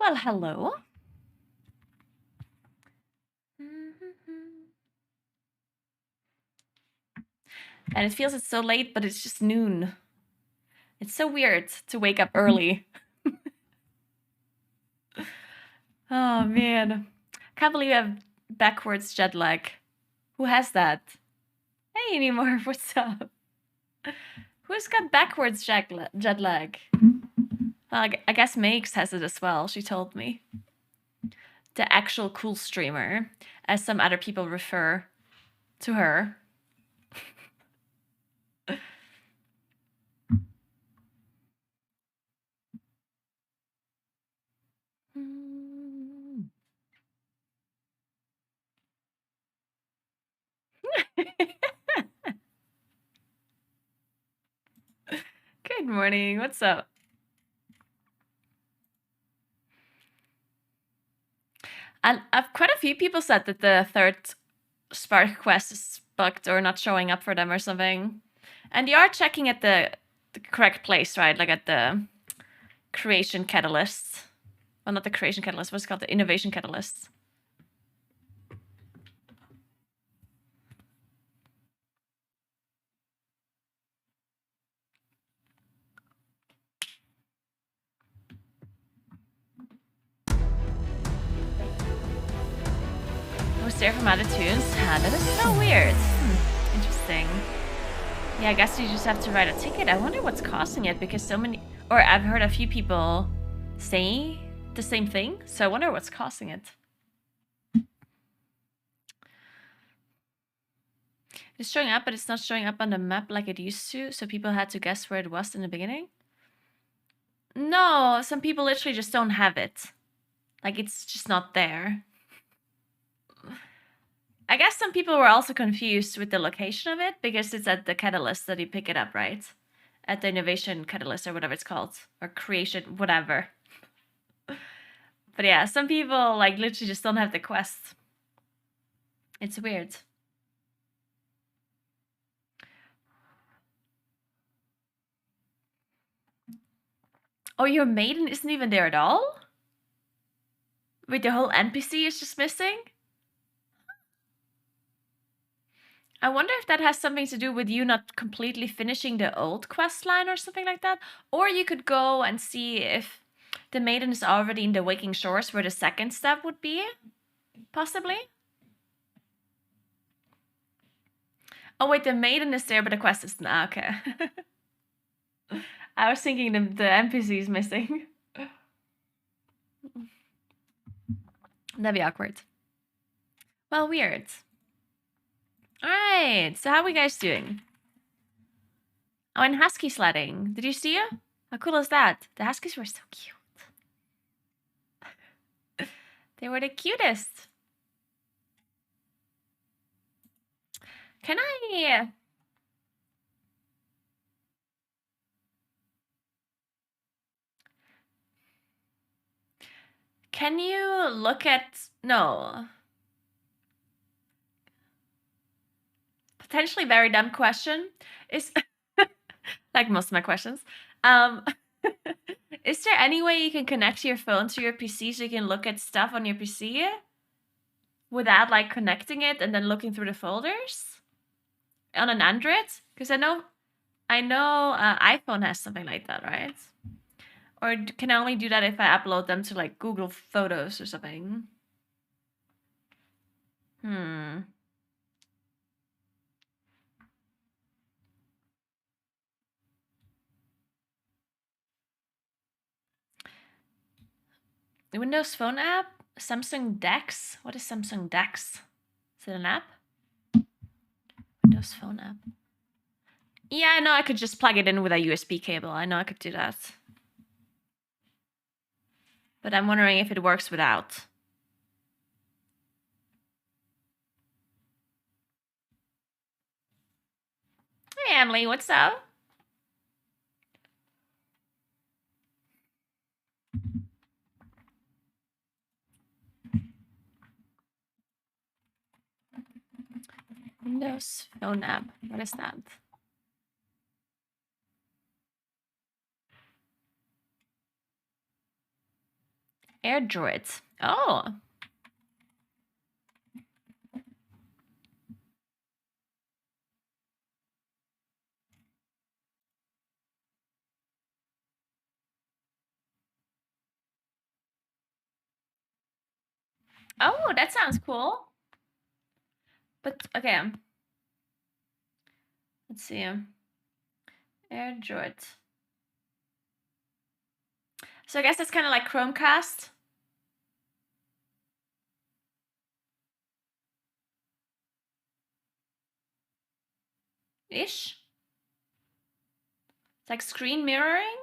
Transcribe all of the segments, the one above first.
Well, hello. And it feels it's so late, but it's just noon. It's so weird to wake up early. Oh, man. Can't believe I have backwards jet lag. Who has that? Hey, anymore. What's up? Who's got backwards jet lag? I guess Makes has it as well, she told me. The actual cool streamer, as some other people refer to her. Good morning. What's up? And quite a few people said that the third Spark quest is bugged or not showing up for them or something. And you are checking at the correct place, right? Like at the creation catalyst. Well, not the creation catalyst. What's it called? The innovation catalyst. Was there from other tunes? That is so weird. Interesting. Yeah, I guess you just have to write a ticket. I wonder what's causing it because so many, or I've heard a few people say the same thing. So I wonder what's causing it. It's showing up, but it's not showing up on the map like it used to. So people had to guess where it was in the beginning. No, some people literally just don't have it. Like it's just not there. I guess some people were also confused with the location of it because it's at the catalyst that you pick it up, right? At the innovation catalyst or whatever it's called, or creation, whatever. But yeah, some people like literally just don't have the quest. It's weird. Oh, your maiden isn't even there at all? Wait, the whole NPC is just missing? I wonder if that has something to do with you not completely finishing the old quest line or something like that. Or you could go and see if the maiden is already in the Waking Shores where the second step would be. Possibly. Oh wait, the maiden is there, but the quest isn't. Ah, okay. I was thinking the NPC is missing. That'd be awkward. Well, weird. Alright, so how are we guys doing? Oh, and husky sledding. Did you see it? How cool is that? The huskies were so cute. They were the cutest. Can I... Can you look at... No. Potentially very dumb question. Is... like most of my questions. Is there any way you can connect your phone to your PC so you can look at stuff on your PC without like connecting it and then looking through the folders on an Android? Because I know iPhone has something like that, right? Or can I only do that if I upload them to like Google Photos or something? The Windows Phone app? Samsung DeX? What is Samsung DeX? Is it an app? Windows Phone app. Yeah, I know I could just plug it in with a USB cable. I know I could do that. But I'm wondering if it works without. Hey, Emily, what's up? Windows Phone app. What is that? AirDroid. Oh. Oh, that sounds cool. But okay. Let's see. AirDroid. So I guess that's kind of like Chromecast. Ish. It's like screen mirroring.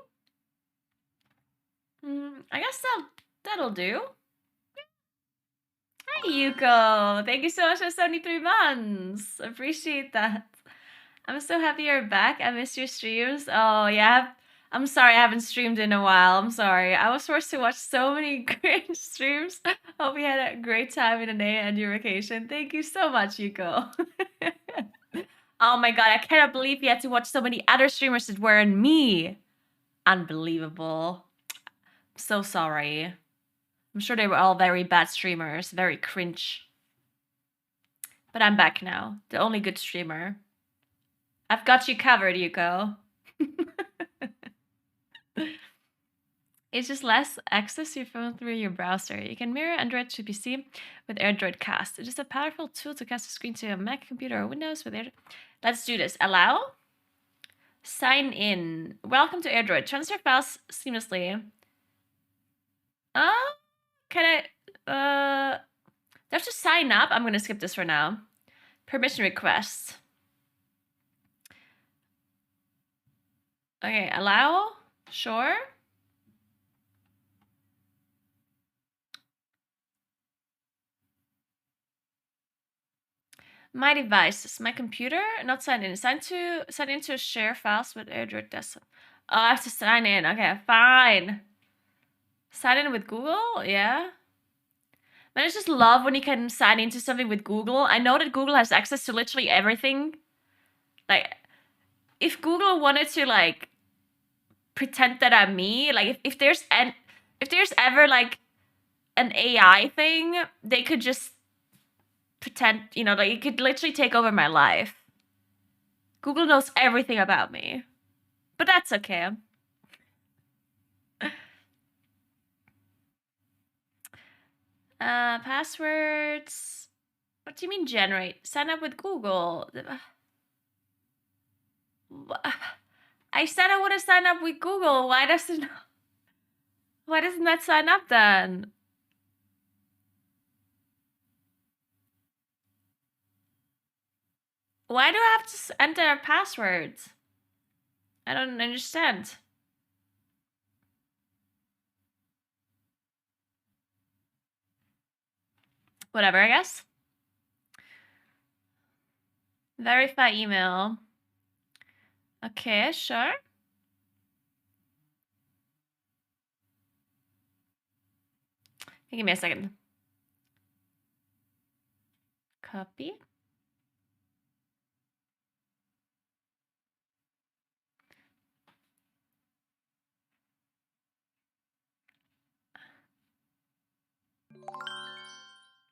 I guess that'll do. Hi, Yuko. Thank you so much for 73 months. Appreciate that. I'm so happy you're back. I missed your streams. Oh, yeah. I'm sorry I haven't streamed in a while. I'm sorry. I was forced to watch so many great streams. Hope you had a great time in the day and your vacation. Thank you so much, Yuko. Oh my god, I cannot believe you had to watch so many other streamers that weren't me. Unbelievable. I'm so sorry. I'm sure they were all very bad streamers, very cringe. But I'm back now, the only good streamer. I've got you covered, Yuko. It's just less access to your phone through your browser. You can mirror Android to PC with AirDroid Cast. It is a powerful tool to cast a screen to a Mac computer or Windows with AirDroid. Let's do this. Allow. Sign in. Welcome to AirDroid. Transfer files seamlessly. Can I? Do I have to sign up? I'm gonna skip this for now. Permission requests. Okay, allow. Sure. My device is my computer, not signed in. Sign into share files with AirDroid desktop. Oh, I have to sign in. Okay, fine. Sign in with Google? Yeah. Man, I just love when you can sign into something with Google. I know that Google has access to literally everything. Like, if Google wanted to, like, pretend that I'm me, like, if there's ever, like, an AI thing, they could just pretend, you know, like, it could literally take over my life. Google knows everything about me. But that's okay. Passwords. What do you mean generate? Sign up with Google. I said I want to sign up with Google. Why doesn't that sign up then? Why do I have to enter passwords? I don't understand. Whatever, I guess. Verify email. Okay, sure. Give me a second. Copy.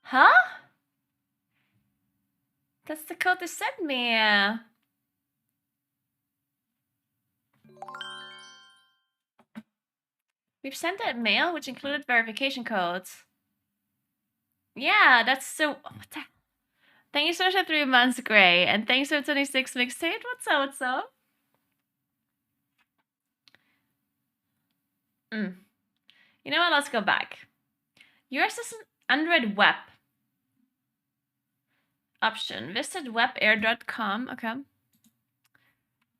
Huh? That's the code they sent me. We've sent that mail, which included verification codes. Yeah, that's so... What the... Thank you so much for 3 months, Gray. And thanks for 26 mixtape. What's up, what's up? You know what? Let's go back. Yours is an Android web. Option. Visit webair.com. Okay.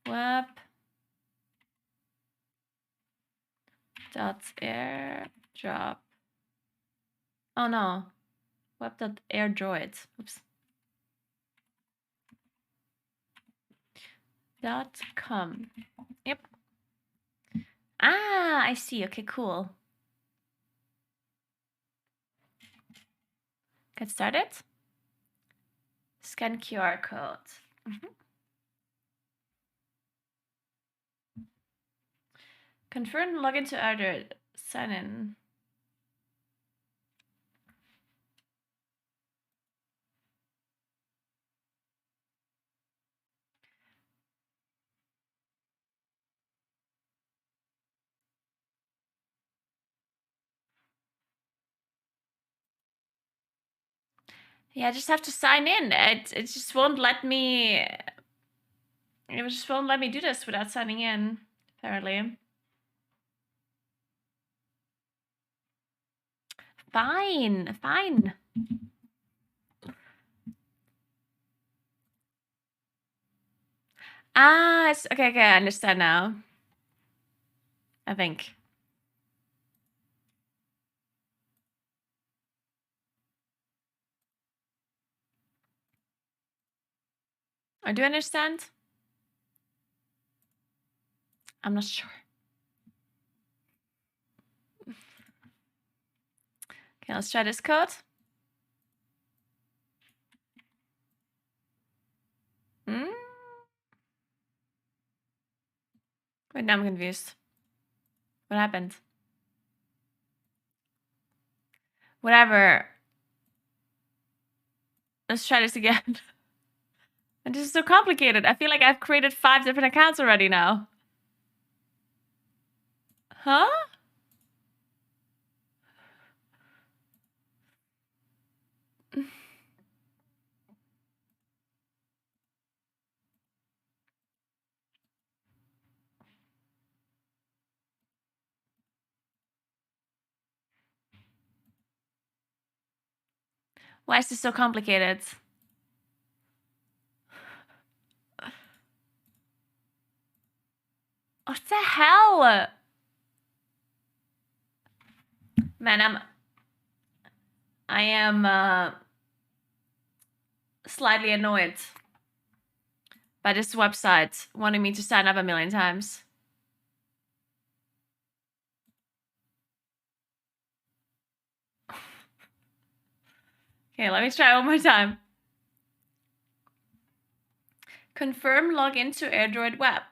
Web. .airdrop. Oh no. Web.airdroid. Oops. .com. Yep. Ah, I see. Okay, cool. Get started. Scan QR code. Confirm login to Android. Sign in. Yeah, I just have to sign in. It just won't let me... It just won't let me do this without signing in, apparently. Fine, fine. Ah, it's... Okay, I understand now. I think. Or do you understand? I'm not sure. Okay, let's try this code. Hmm? Wait, now I'm confused. What happened? Whatever. Let's try this again. And this is so complicated. I feel like I've created 5 different accounts already now. Huh? Why is this so complicated? What the hell? Man, I am slightly annoyed by this website wanting me to sign up a million times. Okay, let me try one more time. Confirm login to AirDroid Web.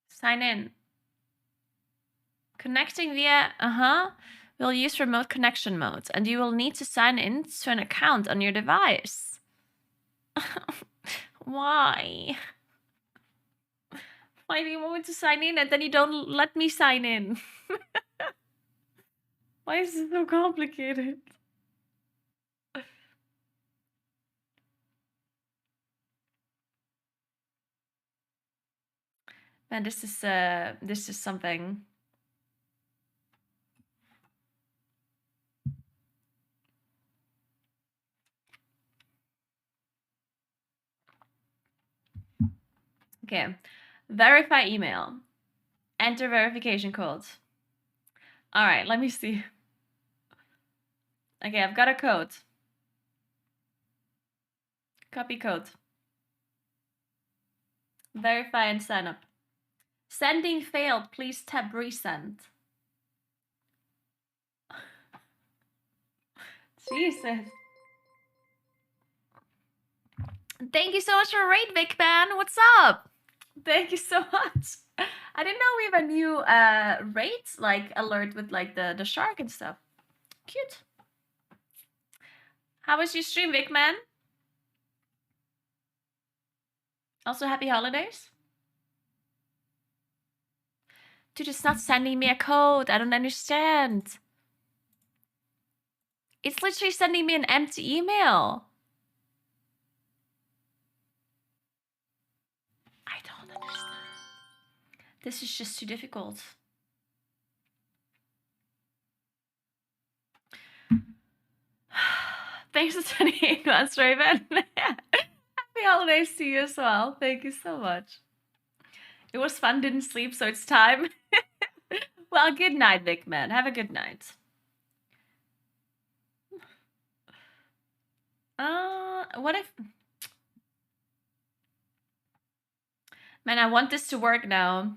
Sign in. Connecting via, we'll use remote connection mode, and you will need to sign in to an account on your device. Why? Why do you want me to sign in and then you don't let me sign in? Why is it so complicated? Man, this is something. Okay. Verify email. Enter verification code. All right, let me see. Okay, I've got a code. Copy code. Verify and sign up. Sending failed. Please tap resend. Jesus. Thank you so much for raid, Vic Man. What's up? Thank you so much. I didn't know we have a new raid like alert with like the shark and stuff. Cute. How was your stream, Vic Man? Also, happy holidays. Dude, it's not sending me a code. I don't understand. It's literally sending me an empty email. I don't understand. This is just too difficult. Thanks for 28 months, Raven. Happy holidays to you as well. Thank you so much. It was fun, didn't sleep, so it's time. Well, good night, Vic Man. Have a good night. What if... Man, I want this to work now.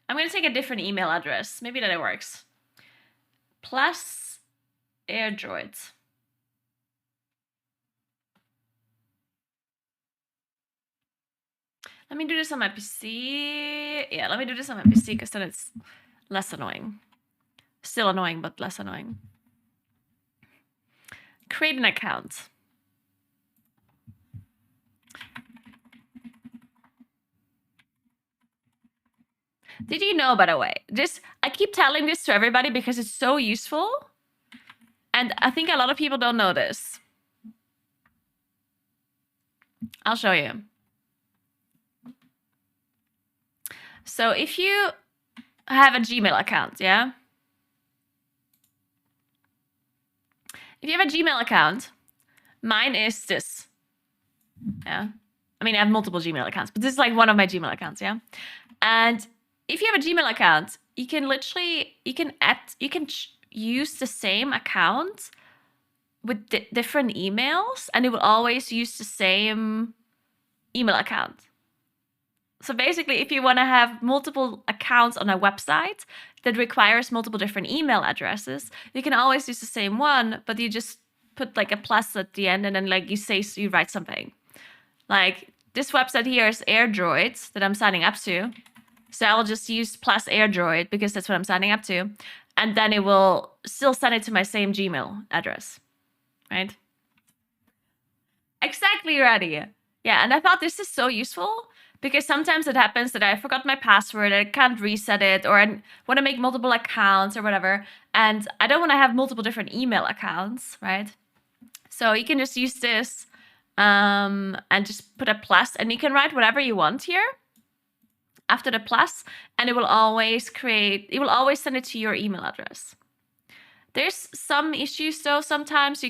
I'm gonna take a different email address. Maybe that it works. Plus AirDroid. Let me do this on my PC. Yeah, let me do this on my PC because then it's less annoying. Still annoying, but less annoying. Create an account. Did you know, by the way, I keep telling this to everybody because it's so useful. And I think a lot of people don't know this. I'll show you. So if you have a Gmail account, yeah? If you have a Gmail account, mine is this. Yeah. I mean, I have multiple Gmail accounts, but this is like one of my Gmail accounts, yeah? And if you have a Gmail account, you can literally, use the same account with different emails, and it will always use the same email account. So basically, if you want to have multiple accounts on a website that requires multiple different email addresses, you can always use the same one, but you just put like a plus at the end, and then like you write something. Like this website here is AirDroid that I'm signing up to. So I'll just use plus AirDroid because that's what I'm signing up to. And then it will still send it to my same Gmail address, right? Exactly, ready. Yeah, and I thought this is so useful because sometimes it happens that I forgot my password, I can't reset it, or I want to make multiple accounts or whatever, and I don't want to have multiple different email accounts, right? So you can just use this and just put a plus, and you can write whatever you want here after the plus, and it will always send it to your email address. There's some issues though. Sometimes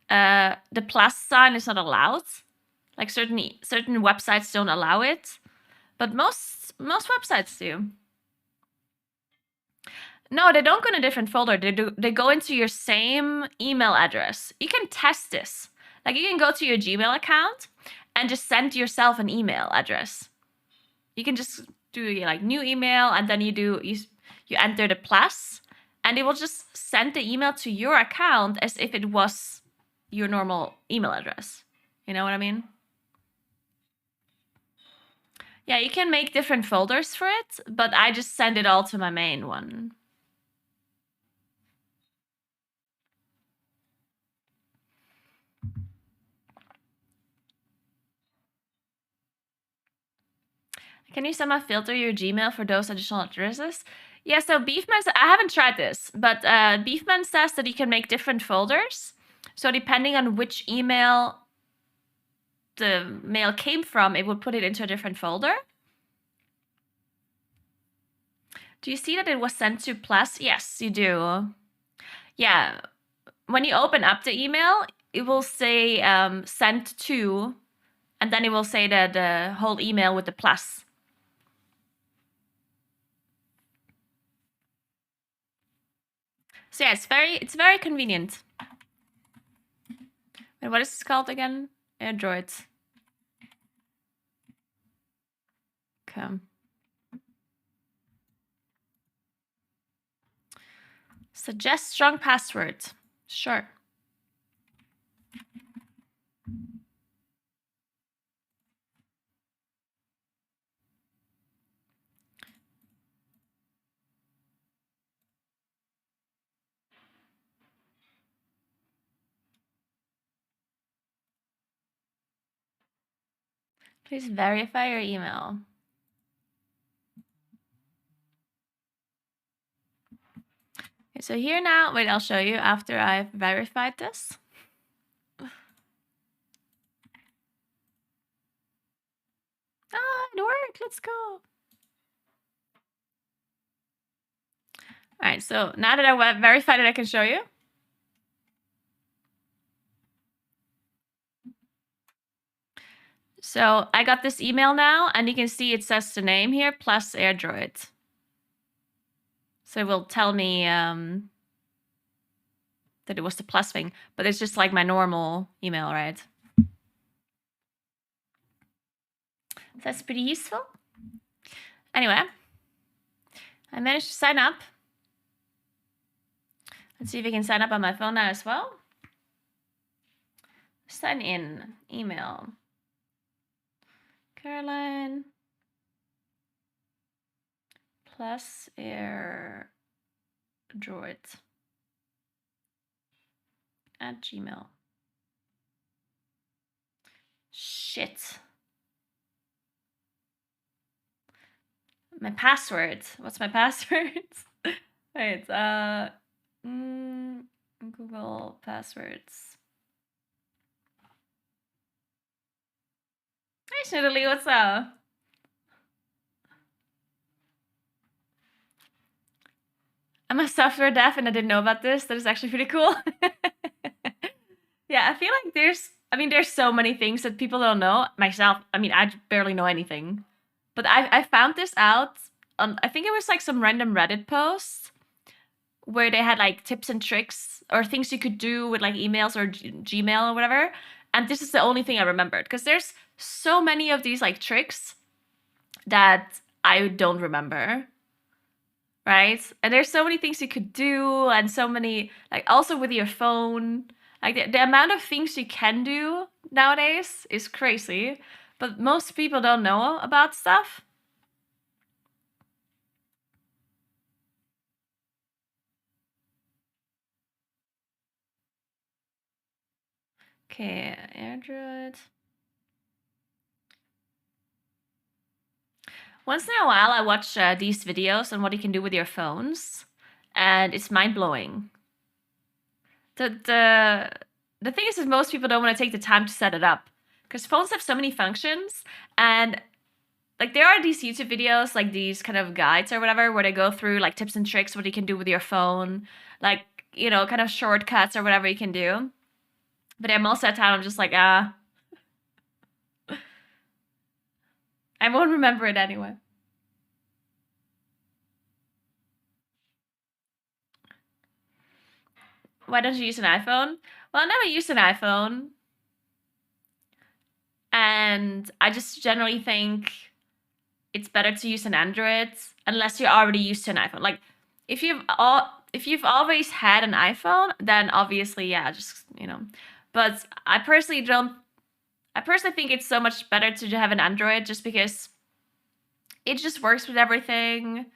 the plus sign is not allowed. Like certain websites don't allow it, but most websites do. No, they don't go in a different folder. They go into your same email address. You can test this. Like you can go to your Gmail account and just send yourself an email address. You can just do like new email, and then you enter the plus, and it will just send the email to your account as if it was your normal email address. You know what I mean? Yeah, you can make different folders for it, but I just send it all to my main one. Can you somehow filter your Gmail for those additional addresses? Yeah, so Beefman, I haven't tried this, but Beefman says that you can make different folders. So depending on which email the mail came from, it would put it into a different folder. Do you see that it was sent to plus? Yes, you do. Yeah, when you open up the email, it will say sent to, and then it will say the whole email with the plus. So yeah, it's very convenient. And what is this called again? AirDroid. Okay. Suggest strong password. Sure. Please verify your email. Okay, so here now, wait, I'll show you after I've verified this. Ah, it worked. Let's go. All right, so now that I verified it, I can show you. So I got this email now, and you can see it says the name here, plus AirDroid. So it will tell me that it was the plus thing, but it's just like my normal email, right? So that's pretty useful. Anyway, I managed to sign up. Let's see if we can sign up on my phone now as well. Sign in, email. Caroline plus AirDroid at Gmail. Shit. My password. What's my password? Wait, Google passwords. Hey, Snoodly, what's up? I'm a software dev and I didn't know about this. That is actually pretty cool. Yeah, I feel like there's so many things that people don't know. Myself, I barely know anything. But I found this out on, I think it was like some random Reddit post where they had like tips and tricks or things you could do with like emails or Gmail or whatever. And this is the only thing I remembered because there's so many of these like tricks that I don't remember. Right? And there's so many things you could do and so many like also with your phone. Like the amount of things you can do nowadays is crazy, but most people don't know about stuff. Okay, Android. Once in a while, I watch these videos on what you can do with your phones, and it's mind blowing. The thing is that most people don't want to take the time to set it up because phones have so many functions, and like there are these YouTube videos, like these kind of guides or whatever, where they go through like tips and tricks what you can do with your phone, like kind of shortcuts or whatever you can do. But then most of the time, I'm just like, I won't remember it anyway. Why don't you use an iPhone? Well, I never used an iPhone, and I just generally think it's better to use an Android unless you're already used to an iPhone. Like if you've always had an iPhone, then obviously yeah, just But I personally think it's so much better to have an Android just because it just works with everything.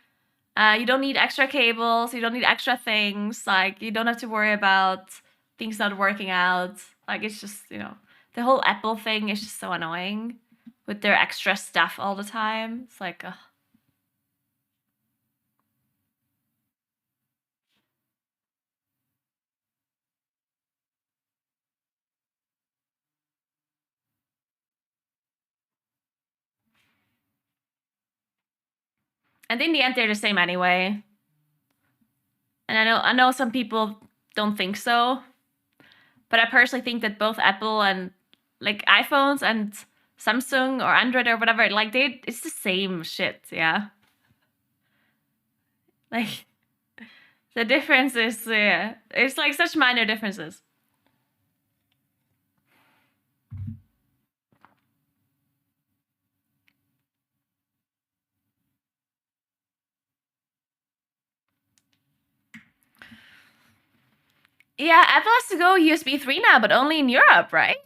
You don't need extra cables, you don't need extra things. Like you don't have to worry about things not working out. Like it's just, the whole Apple thing is just so annoying with their extra stuff all the time. It's like, ugh. And in the end, they're the same anyway. And I know some people don't think so, but I personally think that both Apple and like iPhones and Samsung or Android or whatever, like it's the same shit, yeah. Like the difference is, it's like such minor differences. Yeah, Apple has to go USB 3 now, but only in Europe, right?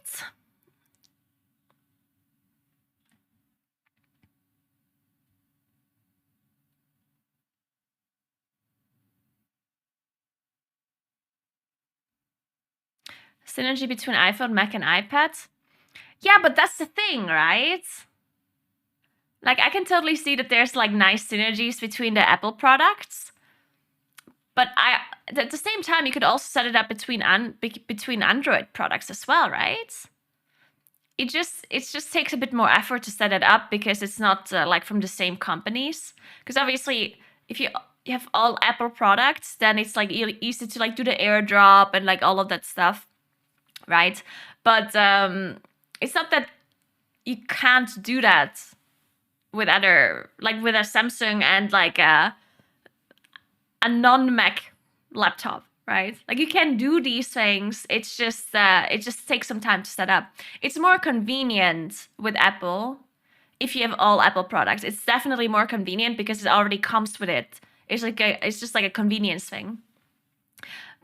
Synergy between iPhone, Mac, and iPad. Yeah, but that's the thing, right? Like, I can totally see that there's like nice synergies between the Apple products, but at the same time, you could also set it up between Android products as well, right? It just takes a bit more effort to set it up because it's not like from the same companies. Because obviously, if you have all Apple products, then it's like easy to like do the AirDrop and like all of that stuff, right? But it's not that you can't do that with other, like with a Samsung and like a non-Mac laptop, right? Like you can do these things. It's just it just takes some time to set up. It's more convenient with Apple if you have all Apple products. It's definitely more convenient because it already comes with it. It's just like a convenience thing.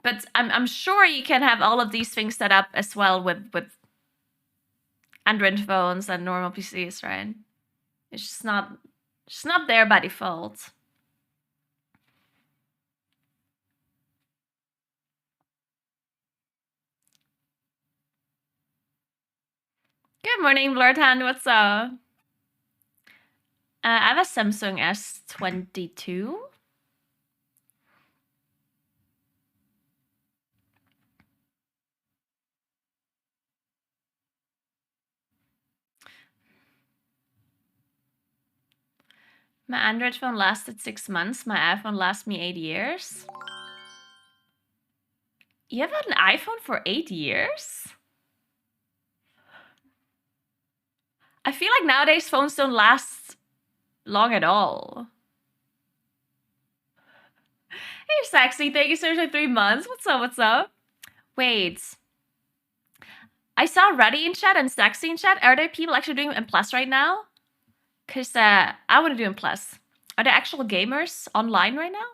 But I'm sure you can have all of these things set up as well with Android phones and normal PCs, right? It's just not there by default. Good morning, Blurtan. What's up? I have a Samsung S22. My Android phone lasted 6 months. My iPhone lasts me 8 years. You have had an iPhone for 8 years? I feel like nowadays phones don't last long at all. Hey, Sexy, thank you so much for 3 months. What's up, what's up? Wait. I saw Ruddy in chat and Sexy in chat. Are there people actually doing M Plus right now? Because I want to do M Plus. Are there actual gamers online right now?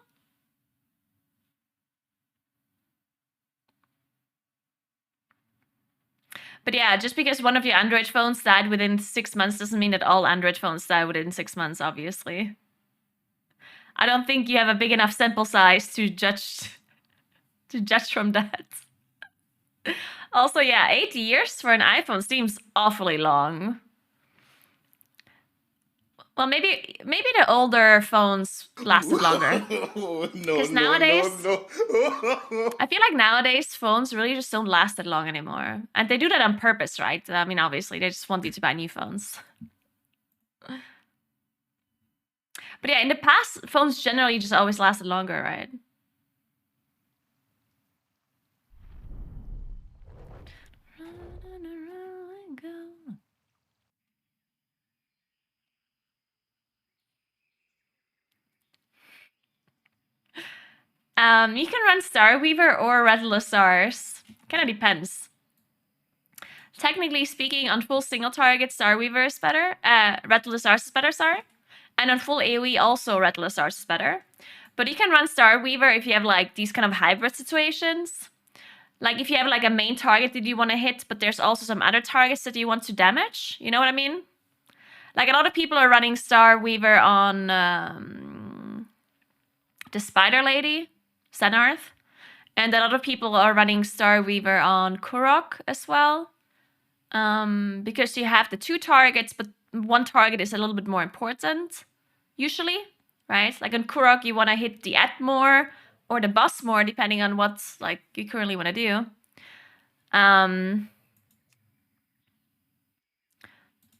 But yeah, just because one of your Android phones died within 6 months doesn't mean that all Android phones die within 6 months, obviously. I don't think you have a big enough sample size to judge from that. Also, yeah, 8 years for an iPhone seems awfully long. Well, maybe the older phones lasted longer. Because nowadays, I feel like nowadays phones really just don't last that long anymore. And they do that on purpose, right? I mean, obviously, they just want you to buy new phones. But yeah, in the past, phones generally just always lasted longer, right? You can run Starweaver or Retinal Stars. Kind of depends. Technically speaking, on full single target, Starweaver is better. Retinal Stars is better, sorry. And on full AoE, also Retinal Stars is better. But you can run Starweaver if you have like these kind of hybrid situations. Like if you have like a main target that you want to hit, but there's also some other targets that you want to damage. You know what I mean? Like a lot of people are running Starweaver on the Spider Lady, Senarth. And a lot of people are running Starweaver on Kurok as well. Because you have the 2 targets, but one target is a little bit more important, usually, right? Like on Kurok, you want to hit the Atmore or the boss more, depending on what like you currently want to do.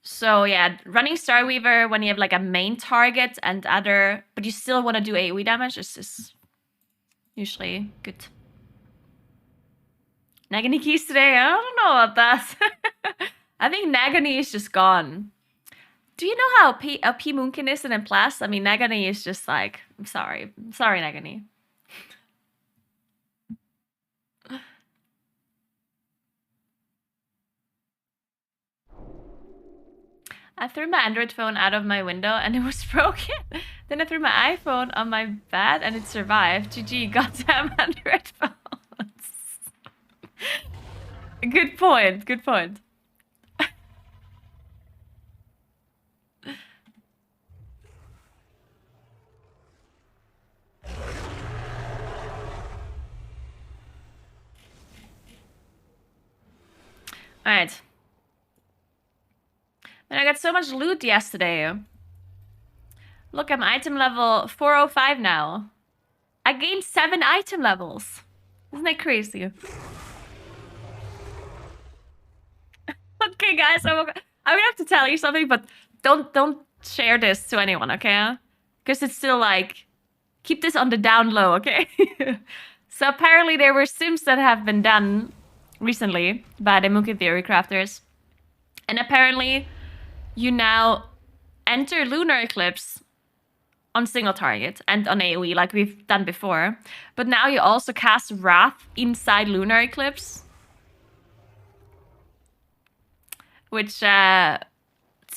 So yeah, running Starweaver when you have like a main target and other, but you still want to do AoE damage is usually good. Nagani keys today? I don't know about that. I think Nagani is just gone. Do you know how P Moonkin is in M+? I mean, Nagani is just like, I'm sorry. I'm sorry, Nagani. I threw my Android phone out of my window and it was broken. Then I threw my iPhone on my bed and it survived. GG, goddamn Android phones. Good point, good point. Alright. And I got so much loot yesterday. Look, I'm item level 405 now. I gained 7 item levels. Isn't that crazy? Okay, guys, I'm gonna have to tell you something, but don't share this to anyone, okay? Because it's still like, keep this on the down low, okay? So apparently there were sims that have been done recently by the Mookie Theory crafters. And apparently you now enter Lunar Eclipse on single target and on AoE like we've done before. But now you also cast Wrath inside Lunar Eclipse. Which, to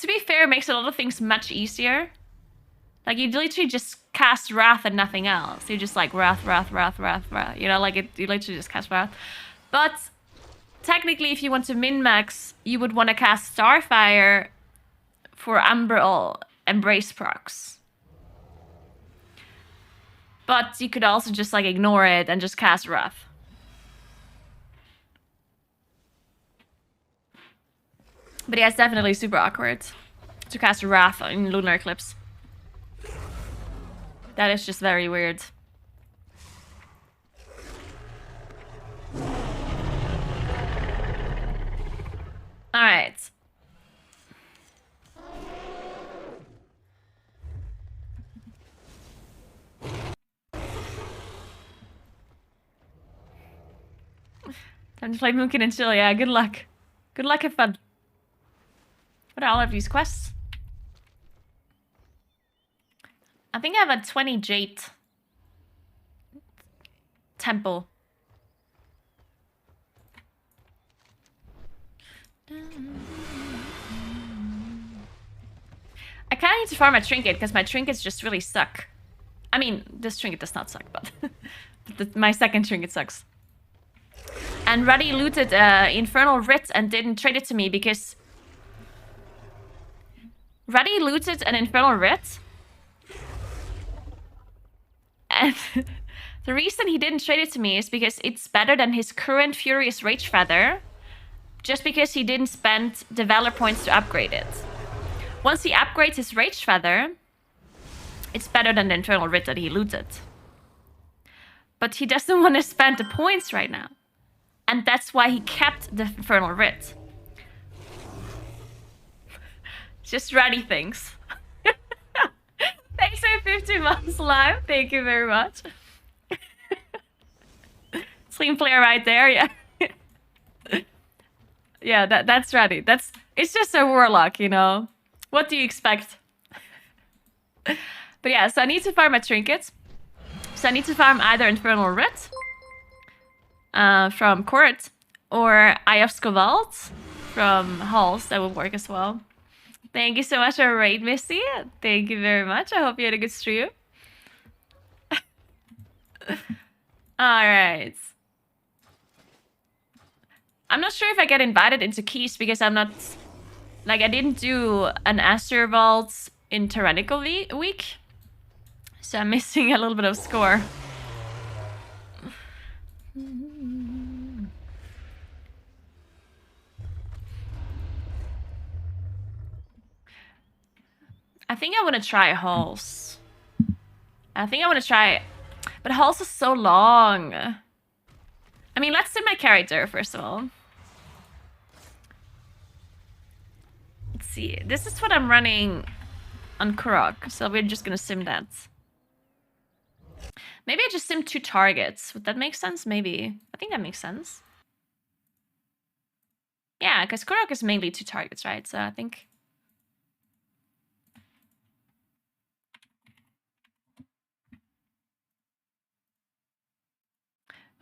be fair, makes a lot of things much easier. Like, you literally just cast Wrath and nothing else. You're just like, Wrath, Wrath, Wrath, Wrath, Wrath. You know, like, you literally just cast Wrath. But, technically, if you want to min-max, you would want to cast Starfire for Umbral Embrace procs. But you could also just, like, ignore it and just cast Wrath. But yeah, it's definitely super awkward to cast Wrath in Lunar Eclipse. That is just very weird. Alright. Time to play Moonkin and chill. Yeah, good luck. Good luck and fun. What are all of these quests? I think I have a 20 jade temple. I kind of need to farm a trinket because my trinkets just really suck. I mean, this trinket does not suck, but my second trinket sucks. And Ruddy looted Infernal Writ and didn't trade it to me because... Ruddy looted an Infernal Writ. And the reason he didn't trade it to me is because it's better than his current Furious Rage Feather. Just because he didn't spend the Valor points to upgrade it. Once he upgrades his Rage Feather, it's better than the Infernal Writ that he looted. But he doesn't want to spend the points right now. And that's why he kept the Infernal Writ. Just Ruddy things. Thanks for 50 months live. Thank you very much. Slim player right there, yeah. Yeah, that's Ruddy. It's just a warlock, you know. What do you expect? But yeah, so I need to farm my trinkets. So I need to farm either Infernal Writ from Court or Eye of Scovald from Halls. That will work as well. Thank you so much for raid, Missy. Thank you very much. I hope you had a good stream. Alright. I'm not sure if I get invited into Keys because I'm not... Like, I didn't do an Azure Vault in Tyrannical week. So I'm missing a little bit of score. I think I want to try Halls. I think I want to try... But Halls is so long. I mean, let's sim my character, first of all. Let's see. This is what I'm running on Kurok, so we're just gonna sim that. Maybe I just sim 2 targets. Would that make sense? Maybe. I think that makes sense. Yeah, because Kurok is mainly 2 targets, right? So I think...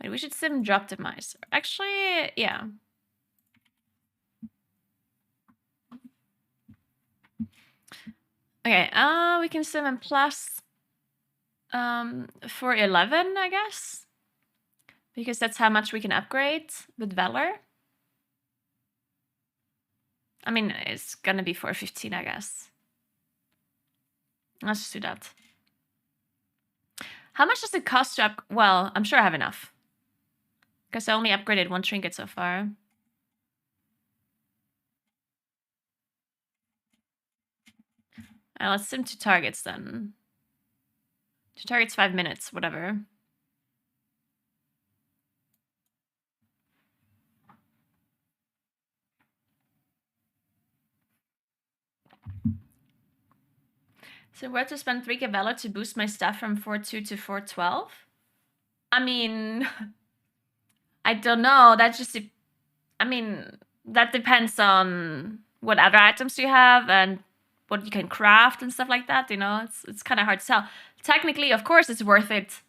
Wait, we should sim drop optimize. Actually, yeah. Okay, we can sim in plus for 11, I guess. Because that's how much we can upgrade with Valor. I mean, it's gonna be for 15, I guess. Let's just do that. How much does it cost to well, I'm sure I have enough. Because I only upgraded 1 trinket so far. Let's sim 2 targets then. 2 targets, 5 minutes, whatever. So where to spend 3k Valor to boost my stuff from 4.2 to 4.12? I mean... I don't know. That's just... I mean, that depends on what other items you have and what you can craft and stuff like that, you know? It's kind of hard to tell. Technically, of course, it's worth it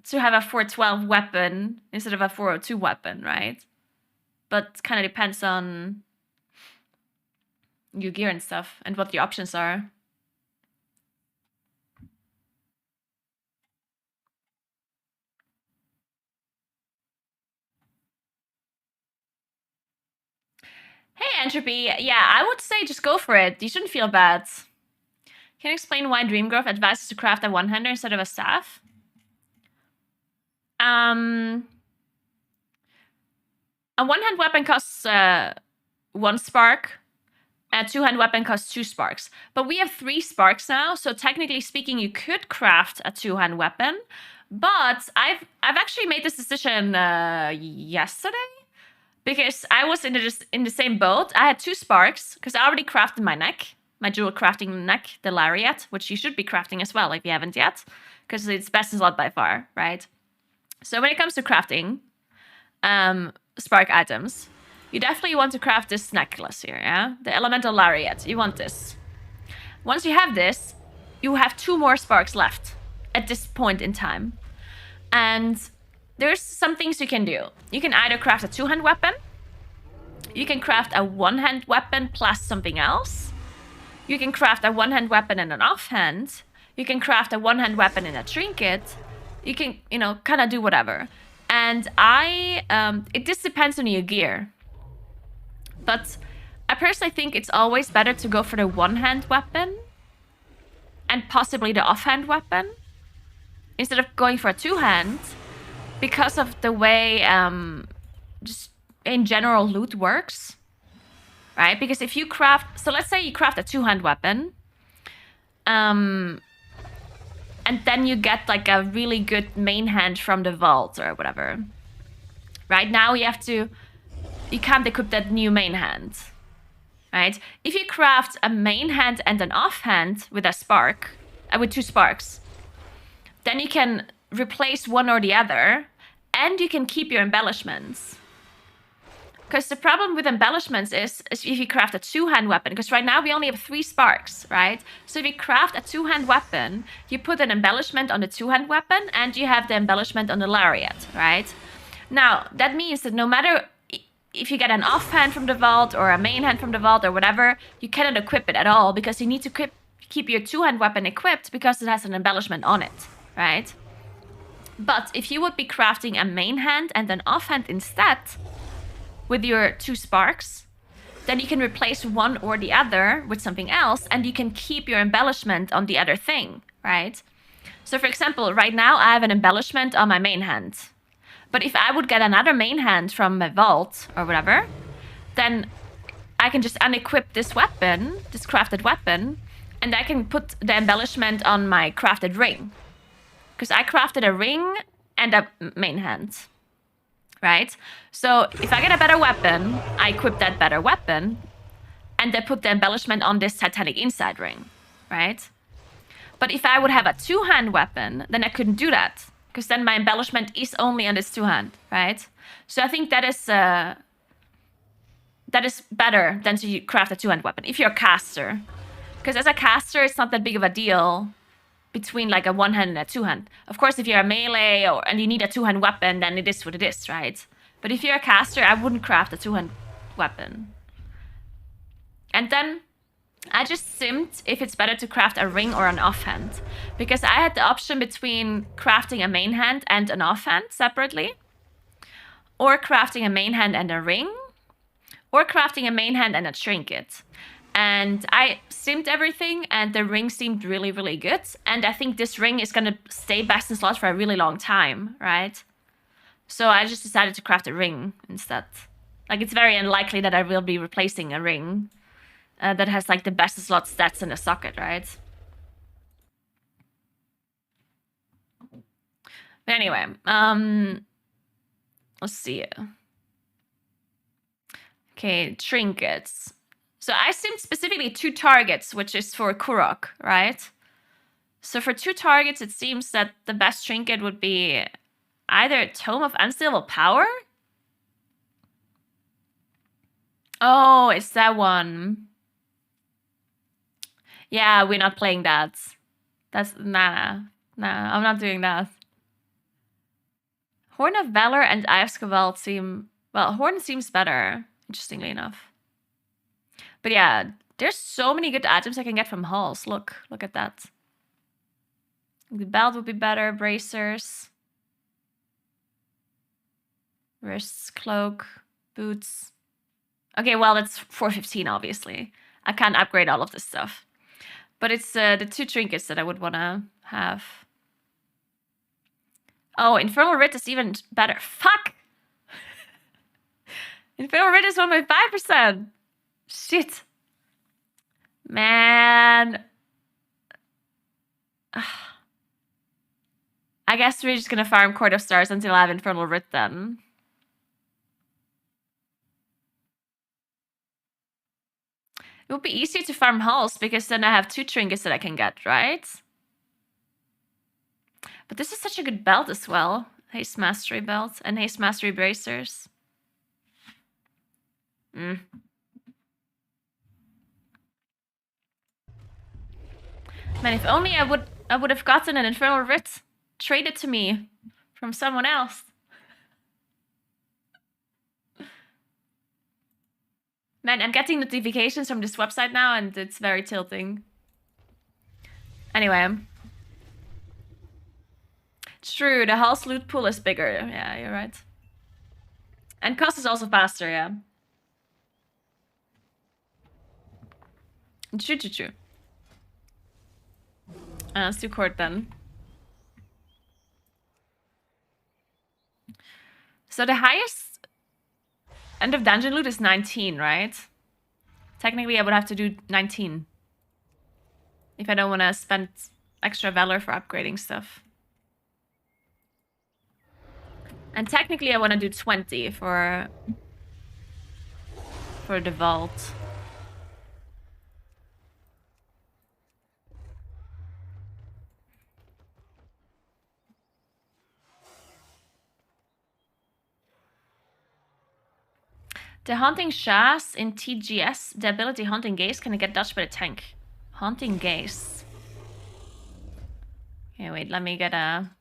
to have a 412 weapon instead of a 402 weapon, right? But it kind of depends on your gear and stuff and what the options are. Hey, Entropy. Yeah, I would say just go for it. You shouldn't feel bad. Can you explain why Dreamgrowth advises to craft a one-hander instead of a staff? A one-hand weapon costs 1 spark. A two-hand weapon costs 2 sparks. But we have 3 sparks now, so technically speaking, you could craft a two-hand weapon. But I've actually made this decision yesterday. Because I was in the same boat. I had 2 sparks, because I already crafted my neck. My jewel crafting neck, the lariat, which you should be crafting as well if you haven't yet. Because it's best in slot by far, right? So when it comes to crafting, spark items, you definitely want to craft this necklace here, yeah? The elemental lariat. You want this. Once you have this, you have 2 more sparks left at this point in time. And there's some things you can do. You can either craft a 2-hand weapon. You can craft a 1-hand weapon plus something else. You can craft a 1-hand weapon and an offhand. You can craft a 1-hand weapon and a trinket. You can, you know, kind of do whatever. And this depends on your gear. But I personally think it's always better to go for the 1-hand weapon and possibly the offhand weapon instead of going for a 2-hand, because of the way just in general loot works, right? Because if you craft, so let's say you craft a 2-hand weapon, and then you get like a really good main hand from the vault or whatever. Right now you can't equip that new main hand, right? If you craft a main hand and an offhand with a spark, with 2 sparks, then you can replace one or the other, and you can keep your embellishments. Because the problem with embellishments is if you craft a 2-hand weapon, because right now we only have 3 sparks, right? So if you craft a 2-hand weapon, you put an embellishment on the 2-hand weapon, and you have the embellishment on the lariat, right? Now, that means that no matter if you get an offhand from the vault or a main hand from the vault or whatever, you cannot equip it at all, because you need to keep your 2-hand weapon equipped because it has an embellishment on it, right? But if you would be crafting a main hand and an offhand instead with your 2 sparks, then you can replace one or the other with something else, and you can keep your embellishment on the other thing, right? So for example, right now I have an embellishment on my main hand. But if I would get another main hand from my vault or whatever, then I can just unequip this weapon, this crafted weapon, and I can put the embellishment on my crafted ring. Because I crafted a ring and a main hand, right? So if I get a better weapon, I equip that better weapon, and I put the embellishment on this Titanic Inside ring, right? But if I would have a 2-hand weapon, then I couldn't do that, because then my embellishment is only on this 2-hand, right? So I think that is better than to craft a 2-hand weapon if you're a caster. Because as a caster, it's not that big of a deal between like a 1-hand and a 2-hand. Of course, if you're a melee and you need a 2-hand weapon, then it is what it is, right? But if you're a caster, I wouldn't craft a 2-hand weapon. And then I just simmed if it's better to craft a ring or an offhand, because I had the option between crafting a main hand and an offhand separately, or crafting a main hand and a ring, or crafting a main hand and a trinket. And I simmed everything, and the ring seemed really, really good. And I think this ring is going to stay best in slot for a really long time, right? So I just decided to craft a ring instead. Like, it's very unlikely that I will be replacing a ring that has, like, the best in slot stats in the socket, right? But anyway, let's see. Okay, trinkets. So I simmed specifically 2 targets, which is for Kurok, right? So for 2 targets, it seems that the best trinket would be either Tome of Unstable Power. Oh, it's that one. Yeah, we're not playing that. That's, nah, I'm not doing that. Horn of Valor and Eye of Scavel seem, well, Horn seems better, interestingly enough. But yeah, there's so many good items I can get from halls. Look at that. The belt would be better, bracers. Wrists, cloak, boots. Okay, well, it's 415, obviously. I can't upgrade all of this stuff. But it's the 2 trinkets that I would want to have. Oh, Infernal Writ is even better. Fuck! Infernal Writ is 1.5%. Shit. Man. I guess we're just gonna farm Court of Stars until I have Infernal Writ then. It would be easier to farm halls because then I have 2 trinkets that I can get, right? But this is such a good belt as well. Haste Mastery belt and Haste Mastery bracers. Man, if only I would have gotten an Infernal Writ traded to me from someone else. Man, I'm getting notifications from this website now and it's very tilting. Anyway. It's true, the Hall's loot pool is bigger. Yeah, you're right. And cost is also faster, yeah. True. Let's do court then. So the highest end of dungeon loot is 19, right? Technically, I would have to do 19. If I don't want to spend extra valor for upgrading stuff. And technically, I want to do 20 for the vault. The Haunting Shas in TGS, the ability Haunting Gaze can get dodged by the tank. Haunting Gaze. Okay, wait, let me get a...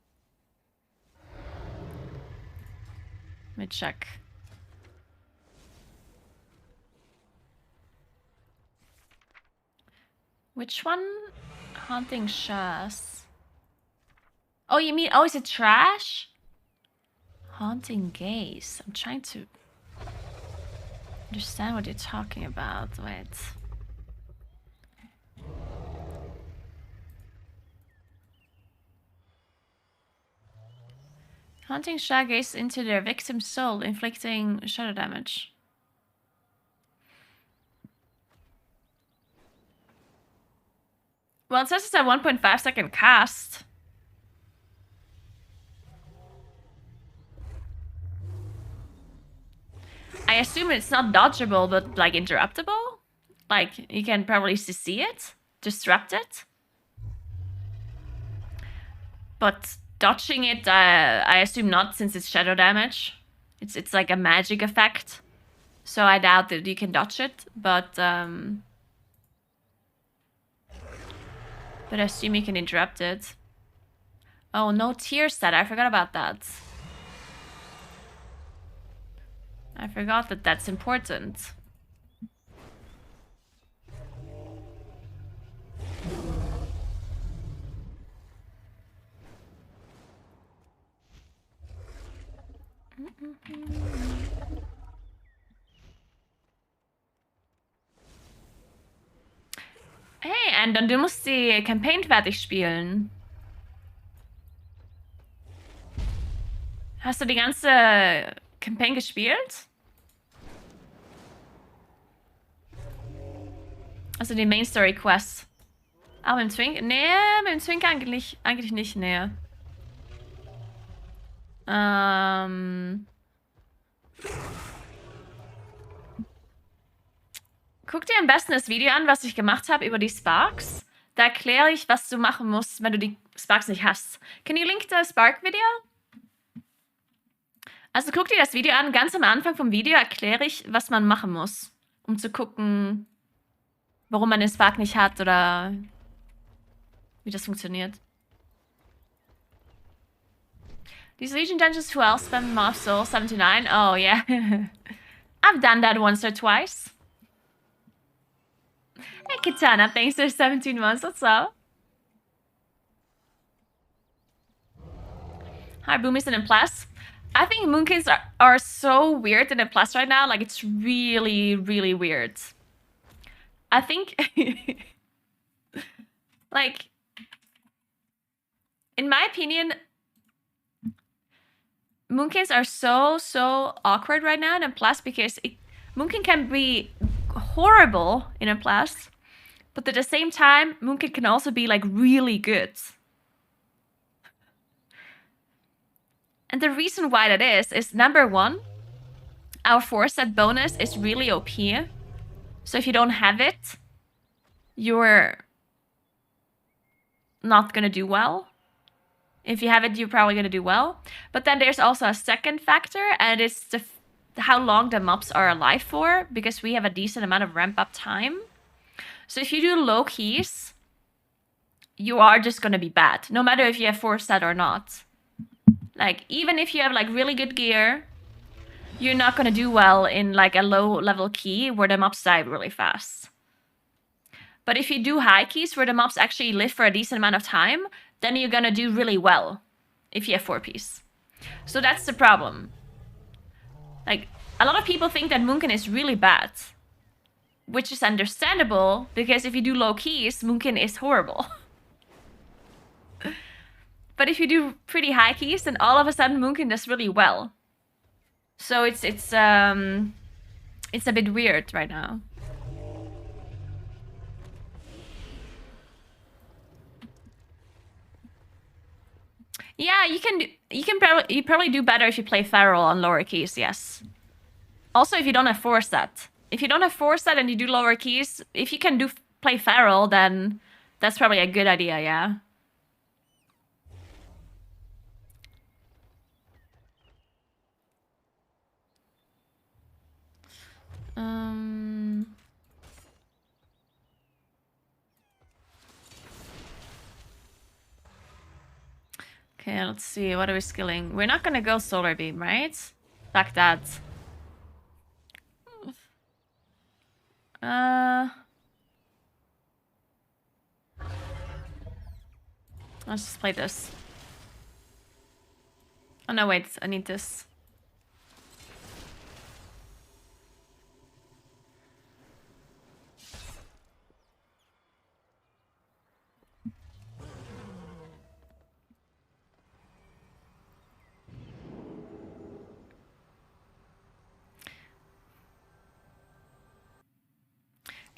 Let me check. Which one? Haunting Shas. Oh, you mean... Oh, is it trash? Haunting Gaze. I'm trying to... understand what you're talking about. Wait. Haunting Shah gazes into their victim's soul, inflicting shadow damage. Well, it says it's a 1.5 second cast. I assume it's not dodgeable, but like interruptible? Like, you can probably CC it, disrupt it. But dodging it, I assume not, since it's shadow damage. It's like a magic effect. So I doubt that you can dodge it, but I assume you can interrupt it. Oh, no tier set, I forgot about that. I forgot that that's important. Hey, Andon, du musst die Campaign fertig spielen. Hast du die ganze Campaign gespielt? Also die Main Story Quest. Aber mit dem Twink? Nee, mit dem Twink eigentlich nicht, nee. Guck dir am besten das Video an, was ich gemacht habe über die Sparks. Da erkläre ich, was du machen musst, wenn du die Sparks nicht hast. Can you link the Spark Video? Also guck dir das Video an. Ganz am Anfang vom Video erkläre ich, was man machen muss, um zu gucken, warum man den Spark nicht hat oder wie das funktioniert. These Legion Dungeons 12 spam Moth Soul 79. Oh, yeah. I've done that once or twice. Hey, Katana, thanks for 17 months. What's up? Hi, Boomies and in Plus. I think Moonkins are so weird in a Plus right now. Like, it's really, really weird. I think... like... In my opinion... Moonkins are so awkward right now in a Plus because Moonkin can be horrible in a Plus, but at the same time, Moonkin can also be like really good. And the reason why that is number one, our 4-set bonus is really OP. So if you don't have it, you're not gonna do well. If you have it, you're probably going to do well. But then there's also a second factor, and it's how long the mobs are alive for, because we have a decent amount of ramp up time. So if you do low keys, you are just going to be bad, no matter if you have 4 stat or not. Like, even if you have like really good gear, you're not going to do well in like a low level key where the mobs die really fast. But if you do high keys where the mobs actually live for a decent amount of time, then you're going to do really well if you have 4 piece. So that's the problem. Like, a lot of people think that Moonkin is really bad, which is understandable, because if you do low keys, Moonkin is horrible. But if you do pretty high keys, then all of a sudden Moonkin does really well. So it's a bit weird right now. Yeah, you probably do better if you play Feral on lower keys, yes. Also, if you don't have 4 stat. If you don't have 4 stat and you do lower keys, if you can play Feral, then that's probably a good idea, yeah. Okay, let's see. What are we skilling? We're not gonna go Solar Beam, right? Fuck that. Let's just play this. Oh no, wait. I need this.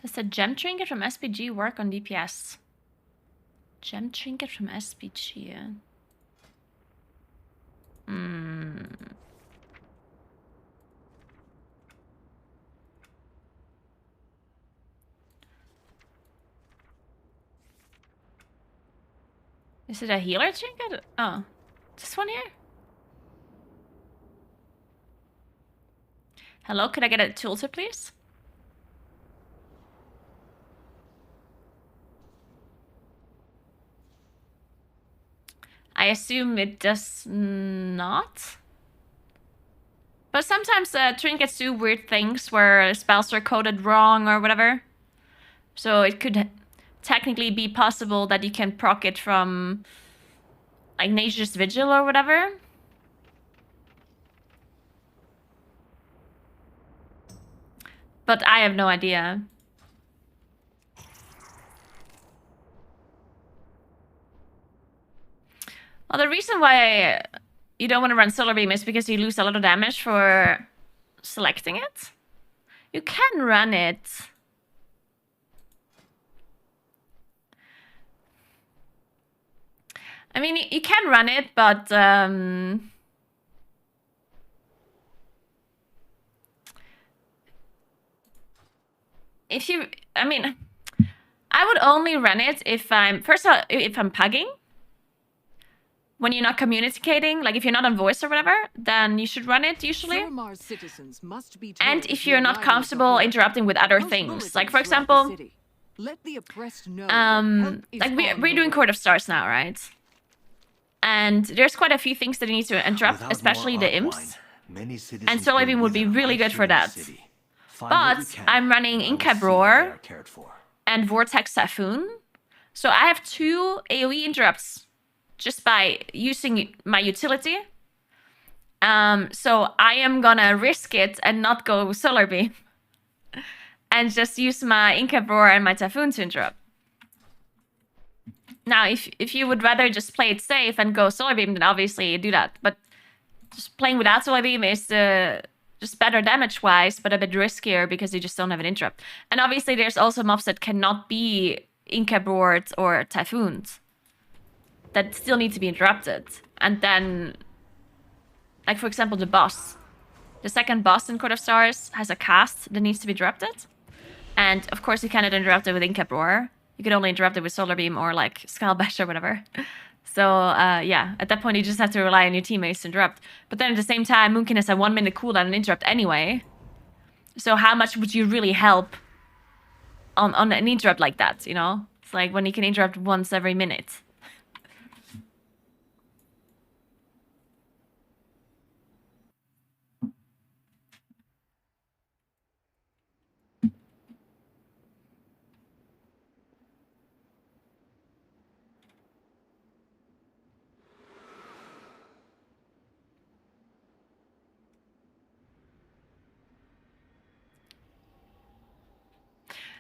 Does the gem trinket from SPG work on DPS? Gem trinket from SPG. Is it a healer trinket? Oh, this one here? Hello, could I get a tooltip, please? I assume it does not. But sometimes trinkets do weird things where spells are coded wrong or whatever. So it could technically be possible that you can proc it from like Nature's Vigil or whatever. But I have no idea. Well, the reason why you don't want to run Solar Beam is because you lose a lot of damage for selecting it. You can run it. I mean, you can run it, but if you, I mean, I would only run it if I'm, first of all, if I'm pugging. When you're not communicating, like if you're not on voice or whatever, then you should run it usually. And if you're not comfortable interrupting with other things, like for example, like we're doing Court of Stars now, right? And there's quite a few things that you need to interrupt, especially the imps. And Solar Beam would be really good for that. But I'm running Incap Roar and Vortex Typhoon. So I have 2 AoE interrupts just by using my utility. So I am gonna risk it and not go Solar Beam. And just use my Incap Roar and my Typhoon to interrupt. Now, if you would rather just play it safe and go Solar Beam, then obviously you do that. But just playing without Solar Beam is just better damage-wise, but a bit riskier because you just don't have an interrupt. And obviously there's also mobs that cannot be Incap Roared or Typhooned that still need to be interrupted. And then, like for example, the boss. The second boss in Court of Stars has a cast that needs to be interrupted. And of course you cannot interrupt it with Incap Roar. You can only interrupt it with Solar Beam or like Skull Bash or whatever. So, yeah, at that point, you just have to rely on your teammates to interrupt. But then at the same time, Moonkin has a 1 minute cooldown and interrupt anyway. So how much would you really help on an interrupt like that, you know? It's like when you can interrupt once every minute.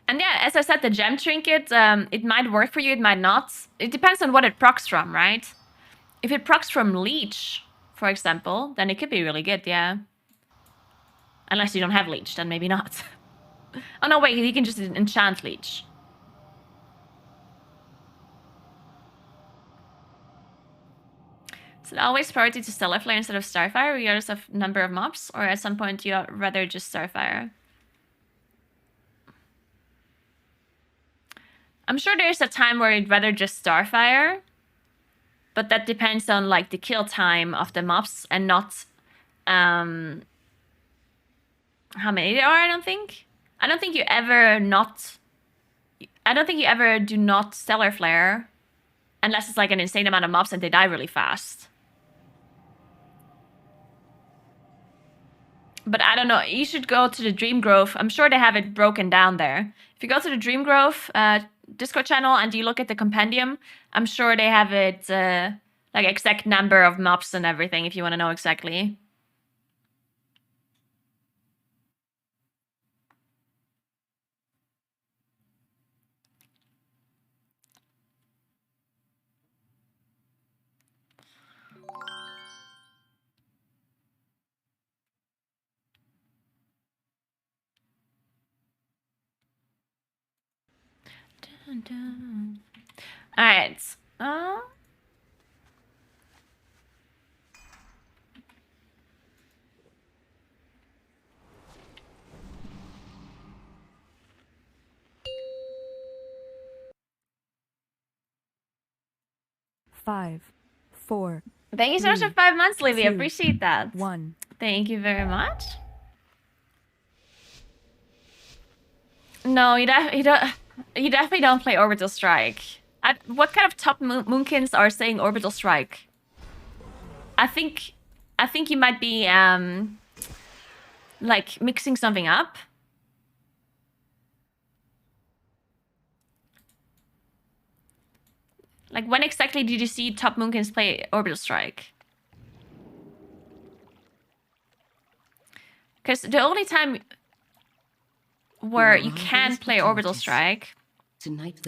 And yeah, as I said, the gem trinket, it might work for you, it might not. It depends on what it procs from, right? If it procs from leech, for example, then it could be really good, yeah. Unless you don't have leech, then maybe not. Oh no, wait, you can just enchant leech. Is it always priority to Stellar Flare instead of Starfire, regardless of number of mobs? Or at some point you rather just Starfire? I'm sure there's a time where you'd rather just Starfire. But that depends on, like, the kill time of the mobs and not... how many there are, I don't think. I don't think you ever do not Stellar Flare. Unless it's, like, an insane amount of mobs and they die really fast. But I don't know, you should go to the Dream Grove. I'm sure they have it broken down there. If you go to the Dream Grove Discord channel and you look at the compendium, I'm sure they have it, like, exact number of mobs and everything, if you want to know exactly. Alright. 5, 4. Thank you so much for 5 months, Livy. 2, Appreciate that. 1. Thank you very much. No, you definitely don't play Orbital Strike. What kind of top Moonkins are saying Orbital Strike? I think you might be like mixing something up. Like, when exactly did you see top Moonkins play Orbital Strike? Because the only time where you can play Orbital Strike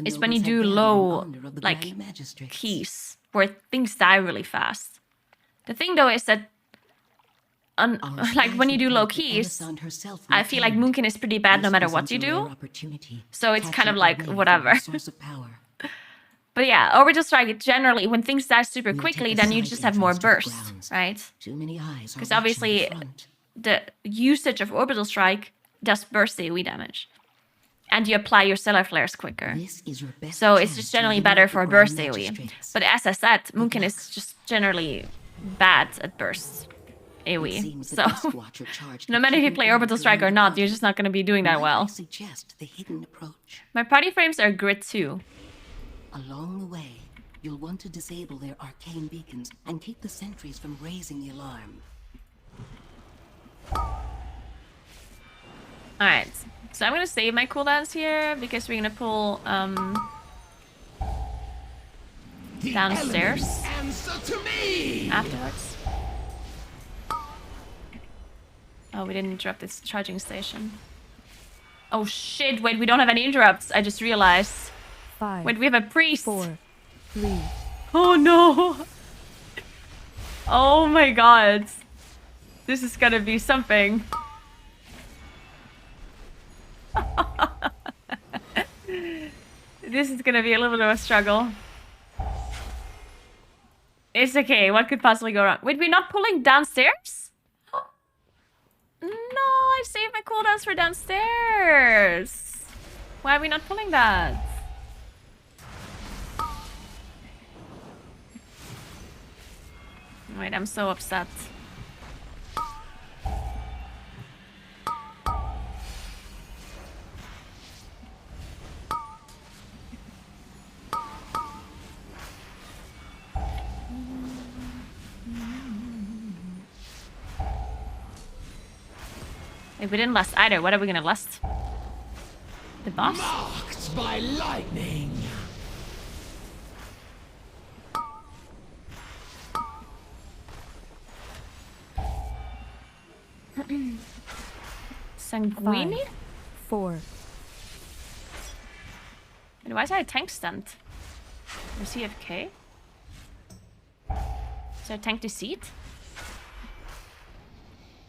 is when you do low, like, keys, where things die really fast. The thing, though, is that, like, when you do low keys, I feel like Moonkin is pretty bad no matter what you do. So it's kind of like, whatever. But yeah, Orbital Strike, generally, when things die super quickly, then you just have more bursts, right? Because obviously, the usage of Orbital Strike does burst AoE damage. And you apply your Stellar Flares quicker. So it's just generally better for burst AoE. But as I said, Moonkin is just generally bad at burst AoE. So, no matter if you play Orbital Strike or not, you're just not going to be doing that well. My party frames are grit 2. Along the way, you'll want to disable their arcane beacons and keep the sentries from raising the alarm. Alright, so I'm gonna save my cooldowns here because we're gonna pull downstairs afterwards. Oh, we didn't interrupt this charging station. Oh shit, wait, we don't have any interrupts. I just realized. 5, wait, we have a priest. 4, 3. Oh no. Oh my god. This is gonna be something. This is gonna be a little bit of a struggle. It's okay, what could possibly go wrong? Wait, we're not pulling downstairs? No, I saved my cooldowns for downstairs. Why are we not pulling that? Wait, I'm so upset. If we didn't lust either, what are we gonna lust? The boss? Marked by lightning. Sanguini? 5, 4, And why is that a tank stunt? Is he AFK? Is there a tank to seat?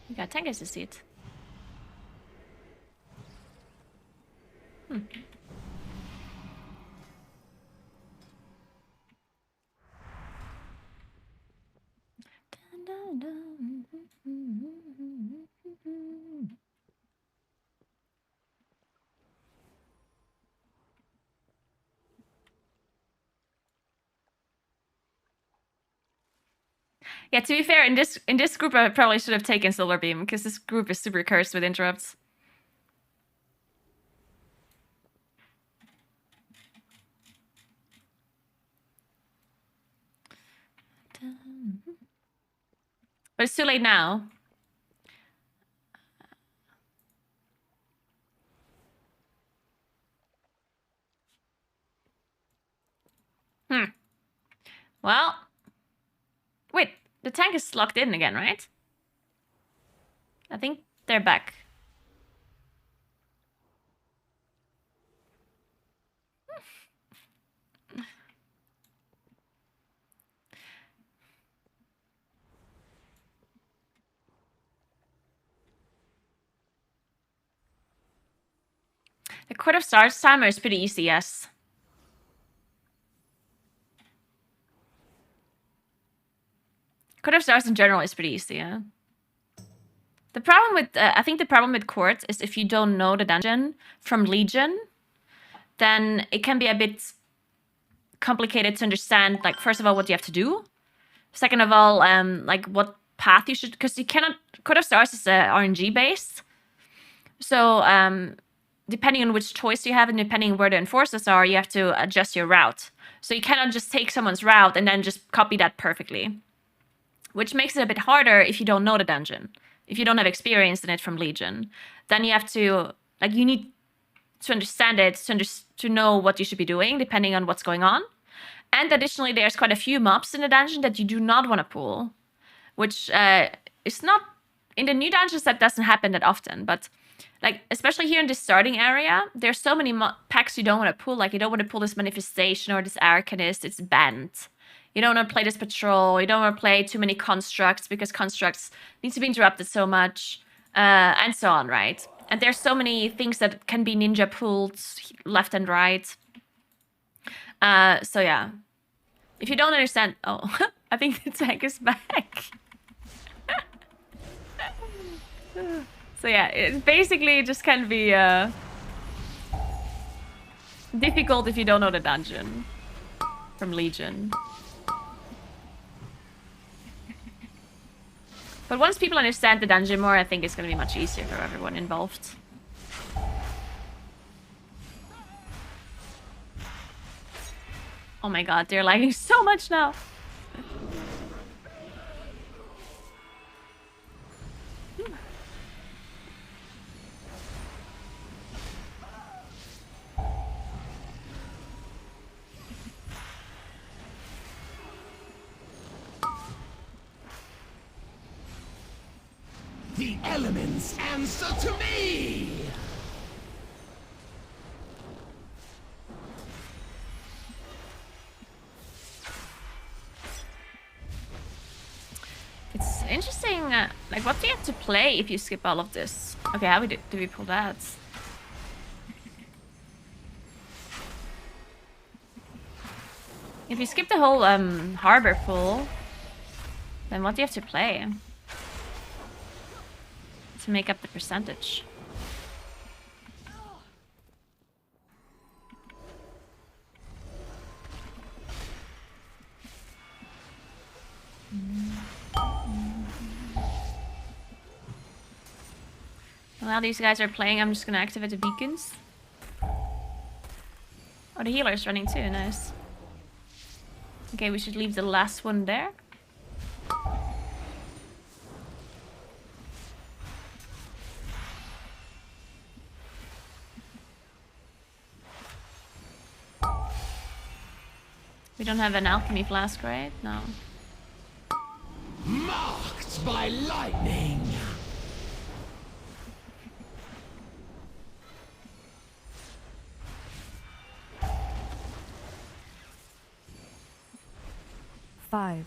You got tank as a seat. Yeah, to be fair, in this group I probably should have taken Solar Beam, because this group is super cursed with interrupts. But it's too late now. Well, wait, the tank is locked in again, right? I think they're back. The Court of Stars timer is pretty easy, yes. Court of Stars in general is pretty easy, yeah. The problem with, I think the problem with Court is if you don't know the dungeon from Legion, then it can be a bit complicated to understand, like, first of all, what you have to do. Second of all, like, what path you should, because you cannot, Court of Stars is RNG based. So, depending on which choice you have and depending on where the enforcers are, you have to adjust your route. So you cannot just take someone's route and then just copy that perfectly. Which makes it a bit harder if you don't know the dungeon. If you don't have experience in it from Legion. Then you have to, like, you need to understand it, to know what you should be doing, depending on what's going on. And additionally, there's quite a few mobs in the dungeon that you do not want to pull. Which is not, in the new dungeons that doesn't happen that often, but like, especially here in this starting area, there's so many packs you don't want to pull. Like, you don't want to pull this Manifestation or this Arcanist. It's banned. You don't want to play this Patrol. You don't want to play too many Constructs because Constructs need to be interrupted so much. And so on, right? And there's so many things that can be ninja pulled left and right. So yeah. If you don't understand... Oh, I think the tank is back. So yeah, it basically just can be difficult if you don't know the dungeon from Legion. But once people understand the dungeon more, I think it's going to be much easier for everyone involved. Oh my god, they're lagging so much now. The elements answer to me! It's interesting, like, what do you have to play if you skip all of this? Okay, how do we pull that? If you skip the whole harbor pull, then what do you have to play to make up the percentage? While these guys are playing, I'm just gonna activate the beacons. Oh, the healer's running too, nice. Okay, we should leave the last one there. We don't have an alchemy flask, right? No. Marked by lightning. Five,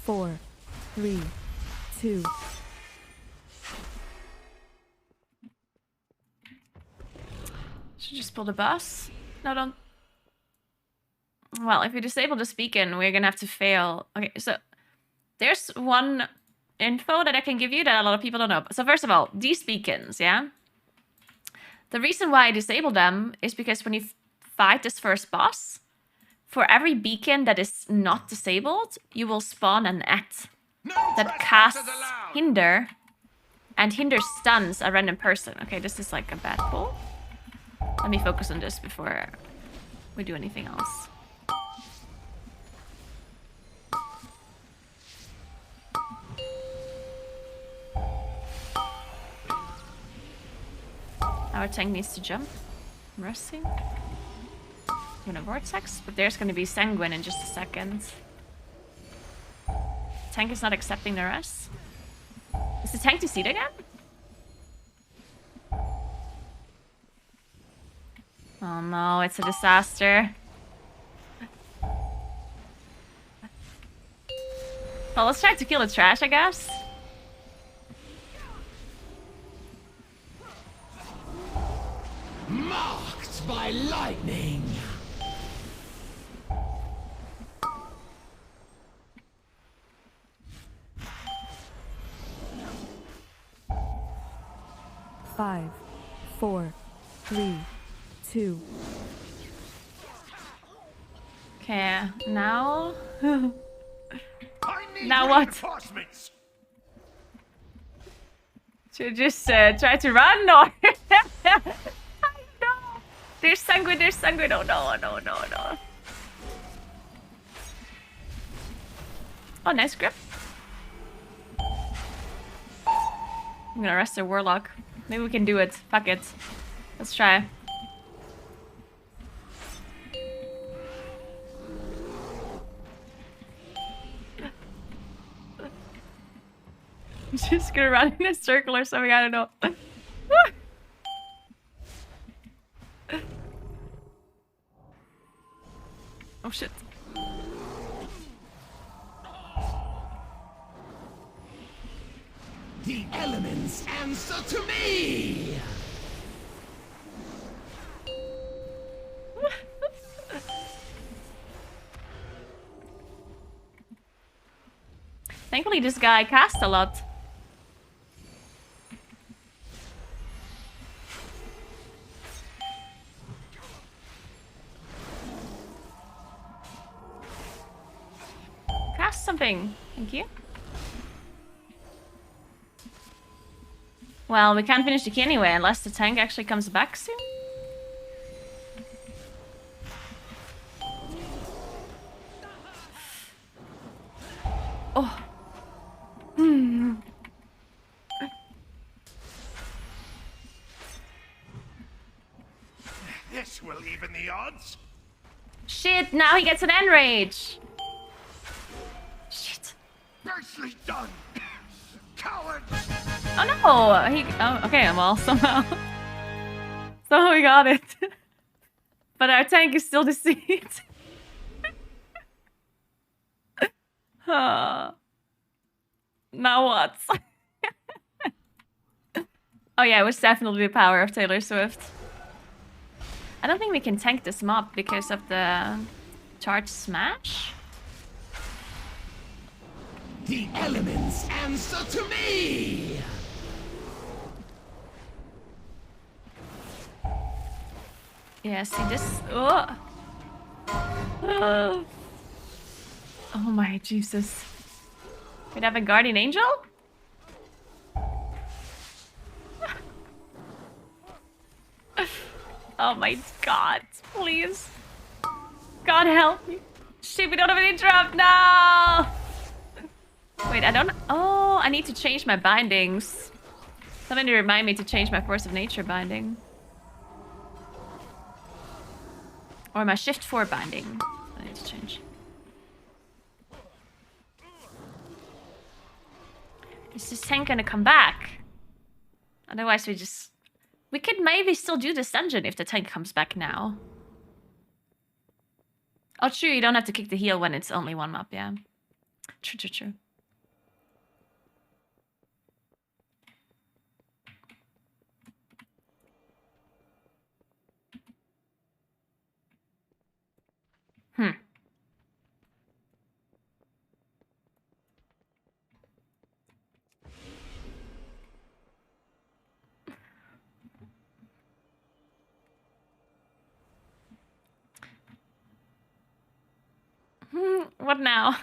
4, 3, 2. Should just pull the boss. No, don't. Well, if we disable this beacon, we're gonna have to fail. Okay, so there's one info that I can give you that a lot of people don't know. So first of all, these beacons, yeah? The reason why I disable them is because when you fight this first boss, for every beacon that is not disabled, you will spawn an at that casts hinder, and hinder stuns a random person. Okay, this is like a bad pull. Let me focus on this before we do anything else. Our tank needs to jump. I'm resting. I'm gonna vortex, but there's gonna be sanguine in just a second. Tank is not accepting the rest. Is the tank DC'd again? Oh no, it's a disaster. Well, let's try to kill the trash, I guess. Marked by lightning. Five, 4, 3, 2. Okay, now... I need Now what? reinforcements. Should just try to run or... No! There's sanguine, there's sanguine. Oh no, no, no, no. Oh, nice grip. I'm gonna rest their warlock. Maybe we can do it. Fuck it. Let's try. I'm just gonna run in a circle or something, I don't know. Oh shit. The elements answer to me. Thankfully this guy cast a lot. Cast something. Thank you. Well, we can't finish the key anyway unless the tank actually comes back soon. Oh. This will even the odds. Shit, now he gets an enrage. Shit. Nicely done, coward. Oh no! Oh, okay, well, somehow we got it. But our tank is still deceived. Now what? Oh yeah, it was definitely the power of Taylor Swift. I don't think we can tank this mob because of the charge smash. The elements answer to me. Yeah, see this? Oh, oh my Jesus. We'd have a guardian angel? Oh my god, please. God help me. Shit, we don't have an interrupt now. Wait, I don't... Oh, I need to change my bindings. Somebody remind me to change my Force of Nature binding. Or my Shift 4 binding. I need to change. Is this tank gonna come back? Otherwise we just... We could maybe still do this dungeon if the tank comes back now. Oh, true, you don't have to kick the heel when it's only one map, yeah. True, true, true. What now?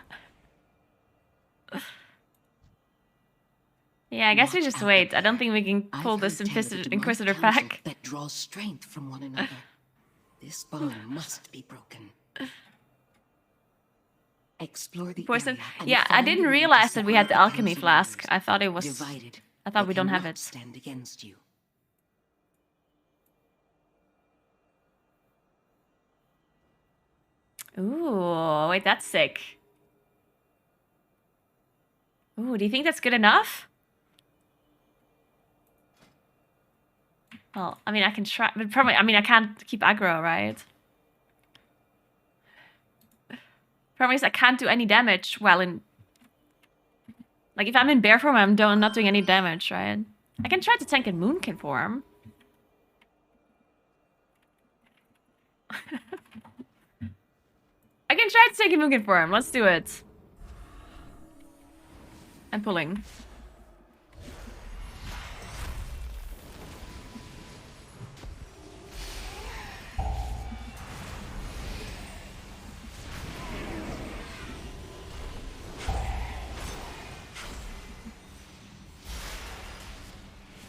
Yeah, I guess we just wait. I don't think we can pull this Inquisitor back. That draws strength from one another. This bond must be broken. Explore the area and yeah, I find didn't a way to realize that we had the separate alchemy council flask. members. I thought it was... Divided, I thought they we don't have cannot it. stand against you. Ooh, wait, that's sick. Ooh, do you think that's good enough? Well, I mean, I can try, but probably, I mean, I can't keep aggro, right? Problem is, I can't do any damage while in... Like, if I'm in bear form, I'm not doing any damage, right? I can try to tank in moonkin form. I can try to take a moonkin form. Let's do it. I'm pulling.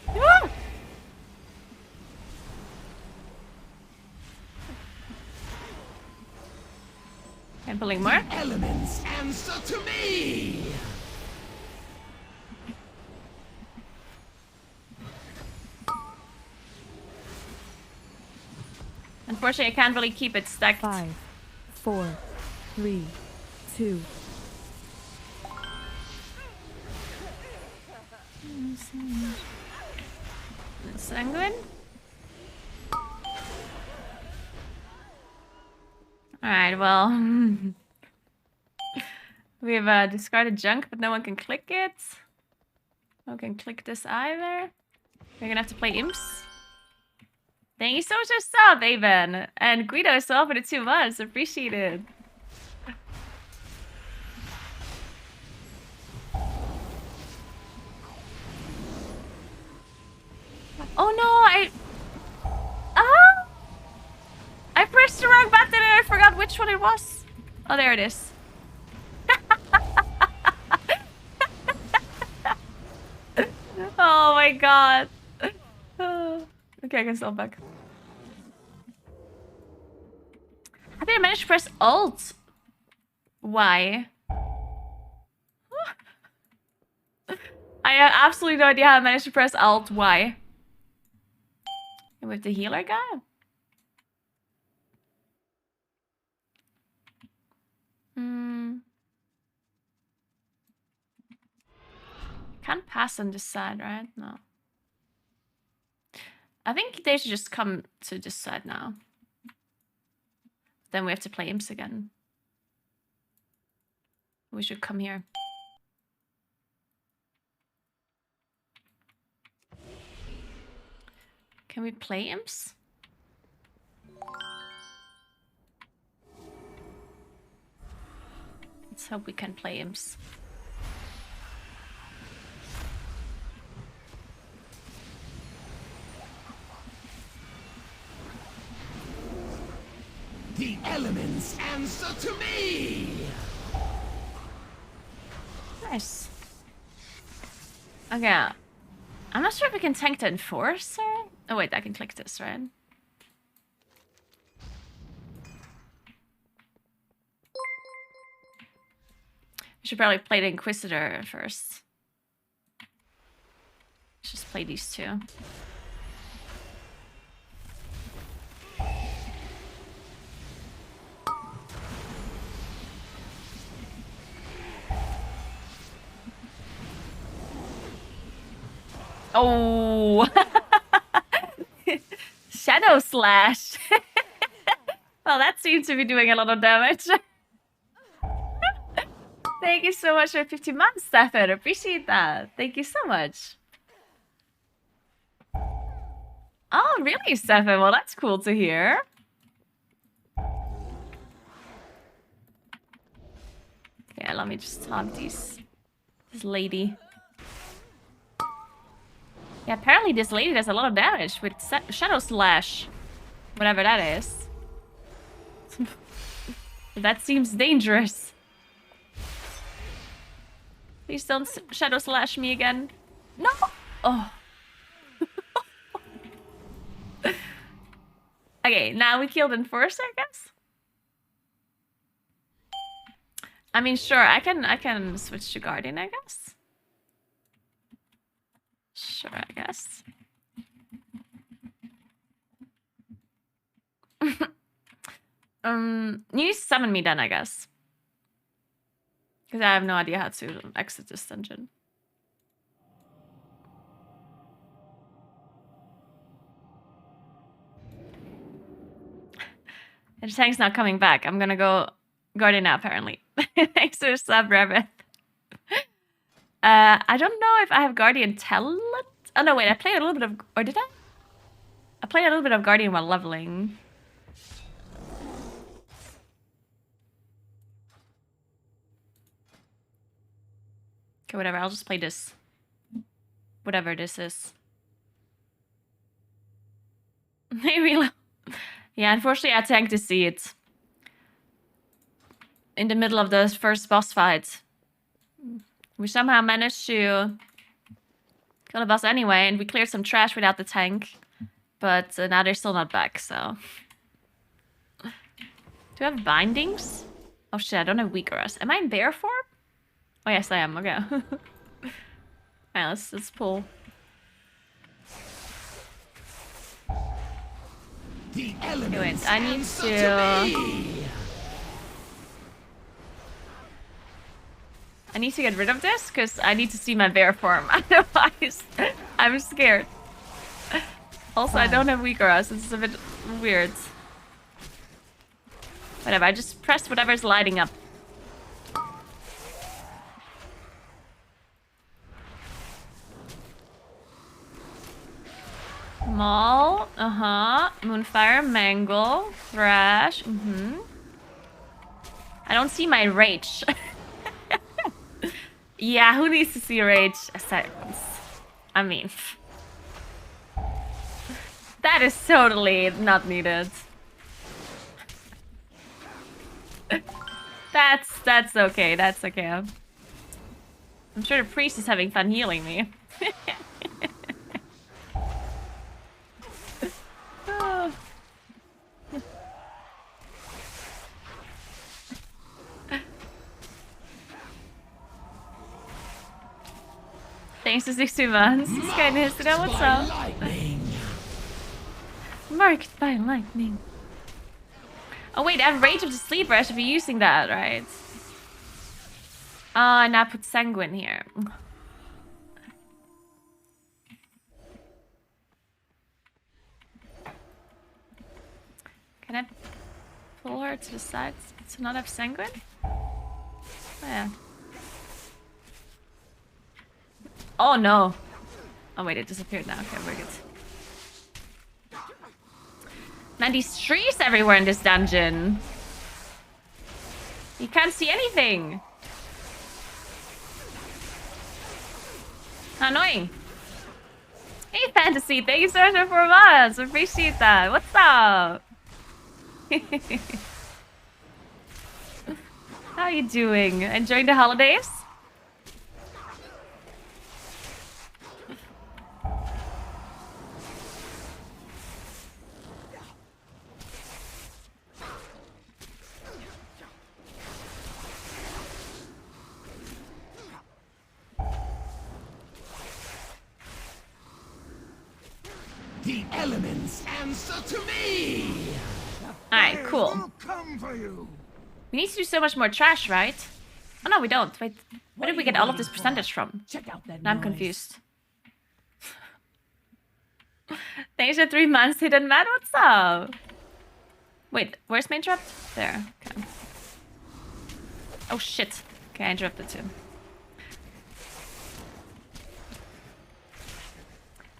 Ah! I'm pulling more. Elements answer to me! Unfortunately, I can't really keep it stacked. 5, 4, 3, 2. Sanguine? Alright, well... We've discarded junk, but no one can click it. No one can click this either. We're gonna have to play imps. Thank you so much for sub, Aven. And Guido as well for the 2 months. Appreciate it. Oh no, I pressed the wrong button and I forgot which one it was. Oh, there it is. Oh my god. Okay, I can stop back. How did I manage to press Alt? Why? I have absolutely no idea how I managed to press Alt. Why? And with the healer guy? Can't pass on this side, right? No. I think they should just come to this side now. Then we have to play imps again. We should come here. Can we play imps? Let's hope we can play imps. The elements answer to me! Nice. Okay. I'm not sure if we can tank the Enforcer. Oh wait, I can click this, right? Should probably play the Inquisitor first. Let's just play these two. Oh! Shadow Slash! Well, that seems to be doing a lot of damage. Thank you so much for 50 months, Stefan. Appreciate that. Thank you so much. Oh, really, Stefan? Well, that's cool to hear. Yeah, let me just taunt this lady. Yeah, apparently this lady does a lot of damage with Shadow Slash. Whatever that is. That seems dangerous. Please don't Shadow Slash me again. No! Oh. Okay, now we killed Enforcer, I guess? I mean, sure, I can switch to Guardian, I guess. Sure, I guess. You need to summon me then, I guess. Because I have no idea how to exit this dungeon. And Tank's not coming back. I'm gonna go Guardian now, apparently. Thanks for the sub, Rabbit. I don't know if I have Guardian Talent. Oh, no, wait. I played a little bit of... Or did I? I played a little bit of Guardian while leveling. Okay, whatever. I'll just play this. Whatever this is. Maybe... Yeah, unfortunately, I tanked to see it. In the middle of the first boss fight. We somehow managed to kill the boss anyway, and we cleared some trash without the tank. But now they're still not back, so... Do I have bindings? Oh shit, I don't have weak arrest. Am I in bear form? Oh yes, I am. Okay. Alright, let's pull. The Okay, wait, I need to... I need to get rid of this, because I need to see my bear form. Otherwise, I'm scared. Also, I don't have weak arrest. It's a bit weird. Whatever, I just pressed whatever's lighting up. Maul, Moonfire, Mangle, Thrash, I don't see my Rage. Yeah, who needs to see Rage? Seconds. I mean... That is totally not needed. That's okay, that's okay. I'm sure the priest is having fun healing me. Oh. Thanks to 60 months. This guy needs to know what's up. Marked by lightning. Oh wait, I have Rage of the Sleeper. I should be using that, right? And I put Sanguine here. Can I pull her to the side to not have Sanguine? Oh, yeah. Oh no. Oh wait, it disappeared now. Okay, we're good. Man, these trees everywhere in this dungeon. You can't see anything. How annoying. Hey, Fantasy, thank you so much for 4 months. Appreciate that. What's up? How are you doing? Enjoying the holidays? The elements answer to me. Alright, cool. Will come for you. We need to do so much more trash, right? Oh no, we don't. Wait, where did we get all of this percentage from? Check out that Now I'm noise. confused. Thanks for 3 months, Hidden Man. What's up? Wait, where's my interrupt? There. Okay. Oh shit. Okay, I interrupted too.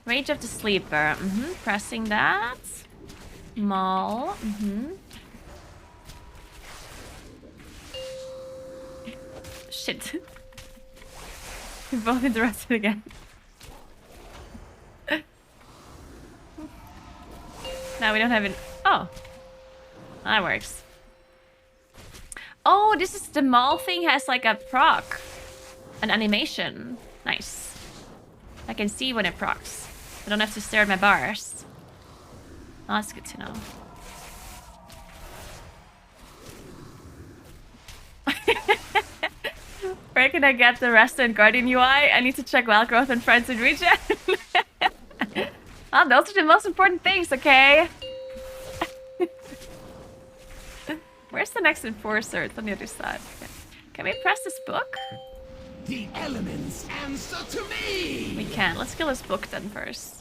Rage of the Sleeper. Pressing that. Maul. Shit. We both interrupted again. Now we don't have it. Oh. That works. Oh, this is the Maul thing has like a proc. An animation. Nice. I can see when it procs. I don't have to stare at my bars. Oh, that's good to know. Where can I get the rest in Guardian UI? I need to check wild growth and friends in region. Oh, those are the most important things, okay? Where's the next enforcer? It's on the other side. Okay. Can we press this book? The elements answer to me. We can. Let's kill this book then first.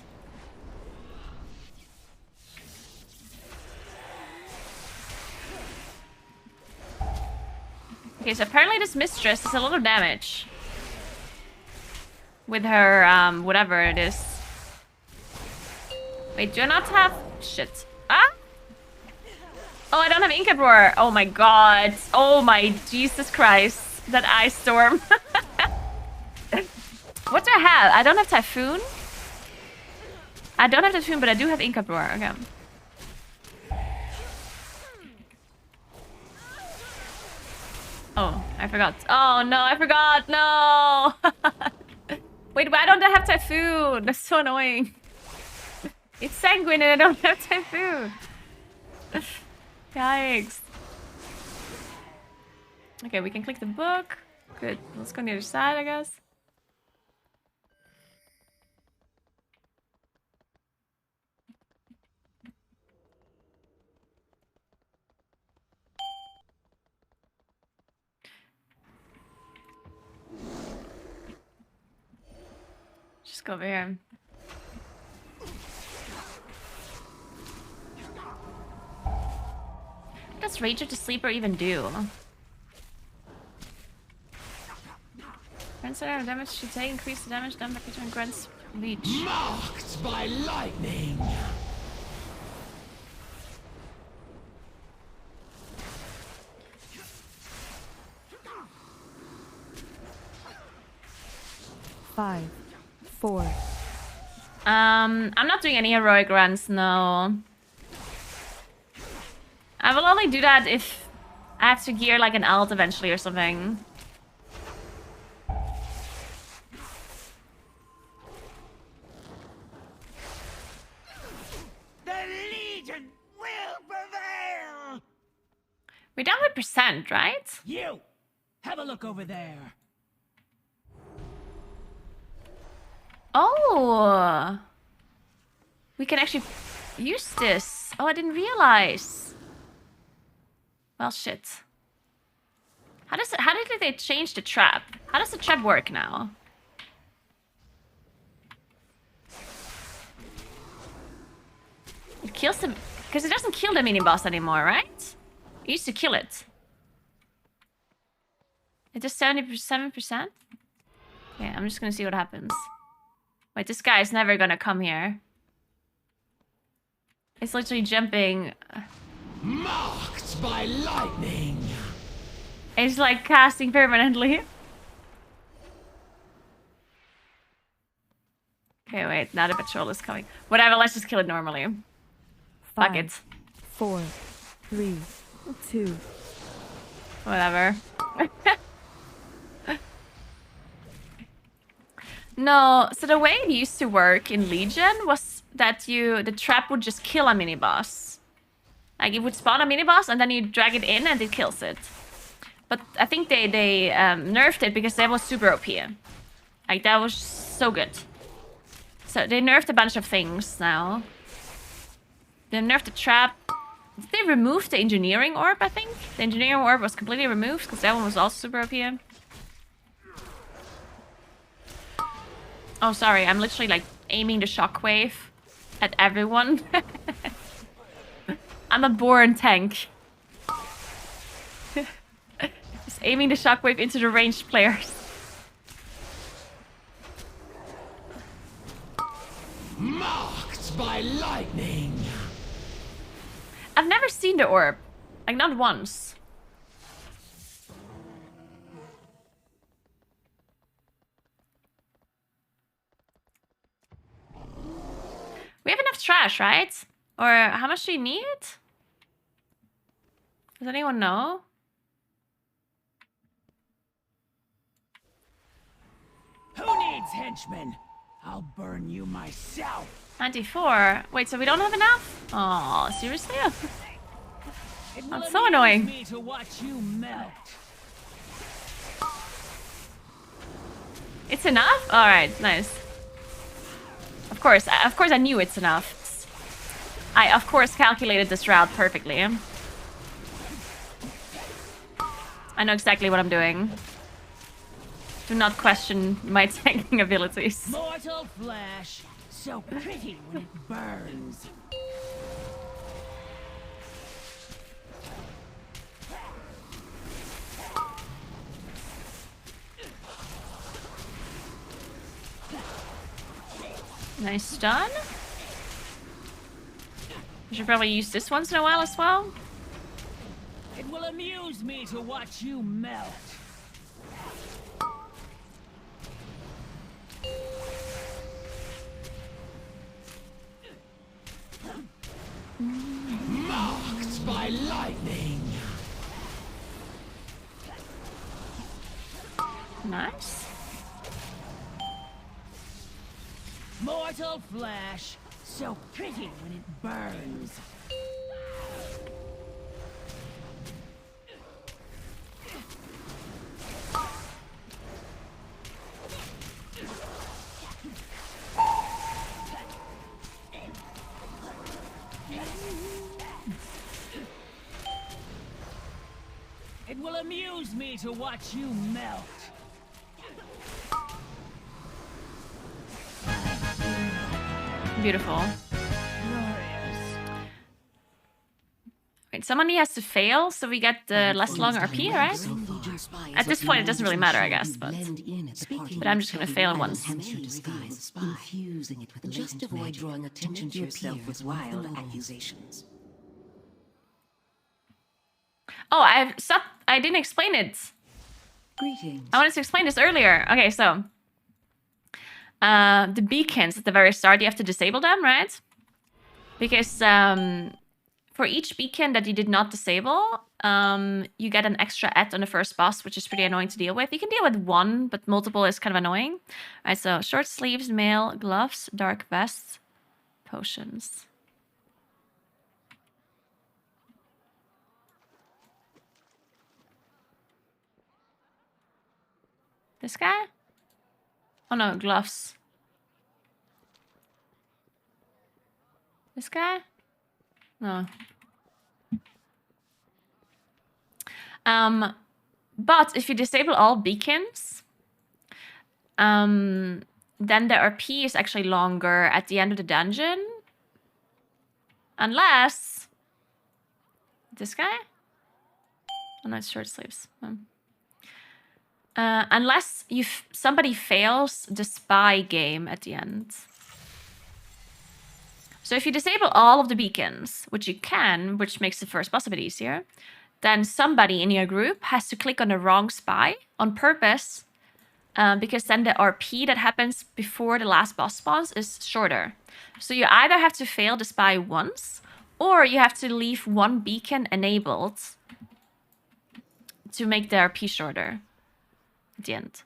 Okay, so apparently this mistress does a lot of damage. With her, whatever it is. Wait, do I not have... Shit. Ah! Oh, I don't have Inca Roar. Oh my god. Oh my Jesus Christ. That ice storm. What do I have? I don't have Typhoon. I don't have Typhoon, but I do have Inca Roar. Okay. Oh, I forgot. Oh no, I forgot. No. Wait, why don't I have Typhoon? That's so annoying. It's Sanguine and I don't have Typhoon. Yikes. Okay, we can click the book. Good. Let's go on the other side, I guess. Just go over here. What does Rage of the Sleeper even do? Grants amount of damage to take, increase the damage done by creature and grants leech. Marked by lightning. Five, four. I'm not doing any heroic runs, no. I will only do that if I have to gear like an alt eventually or something. The Legion will prevail. We're down by percent, right? You! Have a look over there. Oh! We can actually use this. Oh, I didn't realize. Well, shit. How did they change the trap? How does the trap work now? It kills them... Because it doesn't kill the mini-boss anymore, right? It used to kill it. It just 77%? Okay, I'm just gonna see what happens. Wait, this guy is never gonna come here. It's literally jumping. Marked by lightning. It's like casting permanently. Okay, wait, now the patrol is coming. Whatever, let's just kill it normally. Fuck it. 4, 3, 2. Whatever. No, so the way it used to work in Legion was that the trap would just kill a mini-boss. Like, it would spawn a mini-boss and then you drag it in and it kills it. But I think they nerfed it because that was super OP. Like, that was so good. So they nerfed a bunch of things now. They nerfed the trap. Did they remove the engineering orb, I think? The engineering orb was completely removed because that one was also super OP. Oh, sorry. I'm literally like aiming the shockwave at everyone. I'm a born tank. Just aiming the shockwave into the ranged players. Marked by lightning. I've never seen the orb. Like, not once. We have enough trash, right? Or how much do you need? Does anyone know? Who needs henchmen? I'll burn you myself. 94. Wait, so we don't have enough? Oh, seriously? It will That's so amuse annoying. me to watch you melt. It's enough? All right, nice. Of course I knew it's enough. I, of course, calculated this route perfectly. I know exactly what I'm doing. Do not question my tanking abilities. Mortal flesh, so pretty when it burns. Nice stun. I should probably use this once in a while as well. It will amuse me to watch you melt. Marked by lightning. Nice. Mortal flesh, so pretty when it burns. It will amuse me to watch you melt. Beautiful. Glorious. Wait, somebody has to fail so we get less long RP, right? At this point, it doesn't really matter, I guess, but I'm just gonna fail once. Infusing it with just avoid drawing attention to yourself with wild accusations. Oh, I didn't explain it. Greetings. I wanted to explain this earlier. Okay, so the beacons at the very start, you have to disable them, right? Because for each beacon that you did not disable, you get an extra et on the first boss, which is pretty annoying to deal with. You can deal with one, but multiple is kind of annoying. All right, so short sleeves, mail, gloves, dark vests, potions. This guy? Oh no, gloves. This guy? No. But if you disable all beacons, then the RP is actually longer at the end of the dungeon. Unless... This guy? Oh no, it's short sleeves. Unless somebody fails the spy game at the end. So if you disable all of the beacons, which you can, which makes the first boss a bit easier, then somebody in your group has to click on the wrong spy on purpose, because then the RP that happens before the last boss spawns is shorter. So you either have to fail the spy once, or you have to leave one beacon enabled to make the RP shorter at the end.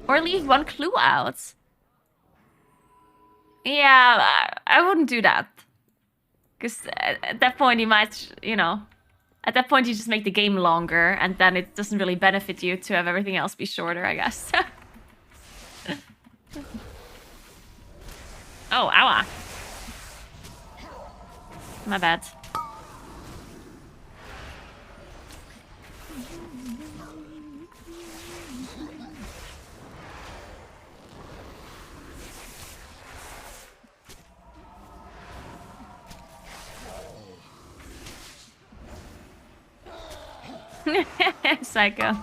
Or leave one clue out. Yeah, I wouldn't do that. Because at that point you might, you know, at that point you just make the game longer and then it doesn't really benefit you to have everything else be shorter, I guess. Oh, ow. My bad. Psycho.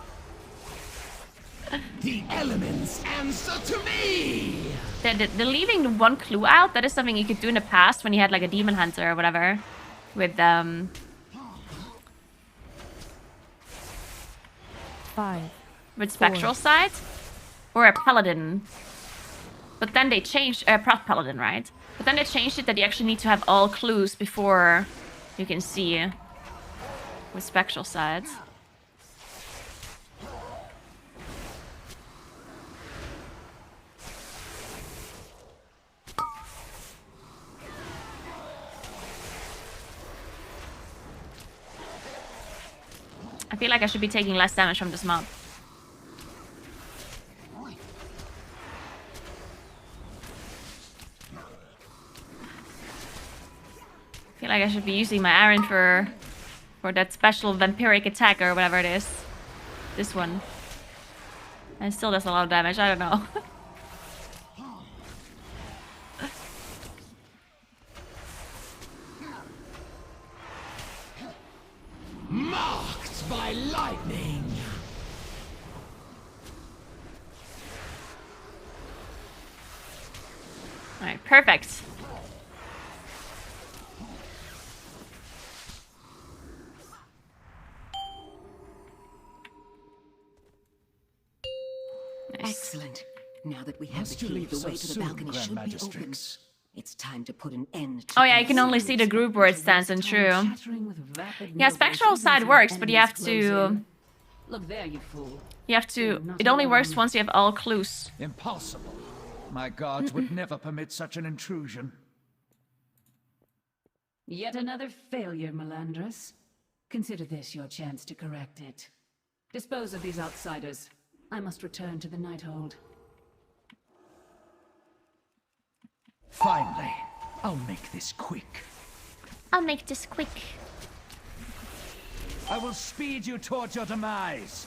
The elements answer to me! The leaving the one clue out, that is something you could do in the past when you had like a demon hunter or whatever. With 5, with spectral side. Or a paladin. But then they changed paladin, right? But then they changed it that you actually need to have all clues before you can see with spectral side. I feel like I should be taking less damage from this mob. I feel like I should be using my iron for that special vampiric attack or whatever it is. This one. And it still does a lot of damage, I don't know. Marked by lightning! Alright, perfect. Nice. Excellent. Now that we have Must the you key, leave the so way to the soon, balcony Grand should be open. Magistrix? It's time to put an end to Oh yeah, I can only see the group where it stands and true. Yeah, spectral side works, but you have to... Look there, you fool. You have to... It only works once you have all clues. Impossible. My guards would never permit such an intrusion. Yet another failure, Melandrus. Consider this your chance to correct it. Dispose of these outsiders. I must return to the Nighthold. Finally, I'll make this quick. I'll make this quick. I will speed you towards your demise.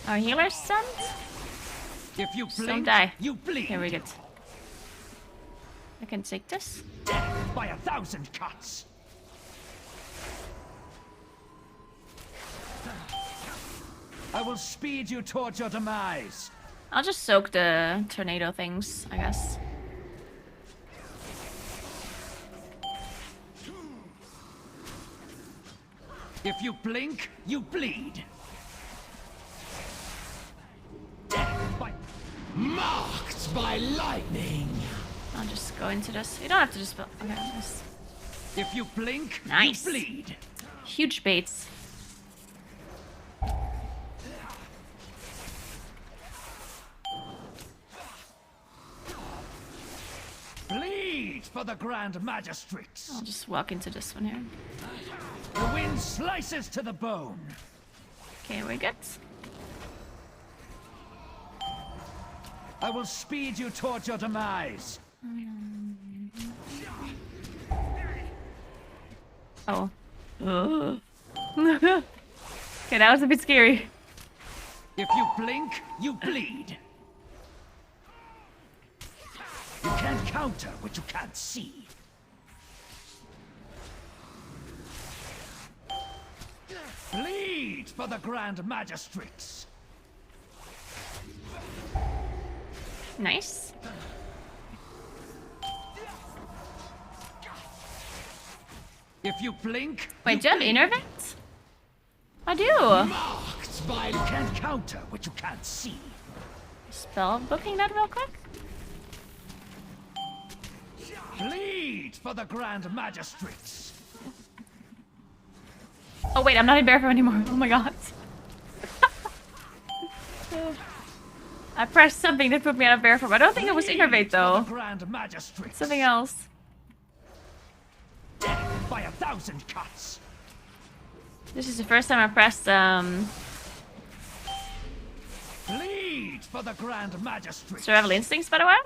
Our healer's stunned? If you Don't blink, die. you bleed. Here we go. I can take this. Death by 1,000 cuts. I will speed you towards your demise. I'll just soak the tornado things, I guess. If you blink, you bleed. Death by... Marked by lightning! I'll just go into this. You don't have to just... Okay, nice. If you blink, Nice. you bleed. Huge baits. Bleed for the Grand Magistrix. I'll just walk into this one here. The wind slices to the bone. Okay, we good. I will speed you towards your demise. Oh. Okay, that was a bit scary. If you blink, you bleed. You can't counter what you can't see. Bleed for the Grand Magistrix. Nice. If you blink, Wait, do you have bleed. intervent? I do. Marked by You can't counter what you can't see. Spell booking that real quick. Bleed for the Grand Magistrix. Oh wait, I'm not in bear form anymore. Oh my god. I pressed something that put me out of bear form. I don't think it was innervate though. Grand Magistrix. Something else. Death by 1,000 cuts. This is the first time I pressed Bleed for the Grand Magistrate. Survival Instincts, by the way.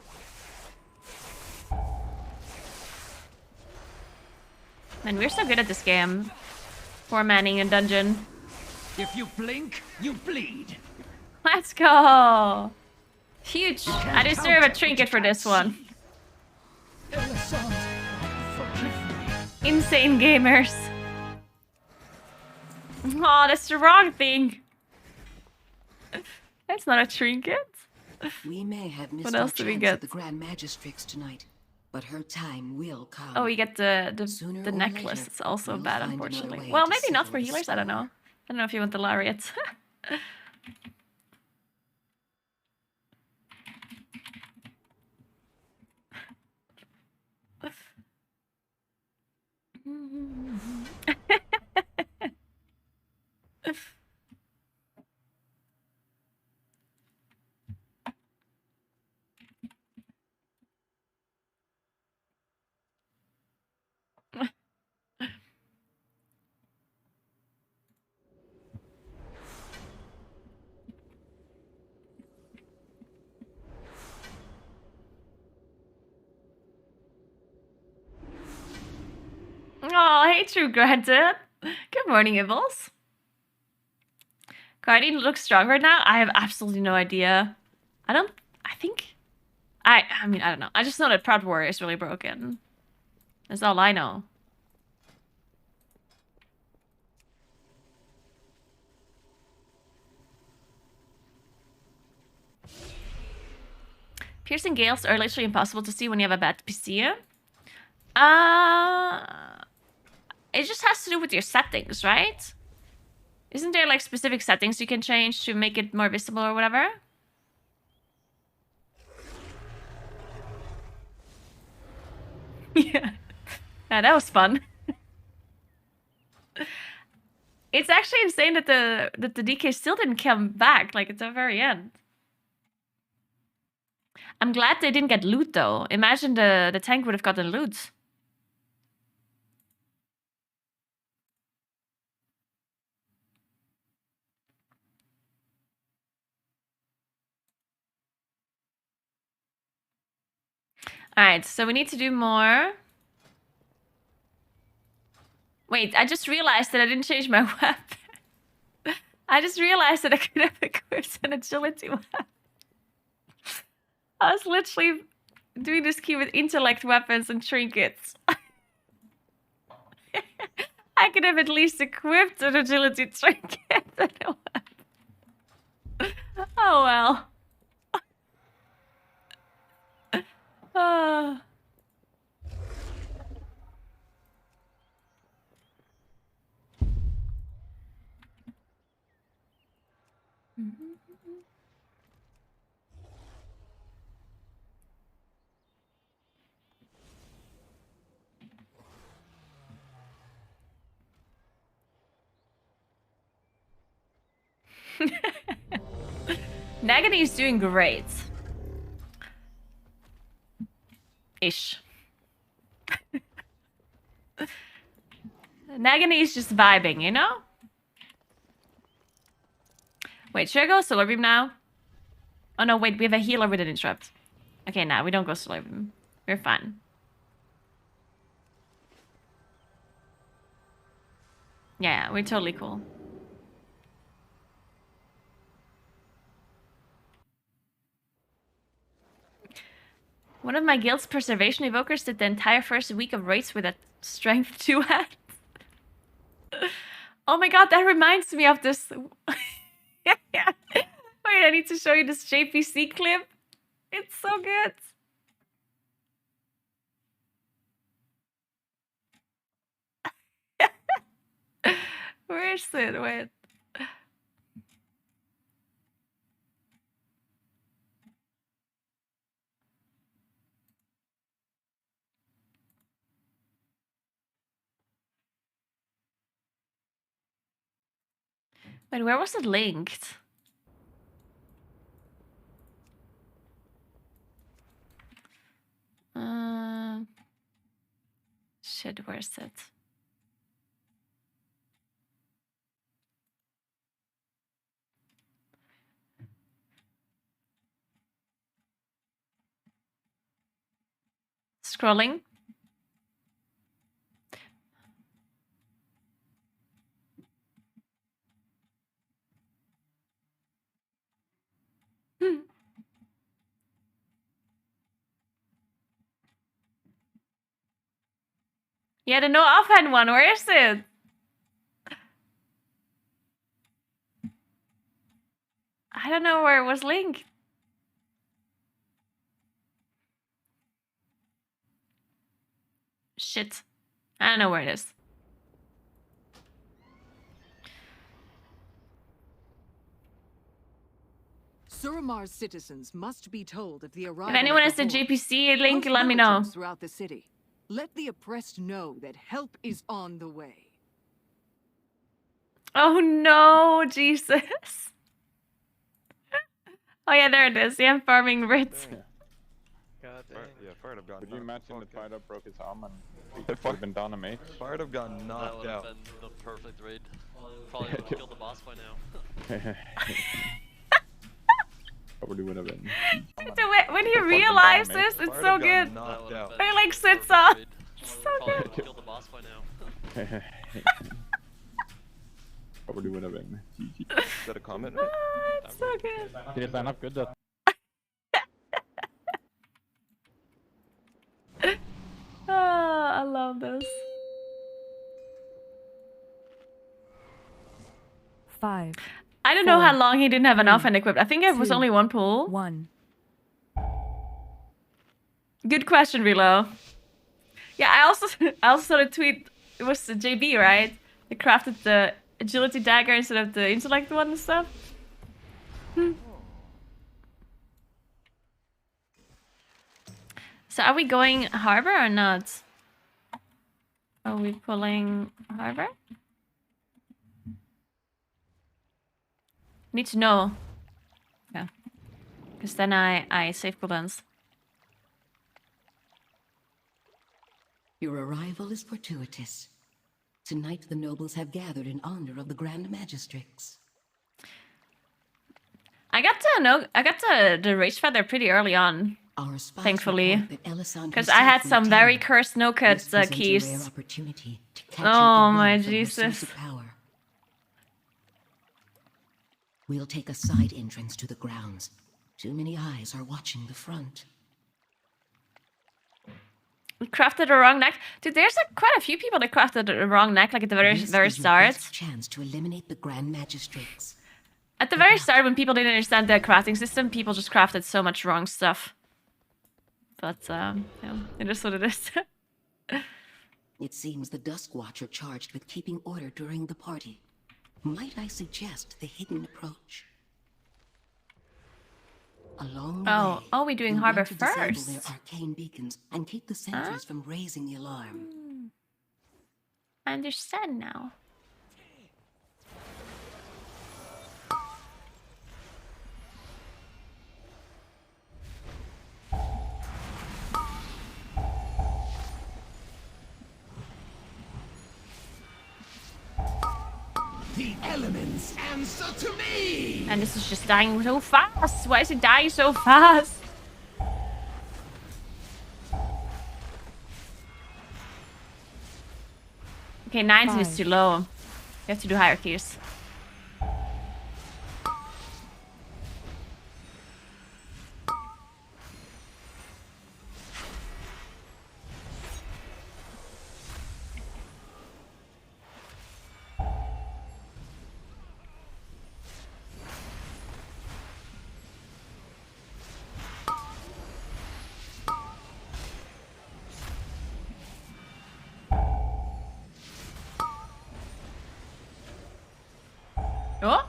Man, we're so good at this game. Four manning a dungeon. If you blink, you bleed. Let's go! Huge! I deserve a trinket for this one. Elisande, forgive me. Insane gamers. Oh, that's the wrong thing. That's not a trinket. We may have missed What our else do we chance get? at the Grand Magistrix tonight, but her time will come. Oh, we get the Sooner the or necklace. later, It's also we'll bad, find another unfortunately. way Well, to maybe not settle for the healers. I don't know. score. I don't know if you want the lariat. Oh, hey, True Granted. Good morning, Ibbles. Guardian looks stronger now? I have absolutely no idea. I mean, I don't know. I just know that Proud Warrior is really broken. That's all I know. Piercing gales are literally impossible to see when you have a bad PC. It just has to do with your settings, right? Isn't there like specific settings you can change to make it more visible or whatever? Yeah. Yeah, that was fun. It's actually insane that the DK still didn't come back, like at the very end. I'm glad they didn't get loot though. Imagine the tank would have gotten loot. Alright, so we need to do more. Wait, I just realized that I didn't change my weapon. I just realized that I could have equipped an agility weapon. I was literally doing this key with intellect weapons and trinkets. I could have at least equipped an agility trinket and a weapon. Oh well. Ah. Nagany is doing great. Ish. Nagany is just vibing, you know? Wait, should I go Solar Beam now? Oh no, wait, we have a healer with an interrupt. Okay, nah, we don't go Solar Beam. We're fine. Yeah, we're totally cool. One of my guild's preservation evokers did the entire first week of raids with a strength 2 hat. Oh my god, that reminds me of this. Wait, I need to show you this JPC clip. It's so good. Where is it? Wait. Wait, where was it linked? Shit, where's it? Scrolling. Yeah, the no offhand one. Where is it? I don't know where it was linked. Shit. I don't know where it is. Suramar's citizens must be told of the arrival. If anyone has of the Horde. JPC link, Post let me know. bulletins throughout the city. Let the oppressed know that help is on the way. Oh no, Jesus. Oh yeah, there it is. Yeah, farming Ritz. God dang. Yeah, Fired have gotten Could you knocked. imagine that Fuck, Fired Up broke his arm and If would have been down a mate? Fired have gotten That knocked would have out. been the perfect raid. Probably would have killed the boss by now. Probably would have been. When he realizes, it's Fired so have gotten good. knocked out. He like sits up. So Probably would good. have killed the boss by now. Probably would have been. Is that a comment? Oh, it's so good. Did it line up good? That Oh, I love this. 5, I don't know how 4, long he didn't have an 3, offhand equipped. I think it was 2, only one pull. 1. Good question, Relo. Yeah, I also saw the tweet. It was the JB, right? They crafted the agility dagger instead of the intellect one and stuff. So are we going harbor or not? Are we pulling harbor? Need to know. Yeah. Because then I save cooldowns. Your arrival is fortuitous. Tonight the nobles have gathered in honor of the Grand Magistrix. I got the rage feather pretty early on. Our spies Thankfully. report that Elisande Because was I had safe in some the very tower. cursed no This cuts presents a keys. rare opportunity to capture Oh the my wealth of our Jesus. source of power. We'll take a side entrance to the grounds. Too many eyes are watching the front. We crafted the wrong neck. Dude, there's quite a few people that crafted the wrong neck, like at the very This very is your start. best chance to eliminate the Grand Magistrix. At the very start, when people didn't understand the crafting system, people just crafted so much wrong stuff. But yeah, it is what it is. It seems the Dusk Watcher charged with keeping order during the party. Might I suggest the hidden approach? Along the way, Oh, we're doing you'll harbor want to disable first. their arcane beacons and keep the sentries from raising the alarm. I understand now. The elements answer to me! And this is just dying so fast. Why is it dying so fast? Okay, 90 is 5. too low. You have to do hierarchies. Oh?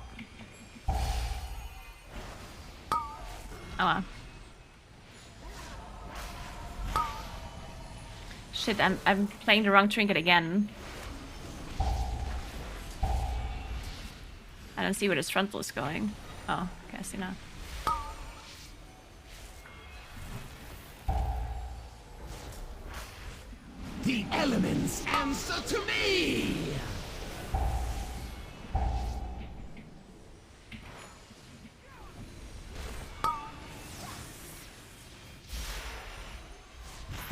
Oh wow. Shit, I'm playing the wrong trinket again. I don't see where this frontal is going. Oh, okay, I see now. The elements answer to me!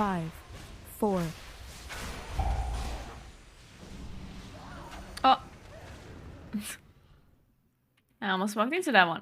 5, 4. Oh. I almost walked into that one.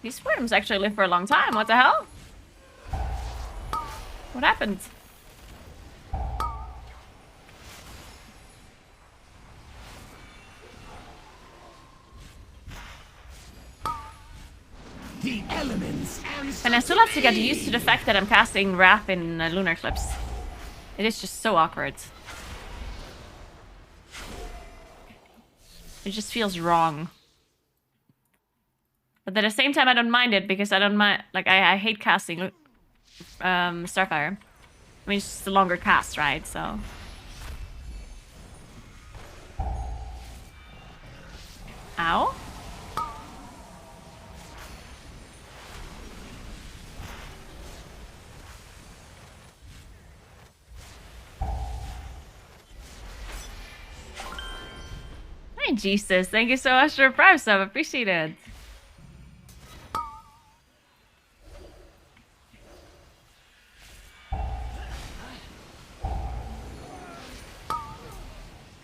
These worms actually live for a long time. What the hell? What happened? The elements And I still have to get used to the fact that I'm casting Wrath in Lunar Eclipse. It is just so awkward. It just feels wrong. But at the same time, I don't mind it because I don't mind. Like, I hate casting Starfire. I mean, it's just a longer cast, right? So. Ow. Hey, Jesus. Thank you so much for the Prime sub. Appreciate it.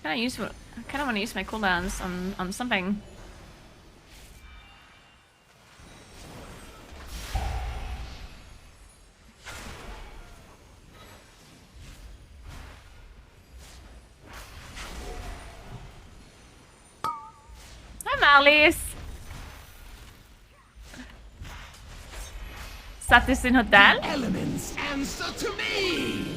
I kind of want to use my cooldowns on something. Hi, Marlies. Satt du sin hotel? elements answer to me.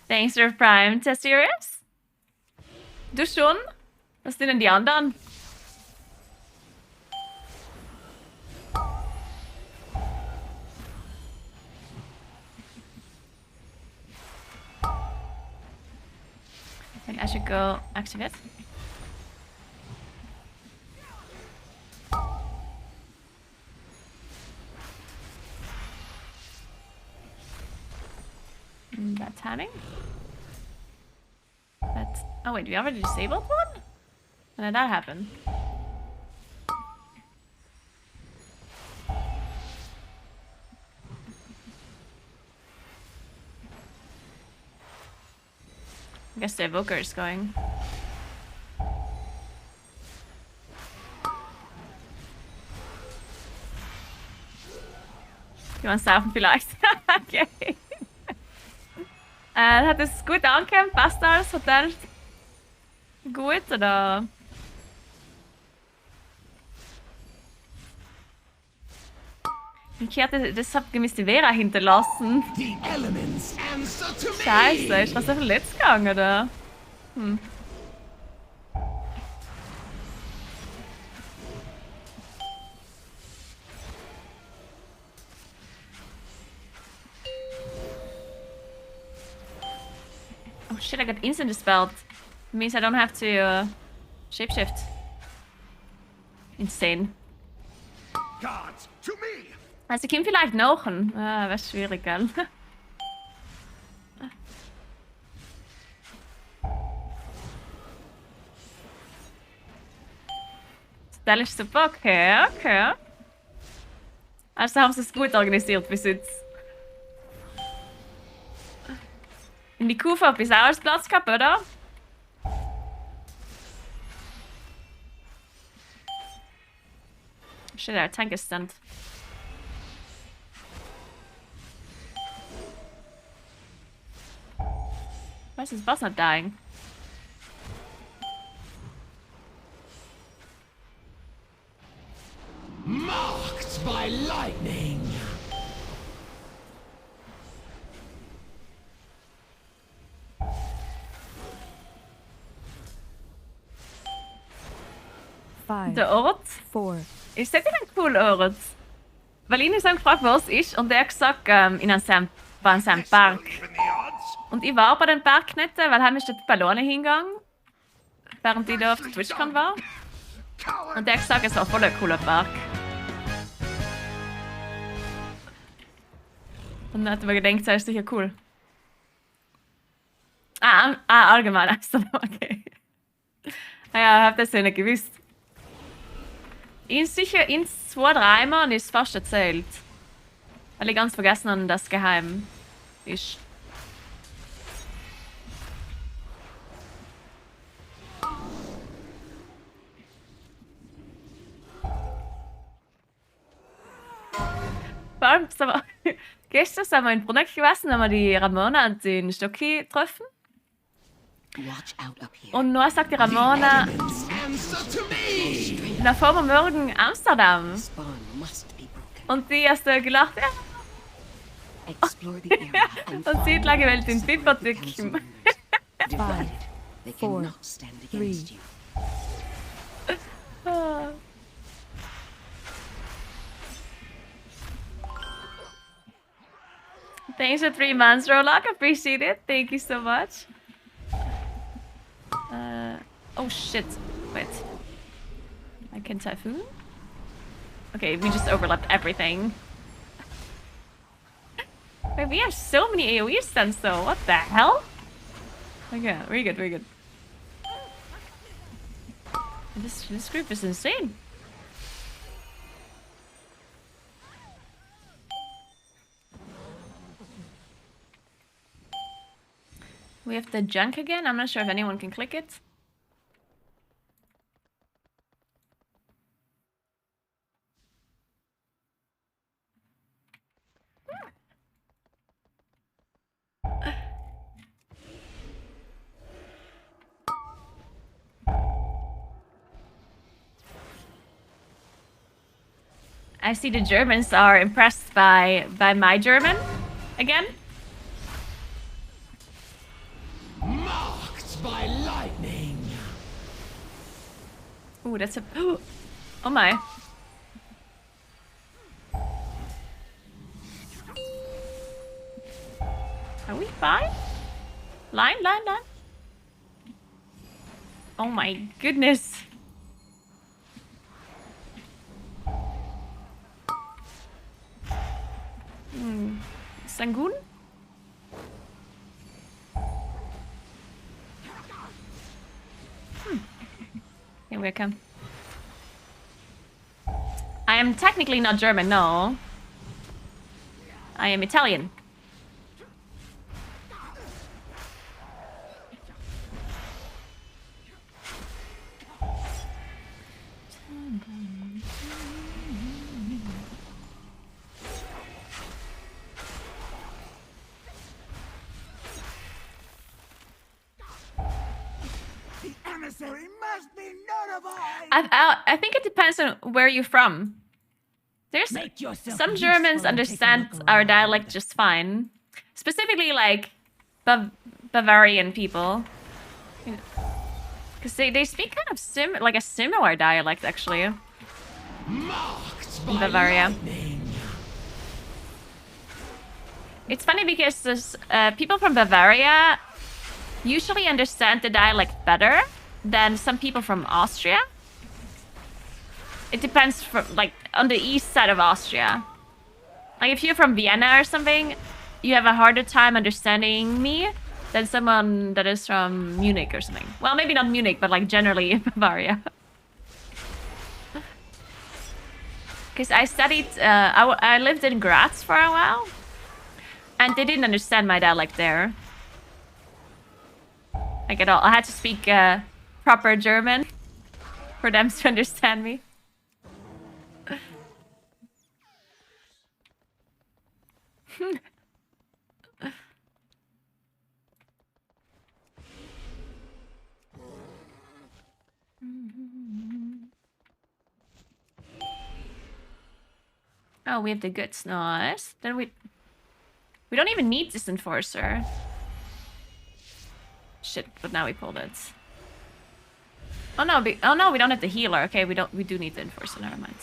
Thanks for Prime, Tessurius. Du schon? Was sind denn die anderen? I think I should go activate. Bad timing. But oh wait, we already disabled one? When did that happen? I guess the evoker is going. You want saufen vielleicht? Okay. Hat es gut angekommen? Passt alles? Hotel gut oder? Ich hatte deshalb gemisste Vera hinterlassen. The elements answer to me. Scheiße, ist was auf den Letz gegangen, oder? Hm. Oh shit, I got instant dispelled. It means I don't have to shapeshift. Insane. Gods, to me. Also Kim vielleicht noch. Ah, wäre schwierig, gell? Das ist super, okay, okay. Also haben sie es gut organisiert bis jetzt. In die Kufe habe ich auch als Platz gehabt, oder? Shit, our tank is stunned. Why is his boss not dying? Marked by lightning. Five, Der Ort 4, Ist das denn cool, Ort? Weil ich haben gefragt, wo es ist, und er hat gesagt, war in seinem Park. Und ich war bei dem Park nicht, weil er ist dort Ballone hingegangen, während ich da auf der TwitchCon war. Und er hat gesagt, es war voll ein cooler Park. Und dann hat er mir gedacht, das ist sicher cool. Allgemein Amsterdam, okay. Ja, ich hab das ja nicht gewusst. Sicher in 2-3 Mal ist fast erzählt. Weil ich ganz vergessen habe, dass es geheim ist. Vor allem, gestern sind wir in Bruneck gewesen, haben wir die Ramona und den Stocki getroffen. Und nur sagt die Ramona, na fahren wir morgen Amsterdam. Und die hast du gelacht, ja. Und sie hat gleich gewählt den Pipper drücken. 5, 4, 3. Thanks for 3 months, Rollock. Appreciate it. Thank you so much. Oh shit. Wait. I can typhoon? Okay, we just overlapped everything. Wait, we have so many AoE stuns though. What the hell? Okay, very good, very good. This group is insane. We have the junk again. I'm not sure if anyone can click it. I see the Germans are impressed by my German again. Marked by lightning. Ooh, that's a... Oh my. Are we fine? Line. Oh my goodness. Sangun? Here we come. I am technically not German, no. I am Italian. Must be notified. I think it depends on where you're from. There's some Germans understand our dialect just fine. Specifically like Bavarian people. Because they speak kind of like a similar dialect actually. In Bavaria. It's funny because people from Bavaria usually understand the dialect better than some people from Austria. It depends from like on the east side of Austria. Like if you're from Vienna or something, you have a harder time understanding me than someone that is from Munich or something. Well, maybe not Munich, but like generally in Bavaria. Because I studied, I lived in Graz for a while, and they didn't understand my dialect there. Like at all. I had to speak proper German for them to understand me. Oh, we have the goods. Nice. Then we don't even need this enforcer. Shit, but now we pulled it. Oh no, we don't have the healer. Okay, we do need the enforcer. Never mind.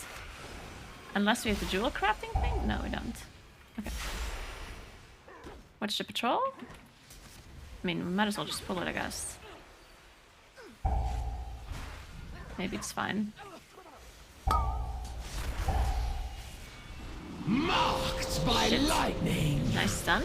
Unless we have the jewel crafting thing? No, we don't. Okay. Watch the patrol? I mean, we might as well just pull it, I guess. Maybe it's fine. Marked by lightning. Nice stun.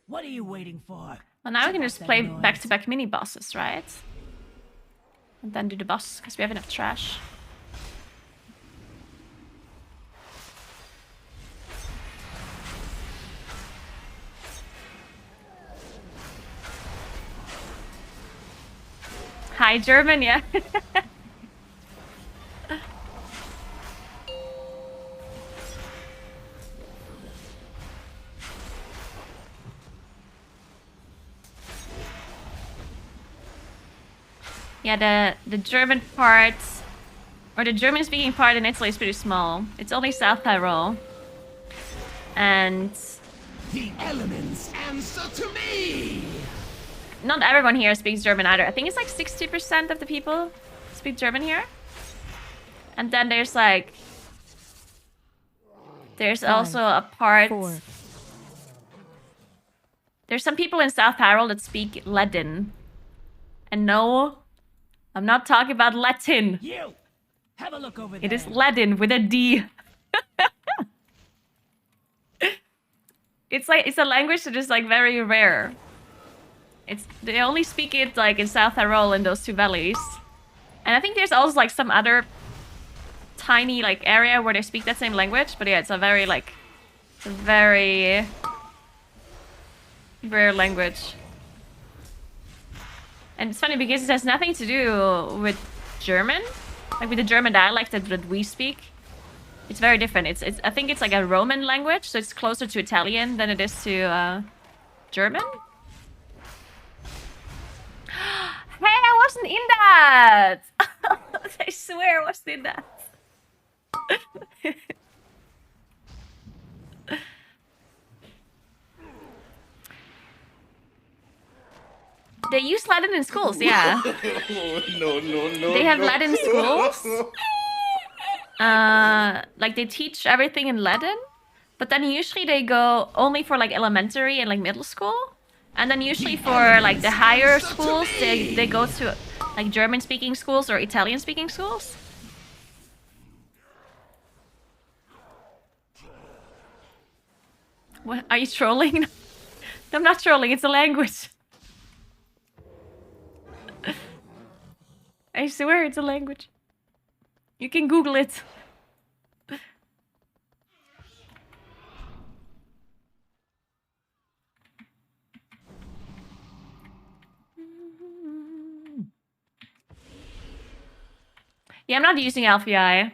What are you waiting for? Well, now we can just play back-to-back mini bosses, right? And then do the boss, because we have enough trash. Hi, German, yeah. Yeah, the German part, or the German-speaking part in Italy is pretty small. It's only South Tyrol. And The elements answer to me. not everyone here speaks German either. I think it's like 60% of the people speak German here. And then there's like... There's also a part... 4. There's some people in South Tyrol that speak Latin. And no, I'm not talking about Latin. You! Have a look over there. It is Latin with a D. It's a language that is like very rare. They only speak it like in South Tyrol in those two valleys. And I think there's also like some other tiny like area where they speak that same language, but yeah, it's a very like very rare language. And it's funny because it has nothing to do with German, like with the German dialect that we speak. It's very different. I think it's like a Roman language, so it's closer to Italian than it is to German. Hey, I wasn't in that! I swear I wasn't in that. They use Latin in schools, yeah. No. They have Latin schools. Like they teach everything in Latin, but then usually they go only for like elementary and like middle school. And then usually for like the higher schools, they go to like German-speaking schools or Italian-speaking schools. What, are you trolling? I'm not trolling, it's a language. I swear it's a language. You can Google it. Yeah, I'm not using Alfei.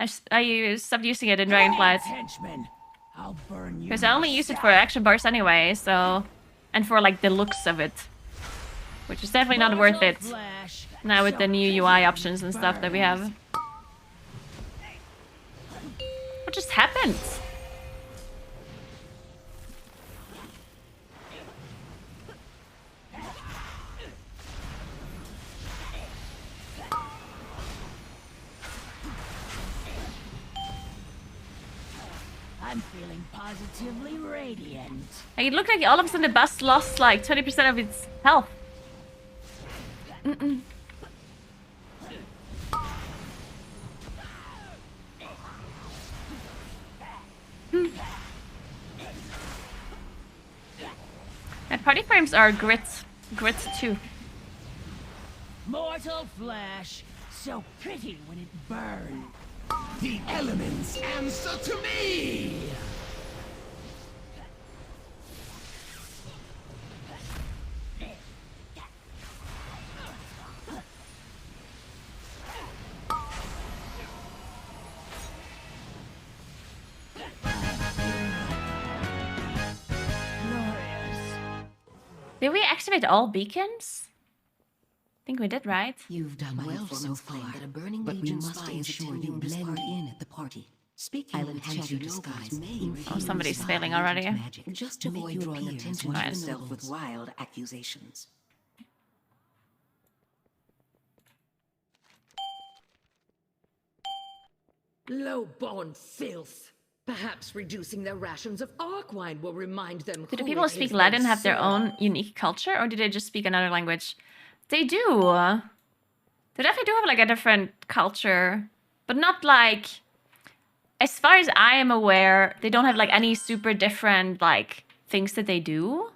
I stopped using it in Dragonflight. Henchmen, I'll burn you. Because I only use it for action bars anyway, so... And for like the looks of it. Which is definitely not worth it. Now with the new UI options and stuff that we have. What just happened? I'm feeling positively radiant. Like, it looked like all of a sudden the bus lost like 20% of its health. And party frames are grit too. Mortal flesh, so pretty when it burns. The elements answer to me. Did we activate all beacons? I think we did, right? You've done well so far, that a burning but we must ensure you blend in at the party. Speaking of enchanted disguise, Oh, somebody's failing already. magic, just to avoid drawing attention to yourself with wild accusations. Low-born filth. Perhaps reducing their rations of arc wine will remind them. Do the who people who it speak is Latin they have their serve. own unique culture, or do they just speak another language? They do. They definitely do have like a different culture, but not like. As far as I am aware, they don't have like any super different like things that they do.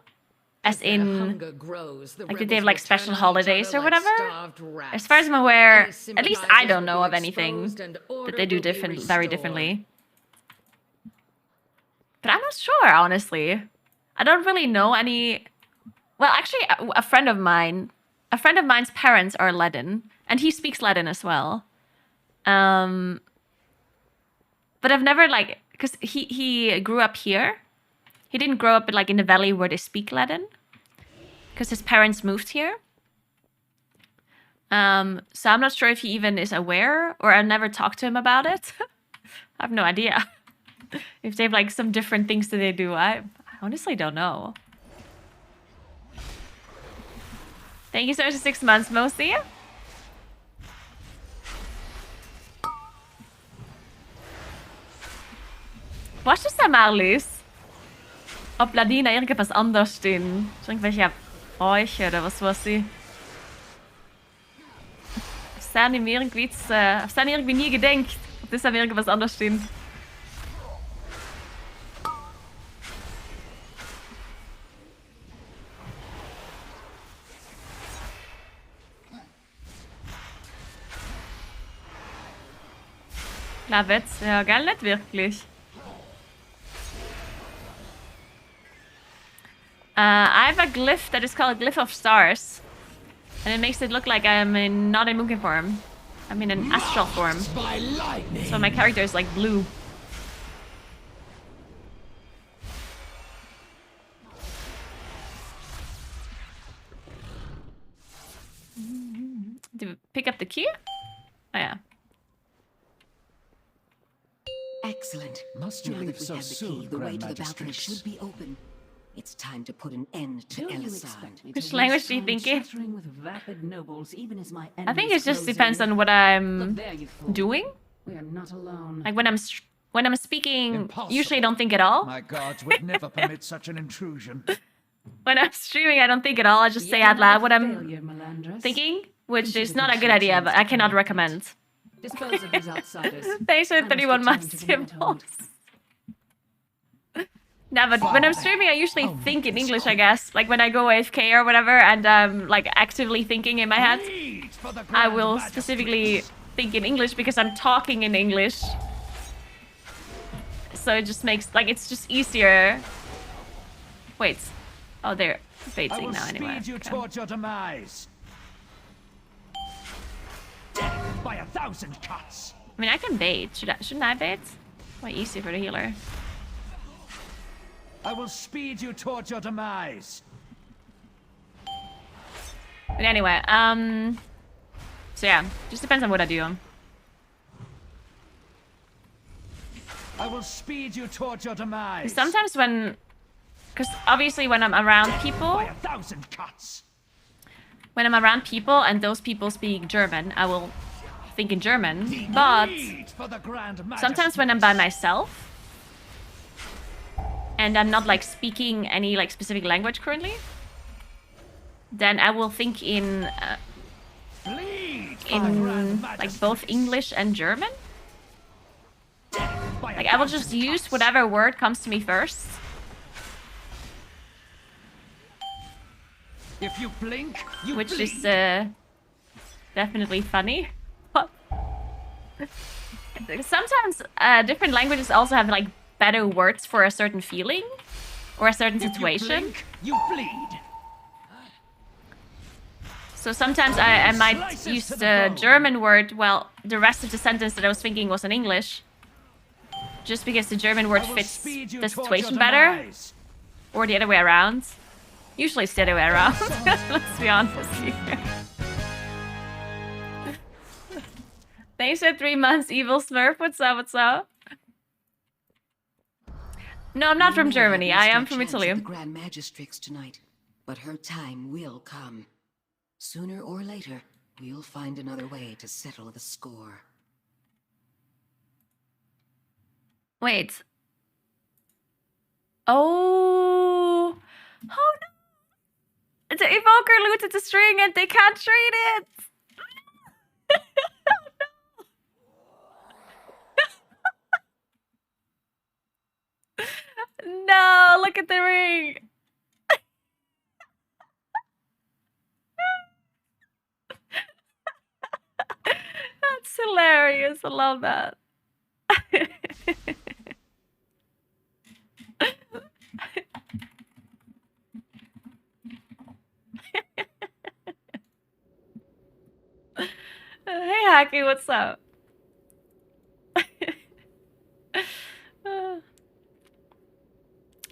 As Their in, hunger grows, the like, do they have rebels like will special turn on each holidays other or like whatever? starved rats. As far as I'm aware, Any at least I sympathizers don't will know be of anything exposed and order that they do will be different, very restored. differently. But I'm not sure, honestly. I don't really know any. Well, actually, a friend of mine's parents are Latin, and he speaks Latin as well. But I've never like, because he grew up here. He didn't grow up like in the valley where they speak Latin, because his parents moved here. So I'm not sure if he even is aware, or I never talked to him about it. I have no idea. If they have like some different things that they do, I honestly don't know. Thank you so much for 6 months, Mosi. Was ist da Marlies? Ob Ladina irgendwas anders stehen? Irgendwelche Räuche oder was war sie? Ich habe irgendwie nie gedacht, ob das da irgendwas anders stehen. Na, Witz, ja, gell, nicht wirklich. I have a glyph that is called Glyph of Stars. And it makes it look like I'm not in Mookin form. I'm in an astral form. By lightning. So my character is like blue. Did we pick up the key? Oh yeah. Excellent. Must you Now leave that we so have the soon, key, the way Grand to the balcony Magistress? should be open. It's time to put an end to Do you Elisad. expect me to Which waste language do you time think it? chattering with vapid nobles, even as my I think it enemies just close depends in? on what Look I'm there, you fool. doing. We are not alone. Like when I'm speaking, Impossible. usually I don't think at all. My gods would never permit such an intrusion. When I'm streaming, I don't think at all. I just say Yet out loud what another I'm failure, Melandrus. thinking, which Consider is not a this good your idea, chance but to I cannot correct it. recommend. Dispose of these outsiders. Thanks for I must 31 return months, to the Red symbols. Hold. No, but when I'm streaming, I usually think in English, I guess. Like when I go AFK or whatever, and I'm like actively thinking in my head, Lead for the I Grand will Magistress. specifically think in English because I'm talking in English. So it just makes, like, it's just easier. Wait. Oh, they're I fading will now anyway. speed you Okay. towards your demise. Death by 1,000 cuts. I mean, I can bait. Shouldn't I bait? Way easy for the healer. I will speed you towards your demise. But anyway, so yeah, just depends on what I do. I will speed you towards your demise. Sometimes because obviously when I'm around people, By 1,000 cuts. when I'm around people and those people speak German, I will think in German. But Lead for the Grand sometimes when I'm by myself and I'm not like speaking any like specific language currently, then I will think in Lead for the Grand like Magistress. both English and German. By Like I will 1,000 just use cuts. whatever word comes to me first. If you blink, you Which bleed. is definitely funny. Sometimes different languages also have like better words for a certain feeling or a certain If you situation. blink, you bleed. So sometimes I might Slices use to the the bone. German word while the rest of the sentence that I was thinking was in English. Just because the German word I will fits speed you the towards situation your better, demise. or the other way around. Usually it's the other way around. Let's be honest here. Thanks for 3 months, Evil Smurf. What's up? What's up? No, I'm not from Germany. I am from Italy. The Grand Magistrix tonight, but her time will come. Sooner or later, we'll find another way to settle the score. Wait. Oh. Oh no. The evoker looted the string and they can't treat it. No, look at the ring. That's hilarious. I love that. Hey, Hacky, what's up?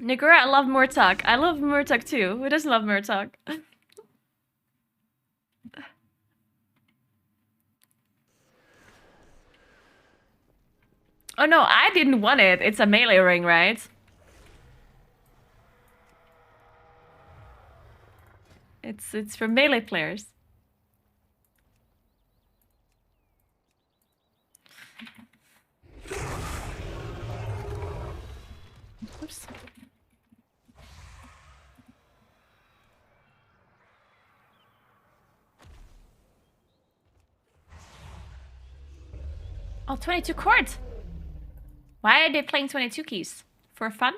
Naguura, I love Murtok. I love Murtok too. Who doesn't love Murtok? Oh no, I didn't want it. It's a melee ring, right? It's for melee players. Oops. Oh, 22 chords. Why are they playing 22 keys? For fun?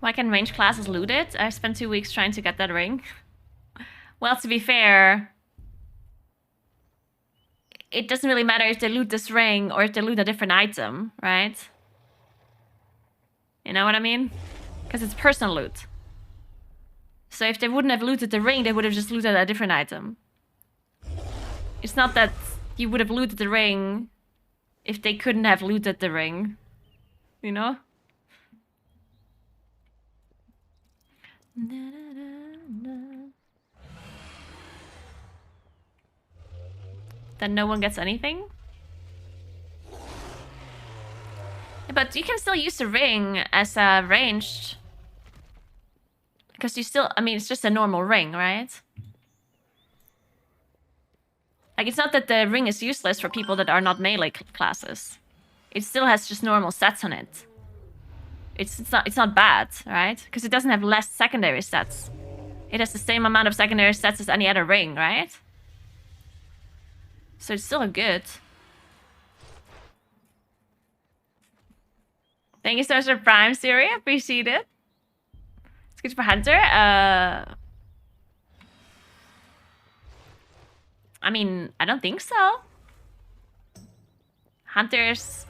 Why can range classes loot it? I spent 2 weeks trying to get that ring. Well, to be fair, it doesn't really matter if they loot this ring or if they loot a different item, right? You know what I mean? Because it's personal loot. So if they wouldn't have looted the ring, they would have just looted a different item. It's not that you would have looted the ring if they couldn't have looted the ring. You know? Then no one gets anything? But you can still use the ring as a ranged. Because you still, I mean, it's just a normal ring, right? Like, it's not that the ring is useless for people that are not melee classes. It still has just normal stats on it. It's not bad, right? Because it doesn't have less secondary stats. It has the same amount of secondary stats as any other ring, right? So it's still good. Thank you so much for Prime, Siri. Appreciate it. It's good for Hunter. I mean, I don't think so. Hunters...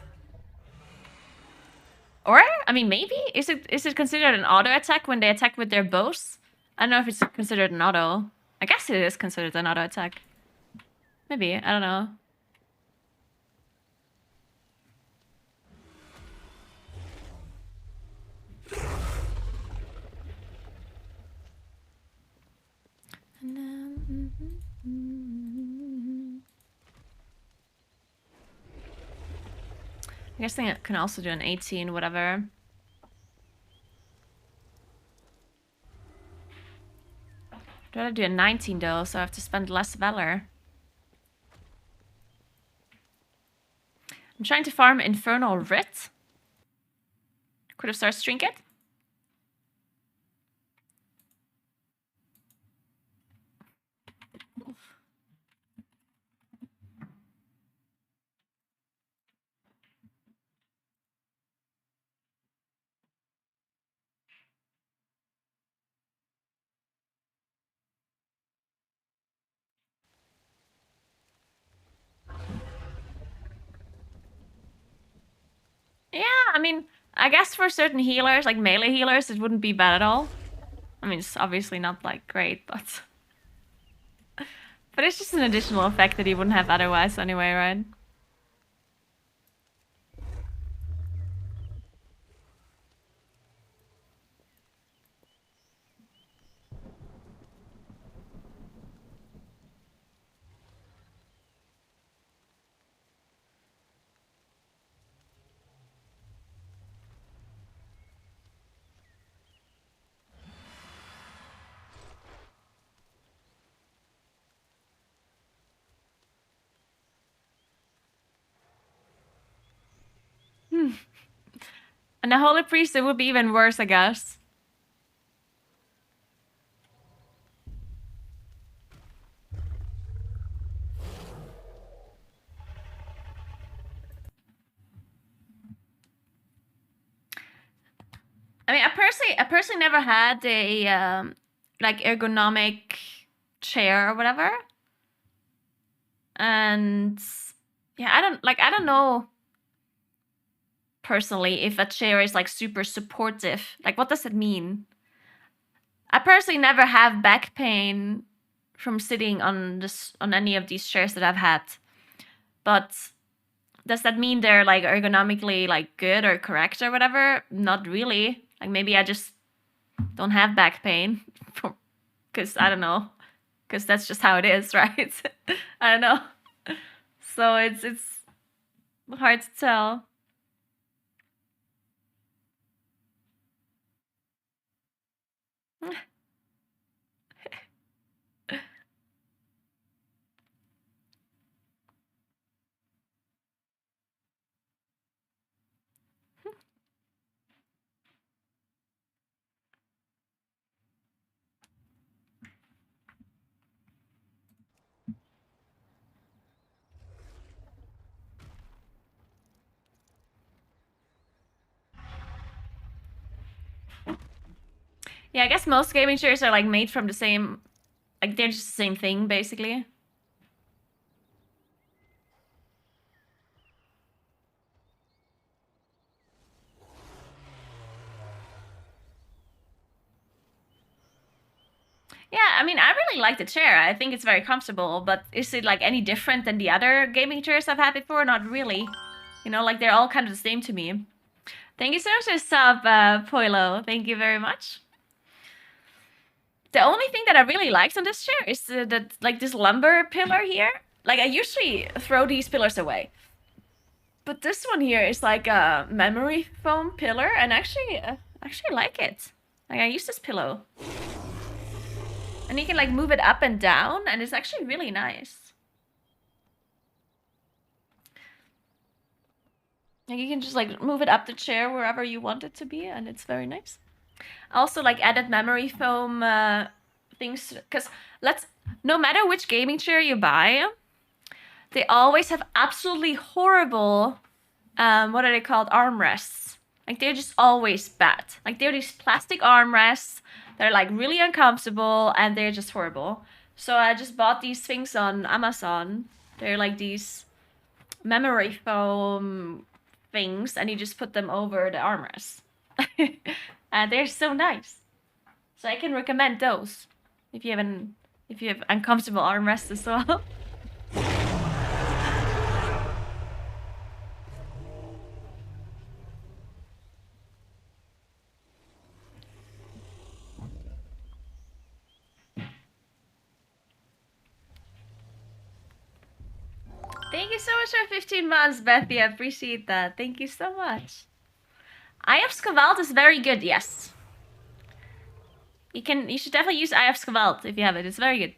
Or, I mean, maybe? Is it considered an auto attack when they attack with their bows? I don't know if it's considered an auto. I guess it is considered an auto attack. Maybe, I don't know. I guess I can also do an 18, whatever. I'd rather do a 19 though, so I have to spend less valor. I'm trying to farm Infernal Writ. Could have started Trinket. Yeah, I mean, I guess for certain healers, like melee healers, it wouldn't be bad at all. I mean, it's obviously not, like, great, but... But it's just an additional effect that you wouldn't have otherwise anyway, right? And the Holy Priest, it would be even worse, I guess. I mean, I personally never had a like ergonomic chair or whatever. And yeah, I don't know personally if a chair is like super supportive. Like, what does it mean? I personally never have back pain from sitting on any of these chairs that I've had. But does that mean they're like ergonomically like good or correct or whatever? Not really. Like, maybe I just don't have back pain because I don't know, because that's just how it is, right? I don't know. So it's hard to tell. Yeah, I guess most gaming chairs are like made from the same, like they're just the same thing basically. Yeah, I mean, I really like the chair. I think it's very comfortable, but is it like any different than the other gaming chairs I've had before? Not really. You know, like they're all kind of the same to me. Thank you so much for sub, Poilo. Thank you very much. The only thing that I really liked on this chair is that like this lumber pillar here. Like, I usually throw these pillars away. But this one here is like a memory foam pillar, and actually like it. Like, I use this pillow. And you can like move it up and down, and it's actually really nice. Like, you can just like move it up the chair wherever you want it to be, and it's very nice. Also, like, added memory foam things, because no matter which gaming chair you buy, they always have absolutely horrible, what are they called, armrests. Like, they're just always bad. Like, they're these plastic armrests. They're like really uncomfortable, and they're just horrible. So I just bought these things on Amazon. They're like these memory foam things, and you just put them over the armrests. And they're so nice. So I can recommend those if you have uncomfortable armrests as well. Thank you so much for 15 months, Bethy. I appreciate that. Thank you so much. Eye of Skavalt is very good, yes. You should definitely use Eye of Skavalt if you have it. It's very good.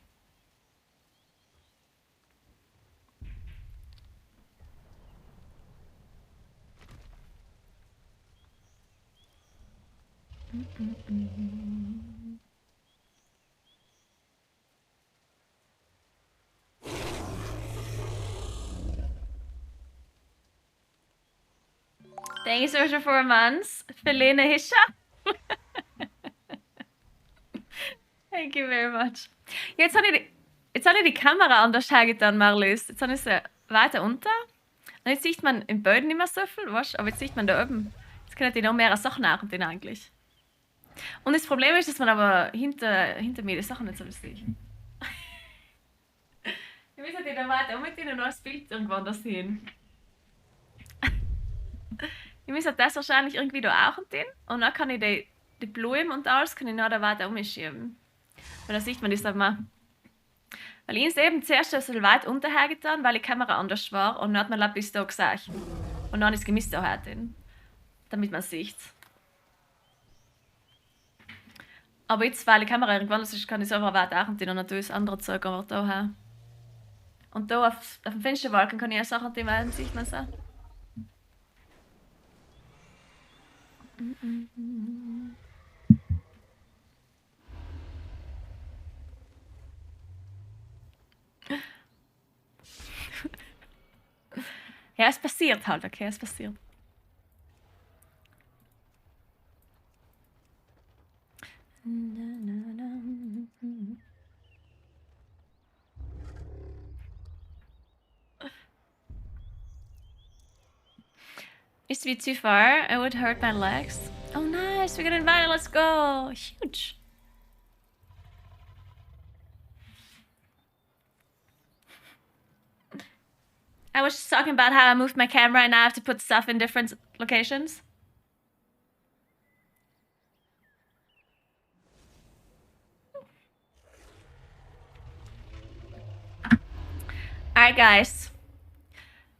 Thank you so much for 4 months. Felina Hisha. Thank you very much. Ja, jetzt habe ich die Kamera anders hergetan, Marlies. Jetzt habe ich sie weiter unter. Und jetzt sieht man im Boden nicht mehr so viel, weißt? Aber jetzt sieht man da oben. Jetzt können die noch mehr Sachen nachdenken eigentlich. Und das Problem ist, dass man aber hinter mir die Sachen nicht so sieht. Okay, dann warte, mit ihnen noch ein Bild irgendwo anders hin. Ich muss das wahrscheinlich irgendwie da auch tun. Und dann kann ich die Blumen und alles kann ich noch da weiter umschieben. Weil da sieht man das dann mal. Weil ich es eben zuerst so weit unterher getan, weil die Kamera anders war. Und dann hat man etwas da gesagt. Und dann ist Gemüse da drin. Damit man es sieht. Aber jetzt, weil die Kamera irgendwann anders ist, kann ich es einfach weiter tun. Und natürlich das andere Zeug aber da haben. Und da auf dem Fensterbalken kann ich auch Sachen tun, weil sieht man es auch. Ja, es passiert halt, okay, es passiert. Used to be too far, it would hurt my legs. Oh nice, we got invited, let's go! Huge! I was just talking about how I moved my camera and now I have to put stuff in different locations. Alright guys.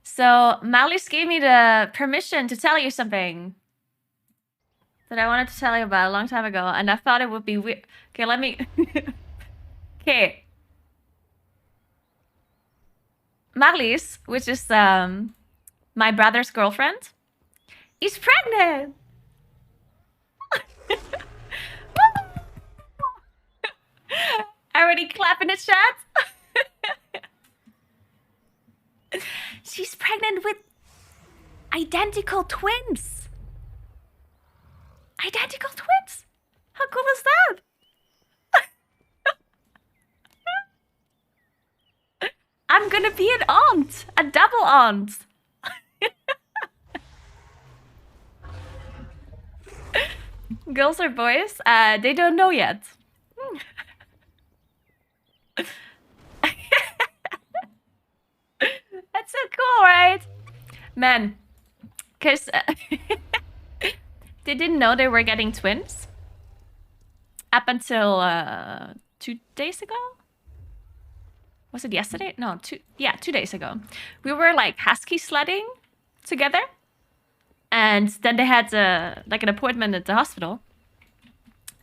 So Malice gave me the permission to tell you something that I wanted to tell you about a long time ago, and I thought it would be weird. Okay, let me... Okay. Marlies, which is my brother's girlfriend, is pregnant. Already clapping the chat. She's pregnant with identical twins. Identical twins? How cool is that? I'm gonna be an aunt, a double aunt. Girls or boys? They don't know yet. That's so cool, right? Man, because they didn't know they were getting twins up until 2 days ago. Was it yesterday? No, 2 days ago. We were like husky sledding together, and then they had like an appointment at the hospital,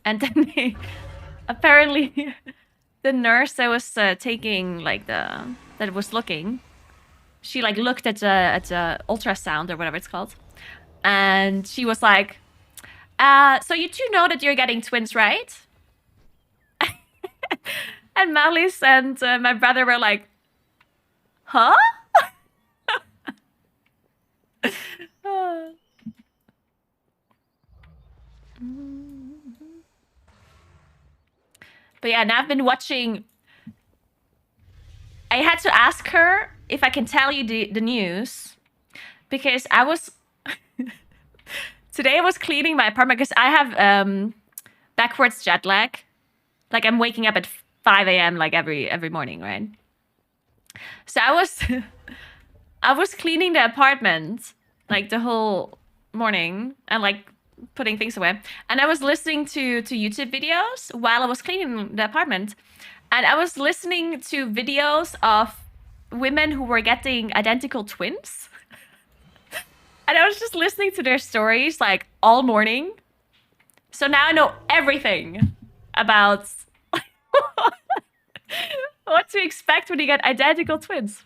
and then they apparently the nurse that was taking like that was looking, she like looked at the ultrasound or whatever it's called, and she was like, so you two know that you're getting twins, right? And Malice and my brother were like, huh? But yeah, and I've been watching. I had to ask her if I can tell you the news, because I was today I was cleaning my apartment because I have backwards jet lag. Like I'm waking up at 5 a.m. like every morning, right? So I was cleaning the apartment like the whole morning and like putting things away, and I was listening to YouTube videos while I was cleaning the apartment, and I was listening to videos of women who were getting identical twins. And I was just listening to their stories like all morning. So now I know everything about what to expect when you get identical twins.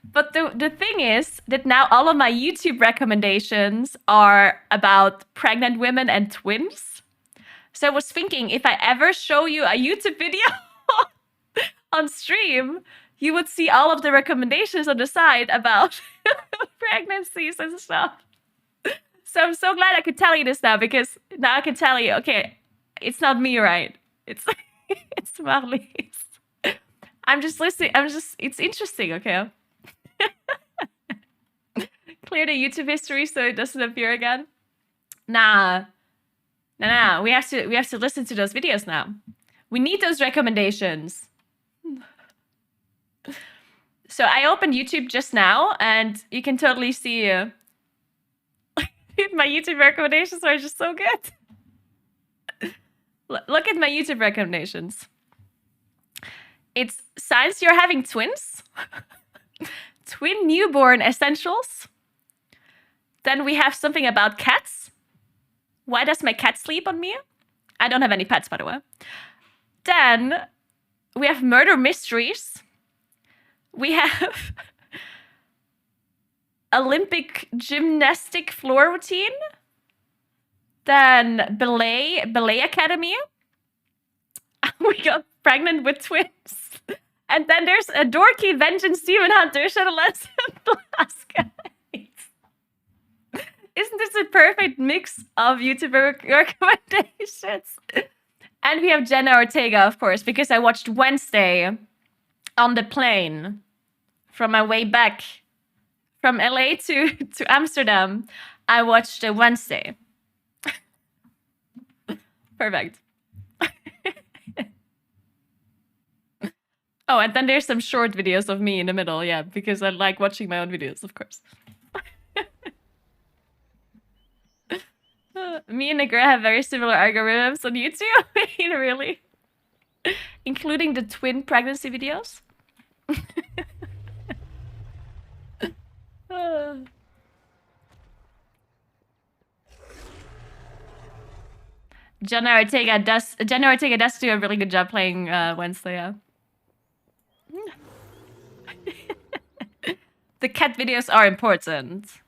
But the thing is that now all of my YouTube recommendations are about pregnant women and twins. So I was thinking, if I ever show you a YouTube video on stream, you would see all of the recommendations on the side about pregnancies and stuff. So I'm so glad I could tell you this now, because now I can tell you, okay, it's not me, right? It's Marlies. I'm just listening. It's interesting, okay? Clear the YouTube history so it doesn't appear again. Nah. We have to listen to those videos now. We need those recommendations. So I opened YouTube just now, and you can totally see my YouTube recommendations are just so good. Look at my YouTube recommendations. It's signs you're having twins, twin newborn essentials. Then we have something about cats. Why does my cat sleep on me? I don't have any pets, by the way. Then we have murder mysteries. We have Olympic gymnastic floor routine. Then ballet academy. We got pregnant with twins. And then there's a dorky vengeance demon hunter, Shadowlands Alaska. Isn't this a perfect mix of YouTuber recommendations? And we have Jenna Ortega, of course, because I watched Wednesday on the plane from my way back from LA to Amsterdam. I watched Wednesday. Perfect. Oh, and then there's some short videos of me in the middle, yeah, because I like watching my own videos, of course. Me and Naguura have very similar algorithms on YouTube. I mean, really? Including the twin pregnancy videos? Jenna Ortega does do a really good job playing Wednesday, yeah. The cat videos are important.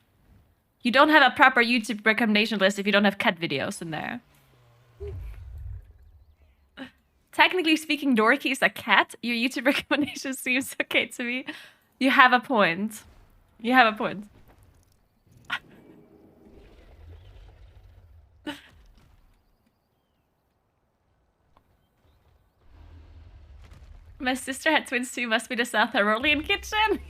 You don't have a proper YouTube recommendation list if you don't have cat videos in there. Technically speaking, Dorky is a cat. Your YouTube recommendation seems okay to me. You have a point. You have a point. My sister had twins too. Must be the South Tyrolean kitchen.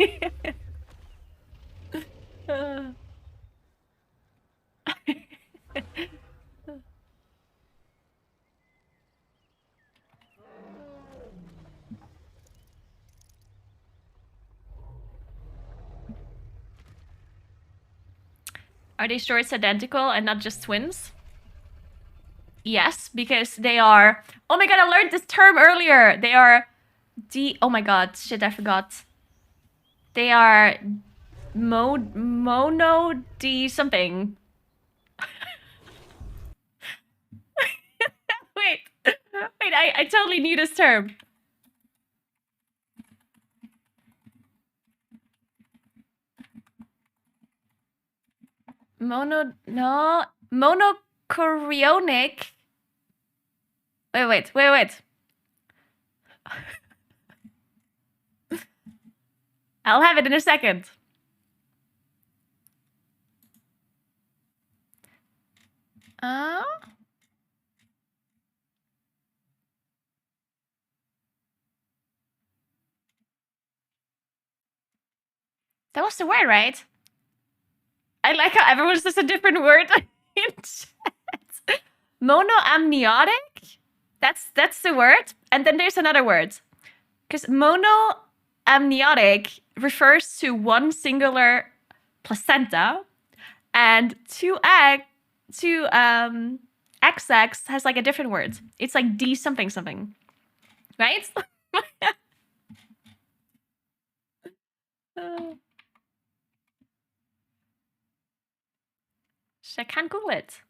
Are they shorts identical and not just twins? Yes, because they are... Oh my god, I learned this term earlier. They are... Oh my god, shit, I forgot. They are... Mono D something. Wait, I totally knew this term. Monochorionic. Wait. I'll have it in a second. That was the word, right? I like how everyone says a different word in chat. Monoamniotic? That's the word. And then there's another word. Because monoamniotic refers to one singular placenta, and XX has like a different word. It's like D something something. Right? I can't Google it.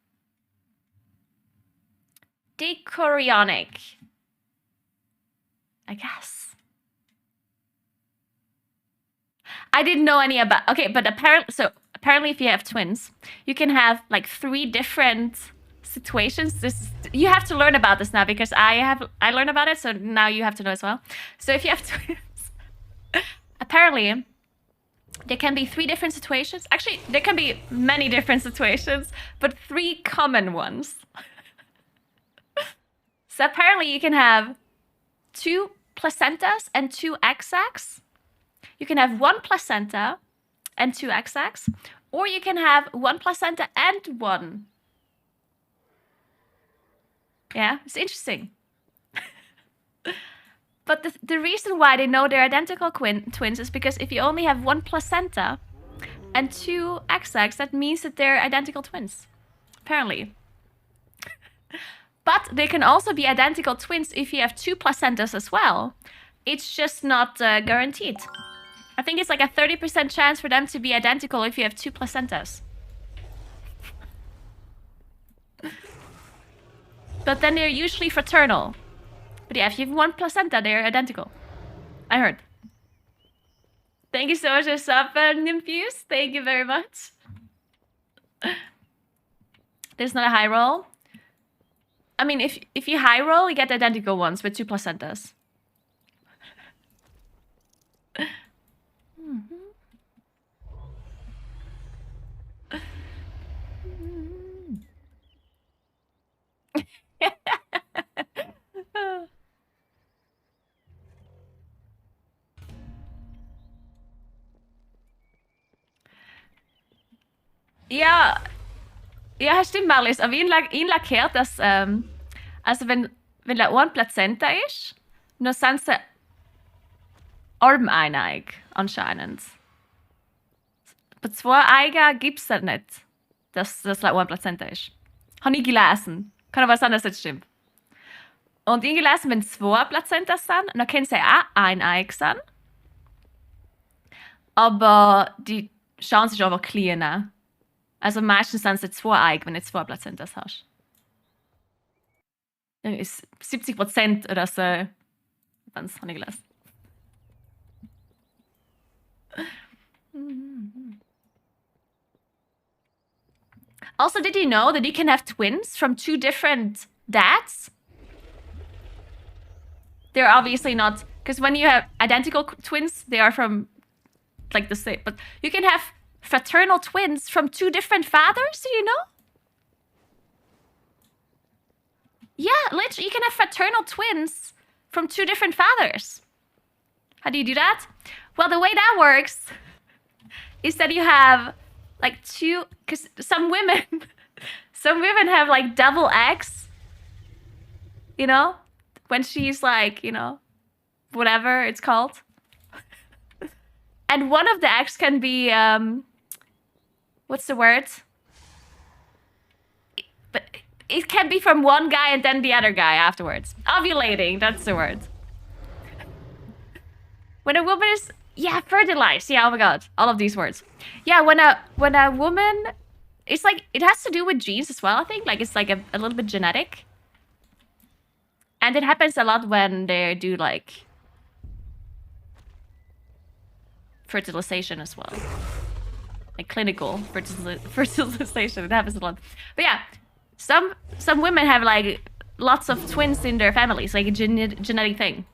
Dichorionic. I guess. I didn't know any about... Okay, but apparently if you have twins, you can have like 3 different situations. You have to learn about this now because I learned about it, so now you have to know as well. So if you have twins, apparently there can be 3 different situations. Actually, there can be many different situations, but 3 common ones. So apparently you can have 2 placentas and 2 XX. You can have 1 placenta and 2 XX. Or you can have 1 placenta and 1. Yeah, it's interesting. But the reason why they know they're identical twins is because if you only have one placenta and 2 XX, that means that they're identical twins, apparently. But they can also be identical twins if you have 2 placentas as well. It's just not guaranteed. I think it's like a 30% chance for them to be identical if you have 2 placentas. But then they're usually fraternal. But yeah, if you have 1 placenta, they're identical. I heard. Thank you so much for sub, Nympheus. Thank you very much. There's not a high roll. I mean, if you high roll, you get identical ones with 2 placentas. Ja, ja, stimmt, Marlies. Aber ihn lackiert, dass, also wenn da eine Plazenta ist, dann sind sie armeineig, anscheinend. Bei 2 Eigen gibt es das nicht, dass das eine Plazenta ist. Habe ich gelesen. Kann aber sein, dass das stimmt. Und ich gelesen, wenn 2 Plazentas sind, dann können sie auch eineig sein. Aber die Chance ist aber kleiner. Also meistens sind es 2 Eigen, wenn du 2 Plazentas hast. Dann ist 70% oder so. Das habe ich gelesen. Also, did you know that you can have twins from 2 different dads? They're obviously not, because when you have identical twins, they are from like the same. But you can have fraternal twins from 2 different fathers. Do you know? Yeah, literally, you can have fraternal twins from 2 different fathers. How do you do that? Well, the way that works is that you have like 2, because some women have like double X, you know, when she's like, you know, whatever it's called. And one of the X can be, what's the word? But it can be from one guy and then the other guy afterwards. Ovulating, that's the word. When a woman is, yeah, fertilized. Yeah, oh my god, all of these words. Yeah, when a woman, it's like, it has to do with genes as well, I think. Like, it's like a little bit genetic. And it happens a lot when they do like fertilization as well. Like clinical fertilization, it happens a lot. But yeah, some women have like lots of twins in their families, like a genetic thing.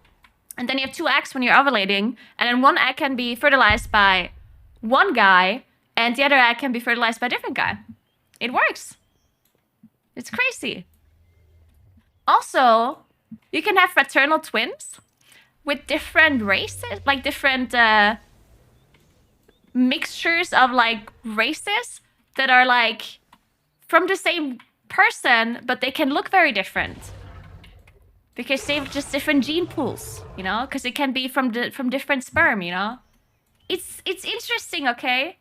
And then you have 2 eggs when you're ovulating, and then 1 egg can be fertilized by one guy, and the other egg can be fertilized by a different guy. It works. It's crazy. Also, you can have fraternal twins with different races, like different mixtures of like races that are like from the same person, but they can look very different. Because they have just different gene pools, you know? Because it can be from different sperm, you know? It's interesting, okay?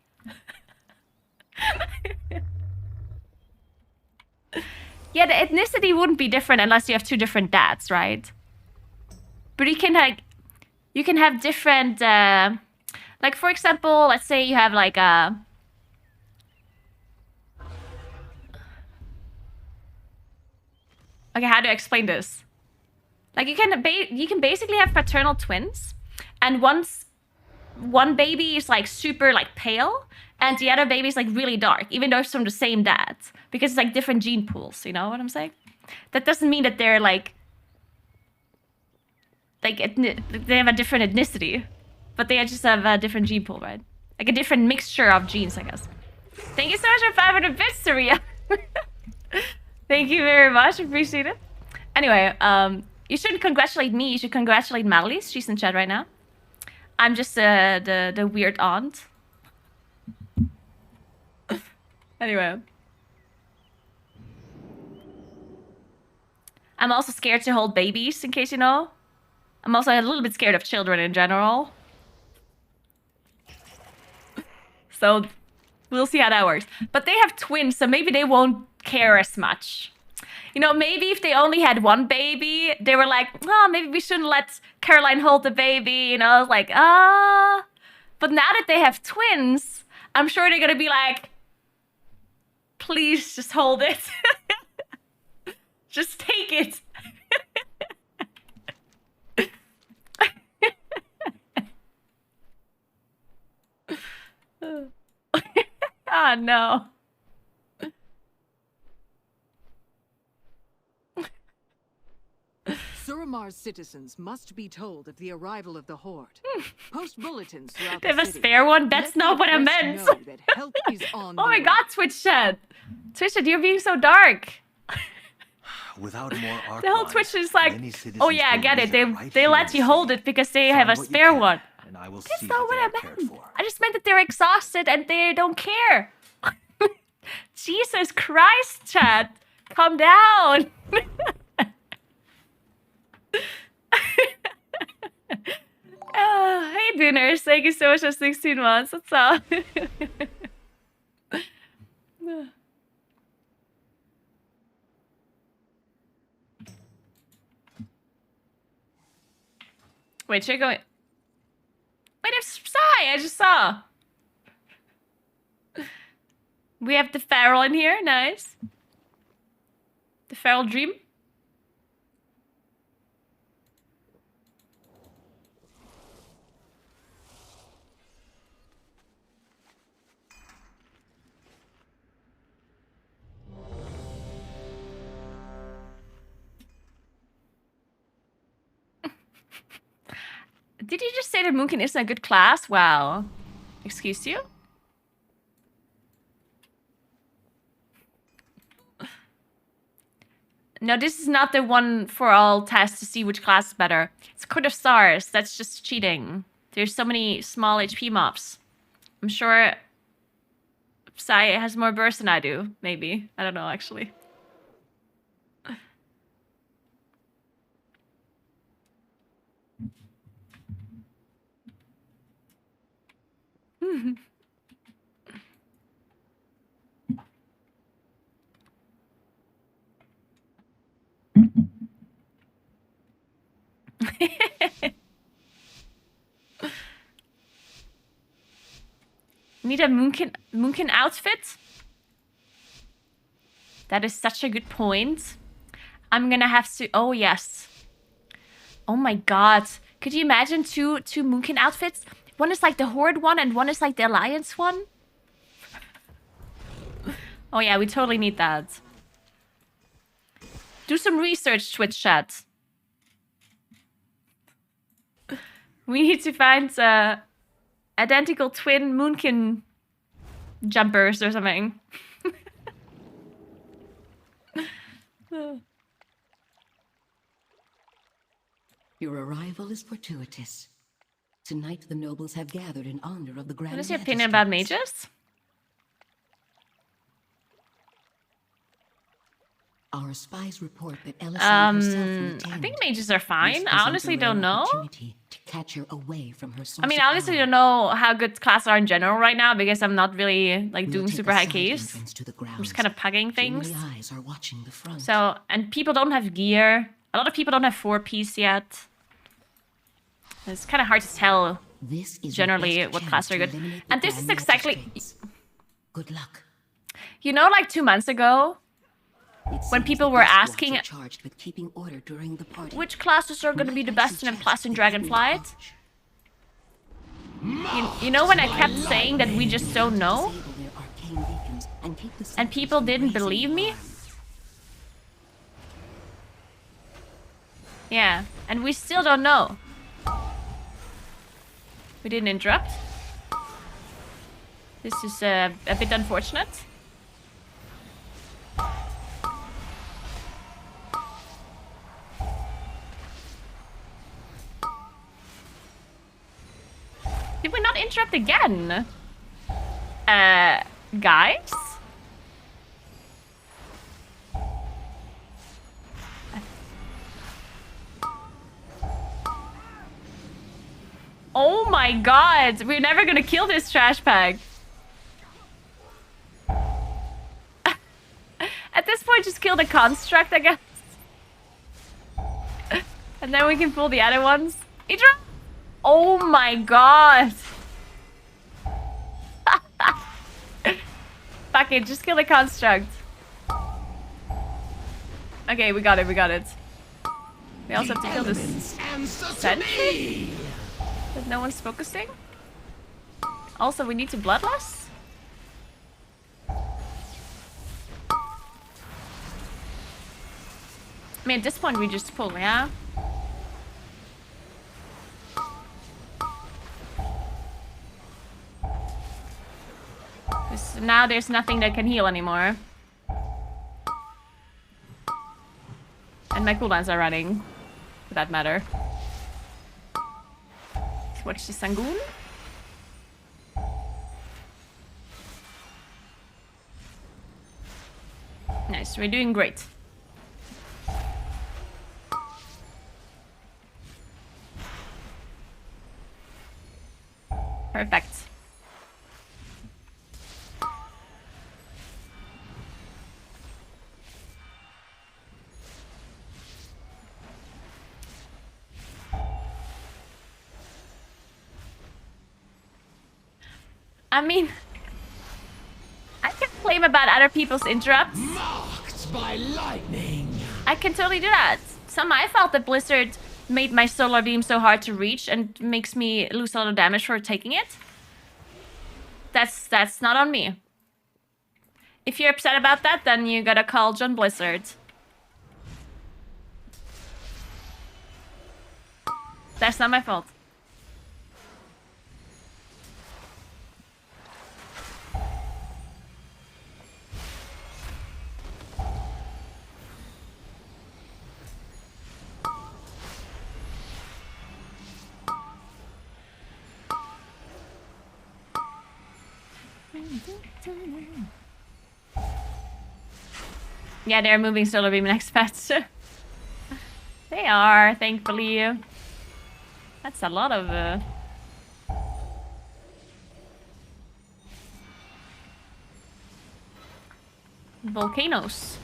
Yeah, the ethnicity wouldn't be different unless you have 2 different dads, right? But you can have different, like for example, let's say you have like a, okay, how do I explain this? Like you can basically have fraternal twins, and one baby is like super like pale, and the other baby is like really dark, even though it's from the same dad, because it's like different gene pools. You know what I'm saying? That doesn't mean that they're like they have a different ethnicity, but they just have a different gene pool, right? Like a different mixture of genes, I guess. Thank you so much for 500 bits, Saria. Thank you very much. Appreciate it. Anyway, you shouldn't congratulate me. You should congratulate Marlies. She's in chat right now. I'm just the weird aunt. Anyway. I'm also scared to hold babies, in case you know. I'm also a little bit scared of children in general. So we'll see how that works. But they have twins, so maybe they won't care as much. You know, maybe if they only had one baby, they were like, oh, maybe we shouldn't let Caroline hold the baby. You know, like, ah. But now that they have twins, I'm sure they're going to be like, please just hold it. Just take it. Ah, no. Suramar's citizens must be told of the arrival of the Horde. Post bulletins throughout They have the a city. spare one? That's Let the not what I press meant. know that help is on Oh the my way. god, Twitch chat. Twitch chat, you're being so dark. Without more arc The whole lines, Twitch is like, many citizens oh yeah, I will get it. visit They right they here let in you the hold city. it because they Find have a what you spare can, one. and I will That's see not that what they I are cared meant. for. I just meant that they're exhausted and they don't care. Jesus Christ, chat. Calm down. Oh, hey, Dooners. Thank you so much for 16 months. What's up? Wait, you're going... Wait, there's Psy. I just saw. We have the Feral in here. Nice. The Feral Dream. Did you just say that Moonkin isn't a good class? Wow. Excuse you? No, this is not the one for all test to see which class is better. It's Court of Stars. That's just cheating. There's so many small HP mobs. I'm sure Psy has more burst than I do. Maybe. I don't know, actually. Need a Moonkin outfit? That is such a good point. I'm gonna have to... Oh, yes. Oh my god. Could you imagine two Moonkin outfits? One is like the Horde one and one is like the Alliance one. Oh yeah, we totally need that. Do some research, Twitch chat. We need to find identical twin Moonkin jumpers or something. Your arrival is fortuitous. Tonight the nobles have gathered in honor of the Grand What is your opinion about Magistrates. mages? Our spies report that Elisande herself will I attend. think mages are fine. This I presents honestly a rare don't know. opportunity to catch her away from her source I mean, of I honestly power. don't know how good classes are in general right now because I'm not really like We'll doing take super a high side case. entrance to the I'm just grounds. kind of pugging Too things. many eyes are watching the front. So, and people don't have gear. A lot of people don't have 4-piece yet. It's kind of hard to tell This is your generally best what chance classes are to good. eliminate the And this Grand is exactly... Magistrates. Good luck. You know, like 2 months ago, It when seems people the were Dust Watch asking are charged with keeping order during the party. which classes are going to be the best in a Plus in Dragonflight, you know when I kept saying that we just don't know? And people didn't believe me? Yeah, and we still don't know. We didn't interrupt. This is a bit unfortunate. Did we not interrupt again? Guys? my god! We're never gonna kill this trash bag. At this point, just kill the construct, I guess. And then we can pull the other ones. Idra! Oh my god! Fuck it, just kill the construct. Okay, we got it, we got it. We also have to kill this sentry that no one's focusing. Also, we need to bloodlust. I mean, at this point, we just pull, yeah? Because now there's nothing that can heal anymore. And my cooldowns are running, for that matter. Let's watch the Sangoon. Nice, we're doing great. Perfect. I mean, I can claim about other people's interrupts. Marked by lightning. I can totally do that. It's not my fault that Blizzard made my solar beam so hard to reach and makes me lose a lot of damage for taking it. That's not on me. If you're upset about that, then you gotta call John Blizzard. That's not my fault. Yeah, they're moving solar beam next patch. They are, thankfully. That's a lot of volcanoes.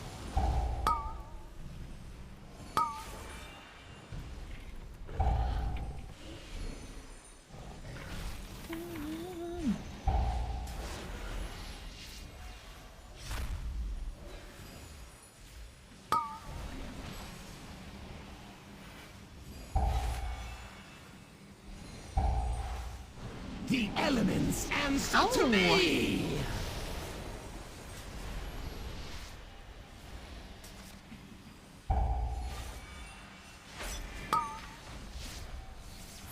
The elements answer to me.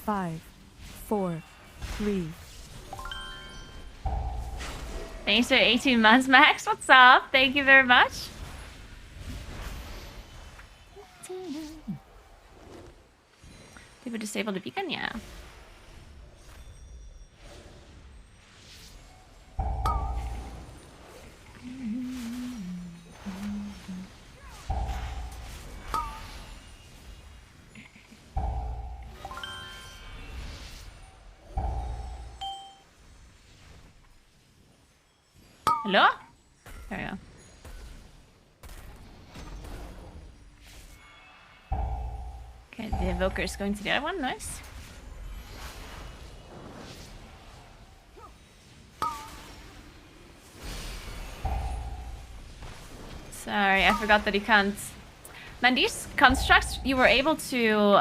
5, 4, 3. Thanks for 18 months, Max. What's up? Thank you very much. Did we disable the beacon? Yeah. Hello? There we go. Okay, the evoker is going to the other one. Nice. Sorry, I forgot that he can't. Man, these constructs, you were able to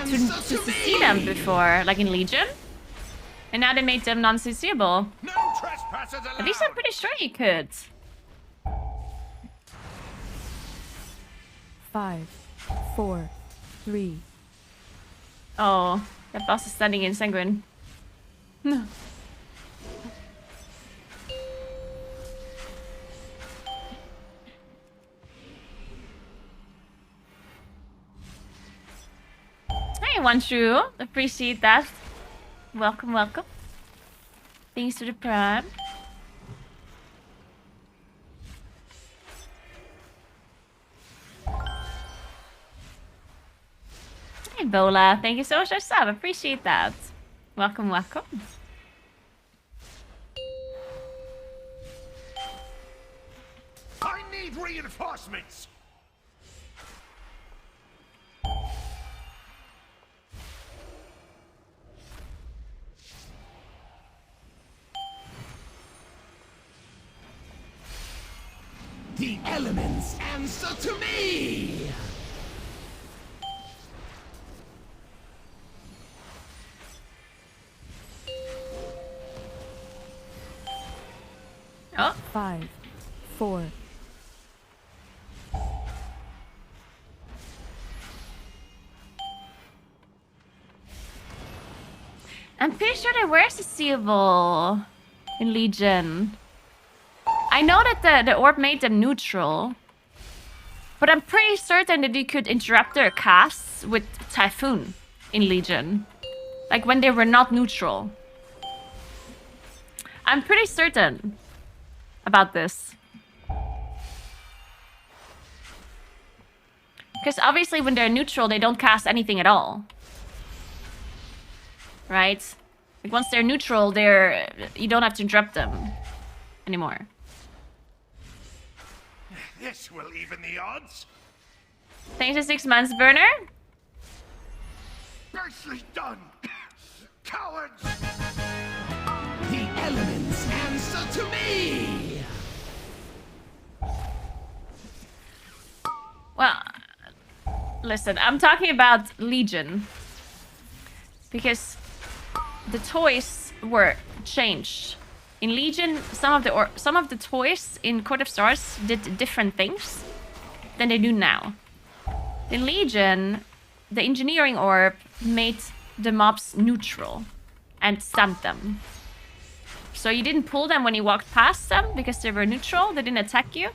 see them before, like in Legion. And now they made them non-CCable. No trespassers allowed. At least I'm pretty sure you could. 5, 4, 3. Oh, that boss is standing in Sanguine. No. Hey, Wanshu. Appreciate that. Welcome, welcome. Thanks for the prime. Hey, Bola. Thank you so much for the sub. Appreciate that. Welcome, welcome. I need reinforcements. The elements Answer to me. Oh, 5, 4, I'm pretty sure there were seeable in Legion. I know that the orb made them neutral, but I'm pretty certain that you could interrupt their casts with Typhoon in Legion. Like when they were not neutral. I'm pretty certain about this. Because obviously when they're neutral, they don't cast anything at all. Right? Like once they're neutral, you don't have to interrupt them anymore. This will even the odds. Thanks for 6 months, Burner. Nicely done. Cowards. The elements Answer to me. Well, listen, I'm talking about Legion. Because the toys were changed. In Legion, some of the toys in Court of Stars did different things than they do now. In Legion, the engineering orb made the mobs neutral and stunned them. So you didn't pull them when you walked past them because they were neutral, they didn't attack you,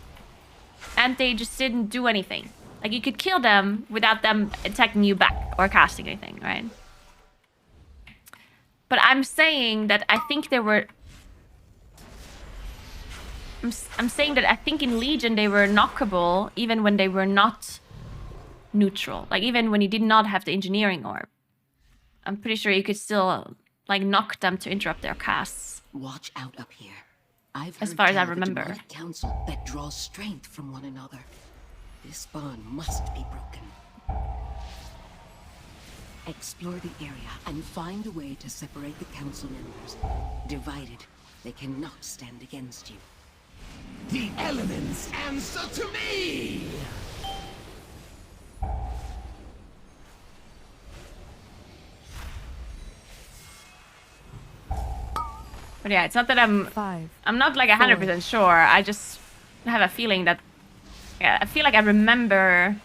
and they just didn't do anything. Like you could kill them without them attacking you back or casting anything, right? But I'm saying that I think there were... I'm saying that I think in Legion they were knockable even when they were not neutral. Like even when you did not have the engineering orb. I'm pretty sure you could still like knock them to interrupt their casts. Watch out up here. I've As heard far as I tell of a remember. demonic council that draws strength from one another. This bond must be broken. Explore the area and find a way to separate the council members. Divided, they cannot stand against you. The elements Answer to me. But yeah, it's not that I'm 5, not like 100% sure. I just have a feeling that, yeah, I feel like I remember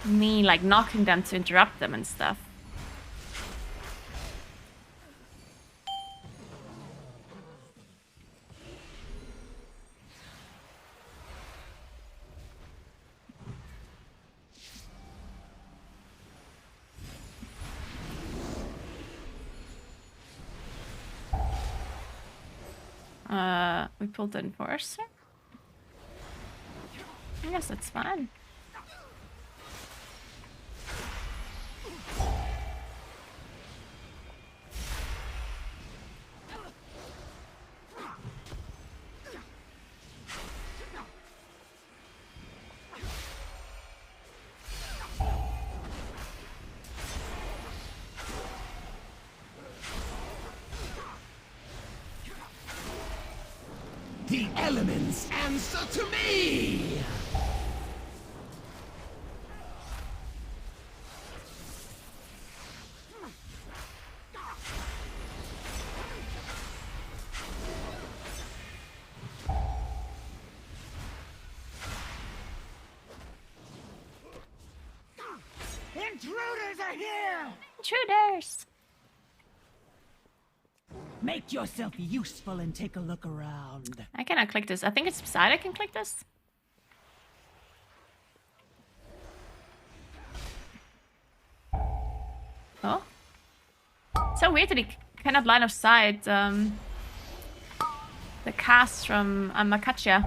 me like knocking them to interrupt them and stuff. We pulled the enforcer. I guess that's fine. The elements Answer to me. Intruders are here! Intruders! Make yourself useful and take a look around. I cannot click this. I think it's beside I can click this. Oh. So weird that he cannot line of sight the cast from Makacha.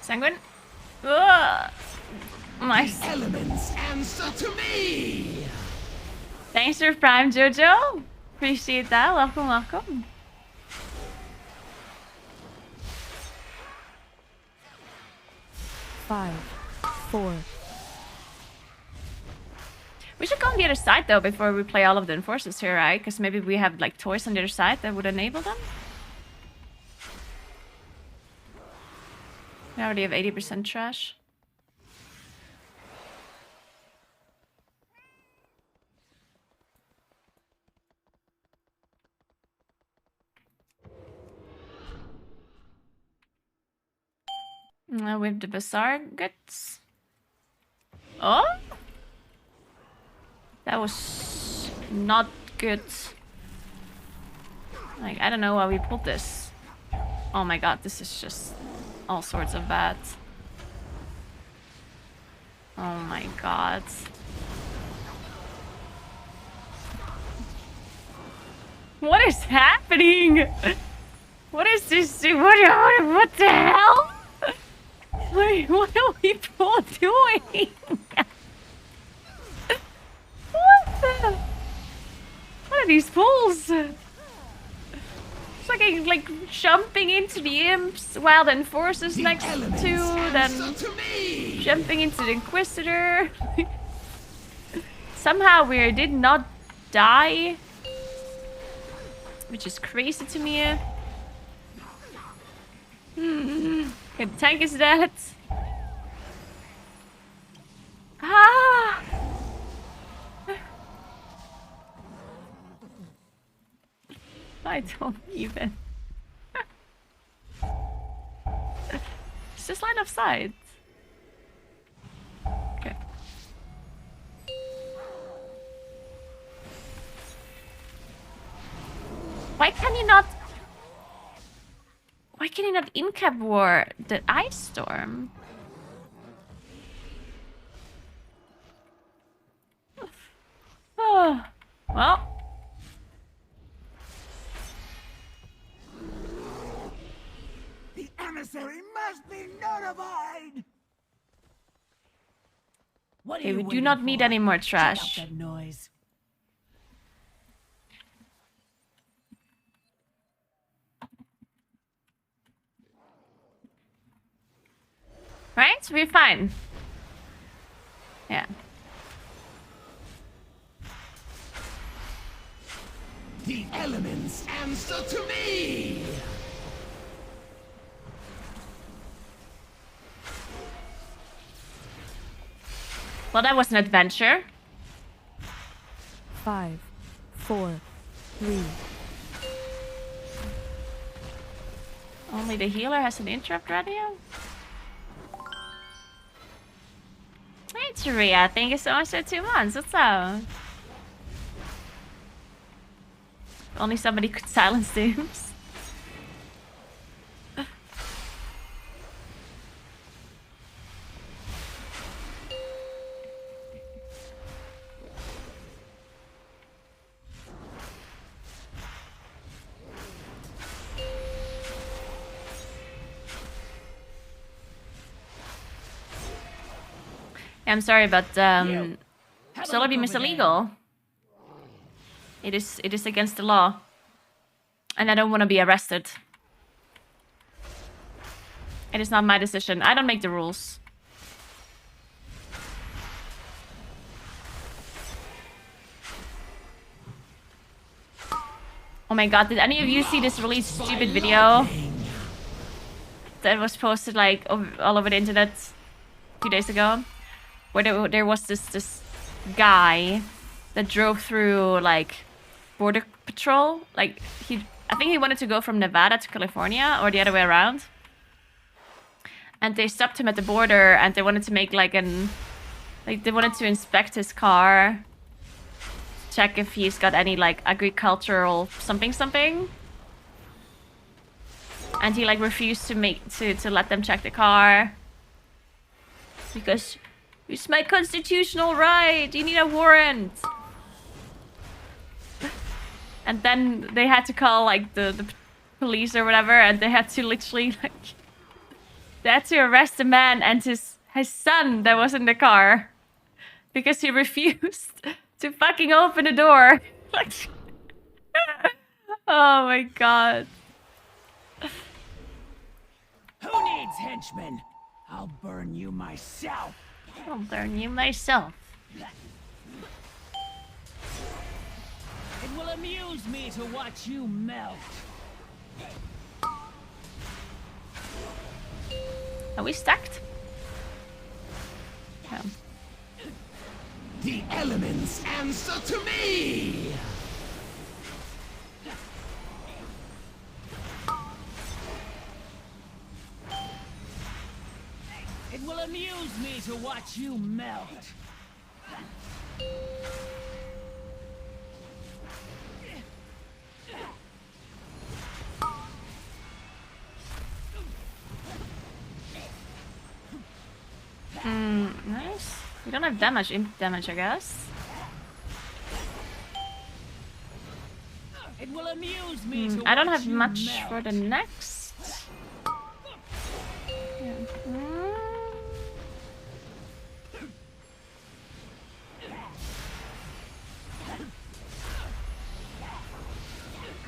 Sanguine. Ugh. Nice. Elements answer to me! Thanks for Prime, Jojo. Appreciate that. Welcome, welcome. Five, four. We should go on the other side though before we play all of the enforcers here, right? Because maybe we have like toys on the other side that would enable them. We already have 80% trash. Now we have the bizarre goods. Oh? That was not good. Like, I don't know why we pulled this. Oh my god, this is just all sorts of bad. Oh my god. What is happening? What is this? What the hell? Wait, what are people doing? What are these pools? It's like jumping into the imps while the enforcer's next to, then jumping into the Inquisitor. Somehow we did not die, which is crazy to me. Okay, the tank is dead. Ah! I don't even. It's just line of sight. Okay. Why can you not? Why can you not incap war the ice storm? Oh, well. The emissary must be notified! What are Okay, you we do waiting not need for? any more Shut up trash. that noise. Right? We're fine. Yeah. The elements answer to me! Well, that was an adventure. 5, 4, 3. Only the healer has an interrupt radio? Hey, Taria, thank you so much for 2 months. What's up? Only somebody could silence dooms. I'm sorry, but solar beam is illegal. It is against the law. And I don't want to be arrested. It is not my decision. I don't make the rules. Oh my god, did any of you see this really stupid video that was posted like all over the internet a few days ago? Where there was this guy that drove through like border patrol. Like I think he wanted to go from Nevada to California or the other way around. And they stopped him at the border and they wanted to make they wanted to inspect his car, check if he's got any like agricultural something. And he like refused to let them check the car because it's my constitutional right. You need a warrant. And then they had to call like the police or whatever, and they had to literally like They had to arrest a man and his son that was in the car because he refused to fucking open the door. Like, oh my god. Who needs henchmen? I'll burn you myself. I'll burn you myself. It will amuse me to watch you melt. Are we stacked? No. The elements answer to me! It will amuse me to watch you melt. Nice. We don't have damage, imp damage, I guess. It will amuse me to I don't watch have you much melt. for the next. Yeah.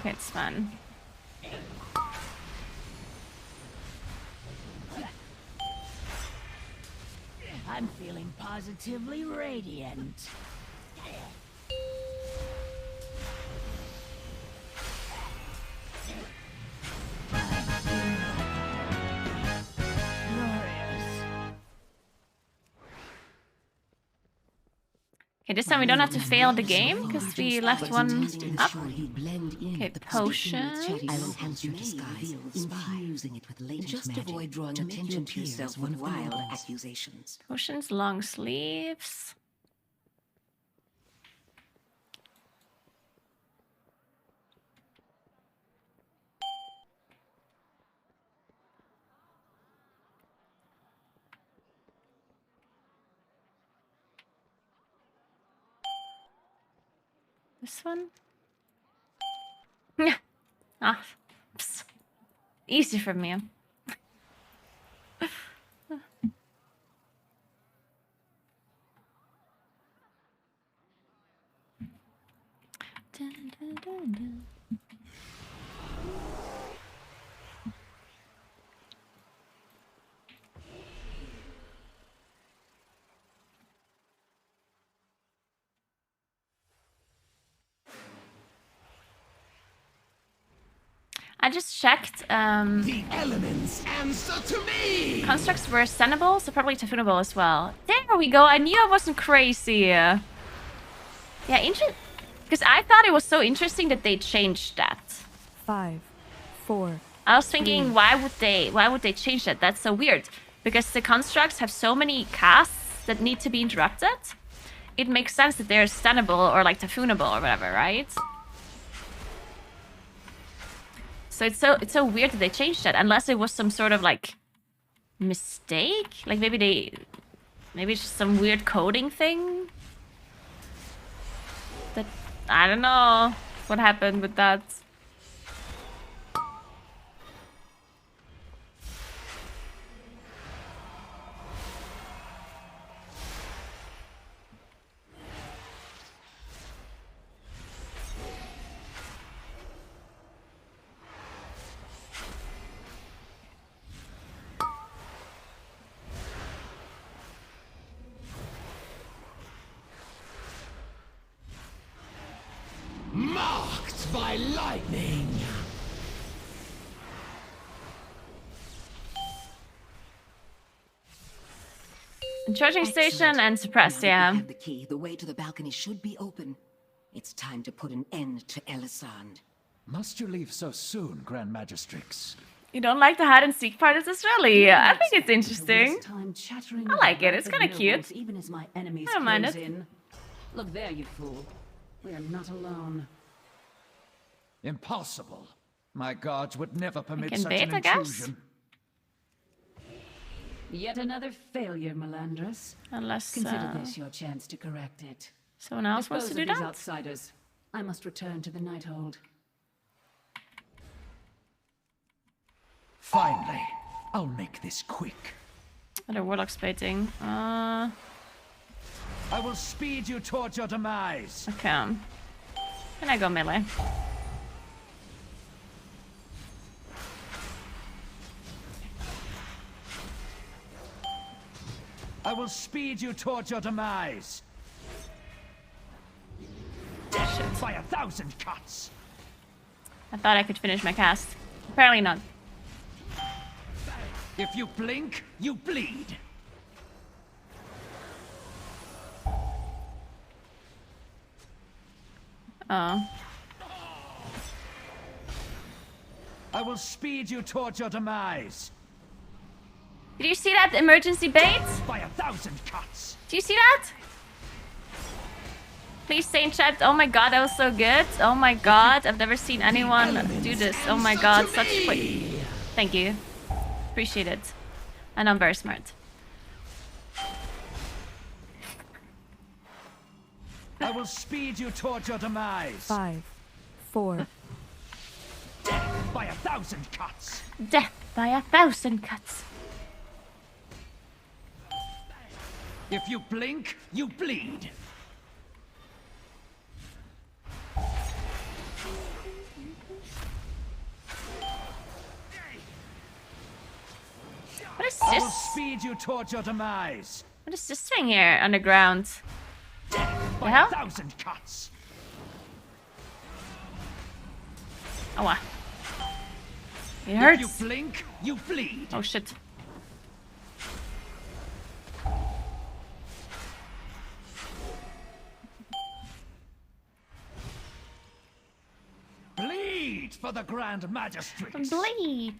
Okay, it's fun. I'm feeling positively radiant. Okay, this time we don't have to fail the game because we left one up. You blend in. Okay, The potions. I'll enhance your disguise, infusing it with latent Just magic avoid drawing attention to yourself with vile accusations. Potions, long sleeves. This one? Yeah. Ah, psst. Easy for me. Dun, dun, dun, dun. I just checked. The elements answer to me! Constructs were sendable, so probably tunable as well. There we go. I knew I wasn't crazy. Yeah, because I thought it was so interesting that they changed that. 5, 4. I was thinking, why would they change that? That's so weird. Because the constructs have so many casts that need to be interrupted. It makes sense that they're stunnable or like tafoonable or whatever, right? So it's so weird that they changed that, unless it was some sort of like mistake. Like maybe it's just some weird coding thing. That I don't know what happened with that. Marked by lightning! Charging station and suppressed, yeah. You have the key. The way to the balcony should be open. It's time to put an end to Elisand. Must you leave so soon, Grand Magistrix? You don't like the hide and seek part of this rally? I think it's interesting. I like it. It's kind of cute. Even as my enemies I don't mind close it. in. Look there, you fool. We are not alone. Impossible. My guards would never permit can such bait, an I guess. intrusion. Yet another failure, Melandris. Unless Consider this your chance to correct it. someone else wants to Dispose do of these that. outsiders. I must return to the Nighthold. Finally, I'll make this quick. Other warlock baiting. I will speed you towards your demise. Okay. Can I go melee? I will speed you towards your demise. Death by 1,000 cuts. I thought I could finish my cast. Apparently not. If you blink, you bleed. Oh. I will speed you towards your demise. Did you see that emergency bait? By 1,000 cuts. Do you see that? Please stay in chat. Oh my god, that was so good. Oh my god, I've never seen anyone do this. Oh my god, such quick. Thank you. Appreciate it. And I'm very smart. I will speed you towards your demise. 5, 4. Death by 1,000 cuts. Death by 1,000 cuts. If you blink, you bleed. What is I will this? speed you towards your demise. What is this thing here underground? Death by hell? 1,000 cuts. Oh wow. It If hurts. you blink, you bleed. Oh shit. Bleed for the Grand Magistrix. Bleed.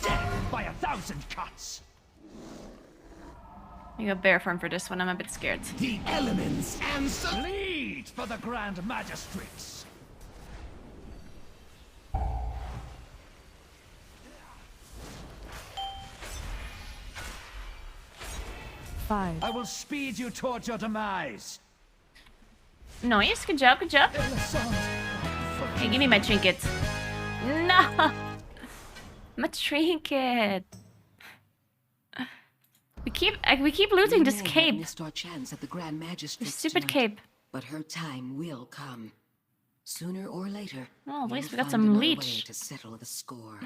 Death by 1,000 cuts. I got bear form for this one. I'm a bit scared. The elements answer. Bleed for the Grand Magistrix. Five. I will speed you towards your demise. Nice. Good job. Good job. Hey, give me my trinket. No. My trinket. We keep losing this We may have cape. missed our chance at the Grand Magistrate. This stupid tonight, cape. But her time will come. Sooner or later. Oh, at least we you'll got find some another way leech. to settle the score.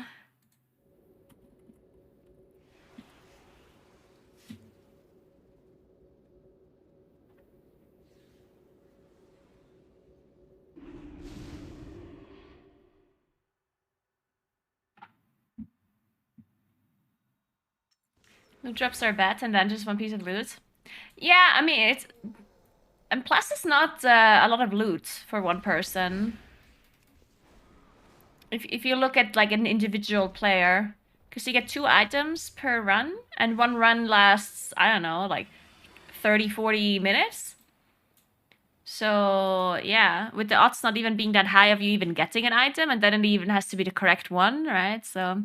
Loot drops are bad and then just one piece of loot. Yeah, I mean, it's... And plus it's not a lot of loot for one person. If you look at like an individual player, because you get 2 items per run, and one run lasts, I don't know, like 30, 40 minutes. So, yeah, with the odds not even being that high of you even getting an item, and then it even has to be the correct one, right? So...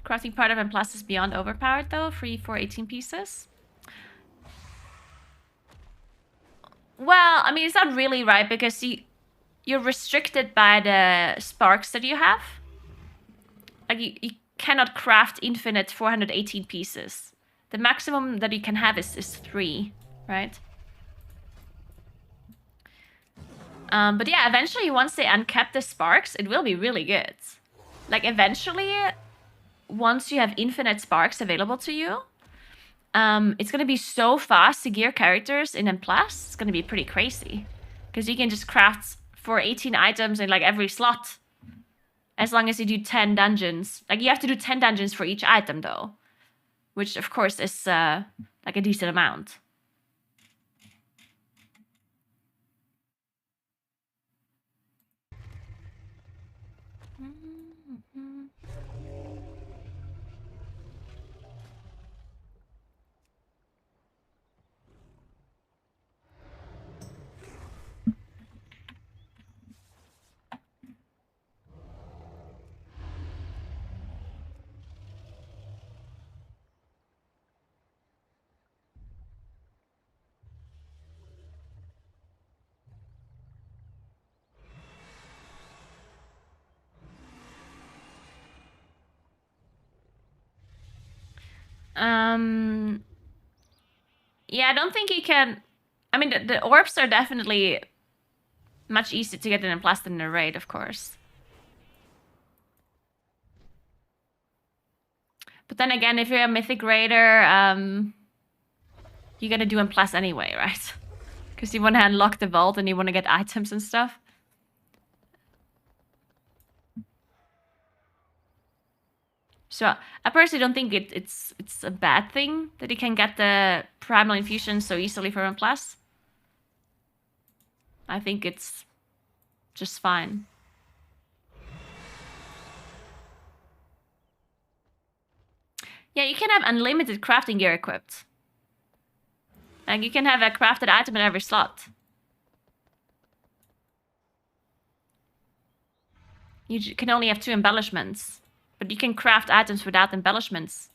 Crafting part of M plus is beyond overpowered though, free for 18 pieces. Well, I mean, it's not really, right? Because you're restricted by the sparks that you have. Like, you cannot craft infinite 418 pieces. The maximum that you can have is 3, right? But yeah, eventually, once they uncap the sparks, it will be really good. Like, eventually... Once you have infinite sparks available to you, it's going to be so fast to gear characters in M+. It's going to be pretty crazy. Because you can just craft for 18 items in like every slot. As long as you do 10 dungeons. Like you have to do 10 dungeons for each item though. Which of course is like a decent amount. Yeah, I don't think you can... I mean, the orbs are definitely much easier to get in a plus than a raid, of course. But then again, if you're a mythic raider, you're gonna do in plus anyway, right? Because you want to unlock the vault and you want to get items and stuff. So I personally don't think it's a bad thing that you can get the primal infusion so easily for 1+. I think it's just fine. Yeah, you can have unlimited crafting gear equipped. Like, you can have a crafted item in every slot. You can only have 2 embellishments. But you can craft items without embellishments.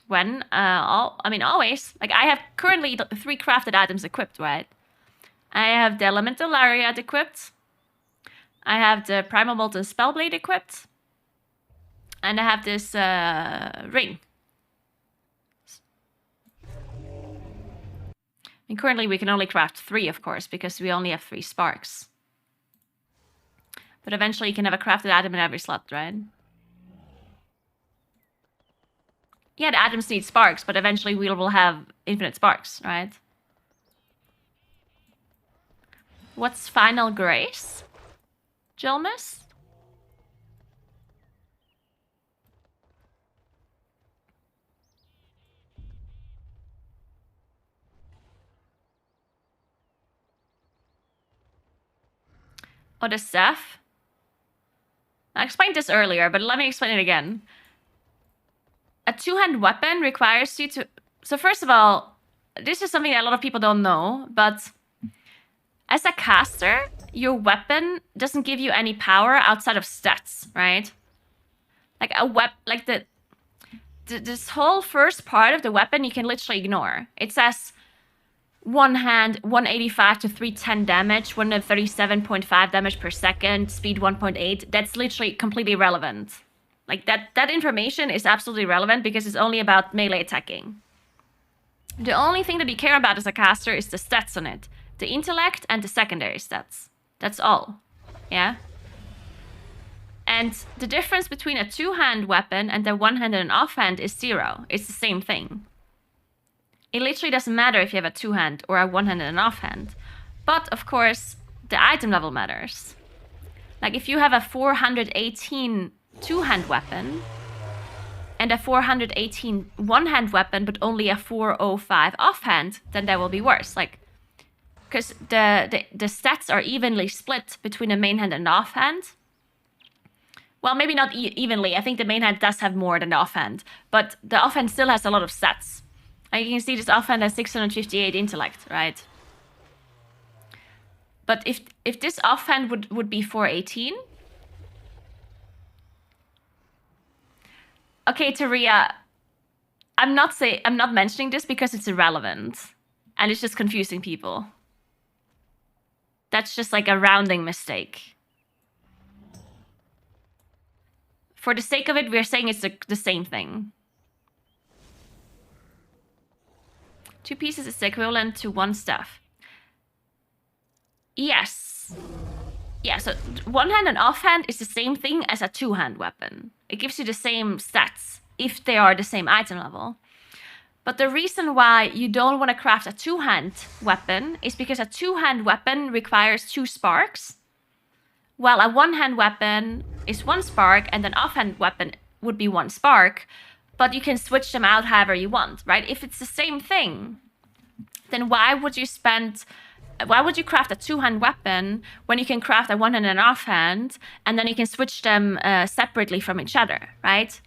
When? I mean, always. Like, I have currently 3 crafted items equipped, right? I have the Elemental Lariat equipped. I have the Primal Molten Spellblade equipped. And I have this ring. And currently we can only craft 3, of course, because we only have 3 sparks. But eventually you can have a crafted item in every slot, right? Yeah, the items need sparks, but eventually we will have infinite sparks, right? What's Final Grace? Jilmus? Oh, the staff? I explained this earlier, but let me explain it again. A 2-hand weapon requires you to... So first of all, this is something that a lot of people don't know, but as a caster, your weapon doesn't give you any power outside of stats, right? Like this whole first part of the weapon you can literally ignore. It says 1 hand, 185 to 310 damage, 137.5 damage per second, speed 1.8. That's literally completely irrelevant. Like, that information is absolutely relevant because it's only about melee attacking. The only thing that you care about as a caster is the stats on it. The intellect and the secondary stats. That's all. Yeah? And the difference between a 2-hand weapon and a 1-hand and an offhand is 0. It's the same thing. It literally doesn't matter if you have a 2-hand or a 1-hand and an offhand. But, of course, the item level matters. Like, if you have a 418 2-hand weapon and a 418 1-hand weapon but only a 405 offhand, then that will be worse. Like, because the stats are evenly split between a main hand and an offhand. Well, maybe not evenly. I think the main hand does have more than the offhand, but the offhand still has a lot of stats. And you can see this offhand has 658 intellect, right? But if this offhand would be 418. Okay, Taria, I'm not mentioning this because it's irrelevant and it's just confusing people. That's just like a rounding mistake. For the sake of it, we're saying it's the same thing. 2 pieces is equivalent to 1 staff. Yes. Yeah, so 1-hand and offhand is the same thing as a 2-hand weapon. It gives you the same stats if they are the same item level. But the reason why you don't want to craft a 2-hand weapon is because a 2-hand weapon requires 2 sparks, while a 1-hand weapon is 1 spark and an offhand weapon would be 1 spark, but you can switch them out however you want, right? If it's the same thing, then why would you craft a 2-hand weapon when you can craft a 1-hand and an offhand, and then you can switch them separately from each other, right?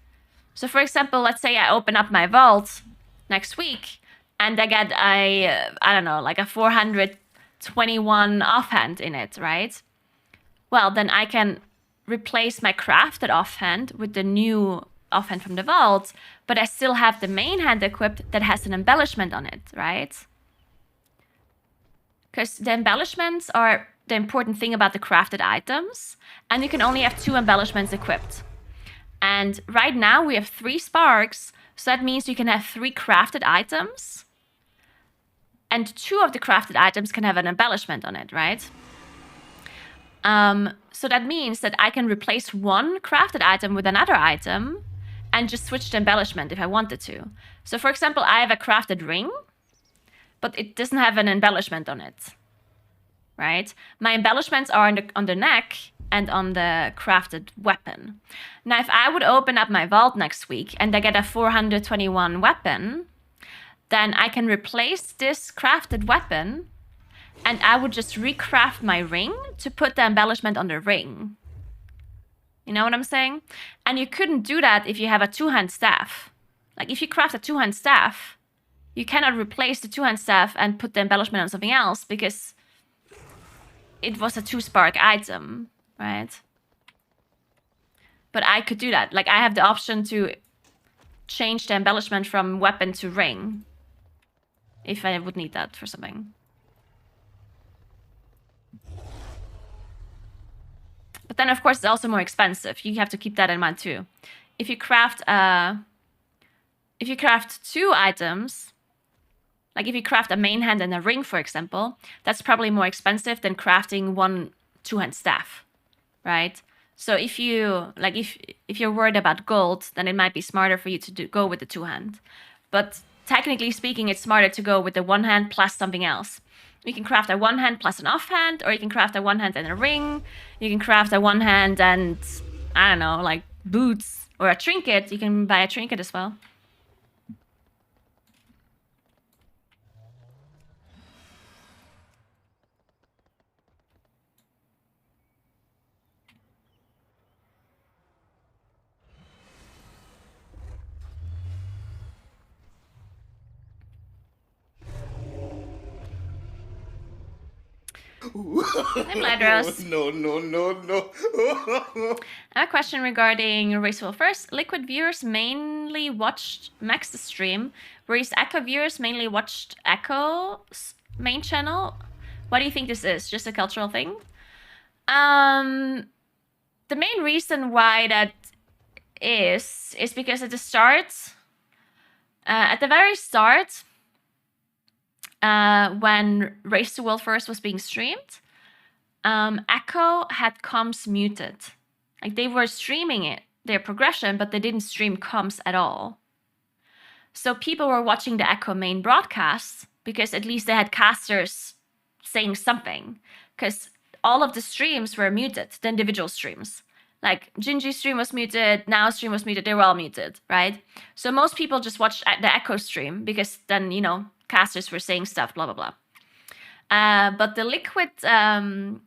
So for example, let's say I open up my vault next week, and I get I don't know, like a 421 offhand in it, right? Well, then I can replace my crafted offhand with the new offhand from the vault, but I still have the main hand equipped that has an embellishment on it, right? Because the embellishments are the important thing about the crafted items, and you can only have 2 embellishments equipped. And right now we have 3 sparks, So that means you can have 3 crafted items, and 2 of the crafted items can have an embellishment on it, right? So that means that I can replace one crafted item with another item and just switch the embellishment if I wanted to. So for example, I have a crafted ring, but it doesn't have an embellishment on it, right? My embellishments are on the neck and on the crafted weapon. Now, if I would open up my vault next week and I get a 421 weapon, then I can replace this crafted weapon and I would just recraft my ring to put the embellishment on the ring. You know what I'm saying? And you couldn't do that if you have a 2-hand staff. Like if you craft a 2-hand staff, you cannot replace the 2-hand staff and put the embellishment on something else because it was a 2-spark item, right? But I could do that. Like I have the option to change the embellishment from weapon to ring if I would need that for something. But then, of course, it's also more expensive. You have to keep that in mind too. If you craft 2 items, like if you craft a main hand and a ring, for example, that's probably more expensive than crafting one 2-hand staff, right? So if you if you're worried about gold, then it might be smarter for you to go with the 2-hand. But technically speaking, it's smarter to go with the 1-hand plus something else. You can craft a 1-hand plus an offhand, or you can craft a 1-hand and a ring. You can craft a 1-hand and, I don't know, like boots or a trinket. You can buy a trinket as well. Hi, Bladros. No. I have a question regarding Racewell first. Liquid viewers mainly watched Max's stream, whereas Echo viewers mainly watched Echo's main channel. Why do you think this is? Just a cultural thing? The main reason why that is because at the start, at the very start, when Race to World First was being streamed, Echo had comms muted. Like they were streaming their progression, but they didn't stream comms at all. So people were watching the Echo main broadcast because at least they had casters saying something. Because all of the streams were muted, the individual streams. Like Gingy's stream was muted, Now's stream was muted, they were all muted, right? So most people just watched the Echo stream because then, you know, casters were saying stuff, blah, blah, blah. But the Liquid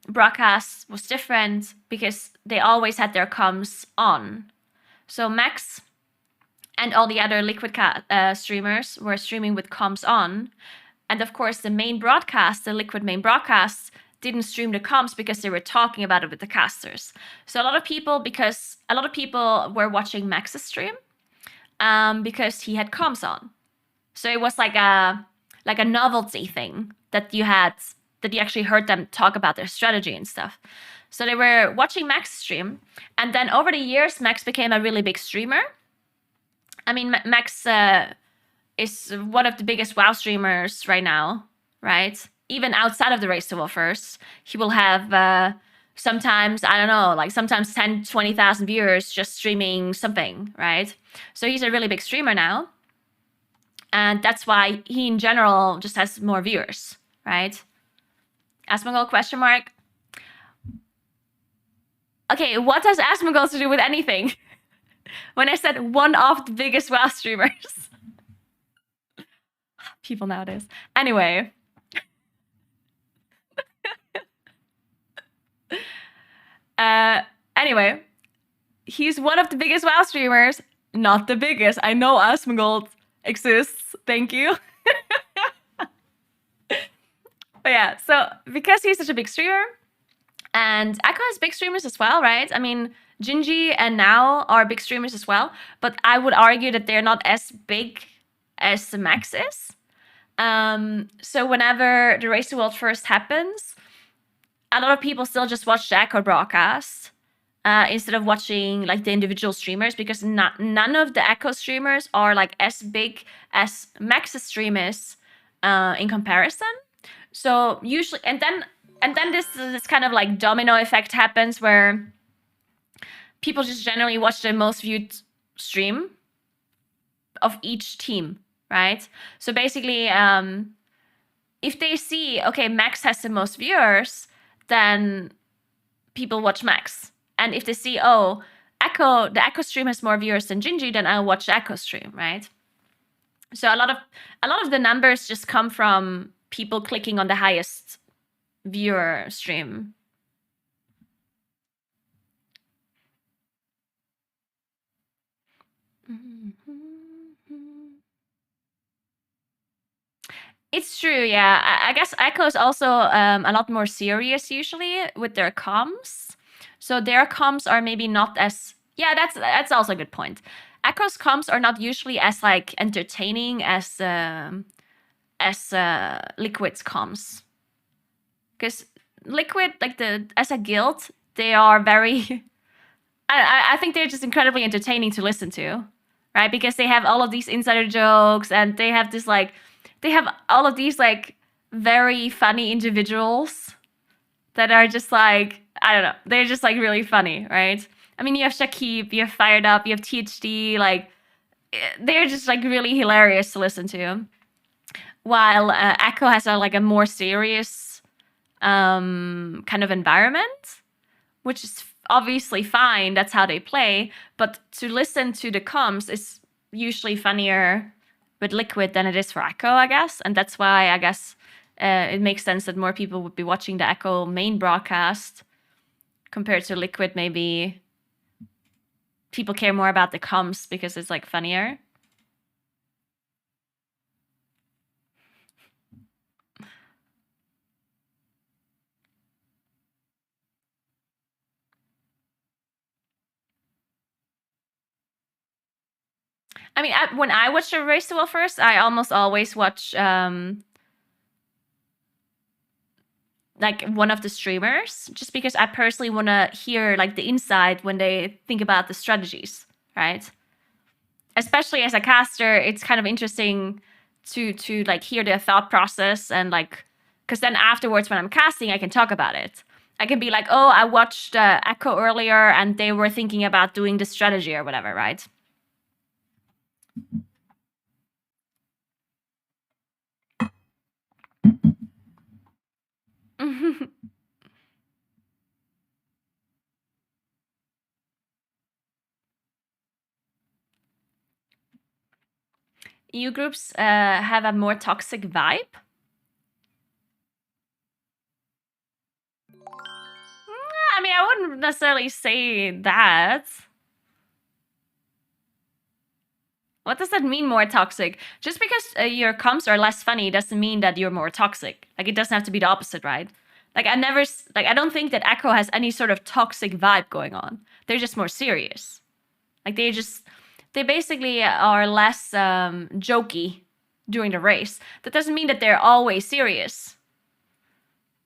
broadcast was different because they always had their comms on. So Max and all the other Liquid streamers were streaming with comms on. And of course, the main broadcast, the Liquid main broadcast, didn't stream the comms because they were talking about it with the casters. So a lot of people were watching Max's stream because he had comms on. So it was like a novelty thing that you actually heard them talk about their strategy and stuff. So they were watching Max stream, and then over the years, Max became a really big streamer. I mean, Max is one of the biggest WoW streamers right now, right? Even outside of the Race to World First, he will have sometimes, I don't know, like sometimes 10, 20,000 viewers just streaming something, right? So he's a really big streamer now. And that's why he, in general, just has more viewers, right? Asmongold question mark. Okay, what has Asmongold to do with anything? When I said one of the biggest WoW streamers. People nowadays. Anyway. Anyway. He's one of the biggest WoW streamers. Not the biggest. I know Asmongold exists. Thank you. But yeah, so because he's such a big streamer, and Echo has big streamers as well, right? I mean, Gingy and Now are big streamers as well, but I would argue that they're not as big as Max is. So whenever the Race to World First happens, a lot of people still just watch the Echo broadcast. instead of watching like the individual streamers, because none of the Echo streamers are like as big as Max's stream is in comparison. So usually, and then this kind of like domino effect happens where people just generally watch the most viewed stream of each team, right? So basically, if they see, okay, Max has the most viewers, then people watch Max. And if they see, oh, the Echo stream has more viewers than Gingy, then I'll watch the Echo stream, right? So a lot of the numbers just come from people clicking on the highest viewer stream. It's true, yeah. I guess Echo is also a lot more serious usually with their comms. So their comms are maybe not as... Yeah, that's also a good point. Echo's comms are not usually as like entertaining as Liquid's comms. Because Liquid, like as a guild, they are very... I think they're just incredibly entertaining to listen to, right? Because they have all of these insider jokes, and they have this like... They have all of these like very funny individuals that are just like, I don't know, they're just like really funny, right? I mean, you have Shakib, you have Fired Up, you have THD, like they're just like really hilarious to listen to. While Echo has a more serious kind of environment, which is obviously fine. That's how they play. But to listen to the comms is usually funnier with Liquid than it is for Echo, I guess. And that's why I guess it makes sense that more people would be watching the Echo main broadcast compared to Liquid. Maybe people care more about the comms because it's like funnier. I mean, when I watch a Race to Well first, I almost always watch like one of the streamers, just because I personally want to hear like the insight when they think about the strategies, right? Especially as a caster, it's kind of interesting to like hear their thought process, and like, because then afterwards when I'm casting, I can talk about it. I can be like, oh, I watched Echo earlier and they were thinking about doing this strategy or whatever, right? EU groups have a more toxic vibe. I mean, I wouldn't necessarily say that. What does that mean, more toxic? Just because your comms are less funny doesn't mean that you're more toxic. Like, it doesn't have to be the opposite, right? Like, I don't think that Echo has any sort of toxic vibe going on. They're just more serious. Like, they basically are less jokey during the race. That doesn't mean that they're always serious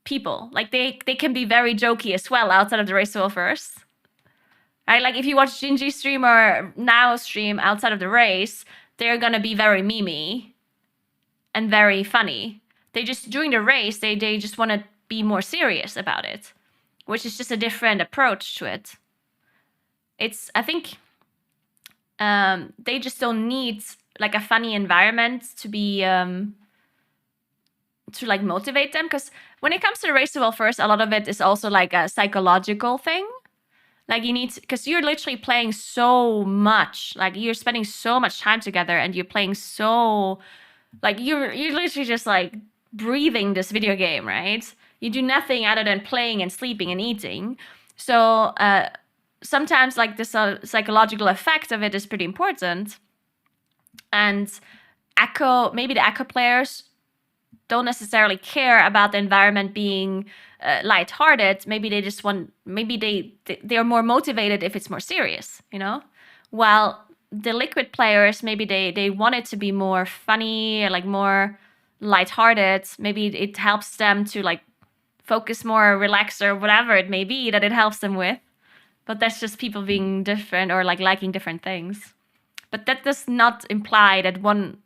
people. Like, they can be very jokey as well outside of the race to well first. Right? Like, if you watch Gingy stream or Now stream outside of the race, they're gonna be very memey and very funny. They just, during the race, they just want to be more serious about it, which is just a different approach to it. I think they just don't need like a funny environment to be to like motivate them, because when it comes to the race to well first, a lot of it is also like a psychological thing. Like, you need, because you're literally playing so much, like you're spending so much time together, and you're playing so, like you're literally just like breathing this video game, right? You do nothing other than playing and sleeping and eating. So sometimes like the psychological effect of it is pretty important. And maybe the Echo players don't necessarily care about the environment being lighthearted. Maybe they just want, maybe they're more motivated if it's more serious, you know? While the Liquid players, maybe they want it to be more funny, like more lighthearted. Maybe it helps them to like focus more, relax, or whatever it may be that it helps them with. But that's just people being different or like liking different things. But that does not imply that one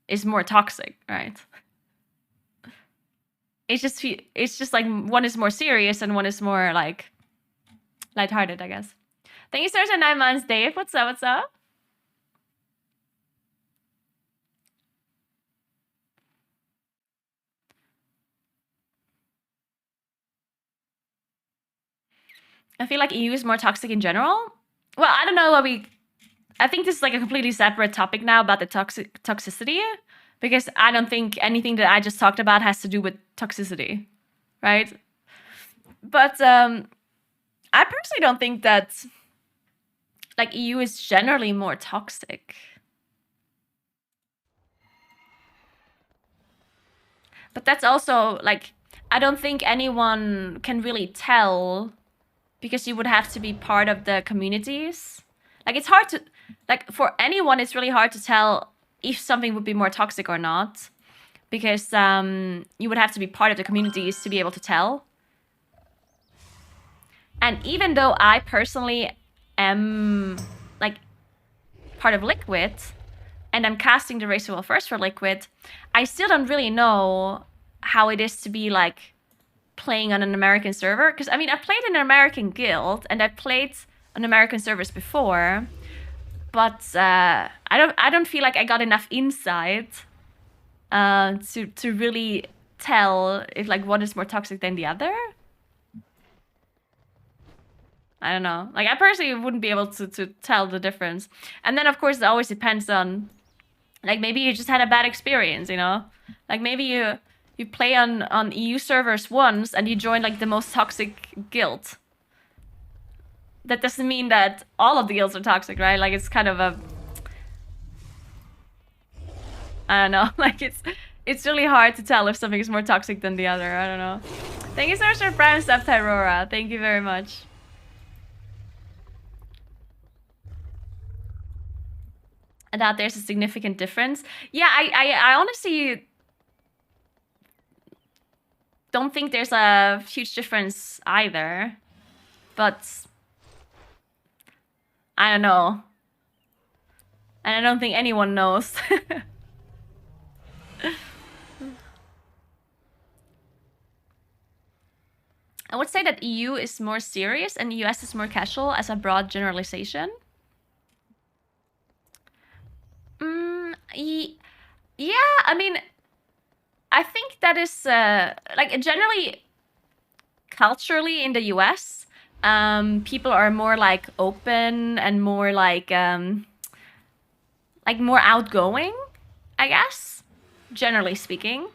is more toxic, right? It's just like one is more serious and one is more like lighthearted, I guess. Thank you, Stars, for 9 months, Dave. What's up? What's up? I feel like EU is more toxic in general. Well, I don't know what I think this is like a completely separate topic now about the toxicity, because I don't think anything that I just talked about has to do with toxicity, right? But I personally don't think that like EU is generally more toxic. But that's also like, I don't think anyone can really tell, because you would have to be part of the communities. Like it's hard to, like for anyone, it's really hard to tell if something would be more toxic or not, because you would have to be part of the communities to be able to tell. And even though I personally am like part of Liquid, and I'm casting the Race to Will first for Liquid, I still don't really know how it is to be like playing on an American server. Because I mean, I played in an American guild and I played on American servers before, but I don't feel like I got enough insight to really tell if like one is more toxic than the other. I don't know. Like I personally wouldn't be able to tell the difference. And then of course it always depends on, like maybe you just had a bad experience, you know? Like maybe you play on EU servers once and you join like the most toxic guild. That doesn't mean that all of the guilds are toxic, right? Like it's kind of a, I don't know. Like it's really hard to tell if something is more toxic than the other. I don't know. Thank you so much for Prime Sub, Tyrora. Thank you very much. And that there's a significant difference. Yeah, I honestly don't think there's a huge difference either. But I don't know. And I don't think anyone knows. I would say that EU is more serious and US is more casual as a broad generalization. Yeah, I mean, I think that is like generally culturally in the US, people are more like open and more like more outgoing, I guess, generally speaking.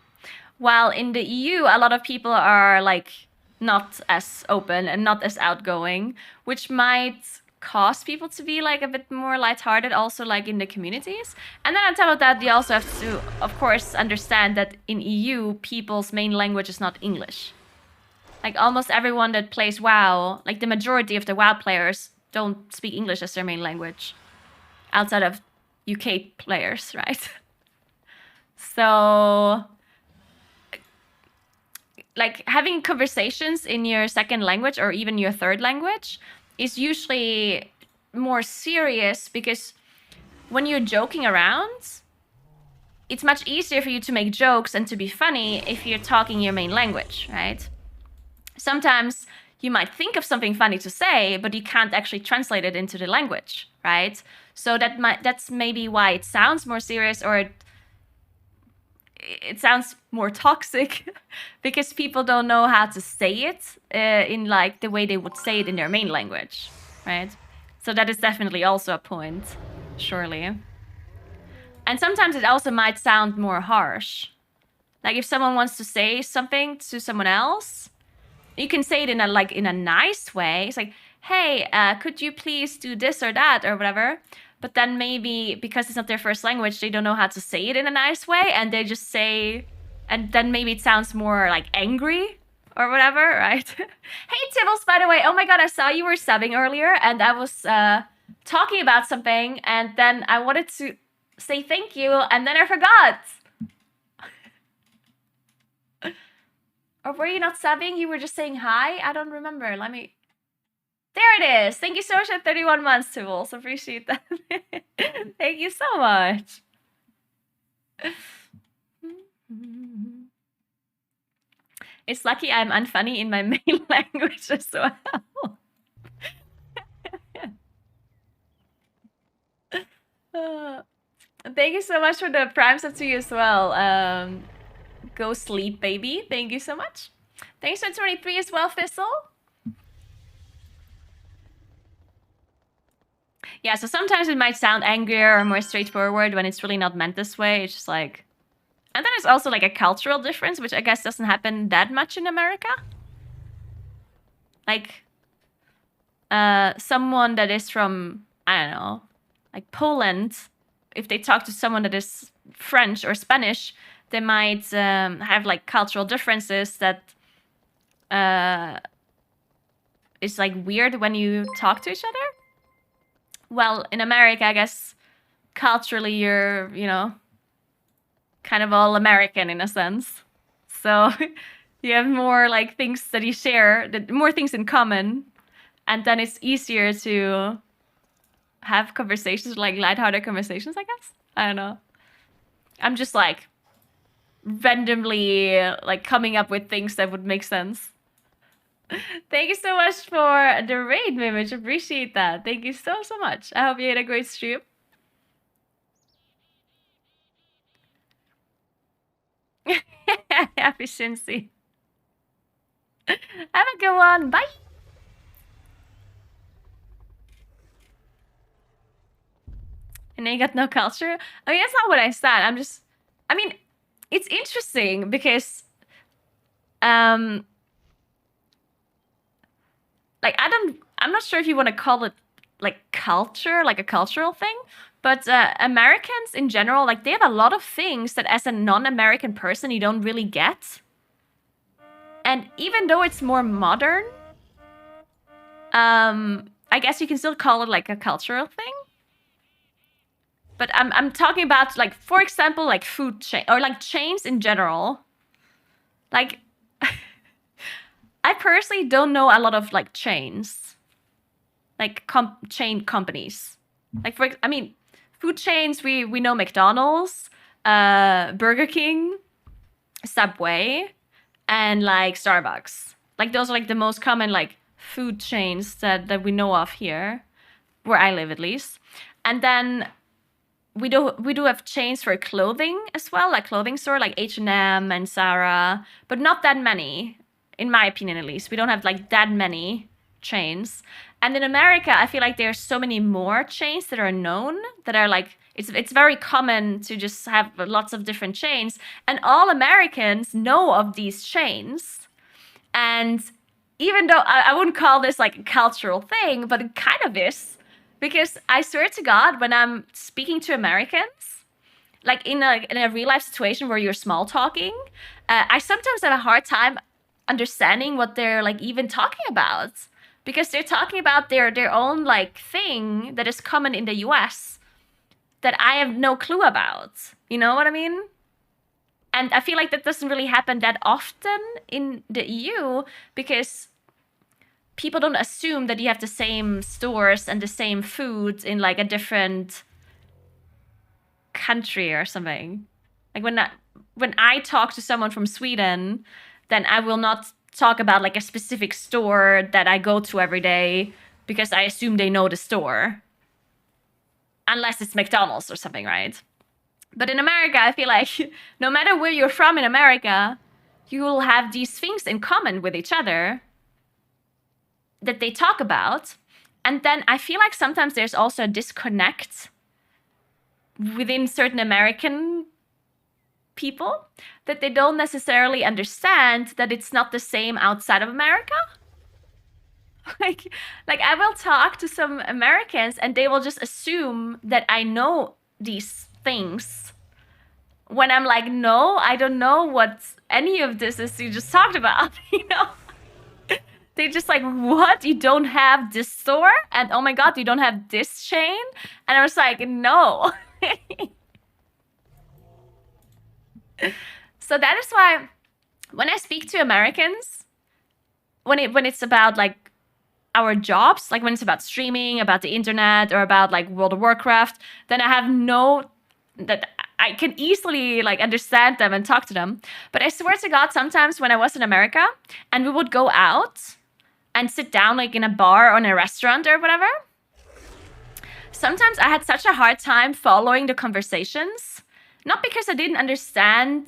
While in the EU, a lot of people are like not as open and not as outgoing, which might cause people to be like a bit more lighthearted also like in the communities. And then on top of that, you also have to, of course, understand that in EU, people's main language is not English. Like almost everyone that plays WoW, like the majority of the WoW players don't speak English as their main language, outside of UK players, right? So like having conversations in your second language or even your third language is usually more serious, because when you're joking around, it's much easier for you to make jokes and to be funny if you're talking your main language, right? Sometimes you might think of something funny to say, but you can't actually translate it into the language, right? So that's maybe why it sounds more serious, or it sounds more toxic because people don't know how to say it in like the way they would say it in their main language, right? So that is definitely also a point, surely. And sometimes it also might sound more harsh. Like if someone wants to say something to someone else, you can say it in a nice way. It's like, hey, could you please do this or that or whatever? But then maybe because it's not their first language, they don't know how to say it in a nice way, and they just say, and then maybe it sounds more like angry or whatever, right? Hey, Tibbles, by the way, oh my god, I saw you were subbing earlier, and I was talking about something, and then I wanted to say thank you, and then I forgot. Or were you not subbing? You were just saying hi? I don't remember. Let me... There it is. Thank you so much for 31 months, Tools. Appreciate that. Thank you so much. It's lucky I'm unfunny in my main language as well. Thank you so much for the prime sub to you as well. Go sleep, baby. Thank you so much. Thanks for 23 as well, Thistle. Yeah, so sometimes it might sound angrier or more straightforward when it's really not meant this way. It's just like... And then there's also like a cultural difference, which I guess doesn't happen that much in America. Like, someone that is from, I don't know, like Poland, if they talk to someone that is French or Spanish, they might have like cultural differences that is like weird when you talk to each other. Well, in America, I guess culturally you're, you know, kind of all American in a sense. So you have more like things that you share, more things in common. And then it's easier to have conversations, like lighthearted conversations, I guess. I don't know. I'm just like randomly like coming up with things that would make sense. Thank you so much for the raid, Mimich. Appreciate that. Thank you so much. I hope you had a great stream. Efficiency. Have a good one. Bye. And they got no culture. I mean, that's not what I said. I'm just... I mean, it's interesting because... like, I'm not sure if you want to call it, like, culture, like a cultural thing. But Americans in general, like, they have a lot of things that as a non-American person you don't really get. And even though it's more modern, I guess you can still call it, like, a cultural thing. But I'm talking about, like, for example, like, food chain, or, like, chains in general. Like, I personally don't know a lot of, like, chains. Like, chain companies. Like, I mean... Food chains, we know McDonald's, Burger King, Subway, and like Starbucks. Like those are like the most common like food chains that we know of here, where I live at least. And then we do have chains for clothing as well, like clothing store like H&M and Zara, but not that many, in my opinion at least. We don't have like that many chains. And in America, I feel like there's so many more chains that are known, that are like, it's very common to just have lots of different chains. And all Americans know of these chains. And even though I wouldn't call this like a cultural thing, but it kind of is. Because I swear to God, when I'm speaking to Americans, like in a real life situation where you're small talking, I sometimes have a hard time understanding what they're like even talking about. Because they're talking about their own like thing that is common in the US that I have no clue about. You know what I mean? And I feel like that doesn't really happen that often in the EU because people don't assume that you have the same stores and the same foods in like a different country or something. Like when I talk to someone from Sweden, then I will not talk about like a specific store that I go to every day because I assume they know the store. Unless it's McDonald's or something, right? But in America, I feel like no matter where you're from in America, you will have these things in common with each other that they talk about. And then I feel like sometimes there's also a disconnect within certain American people that they don't necessarily understand that it's not the same outside of America. Like I will talk to some Americans and they will just assume that I know these things when I'm like, no, I don't know what any of this is you just talked about, you know? They just like, what? You don't have this store? And oh my God, you don't have this chain? And I was like, no. So that is why when I speak to Americans, when it's about like our jobs, like when it's about streaming, about the internet, or about like World of Warcraft, then I have that I can easily like understand them and talk to them. But I swear to God, sometimes when I was in America and we would go out and sit down like in a bar or in a restaurant or whatever, sometimes I had such a hard time following the conversations, not because I didn't understand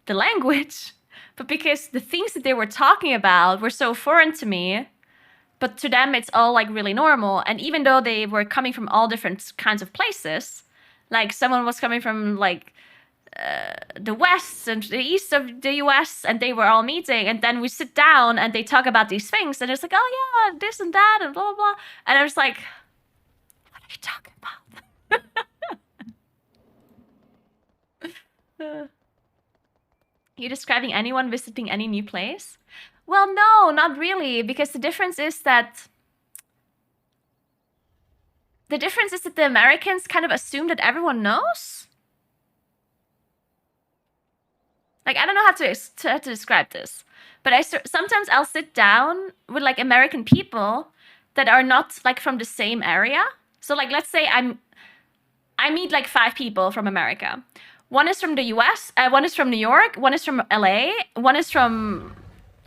the language, but because the things that they were talking about were so foreign to me. But to them, it's all like really normal. And even though they were coming from all different kinds of places, like someone was coming from like the west and the east of the US, and they were all meeting, and then we sit down and they talk about these things, and it's like, oh yeah, this and that and blah blah blah, and I was like, what are you talking about? You're describing anyone visiting any new place? Well, no, not really, because the difference is that the Americans kind of assume that everyone knows. Like, I don't know how to describe this, but sometimes I'll sit down with like American people that are not like from the same area. So like, let's say I meet like 5 people from America. One is from the US, one is from New York, one is from LA, one is from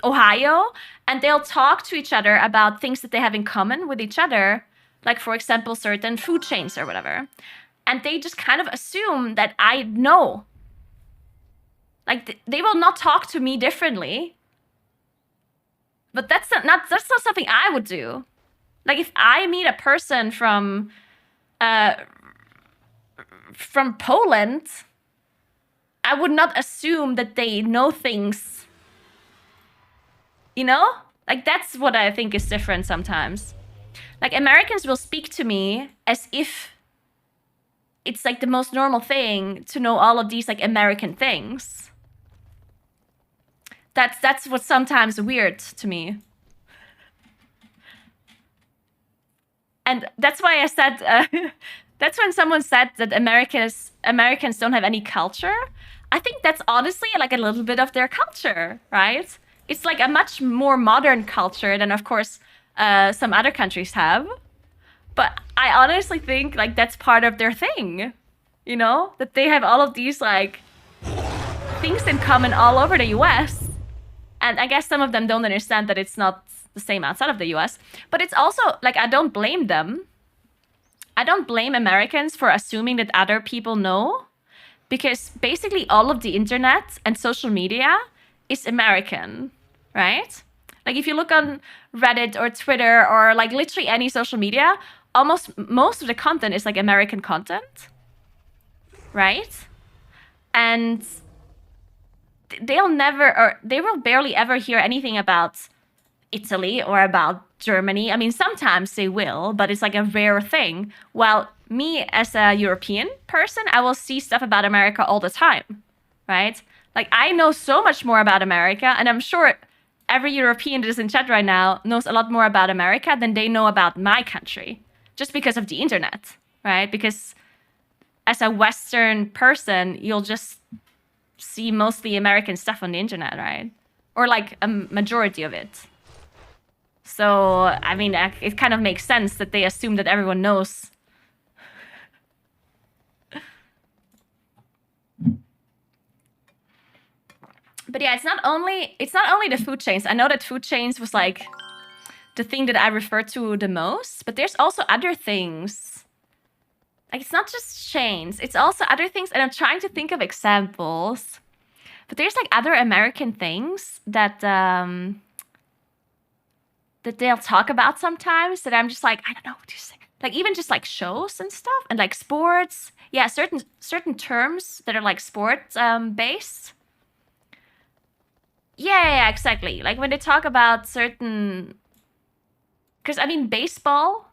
Ohio, and they'll talk to each other about things that they have in common with each other, like for example, certain food chains or whatever. And they just kind of assume that I know. Like they will not talk to me differently. But that's not something I would do. Like if I meet a person from Poland, I would not assume that they know things. You know? Like that's what I think is different sometimes. Like Americans will speak to me as if it's like the most normal thing to know all of these like American things. That's what's sometimes weird to me. And that's why I said, that's when someone said that Americans don't have any culture. I think that's honestly like a little bit of their culture, right? It's like a much more modern culture than, of course, some other countries have. But I honestly think like that's part of their thing, you know? That they have all of these like things in common all over the US. And I guess some of them don't understand that it's not the same outside of the US. But it's also like, I don't blame them. I don't blame Americans for assuming that other people know. Because basically all of the internet and social media is American, right? Like if you look on Reddit or Twitter or like literally any social media, almost most of the content is like American content, right? And they will barely ever hear anything about Italy or about Germany. I mean, sometimes they will, but it's like a rare thing. While me as a European person, I will see stuff about America all the time, right? Like I know so much more about America, and I'm sure every European that is in chat right now knows a lot more about America than they know about my country, just because of the internet, right? Because as a Western person, you'll just see mostly American stuff on the internet, right? Or like a majority of it. So, I mean, it kind of makes sense that they assume that everyone knows. But yeah, it's not only the food chains. I know that food chains was like the thing that I refer to the most, but there's also other things. Like it's not just chains, it's also other things, and I'm trying to think of examples. But there's like other American things that that they'll talk about sometimes that I'm just like, I don't know what to say. Like even just like shows and stuff and like sports. Yeah, certain terms that are like sports based. Yeah, exactly. Like when they talk about certain, because I mean baseball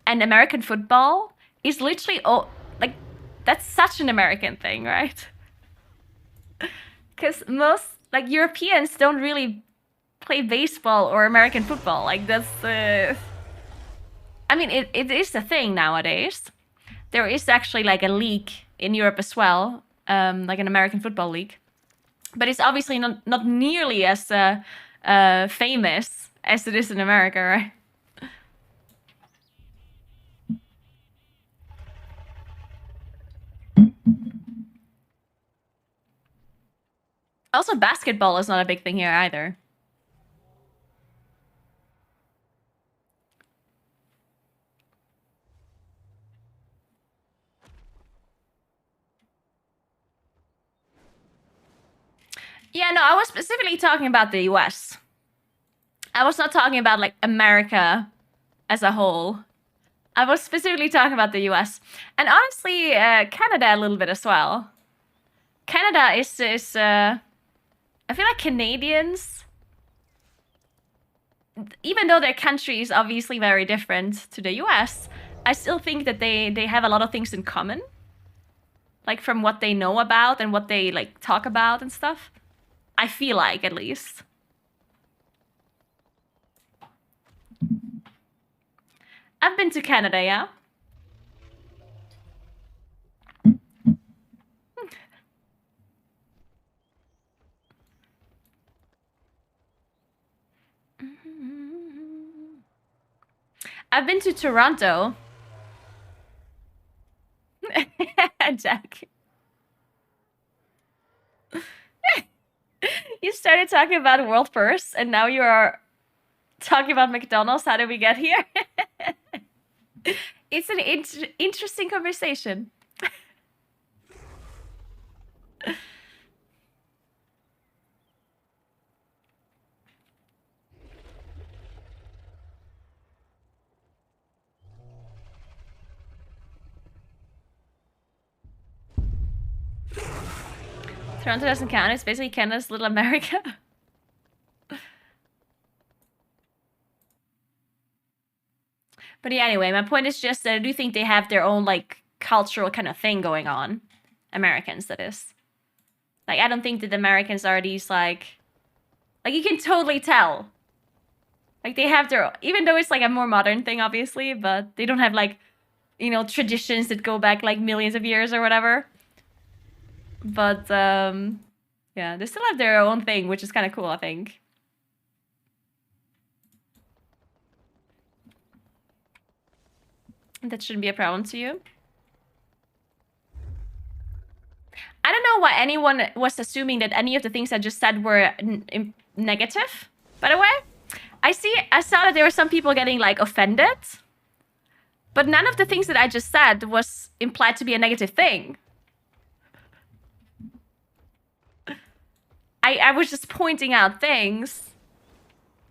and American football is literally like that's such an American thing, right? Because most like Europeans don't really play baseball or American football. Like that's the I mean it is a thing nowadays. There is actually like a league in Europe as well, like an American football league. But it's obviously not nearly as famous as it is in America, right? Also, basketball is not a big thing here either. Yeah, no, I was specifically talking about the US. I was not talking about like America as a whole. I was specifically talking about the US. And honestly, Canada a little bit as well. Canada is I feel like Canadians, even though their country is obviously very different to the US, I still think that they have a lot of things in common. Like from what they know about and what they like talk about and stuff. I feel like, at least. I've been to Canada, yeah? I've been to Toronto. Jack. You started talking about world first, and now you are talking about McDonald's. How did we get here? It's an interesting conversation. Toronto doesn't count. It's basically Canada's little America. But yeah, anyway, my point is just that I do think they have their own, like, cultural kind of thing going on. Americans, that is. Like, I don't think that Americans are these, like, you can totally tell. Like, they have their, even though it's, like, a more modern thing, obviously, but they don't have, like, you know, traditions that go back, like, millions of years or whatever. But, yeah, they still have their own thing, which is kind of cool, I think. That shouldn't be a problem to you. I don't know why anyone was assuming that any of the things I just said were negative, by the way. I saw that there were some people getting, like, offended. But none of the things that I just said was implied to be a negative thing. I was just pointing out things.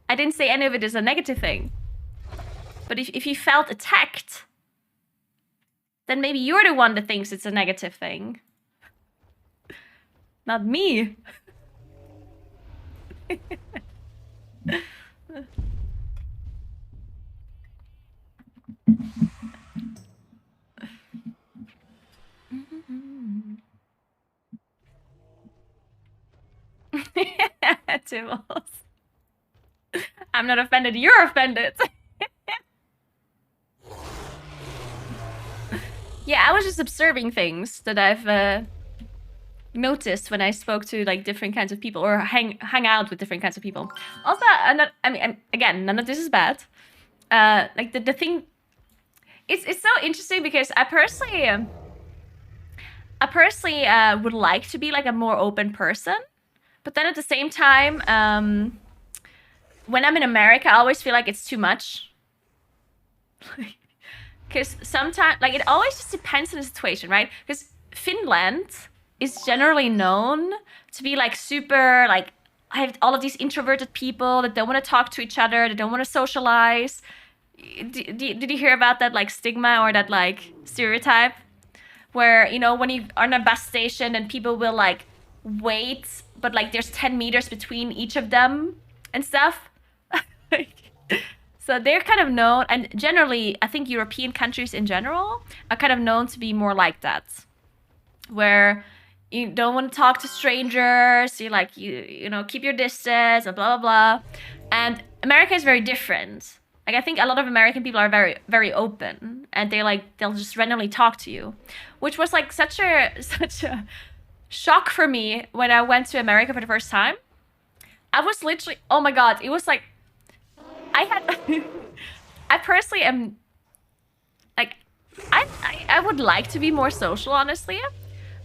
I didn't say any of it is a negative thing. But if you felt attacked, then maybe you're the one that thinks it's a negative thing. Not me. Tibbles. I'm not offended, you're offended. Yeah, I was just observing things that I've noticed when I spoke to, like, different kinds of people or hang out with different kinds of people. Also, again, none of this is bad. Like the thing, it's so interesting because I personally would like to be like a more open person, but then at the same time, when I'm in America, I always feel like it's too much. Because sometimes, like, it always just depends on the situation, right? Because Finland is generally known to be, like, super, like, I have all of these introverted people that don't want to talk to each other, that don't want to socialize. Did you hear about that, like, stigma or that, like, stereotype? Where, you know, when you are in a bus station and people will, like, wait, but, like, there's 10 meters between each of them and stuff. So they're kind of known, and generally, I think European countries in general are kind of known to be more like that. Where you don't want to talk to strangers, you know, keep your distance, and blah, blah, blah. And America is very different. Like, I think a lot of American people are very, very open, and they'll just randomly talk to you. Which was, like, such a shock for me when I went to America for the first time. I was literally, oh my god, it was like, I personally am, like, I would like to be more social, honestly,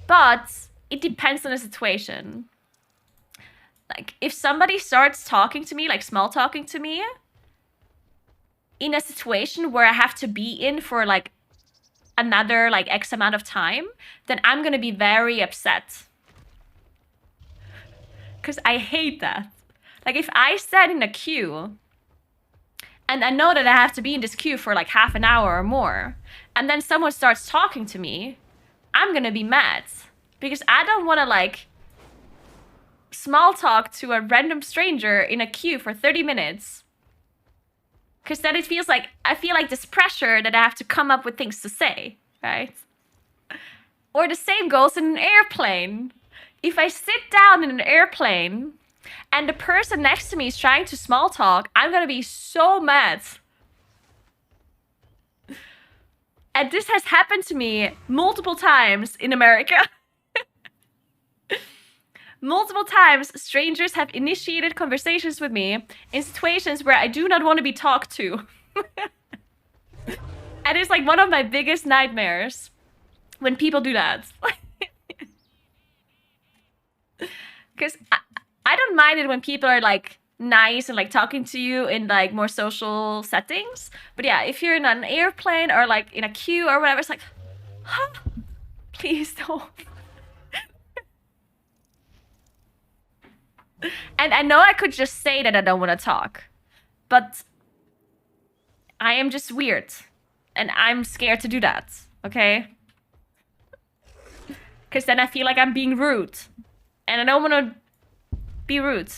but it depends on the situation. Like, if somebody starts talking to me, like small talking to me, in a situation where I have to be in for like another like X amount of time, then I'm gonna be very upset. Because I hate that. Like, if I stand in a queue and I know that I have to be in this queue for like half an hour or more, and then someone starts talking to me, I'm gonna be mad. Because I don't want to like small talk to a random stranger in a queue for 30 minutes. Because then it feels like, I feel like this pressure that I have to come up with things to say, right? Or the same goes in an airplane. If I sit down in an airplane and the person next to me is trying to small talk, I'm gonna be so mad. And this has happened to me multiple times in America. Multiple times, strangers have initiated conversations with me in situations where I do not want to be talked to. And it's like one of my biggest nightmares when people do that. Because I don't mind it when people are like nice and like talking to you in like more social settings. But yeah, if you're in an airplane or like in a queue or whatever, it's like, huh? Please don't. And I know I could just say that I don't want to talk, but I am just weird and I'm scared to do that, okay? Because then I feel like I'm being rude and I don't want to be rude.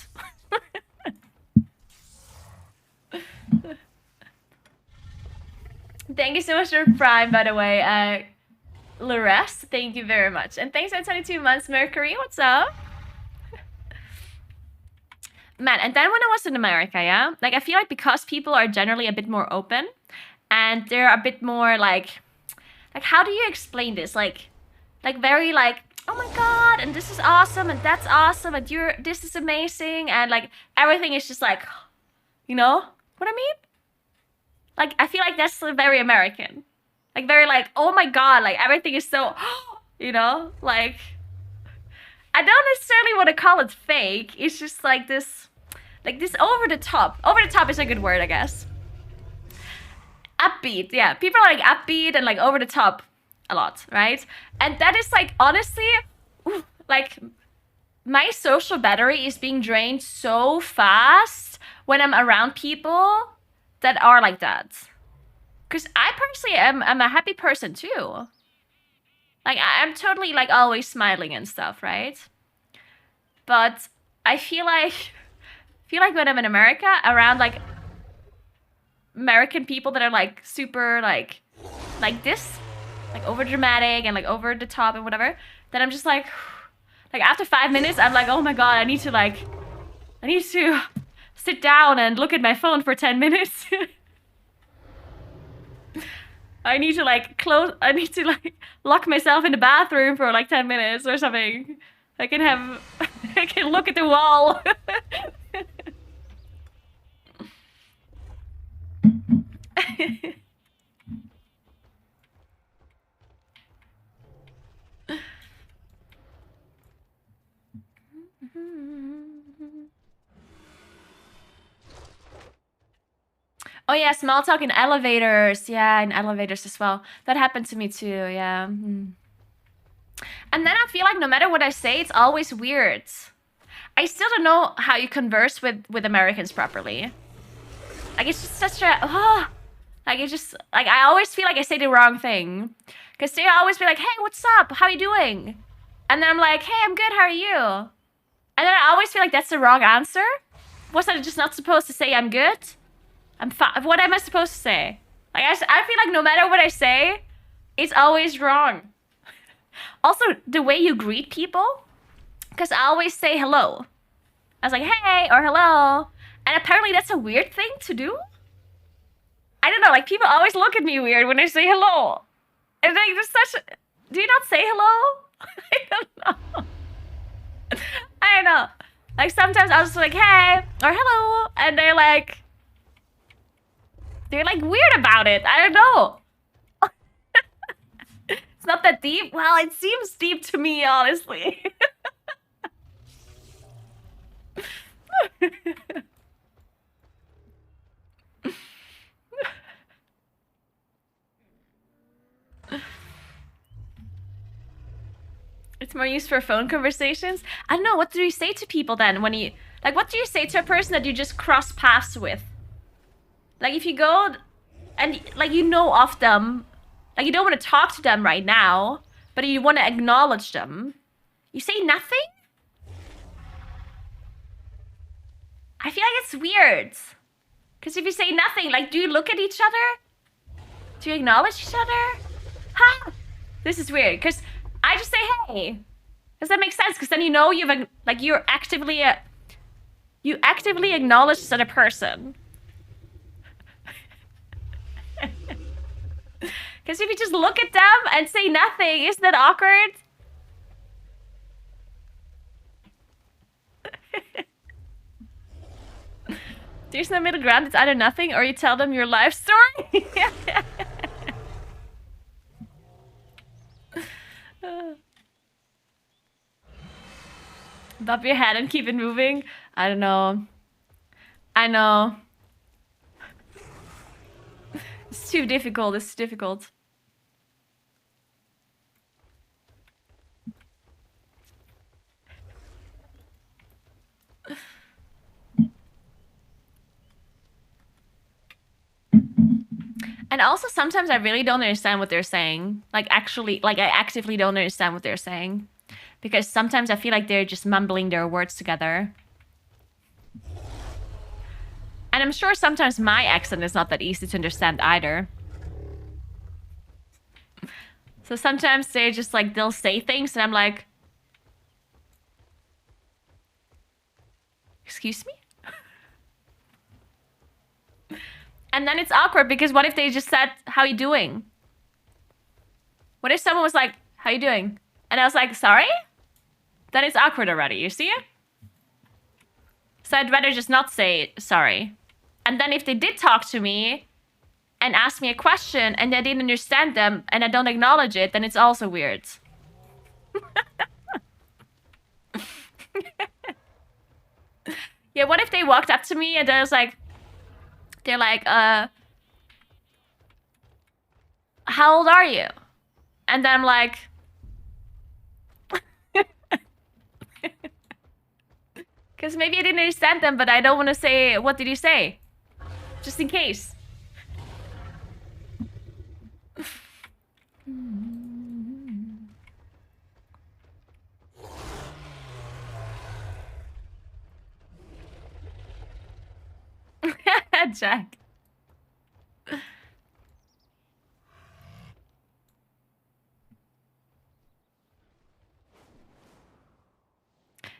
Thank you so much for Prime, by the way. Lores, thank you very much. And thanks for 22 months, Mercury. What's up? Man, and then when I was in America, yeah? Like, I feel like because people are generally a bit more open and they're a bit more like how do you explain this? Like very like, oh my god, and this is awesome, and that's awesome, and this is amazing, and like everything is just like, you know what I mean? Like, I feel like that's very American. Like, very like, oh my god, like everything is so, you know? Like, I don't necessarily want to call it fake. It's just like this over the top. Over the top is a good word, I guess. Upbeat, yeah. People are like upbeat and like over the top a lot, right? And that is like, honestly, like my social battery is being drained so fast when I'm around people that are like that. Because I personally am a happy person too. Like, I'm totally like always smiling and stuff, right? But I feel like when I'm in America, around like American people that are like super like this, like over dramatic and like over the top and whatever, then I'm just like after 5 minutes, I'm like, oh my god, I need to sit down and look at my phone for 10 minutes. I need to like lock myself in the bathroom for like 10 minutes or something. I can look at the wall. Oh yeah, small talk in elevators. Yeah, in elevators as well. That happened to me too, yeah. And then I feel like no matter what I say, it's always weird. I still don't know how you converse with Americans properly. Like, it's just such a... like, it's just... Like, I always feel like I say the wrong thing. Because they always be like, hey, what's up? How you doing? And then I'm like, hey, I'm good, how are you? And then I always feel like that's the wrong answer. Was I just not supposed to say I'm good? I'm fine. What am I supposed to say? Like, I feel like no matter what I say, it's always wrong. Also, the way you greet people, because I always say hello. I was like, hey, or hello. And apparently that's a weird thing to do. I don't know, like, people always look at me weird when I say hello. And like, there's such a... Do you not say hello? I don't know. I don't know. Like, sometimes I was like, hey, or hello. And they're like weird about it. I don't know. It's not that deep. Well, it seems deep to me, honestly. It's more used for phone conversations. I don't know, what do you say to people then when you... Like, what do you say to a person that you just cross paths with? Like, if you go and, like, you know of them, like, you don't want to talk to them right now, but you want to acknowledge them. You say nothing? I feel like it's weird. Because if you say nothing, like, do you look at each other? Do you acknowledge each other? Huh? This is weird, because I just say, hey. Does that make sense? Because then you know you've, like, you actively acknowledge this other person. Because if you just look at them and say nothing, isn't that awkward? There's no middle ground. It's either nothing or you tell them your life story. Bob your head and keep it moving. I don't know. I know. It's too difficult. It's difficult. And also sometimes I really don't understand what they're saying. Like actually, like I actively don't understand what they're saying. Because sometimes I feel like they're just mumbling their words together. And I'm sure sometimes my accent is not that easy to understand either. So sometimes they just like, they'll say things and I'm like... Excuse me? And then it's awkward because what if they just said, how you doing? What if someone was like, how you doing? And I was like, sorry? Then it's awkward already, you see? So I'd rather just not say sorry. And then if they did talk to me and ask me a question and I didn't understand them and I don't acknowledge it, then it's also weird. Yeah, what if they walked up to me and I was like, they're like, how old are you? And then I'm like, because maybe I didn't understand them, but I don't want to say, what did you say? Just in case. Jack.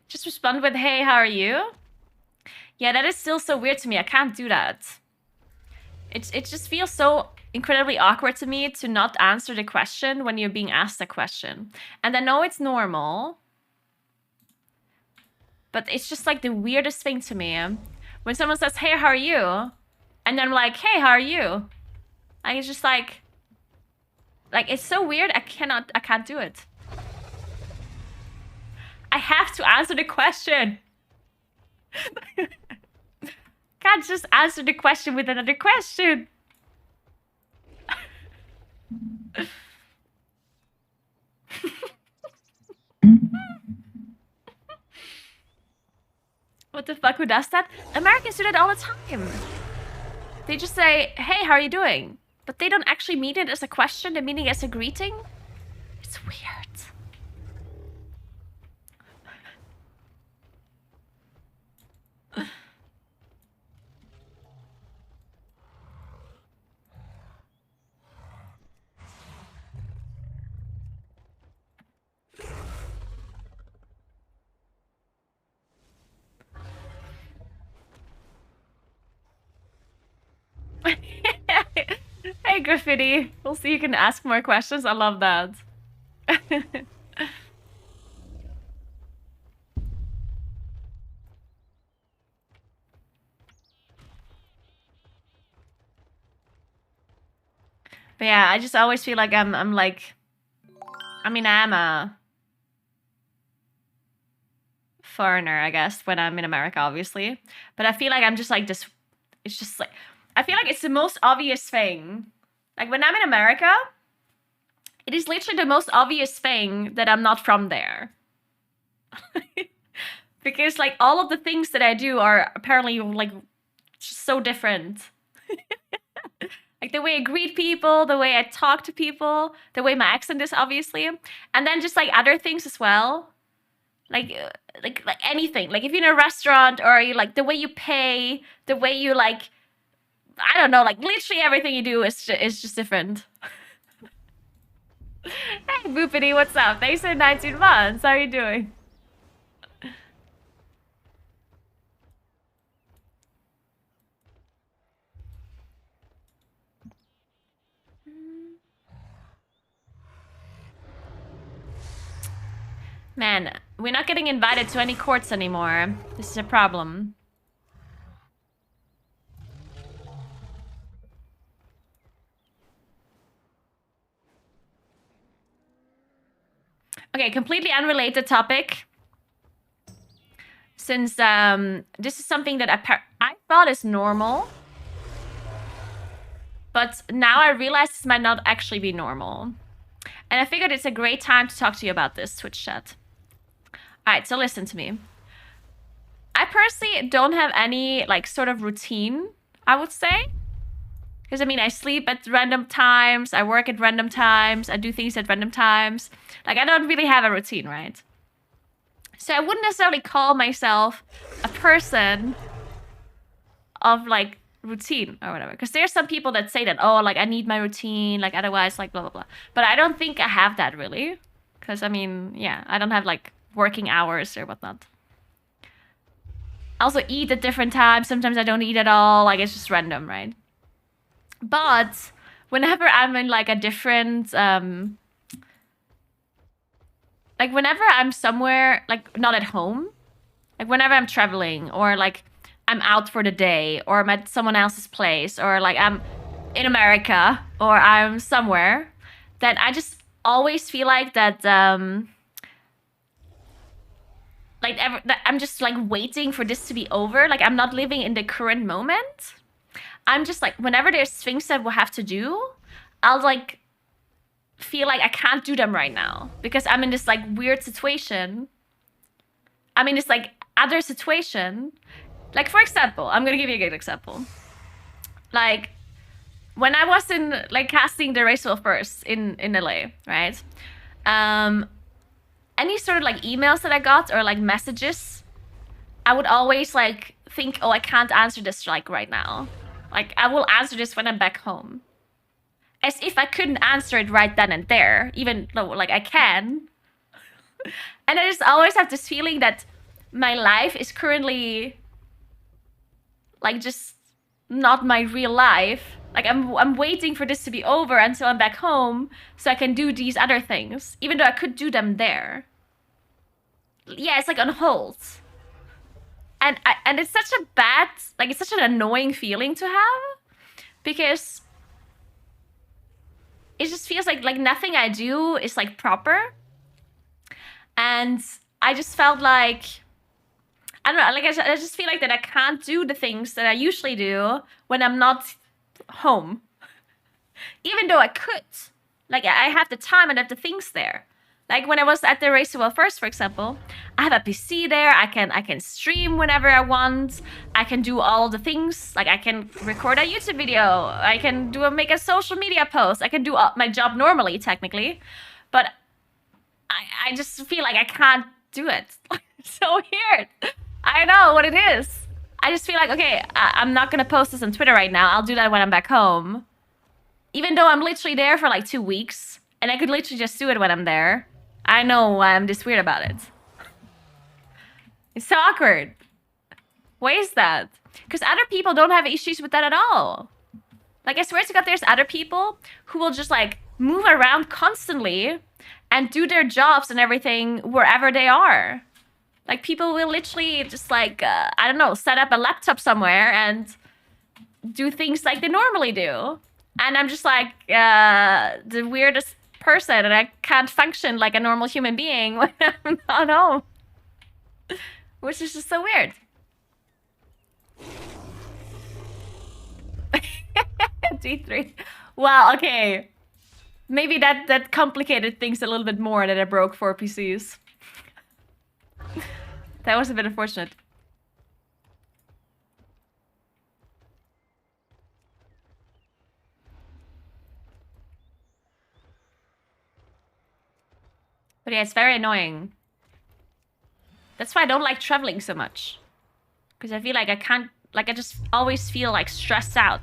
Just respond with, hey, how are you? Yeah, that is still so weird to me. I can't do that. It just feels so incredibly awkward to me to not answer the question when you're being asked a question. And I know it's normal. But it's just like the weirdest thing to me. When someone says, hey, how are you? And then I'm like, hey, how are you? And it's just like, it's so weird. I can't do it. I have to answer the question. Can't just answer the question with another question. What the fuck, who does that? Americans do that all the time. They just say, hey, how are you doing? But they don't actually mean it as a question, they mean it as a greeting. It's weird. Hey, Graffiti. We'll see you can ask more questions. I love that. But yeah, I just always feel like I'm like... I mean, I am a... foreigner, I guess, when I'm in America, obviously. But I feel like I'm just like this... It's just like... I feel like it's the most obvious thing. Like, when I'm in America, It is literally the most obvious thing that I'm not from there. Because like all of the things that I do are apparently like just so different. Like the way I greet people, the way I talk to people, the way my accent is obviously, and then just like other things as well. Like anything. Like if you're in a restaurant or you like the way you pay, the way you like, I don't know, like literally everything you do is just different. Hey Boopity, what's up? Thanks for 19 months. How are you doing? Man, we're not getting invited to any courts anymore. This is a problem. Okay, completely unrelated topic. Since this is something that I thought is normal. But now I realize this might not actually be normal. And I figured it's a great time to talk to you about this, Twitch chat. Alright, so listen to me. I personally don't have any, like, sort of routine, I would say. Because, I mean, I sleep at random times, I work at random times, I do things at random times. Like, I don't really have a routine, right? So I wouldn't necessarily call myself a person of, like, routine or whatever. Because there's some people that say that, oh, like, I need my routine, like, otherwise, like, blah, blah, blah. But I don't think I have that, really. Because, I mean, yeah, I don't have, like, working hours or whatnot. I also eat at different times. Sometimes I don't eat at all. Like, it's just random, right? But whenever I'm in, like, a different... like, whenever I'm somewhere, like, not at home, like, whenever I'm traveling, or, like, I'm out for the day, or I'm at someone else's place, or, like, I'm in America, or I'm somewhere, then I just always feel like that, like, I'm just, like, waiting for this to be over. Like, I'm not living in the current moment. I'm just, like, whenever there's things that we'll have to do, I'll, like, feel like I can't do them right now. Because I'm in this, like, weird situation. I'm in this, like, other situation. Like, for example, I'm gonna give you a good example. Like, when I was in, like, casting the Race Will First in LA, right? Any sort of, like, emails that I got or, like, messages, I would always, like, think, oh, I can't answer this, like, right now. Like, I will answer this when I'm back home. As if I couldn't answer it right then and there, even though, like, I can. And I just always have this feeling that my life is currently, like, just not my real life. Like, I'm waiting for this to be over until I'm back home so I can do these other things, even though I could do them there. Yeah, it's, like, on hold. And it's such a bad, like, it's such an annoying feeling to have. Because it just feels like nothing I do is, like, proper. And I just felt like, I don't know, like, I just feel like that I can't do the things that I usually do when I'm not home. Even though I could. Like, I have the time and I have the things there. Like, when I was at the Race to Well First, for example, I have a PC there. I can stream whenever I want. I can do all the things. Like, I can record a YouTube video. I can make a social media post. I can do my job normally, technically. But I just feel like I can't do it. So weird. I know what it is. I just feel like, okay, I'm not going to post this on Twitter right now. I'll do that when I'm back home. Even though I'm literally there for, like, 2 weeks. And I could literally just do it when I'm there. I know why I'm this weird about it. It's so awkward. Why is that? Because other people don't have issues with that at all. Like, I swear to God, there's other people who will just, like, move around constantly and do their jobs and everything wherever they are. Like, people will literally just, like, I don't know, set up a laptop somewhere and do things like they normally do. And I'm just, like, the weirdest person, and I can't function like a normal human being when I'm not home. Which is just so weird. D3. Wow, okay. maybe that complicated things a little bit more that I broke 4 PCs. That was a bit unfortunate. But yeah, it's very annoying. That's why I don't like traveling so much. Because I feel like I can't, like I just always feel like stressed out.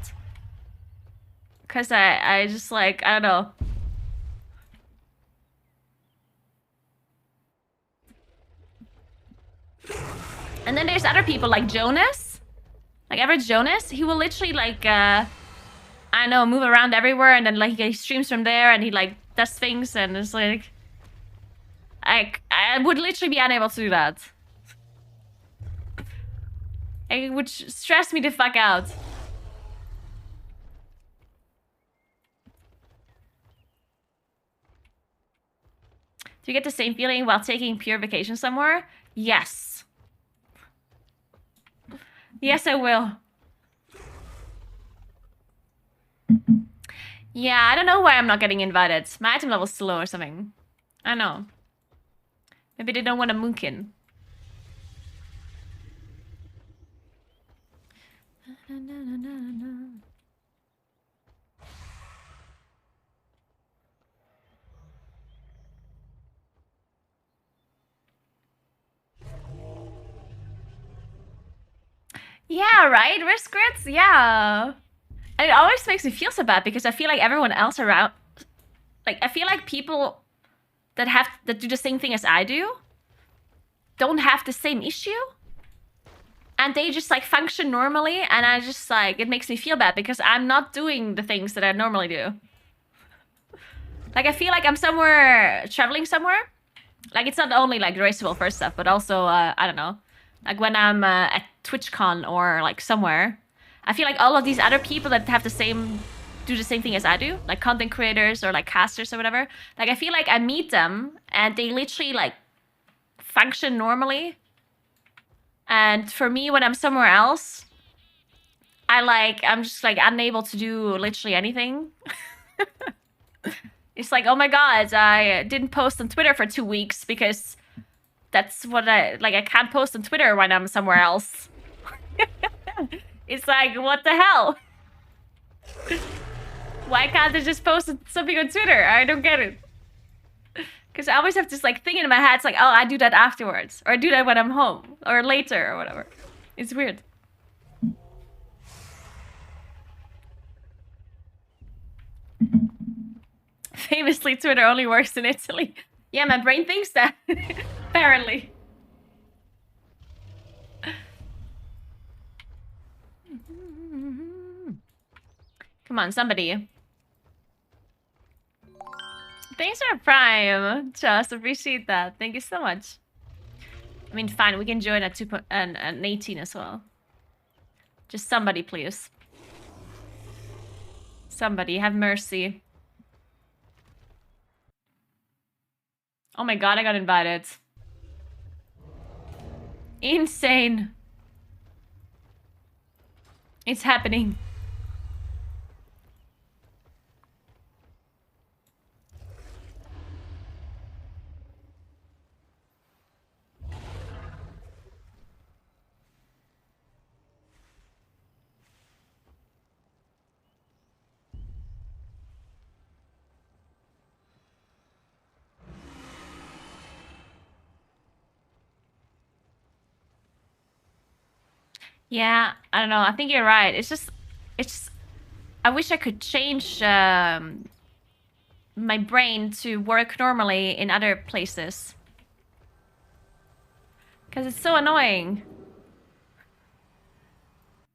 Because I just like, I don't know. And then there's other people like Jonas. Like average Jonas. He will literally like, I don't know, move around everywhere. And then like he streams from there and he like does things. And it's like, I would literally be unable to do that. It would stress me the fuck out. Do you get the same feeling while taking pure vacation somewhere? Yes. Yes, I will. Yeah, I don't know why I'm not getting invited. My item level's too low or something. I don't know. Maybe they don't want a moonkin. Yeah, right? Risk grits? Yeah. And it always makes me feel so bad because I feel like everyone else around... Like, I feel like people that do the same thing as I do don't have the same issue. And they just, like, function normally. And I just, like, it makes me feel bad because I'm not doing the things that I normally do. Like, I feel like I'm traveling somewhere. Like, it's not only, like, the raceable first stuff, but also, I don't know. Like, when I'm at TwitchCon or, like, somewhere. I feel like all of these other people that have do the same thing as I do. Like, content creators or, like, casters or whatever. Like, I feel like I meet them and they literally, like, function normally. And for me, when I'm somewhere else, I'm just, like, unable to do literally anything. It's like, oh my god, I didn't post on Twitter for 2 weeks because that's what I can't post on Twitter when I'm somewhere else. It's like, what the hell? Why can't I just post something on Twitter? I don't get it. Because I always have this, like, thing in my head. It's like, oh, I do that afterwards. Or I do that when I'm home. Or later, or whatever. It's weird. Famously, Twitter only works in Italy. Yeah, my brain thinks that. Apparently. Come on, somebody. Thanks for Prime, Just appreciate that. Thank you so much. I mean, fine, we can join at 18 as well. Just somebody, please. Somebody, have mercy. Oh my god, I got invited. Insane. It's happening. Yeah, I don't know. I think you're right. It's just I wish I could change my brain to work normally in other places. Because it's so annoying.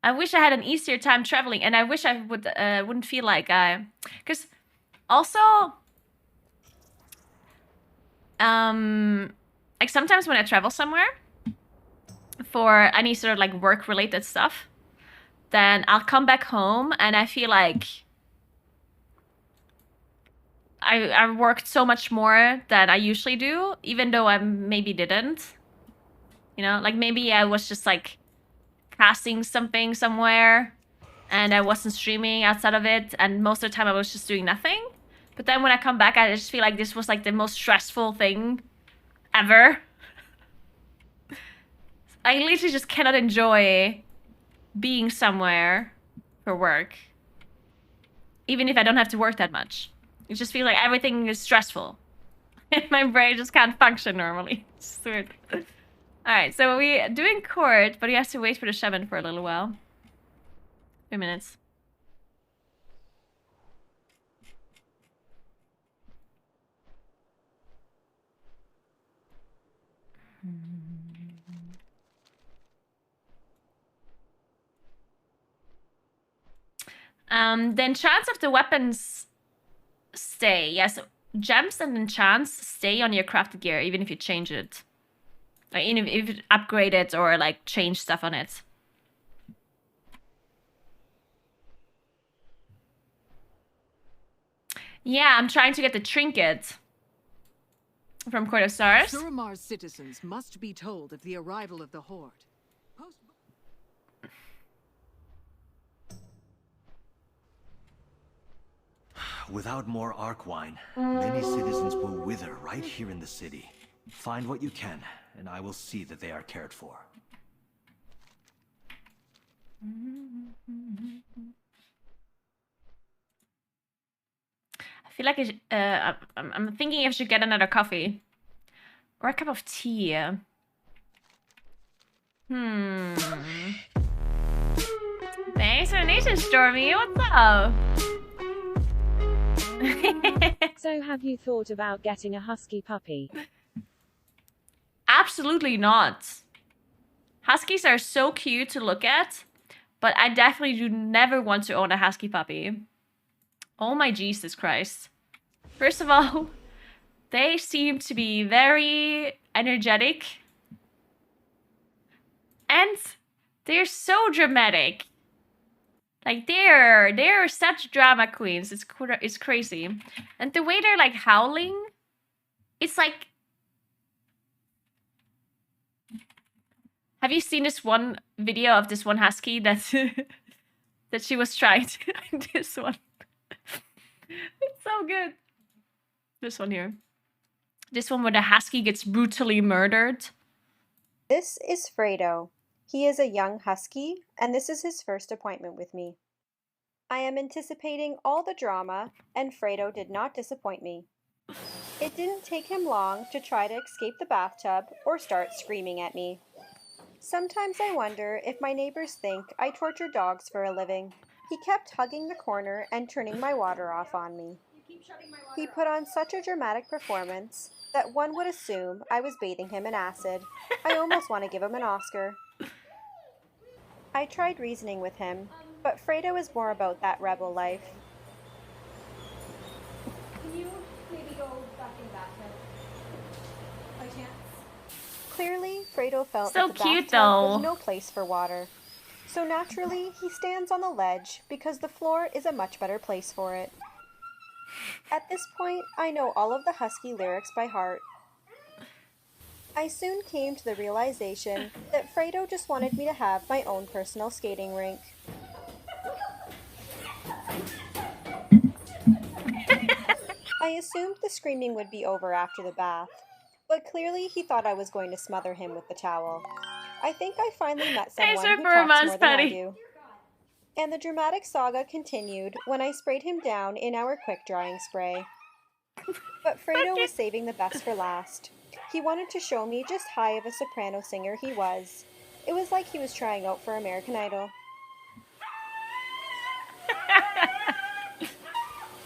I wish I had an easier time traveling, and I wish I wouldn't feel like because also like sometimes when I travel somewhere for any sort of like work related stuff, then I'll come back home and I feel like I worked so much more than I usually do, even though I maybe didn't. You know, like maybe I was just like casting something somewhere and I wasn't streaming outside of it, and most of the time I was just doing nothing. But then when I come back, I just feel like this was like the most stressful thing ever. I literally just cannot enjoy being somewhere for work. Even if I don't have to work that much. It just feels like everything is stressful. And my brain just can't function normally. It's weird. Alright, so we're doing court, but we have to wait for the shaman for a little while. 2 minutes. The enchants of the weapons stay. Yes, gems and enchants stay on your crafted gear, even if you change it. Like, even if you upgrade it or, like, change stuff on it. Yeah, I'm trying to get the trinket from Court of Stars. Suramar's citizens must be told of the arrival of the Horde. Without more arc wine, many citizens will wither right here in the city. Find what you can, and I will see that they are cared for. I feel like I'm thinking I should get another coffee. Or a cup of tea. Thanks for the nation, Stormy. What's up? So have you thought about getting a husky puppy? Absolutely not. Huskies are so cute to look at, but I definitely do never want to own a husky puppy. Oh my Jesus Christ. First of all, they seem to be very energetic. And they're so dramatic. Like, they're such drama queens. It's crazy. And the way they're, like, howling, it's like... Have you seen this one video of this one husky that that she was trying to... this one. It's so good. This one here. This one where the husky gets brutally murdered. This is Fredo. He is a young husky, and this is his first appointment with me. I am anticipating all the drama, and Fredo did not disappoint me. It didn't take him long to try to escape the bathtub or start screaming at me. Sometimes I wonder if my neighbors think I torture dogs for a living. He kept hugging the corner and turning my water off on me. He put on such a dramatic performance that one would assume I was bathing him in acid. I almost want to give him an Oscar. I tried reasoning with him, but Fredo is more about that rebel life. Can you maybe go back in the bathtub? By chance? Clearly, Fredo felt So that the cute, bathtub though. was no place for water. So naturally, he stands on the ledge because the floor is a much better place for it. At this point, I know all of the Husky lyrics by heart. I soon came to the realization that Fredo just wanted me to have my own personal skating rink. I assumed the screaming would be over after the bath, but clearly he thought I was going to smother him with the towel. I think I finally met someone who talks more than I do. And the dramatic saga continued when I sprayed him down in our quick-drying spray. But Fredo was saving the best for last. He wanted to show me just how high of a soprano singer he was. It was like he was trying out for American Idol.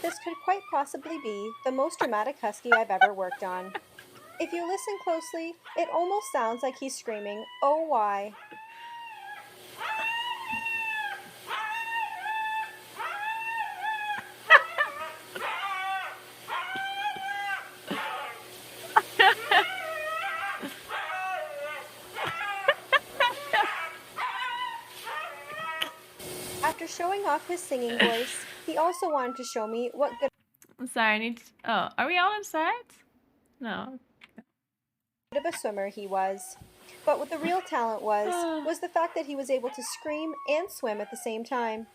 This could quite possibly be the most dramatic husky I've ever worked on. If you listen closely, it almost sounds like he's screaming, "Oh, why?" After showing off his singing voice, he also wanted to show me what good I'm sorry, I need to... Oh, are we all inside? No. of a swimmer he was. But what the real talent was the fact that he was able to scream and swim at the same time.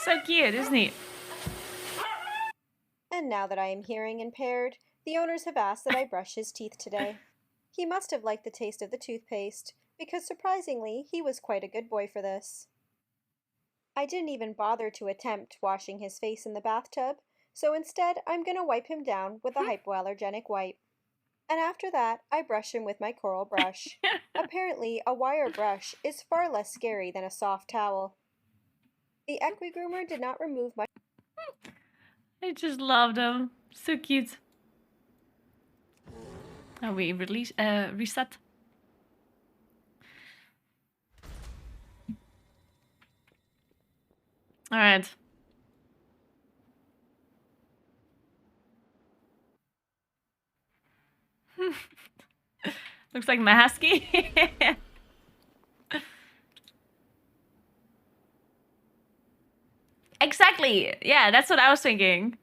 So cute, isn't he? And now that I am hearing impaired, the owners have asked that I brush his teeth today. He must have liked the taste of the toothpaste, because surprisingly, he was quite a good boy for this. I didn't even bother to attempt washing his face in the bathtub, so instead I'm gonna wipe him down with a hypoallergenic wipe. And after that, I brush him with my coral brush. Apparently, a wire brush is far less scary than a soft towel. The equi-groomer did not remove my... I just love them. So cute. Now we reset. All right. Looks like my husky. Exactly. Yeah, that's what I was thinking.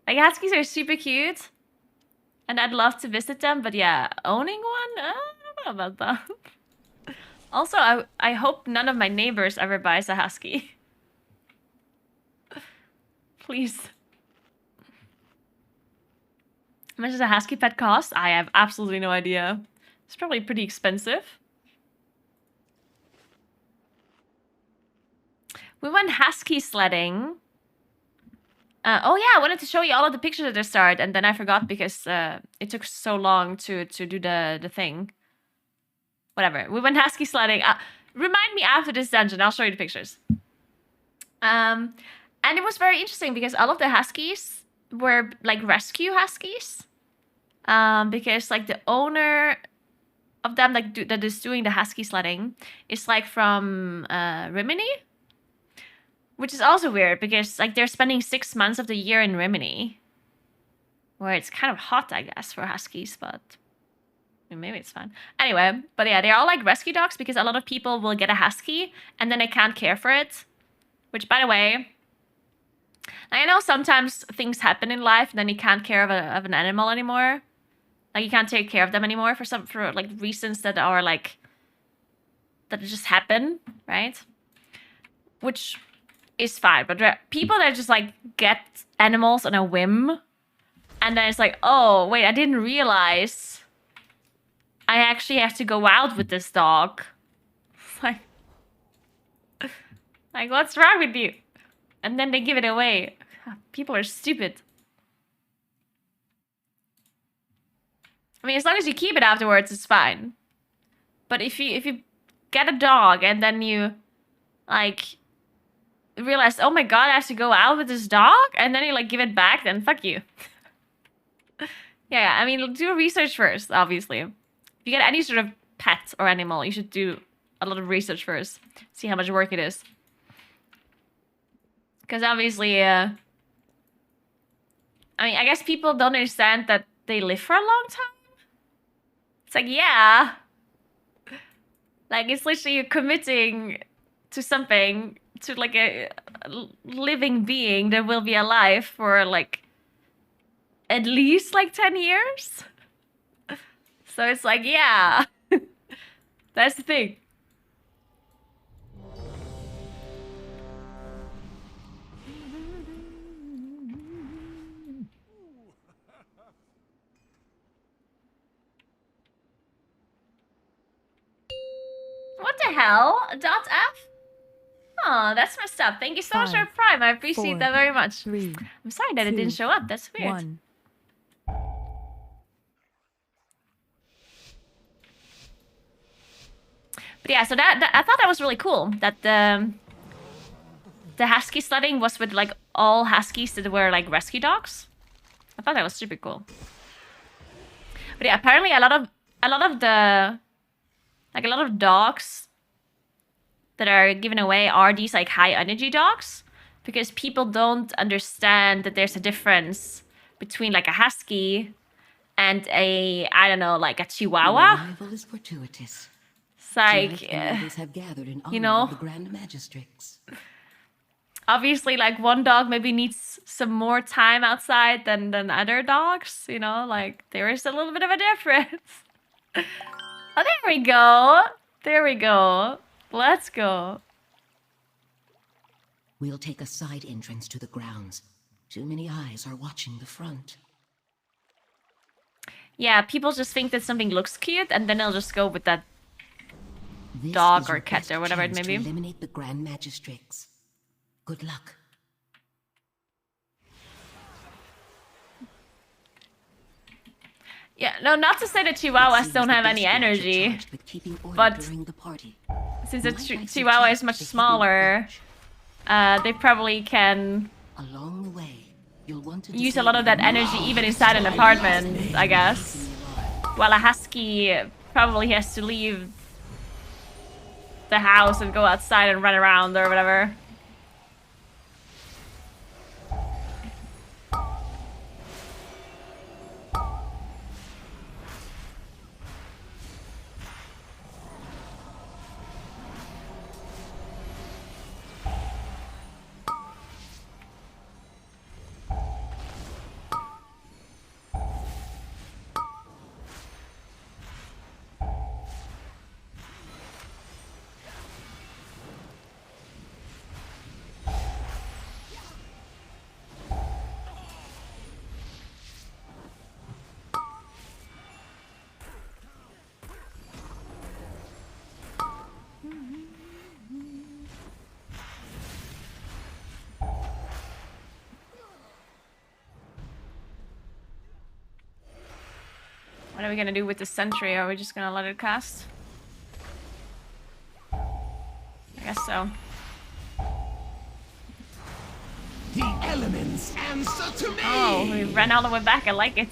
Like, huskies are super cute. And I'd love to visit them, but yeah, owning one? I don't know about that. Also, I hope none of my neighbors ever buys a husky. Please. How much does a husky pet cost? I have absolutely no idea. It's probably pretty expensive. We went husky sledding. Oh yeah, I wanted to show you all of the pictures at the start, and then I forgot because it took so long to do the thing. Whatever. We went husky sledding. Remind me after this dungeon. I'll show you the pictures. And it was very interesting because all of the huskies were like rescue huskies. Because like the owner of them that is doing the husky sledding is like from Rimini. Which is also weird because like they're spending 6 months of the year in Rimini. Where it's kind of hot, I guess, for huskies, but maybe it's fine. Anyway, but yeah, they're all like rescue dogs because a lot of people will get a husky and then they can't care for it. Which, by the way, I know sometimes things happen in life and then you can't care of an animal anymore. Like you can't take care of them anymore for like reasons that are like that just happen, right? Which is fine, but people that just like get animals on a whim and then it's like, oh wait, I didn't realize I actually have to go out with this dog. Like what's wrong with you? And then they give it away. People are stupid. I mean, as long as you keep it afterwards, it's fine. But if you get a dog and then you like realize, oh my god, I have to go out with this dog, and then you like give it back, then fuck you. Yeah, I mean, do research first, obviously. If you get any sort of pet or animal, you should do a lot of research first. See how much work it is. Because obviously, I mean, I guess people don't understand that they live for a long time. It's like, yeah. Like, it's literally you committing to something, to like a living being that will be alive for like at least like 10 years. So it's like, yeah. That's the thing. What the hell? Dot F? Oh, that's messed up. Thank you so much for Prime. I appreciate that very much. 3, I'm sorry that it didn't show up. That's weird. 1. But yeah, so that I thought that was really cool. That the husky sledding was with like all huskies that were like rescue dogs. I thought that was super cool. But yeah, apparently a lot of dogs that are given away are these like high energy dogs, because people don't understand that there's a difference between like a husky and a, I don't know, like a chihuahua. The arrival is fortuitous. It's like, Have gathered in you honor know, of the Grand Magistrix. obviously like one dog maybe needs some more time outside than other dogs, you know, like there is a little bit of a difference. Oh, there we go. There we go. Let's go. We'll take a side entrance to the grounds. Too many eyes are watching the front. Yeah, people just think that something looks cute, and then they'll just go with that This dog is or your cat best or whatever it chance may to be. eliminate the Grand Magistrates. Good luck. Yeah, no, not to say that Chihuahuas don't have any energy, but during the party. since a Chihuahua is much smaller, they probably can Along the way, you'll want to use a lot of that energy even inside an apartment, I guess. While a husky probably has to leave the house and go outside and run around or whatever. What are we gonna do with the sentry? Are we just gonna let it cast? I guess so. The elements answer to me! Oh, we ran all the way back. I like it.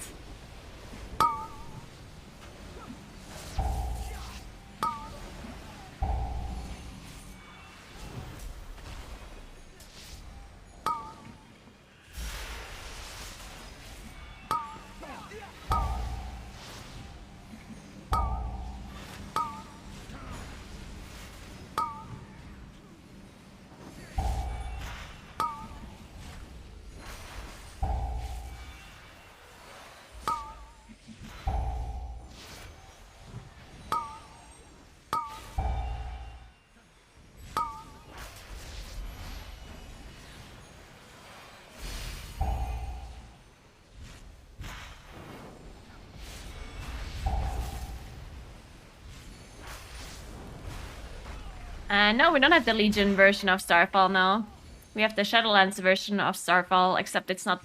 No, we don't have the Legion version of Starfall now. We have the Shadowlands version of Starfall, except it's not...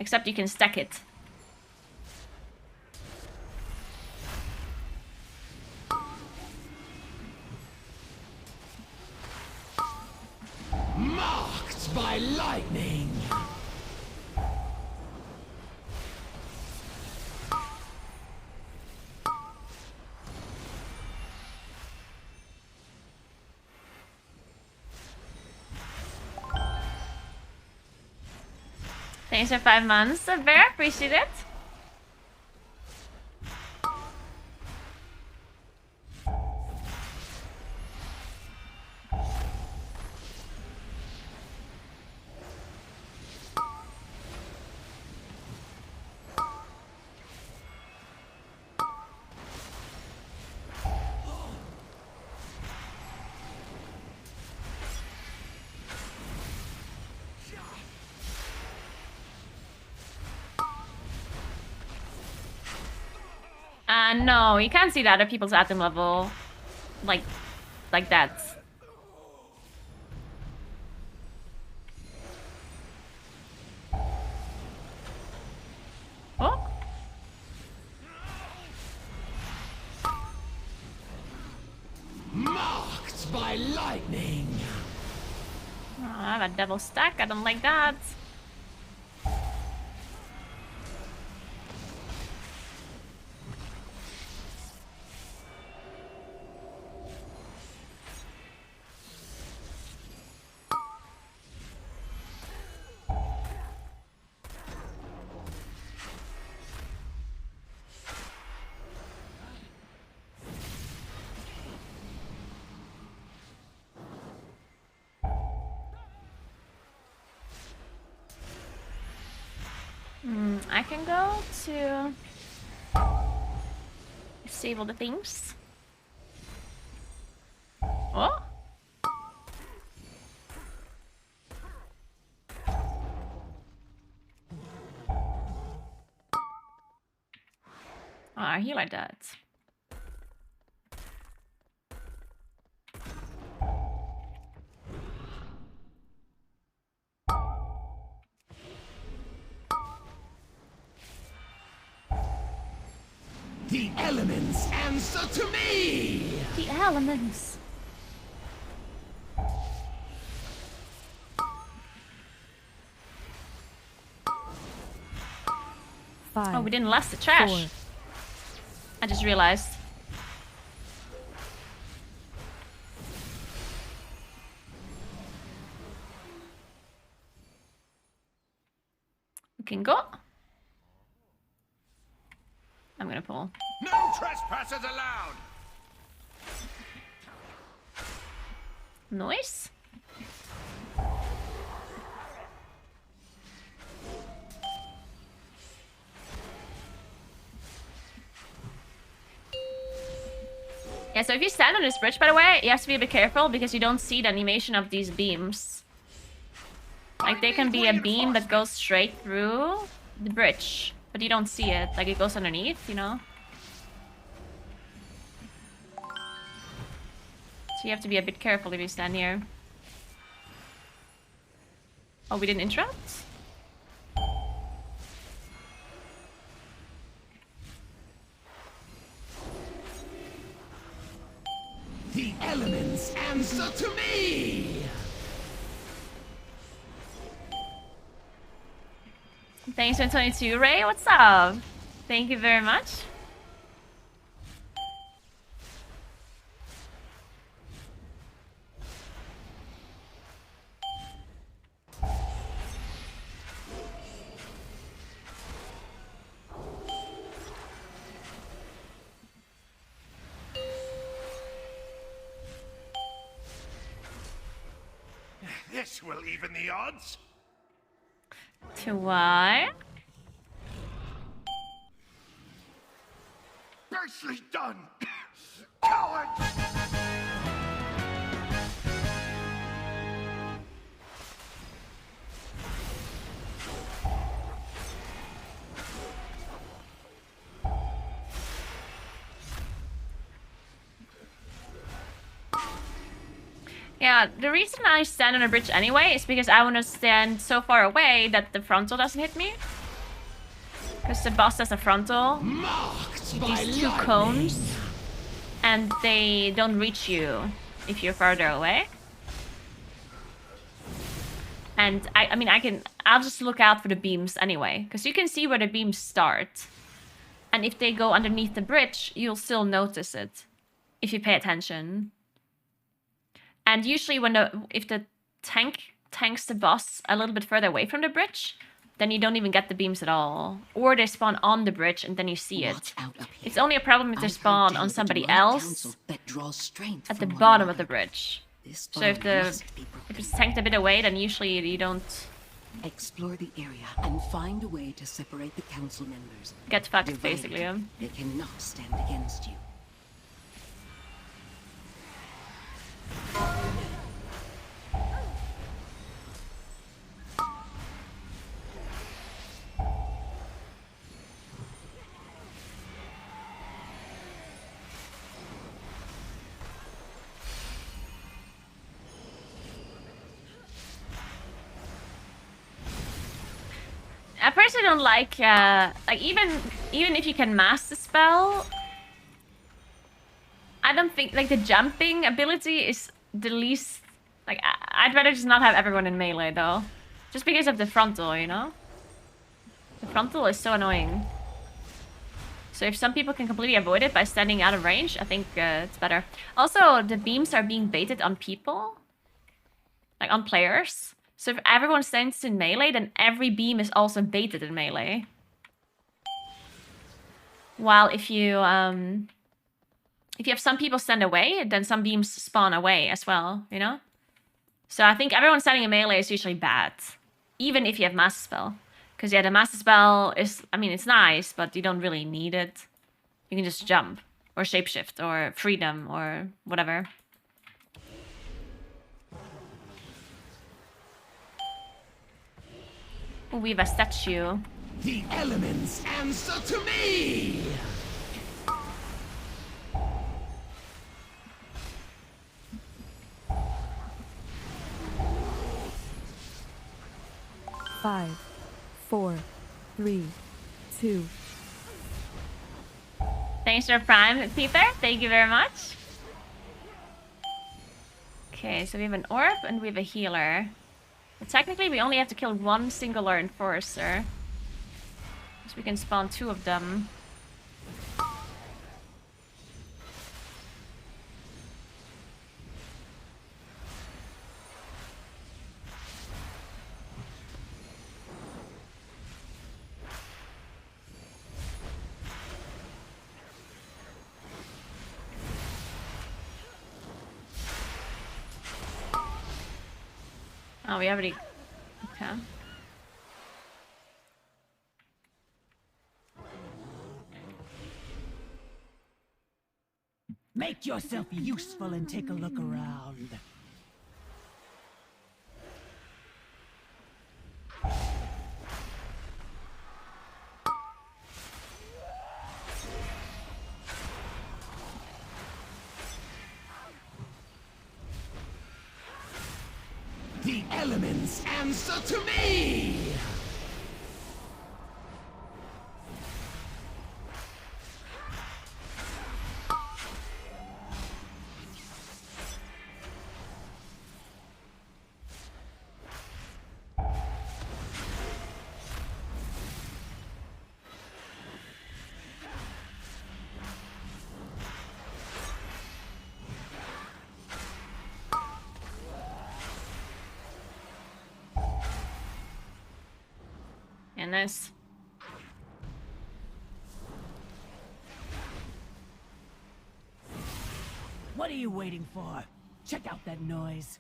Except you can stack it. Marked by lightning! Thanks for 5 months. Very appreciate it. No, you can't see the other people's atom level like that. Oh? Marked by lightning! Oh, I have a double stack, I don't like that. I can go to disable the things. Oh? Ah, he like that. The elements answer to me! The elements. Oh, we didn't last the trash. 4. I just realized. We can go. I'm gonna pull. No trespassers allowed! Nice. Yeah, so if you stand on this bridge, by the way, you have to be a bit careful because you don't see the animation of these beams. Like, they can be a beam that goes straight through the bridge, but you don't see it. Like, it goes underneath, you know? So you have to be a bit careful if you stand here. Oh, we didn't interrupt? The elements answer to me! Thanks for 22, Ray. What's up? Thank you very much. This will even the odds. To what? Nicely done, cowards! Yeah, the reason I stand on a bridge anyway is because I want to stand so far away that the frontal doesn't hit me. Because the boss has a frontal, these two cones, and they don't reach you if you're farther away. And I'll just look out for the beams anyway, because you can see where the beams start. And if they go underneath the bridge, you'll still notice it, if you pay attention. And usually if the tanks the boss a little bit further away from the bridge, then you don't even get the beams at all. Or they spawn on the bridge and then you see it. It's only a problem if they spawn on somebody else at the bottom of the bridge. So if it's tanked a bit away, then usually you don't... Explore the area and find a way to separate the council members. Get fucked, basically. They cannot stand against you. I personally don't like even if you can master the spell, I don't think like the jumping ability is the least like I'd rather just not have everyone in melee though. Just because of the frontal, you know? The frontal is so annoying. So if some people can completely avoid it by standing out of range, I think it's better. Also, the beams are being baited on people. Like on players. So if everyone stands in melee, then every beam is also baited in melee. While if you have some people stand away, then some beams spawn away as well, you know? So I think everyone standing in melee is usually bad. Even if you have Master Spell. Because yeah, the Master Spell is, I mean, it's nice, but you don't really need it. You can just jump. Or shapeshift, or freedom, or whatever. Oh, we have a statue. The elements answer to me! 5, 4, 3, 2. Thanks for Prime, Peter. Thank you very much. Okay, so we have an orb and we have a healer. But technically, we only have to kill one singular enforcer. So we can spawn 2 of them. Oh, we already... Okay. Make yourself useful and take a look around. The elements answer to me! Yeah, nice. What are you waiting for? Check out that noise.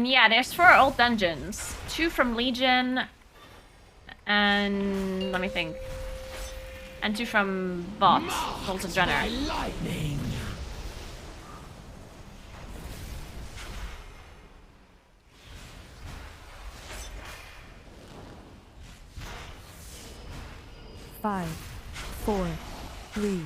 Yeah, there's 4 old dungeons. 2 from Legion, and let me think. And 2 from VODs, Volts of Drenner. Lightning! Five, 4, 3.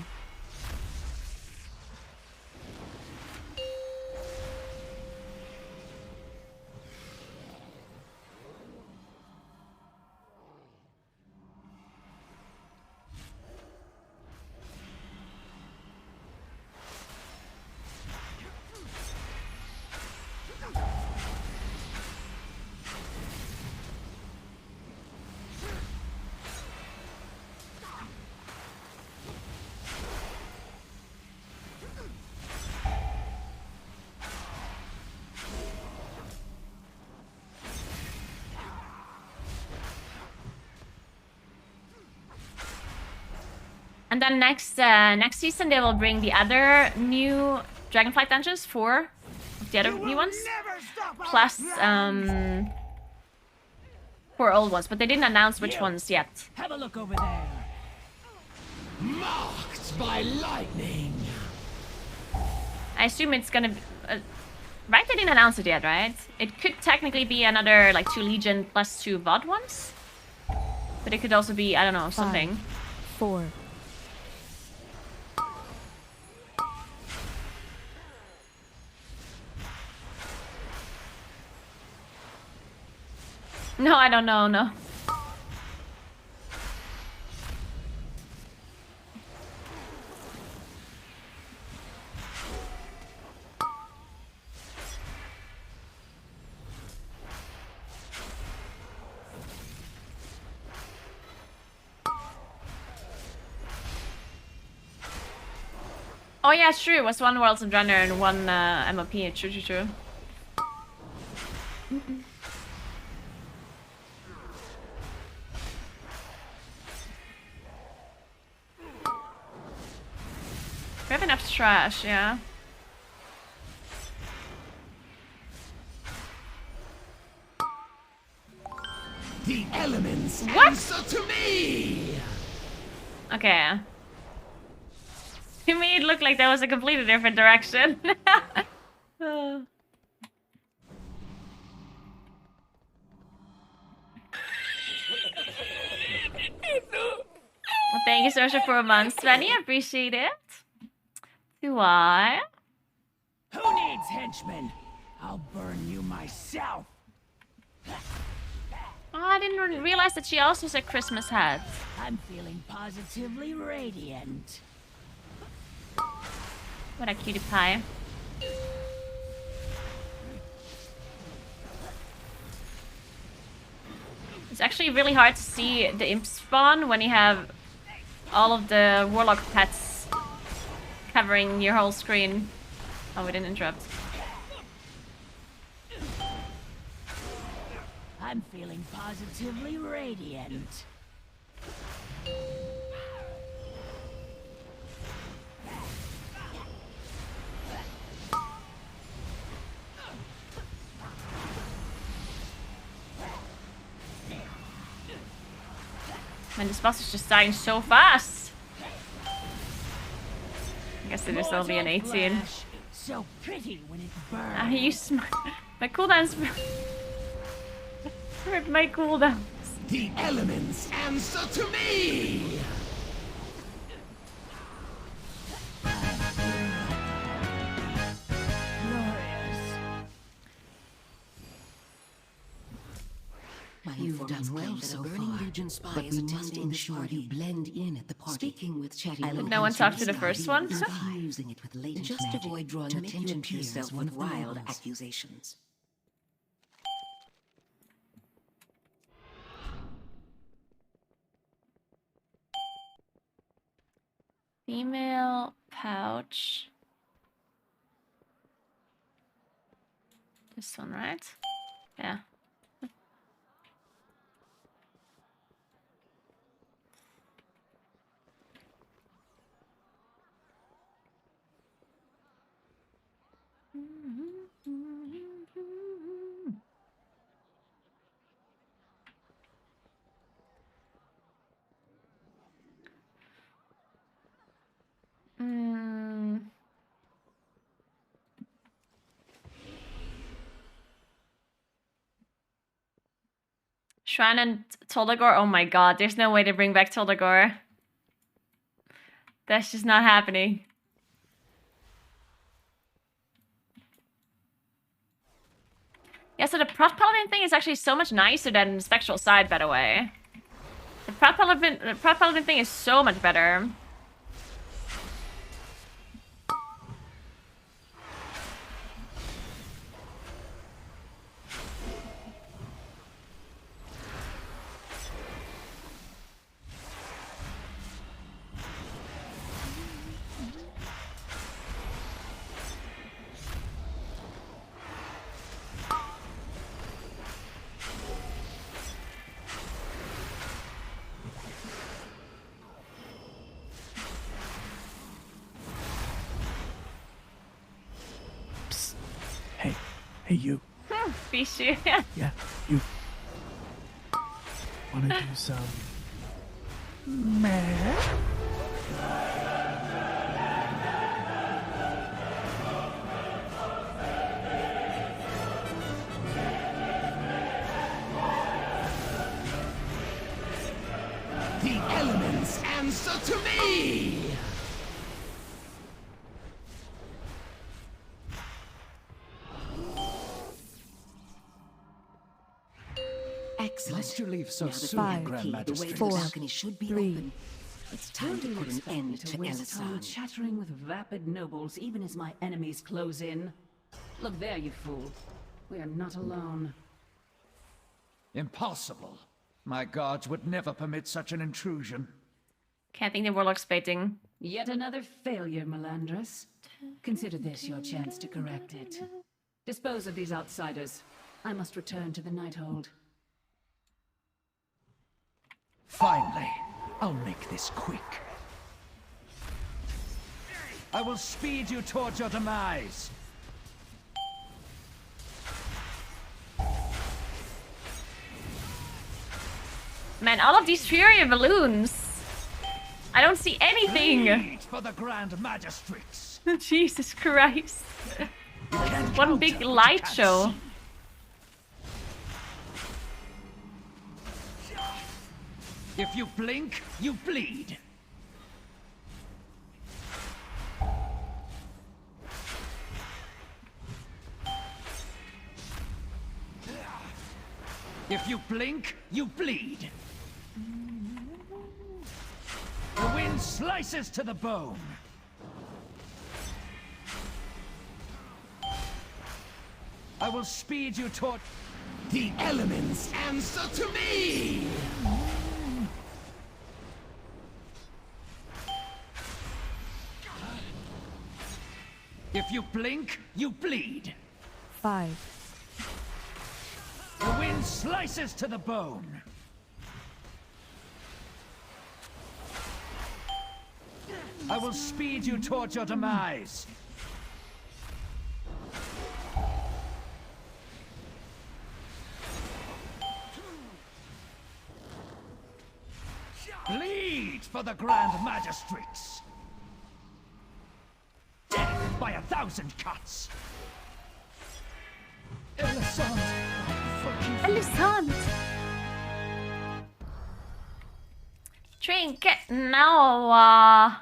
And then next season they will bring the other new Dragonflight dungeons, 4 of the other new ones, plus 4 old ones, but they didn't announce which ones yet. Have a look over there. Marked by lightning! I assume it's gonna be... right? They didn't announce it yet, right? It could technically be another, like, 2 Legion plus 2 VOD ones. But it could also be, I don't know, something. 5, 4. No, I don't know, no. Oh yeah, it's true. It was 1 Worlds of Runner and 1 MOP. True. We have enough trash, yeah. The elements What? answer to me! Okay. To me, it looked like that was a completely different direction. Oh. Well, thank you so much for a month, Svenny. I appreciate it. Do I? Who needs henchmen? I'll burn you myself. Oh, I didn't realize that she also has a Christmas hat. I'm feeling positively radiant. What a cutie pie. It's actually really hard to see the imp spawn when you have all of the warlock pets covering your whole screen. Oh, we didn't interrupt. I'm feeling positively radiant. Man, this boss is just dying so fast. I guess it will be an 18. So pretty when it burns. I used my cooldowns. Hurt my cooldowns. The elements answer to me! You've done well so far, but we must ensure you blend in at the party. Speaking with chatty, No one talked to the first one. Using it with latent just magic avoid drawing attention to yourself with wild accusations. Female pouch. This one, right? Yeah. Shrine and Toldagor? Oh my god, there's no way to bring back Toldagor. That's just not happening. Yeah, so the Prot Paladin thing is actually so much nicer than the Spectral Side, by the way. The Prot Paladin thing is so much better. Hey, you. Fishy. Yeah, you. Wanna do some... math? The elements answer to me! Excellent. Must you leave so soon, 5, Grand Magistrate? 4, balcony should be 3, open. It's time to put an end to waste time Elisan. chattering with vapid nobles, even as my enemies close in. Look there, you fool. We are not alone. Impossible. My guards would never permit such an intrusion. Can't think the Warlock's baiting. Yet another failure, Melandris. Consider this your chance to correct it. Dispose of these outsiders. I must return to the Nighthold. Finally, I'll make this quick. I will speed you towards your demise. Man, all of these Fury balloons. I don't see anything. Lead for the Grand Magistrix. Jesus Christ. One big light show. If you blink, you bleed. If you blink, you bleed. The wind slices to the bone. I will speed you toward... The elements answer to me! If you blink, you bleed. 5. The wind slices to the bone. I will speed you toward your demise. Bleed for the Grand Magistrix. Death by 1,000 cuts. Elisant. Trinket now.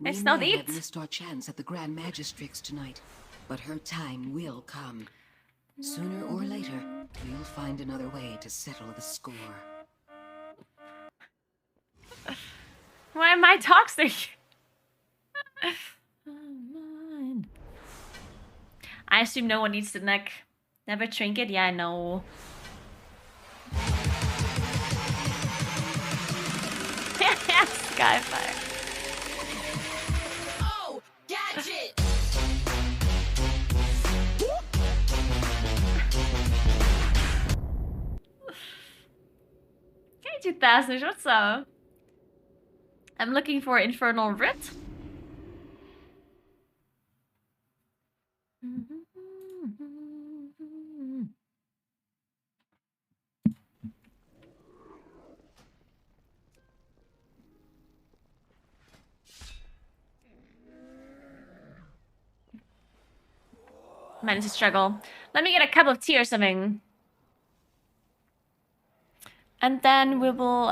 It's We not may it. have missed our chance at the Grand Magistrix tonight, but her time will come. Sooner or later, we'll find another way to settle the score. Why am I toxic? I assume no one needs the neck. Never trinket? Yeah, I know. Skyfire. Oh, gadget! Okay, 2000, what's up? I'm looking for Infernal Writ. Man, it's a struggle. Let me get a cup of tea or something. And then we will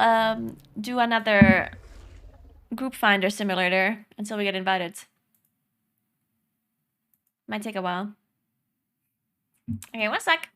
do another group finder simulator until we get invited. Might take a while. Okay, 1 sec.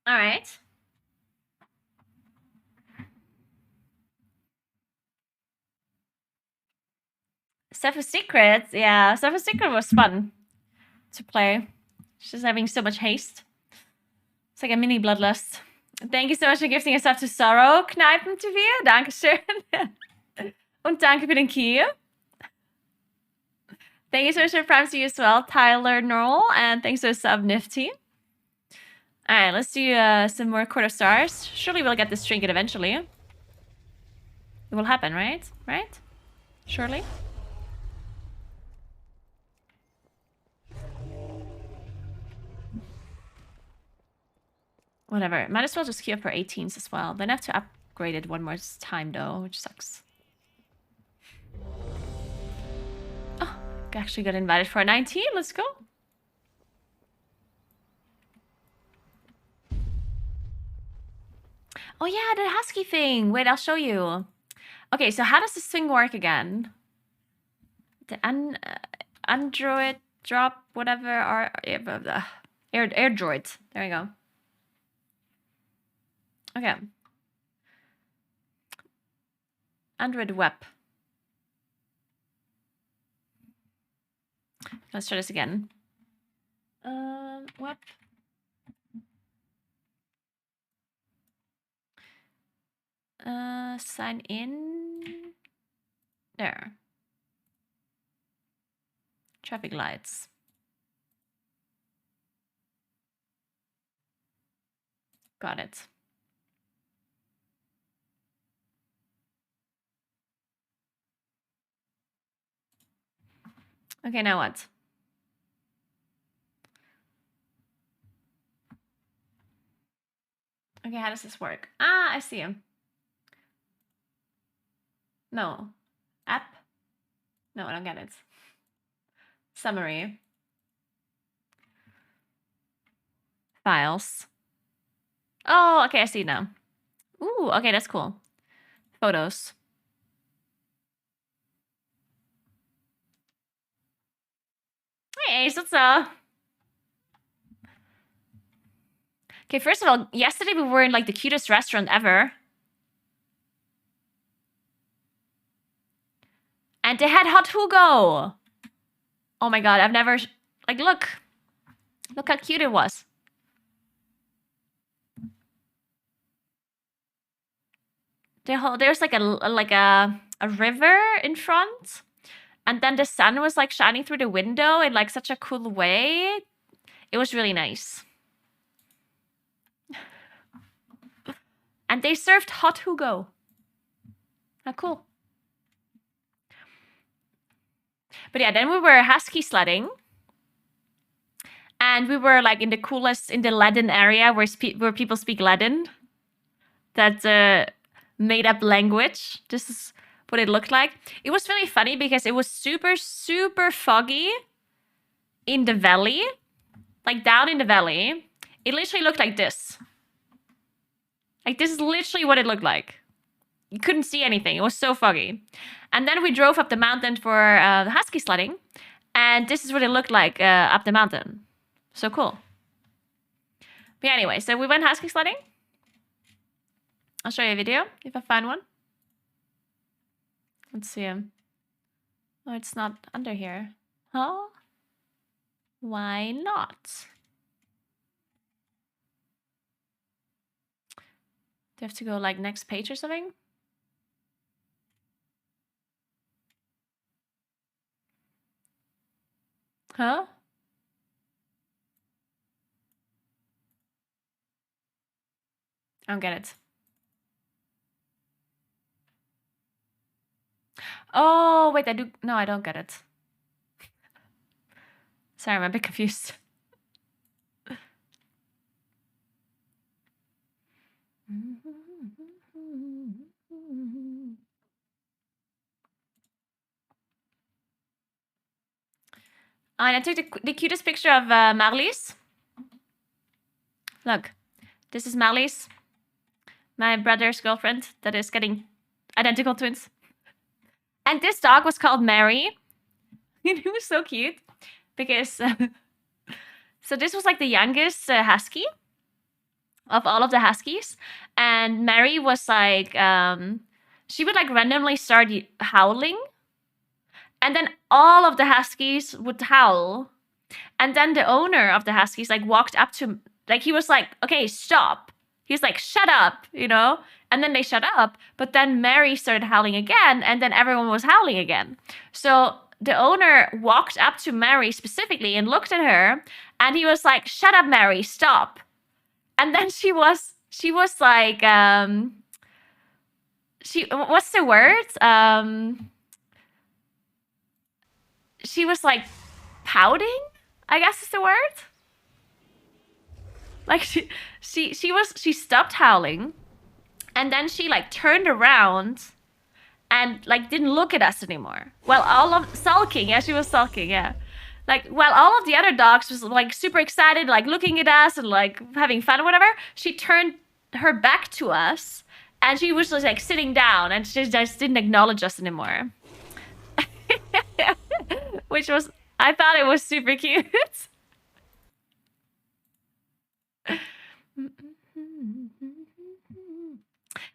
All right. Stuff of Secrets. Yeah, Stuff of Secret was fun to play. She's having so much haste. It's like a mini bloodlust. Thank you so much for gifting us up to Sorrow, Kneipen-TV. Dankeschön. Und danke für den Key. Thank you so much for Prime to you as well, Tyler Norrell. And thanks for the sub, Nifty. Alright, let's do some more Court of Stars. Surely we'll get this trinket eventually. It will happen, right? Right? Surely? Whatever. Might as well just queue up for 18s as well. Then I have to upgrade it one more time though, which sucks. Oh, I actually got invited for a 19. Let's go. Oh yeah, the husky thing. Wait, I'll show you. Okay, so how does this thing work again? The Android drop, whatever, air droid. There we go. Okay. Android web. Let's try this again. Web. Sign in. There. Traffic lights. Got it. Okay, now what? Okay, how does this work? Ah, I see him. No. App? No, I don't get it. Summary. Files. Oh, okay, I see now. Ooh, okay, that's cool. Photos. Hey, Ace, what's up? Okay, first of all, yesterday we were in like the cutest restaurant ever. And they had hot Hugo. Oh my god, I've never... Like, look. Look how cute it was. There's like a river in front. And then the sun was like shining through the window in like such a cool way. It was really nice. And they served hot Hugo. How cool. But yeah, then we were husky sledding. And we were like in the coolest, in the Latin area where people speak Latin. That made up language. This is what it looked like. It was really funny because it was super, super foggy in the valley. Like down in the valley. It literally looked like this. Like this is literally what it looked like. You couldn't see anything. It was so foggy. And then we drove up the mountain for the husky sledding. And this is what it looked like up the mountain. So cool. But yeah, anyway, so we went husky sledding. I'll show you a video if I find one. Let's see him. Oh, it's not under here. Huh? Why not? Do you have to go like next page or something? Huh? I don't get it. Oh, wait, I do. No, I don't get it. Sorry, I'm a bit confused. Oh, and I took the cutest picture of Marlies. Look, this is Marlies, my brother's girlfriend that is getting identical twins. And this dog was called Mary. It was so cute because... so this was like the youngest husky. of all of the huskies, and Mary was like, she would like randomly start howling, and then all of the huskies would howl, and then the owner of the huskies like walked up to, like, he was like, okay, stop. He was like, shut up, you know? And then they shut up, but then Mary started howling again, and then everyone was howling again. So the owner walked up to Mary specifically and looked at her, and he was like, shut up, Mary, stop. And then she was like, what's the word? She was like pouting, I guess is the word. Like she stopped howling, and then she like turned around and like didn't look at us anymore. Well, all of sulking, yeah, she was sulking, yeah. Like while all of the other dogs was like super excited, like looking at us and like having fun or whatever, she turned her back to us and she was just like sitting down and she just didn't acknowledge us anymore. Which was, I thought it was super cute.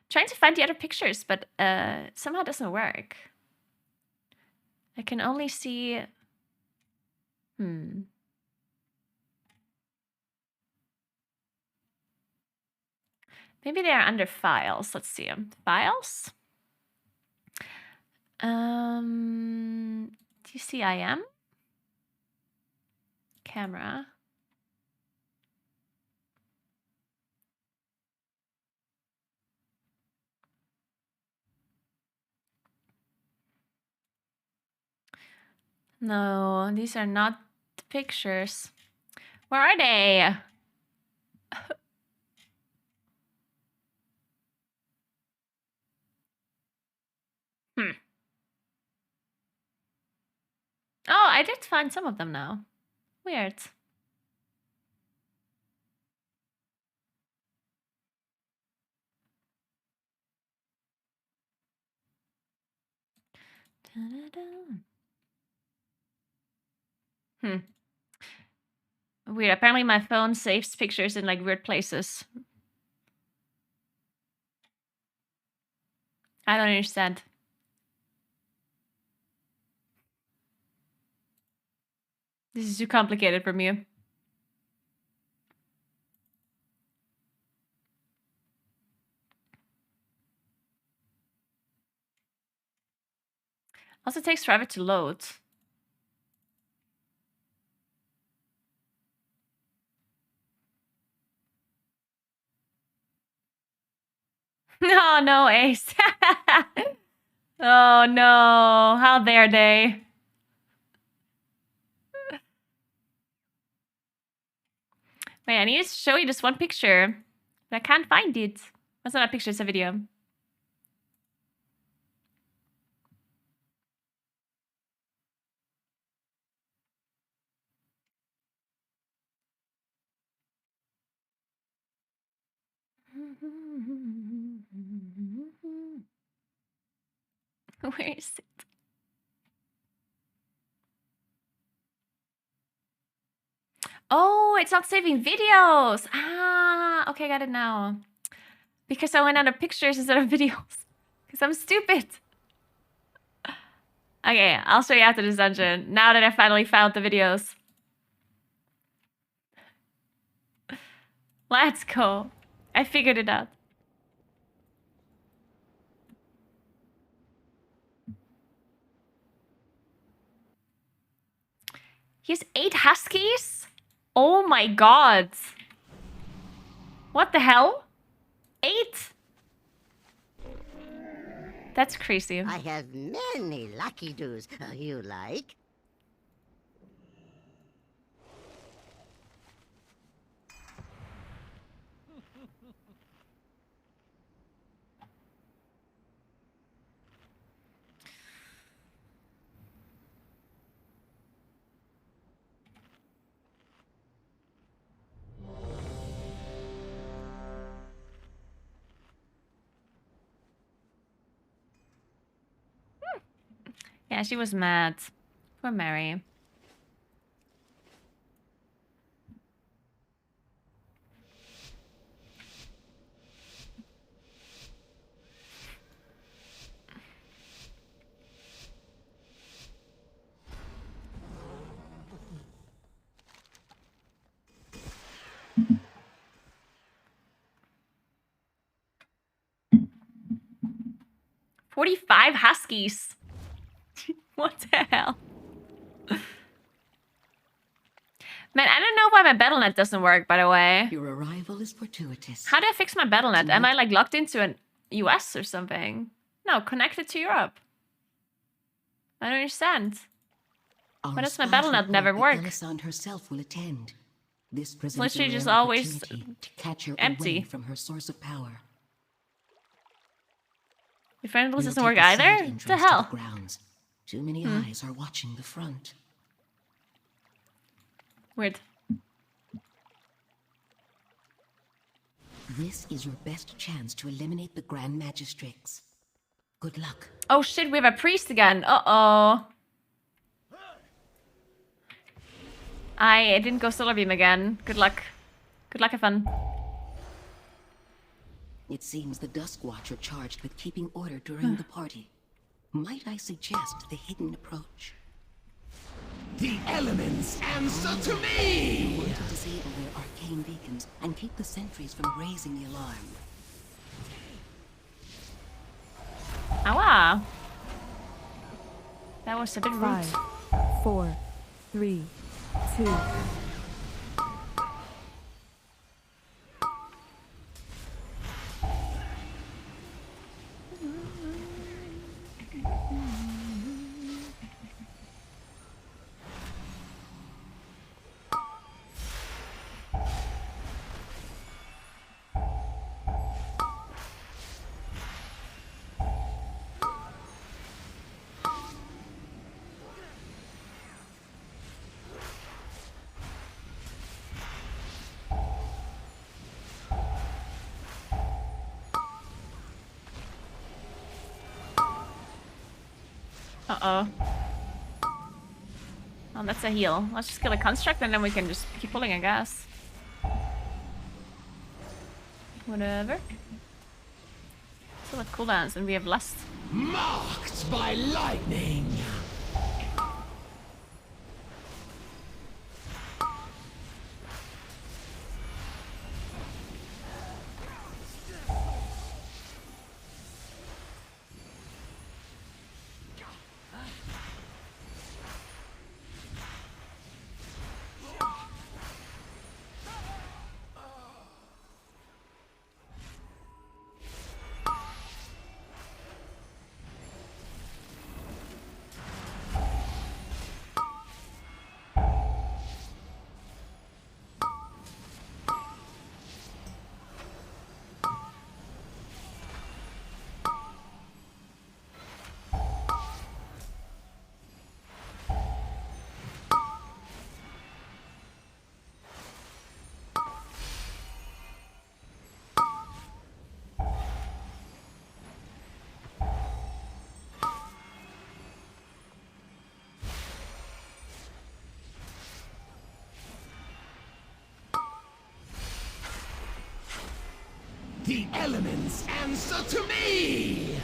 Trying to find the other pictures, but somehow it doesn't work. I can only see... Maybe they are under files. Let's see them. Files? TCIM? Camera. No, these are not the pictures. Where are they? Oh, I did find some of them now. Weird. Weird. Apparently my phone saves pictures in like weird places. I don't understand. This is too complicated for me. Also takes forever to load. Oh no, Ace. Oh no, how dare they? Wait, I need to show you this one picture, but I can't find it. That's not a picture, it's a video. Where is it? Oh, it's not saving videos. Ah, okay, got it now. Because I went under pictures instead of videos. Because I'm stupid. Okay, I'll show you after this dungeon. Now that I finally found the videos. Let's go. I figured it out. He has 8 huskies? Oh my god. What the hell? 8? That's crazy. I have many lucky doos. You like? Yeah, she was mad. Poor Mary. 45 huskies. What the hell? Man, I don't know why my BattleNet doesn't work, by the way. Your arrival is fortuitous. How do I fix my BattleNet? Am I like locked into an US or something? No, connected to Europe. I don't understand. Why does my BattleNet never work? Elisande herself will attend. This It's presents literally a just rare always opportunity to catch her empty. away from her source of power. Your friend list We'll doesn't take work a side either? What the entrance to hell? grounds. Too many eyes are watching the front. Weird. This is your best chance to eliminate the Grand Magistrates. Good luck. Oh shit, we have a priest again. Uh-oh. I didn't go Solar Beam again. Good luck. Good luck, have fun. It seems the Dusk Watcher charged with keeping order during the party. Might I suggest the hidden approach? The elements answer to me! Want to disable their arcane beacons and keep the sentries from raising the alarm. Ow. That was a bit rude. 5, 4, 3, 2. Uh-oh. Oh, that's a heal. Let's just kill a construct and then we can just keep pulling, I guess. Whatever. Still at cooldowns and we have lust. Marked by lightning! The elements answer to me!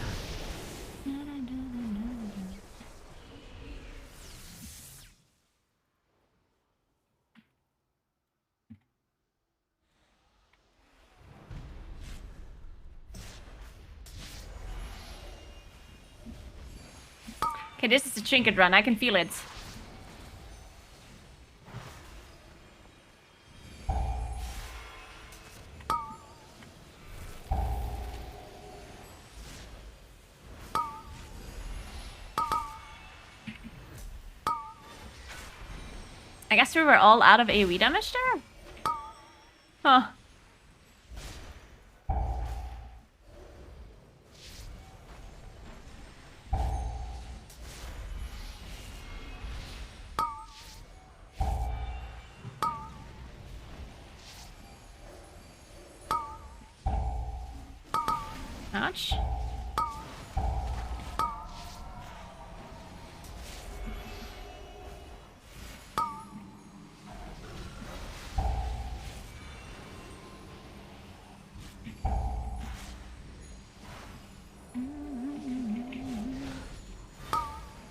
Okay, this is a trinket run. I can feel it. I guess we were all out of AoE damage there? Huh. Ouch.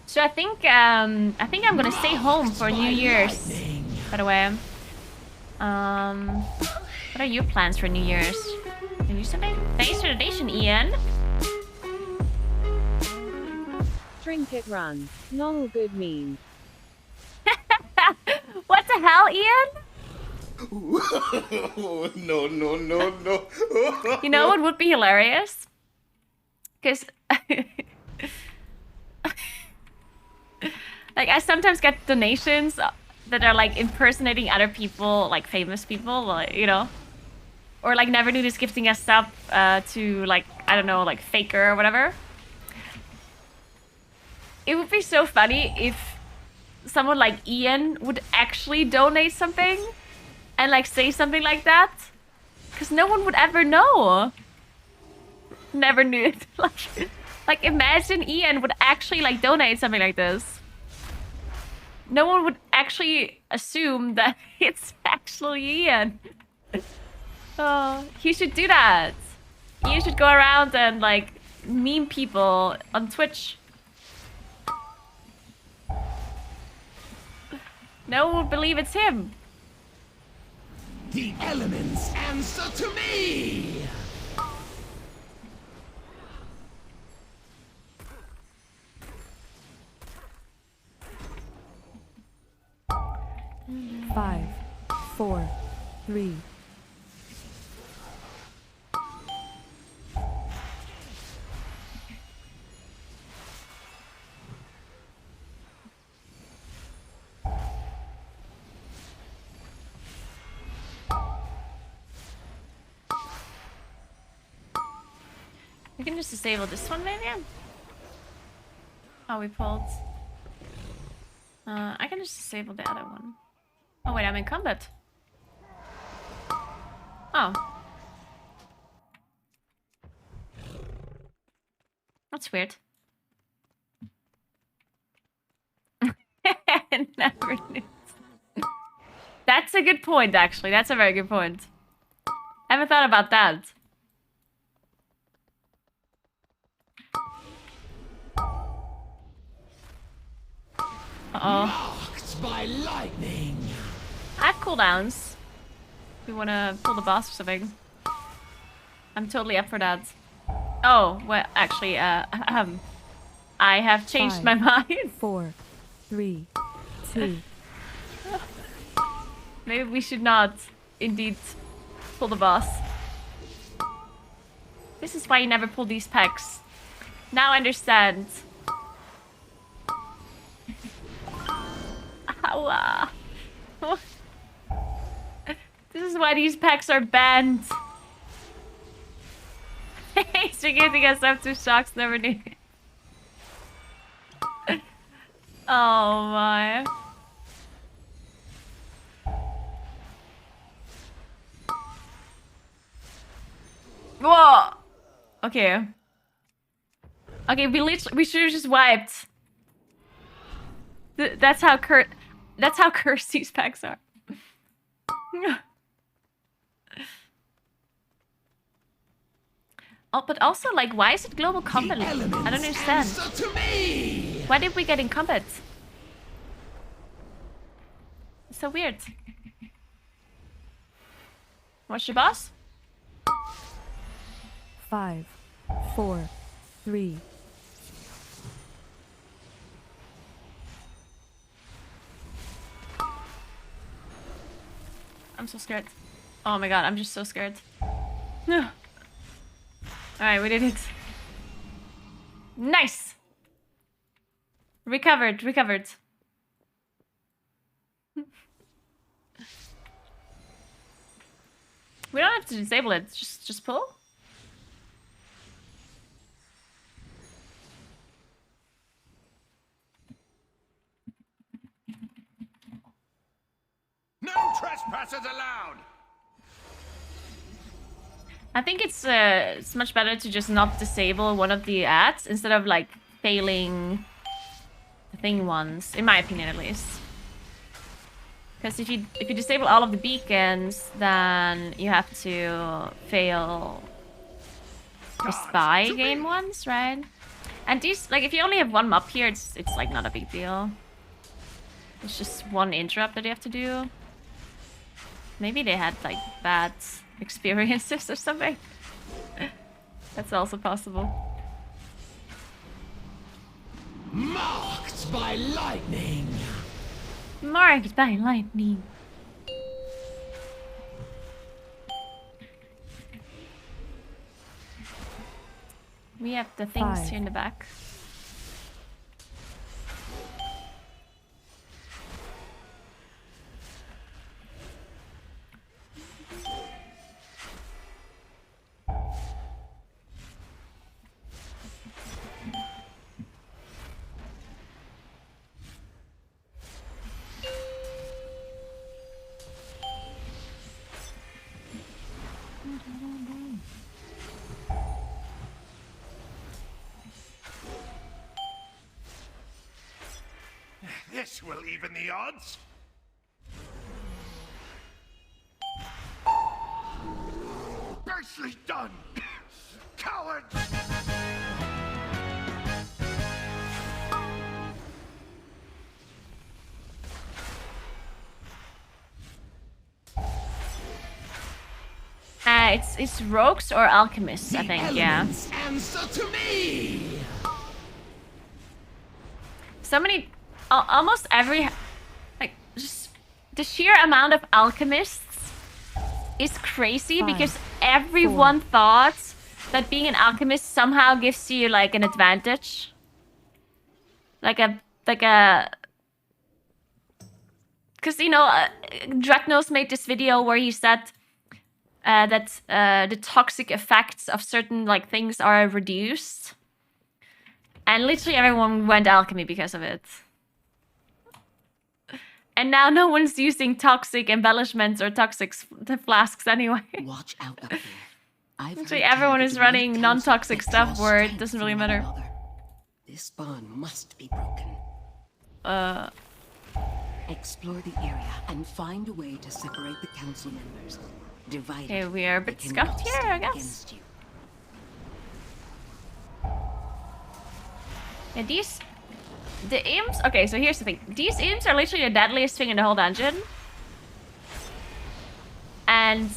So I think I'm gonna stay home for New Year's. By the way, what are your plans for New Year's? Can you do something? Thanks for the donation, Ian. Trinket run. Lol, good meme. What the hell, Ian? No, no, no, no. You know what would be hilarious? Because like I sometimes get donations that are like impersonating other people, like famous people, like, you know, or like Never Knew is gifting us up to like, I don't know, like Faker or whatever. It would be so funny if someone like Ian would actually donate something and like say something like that, because no one would ever know. Never knew it. like imagine Ian would actually like donate something like this. No one would actually assume that it's actually Ian. Oh, he should do that. Ian should go around and like meme people on Twitch. No one would believe it's him. The elements answer to me! Five, four, three. We can just disable this one, maybe? Oh, we pulled. I can just disable the other one. Oh, wait, I'm in combat. Oh. That's weird. Never knew. That's a good point, actually. That's a very good point. I haven't thought about that. Uh-oh. Marked by lightning. I have cooldowns. If we want to pull the boss or something. I'm totally up for that. Oh, well, actually, I have changed Five, my mind. 4, 3, 2. Maybe we should not, indeed, pull the boss. This is why you never pull these packs. Now I understand. Ow. This is why these packs are banned. Thanks for giving us up to shocks, never knew. Oh my. Whoa. Okay. Okay, we should have just wiped. That's how cursed these packs are. Oh, but also, like, why is it global combat? I don't understand. Why did we get in combat? It's so weird. What's your boss? 5, 4, 3. I'm so scared. Oh my god, I'm just so scared. Alright, we did it. Nice! Recovered. We don't have to disable it, just pull. No trespassers allowed! I think it's much better to just not disable one of the ads instead of like failing the thing once, in my opinion at least. Because if you disable all of the beacons, then you have to fail the spy game once, right? And these, like, if you only have one mob here, it's like not a big deal. It's just one interrupt that you have to do. Maybe they had like bad experiences or something. That's also possible. Marked by lightning. Marked by lightning. We have the things 5, here in the back. 'This will even the odds. Nicely done, cowards! It's rogues or alchemists, I think, yeah. Answer to me! So many, almost every, like, just the sheer amount of alchemists is crazy 5, because everyone thought that being an alchemist somehow gives you like an advantage. Like a, because you know, Draknos made this video where he said that the toxic effects of certain like things are reduced. And literally everyone went alchemy because of it. And now no one's using toxic embellishments or toxic flasks anyway. Watch out up there. Literally everyone is running non-toxic stuff where it doesn't really matter. This bond must be broken. Explore the area and find a way to separate the council members. Divide. Okay, we are a bit scuffed here, I guess. Yeah, the imps, okay, so here's the thing. These imps are literally the deadliest thing in the whole dungeon. And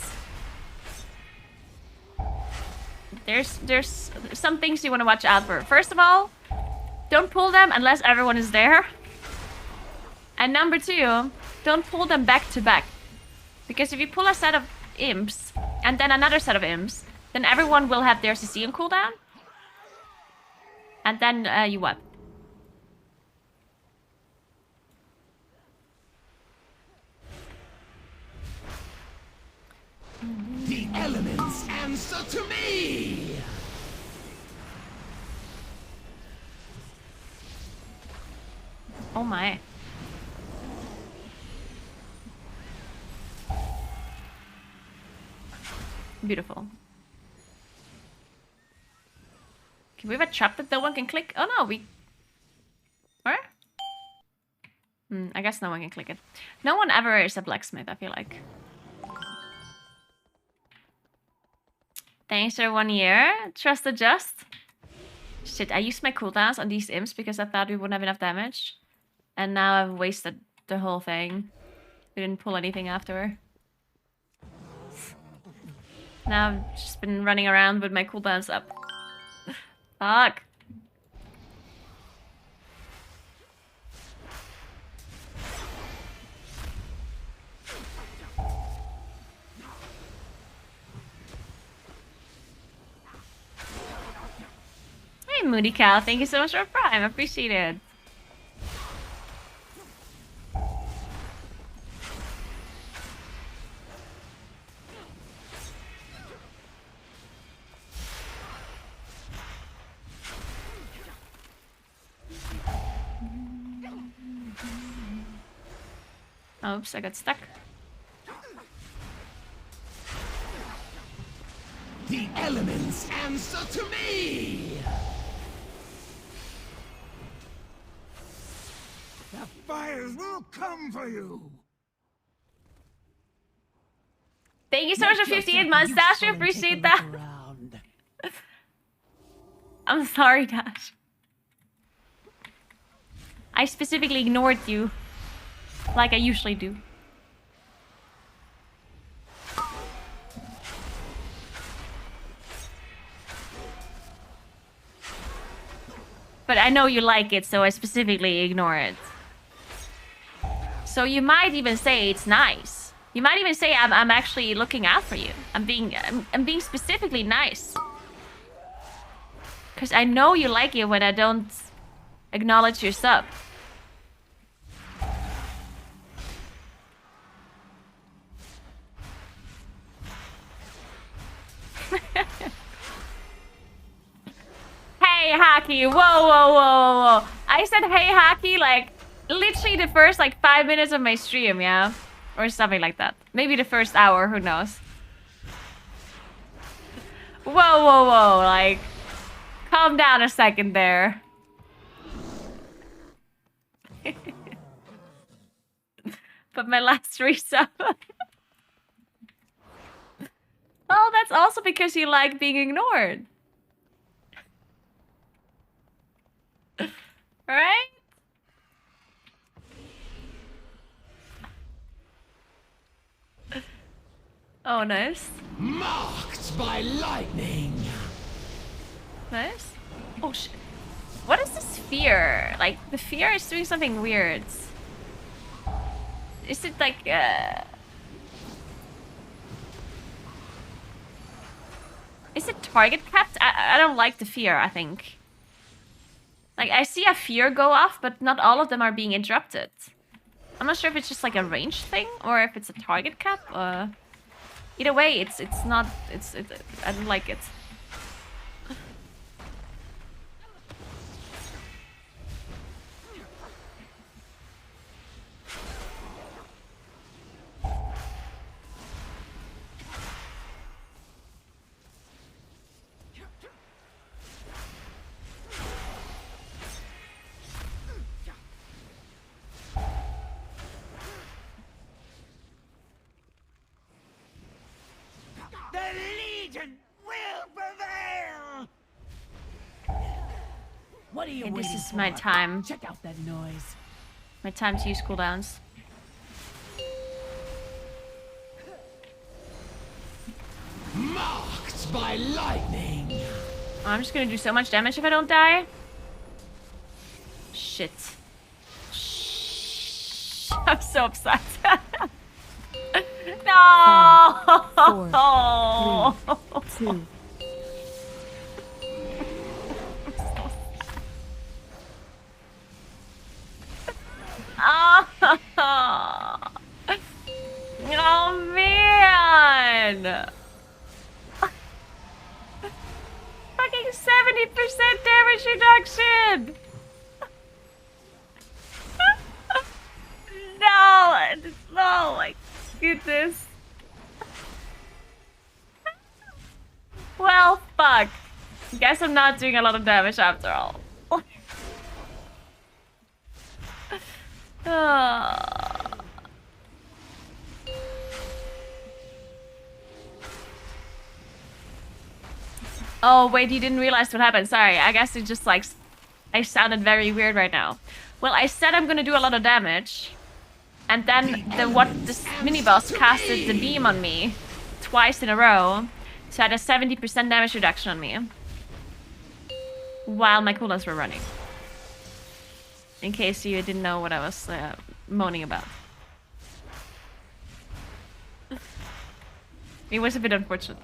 there's some things you want to watch out for. First of all, don't pull them unless everyone is there. And number two, don't pull them back to back. Because if you pull a set of imps and then another set of imps, then everyone will have their CCM cooldown. And then you what? The elements answer to me! Oh my. Beautiful. Can we have a trap that no one can click? Oh no, we... Where? I guess no one can click it. No one ever is a blacksmith, I feel like. Thanks for 1 year. Trust adjust. Shit, I used my cooldowns on these imps because I thought we wouldn't have enough damage. And now I've wasted the whole thing. We didn't pull anything after. Now I've just been running around with my cooldowns up. Fuck. Hey, Moody Cow, thank you so much for Prime. Appreciate it. Oops, I got stuck. The elements answer to me! The fires will come for you! Thank you so much for 58 months, Dash. I appreciate that. I'm sorry, Dash. I specifically ignored you. Like I usually do. But I know you like it, so I specifically ignore it. So you might even say it's nice. You might even say I'm actually looking out for you. I'm being specifically nice. Cause I know you like it when I don't acknowledge your sub. Hey Haki, whoa, whoa, whoa, whoa, whoa. I said hey Haki like literally the first like 5 minutes of my stream, yeah? Or something like that. Maybe the first hour, who knows? Whoa, whoa, whoa, like, calm down a second there. But my last resub. Oh, that's also because you like being ignored. Right? Oh, nice. Marked by lightning. Nice. Oh, shit. What is this fear? Like, the fear is doing something weird. Is it like, Is it target capped? I don't like the fear, I think. Like, I see a fear go off, but not all of them are being interrupted. I'm not sure if it's just like a range thing, or if it's a target cap, Either way, it's not, I don't like it. The Legion will prevail! What are you Okay, this waiting is for? my time. Check out that noise. My time to use cooldowns. Marked by lightning. I'm just gonna do so much damage if I don't die. Shit. I'm so upset. No! 5, 4, 3, 2. Oh man! Fucking 70% damage reduction! No! Oh my goodness. Well, fuck. Guess I'm not doing a lot of damage after all. Oh, wait, you didn't realize what happened. Sorry, I guess it just like... I sounded very weird right now. Well, I said I'm gonna do a lot of damage. And then this mini-boss casted the beam on me twice in a row. So I had a 70% damage reduction on me. While my cooldowns were running. In case you didn't know what I was moaning about. It was a bit unfortunate.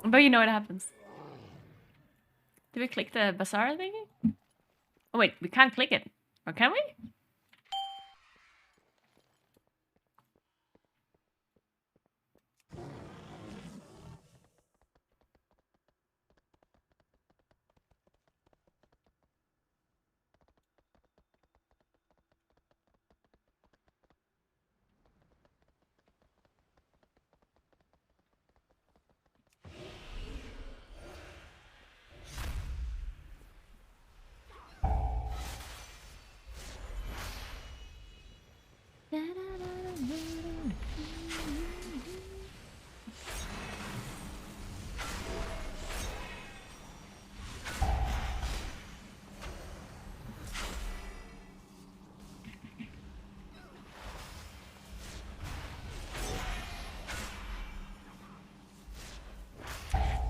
But you know what happens. Did we click the bazaar thingy? Oh wait, we can't click it. Or can we?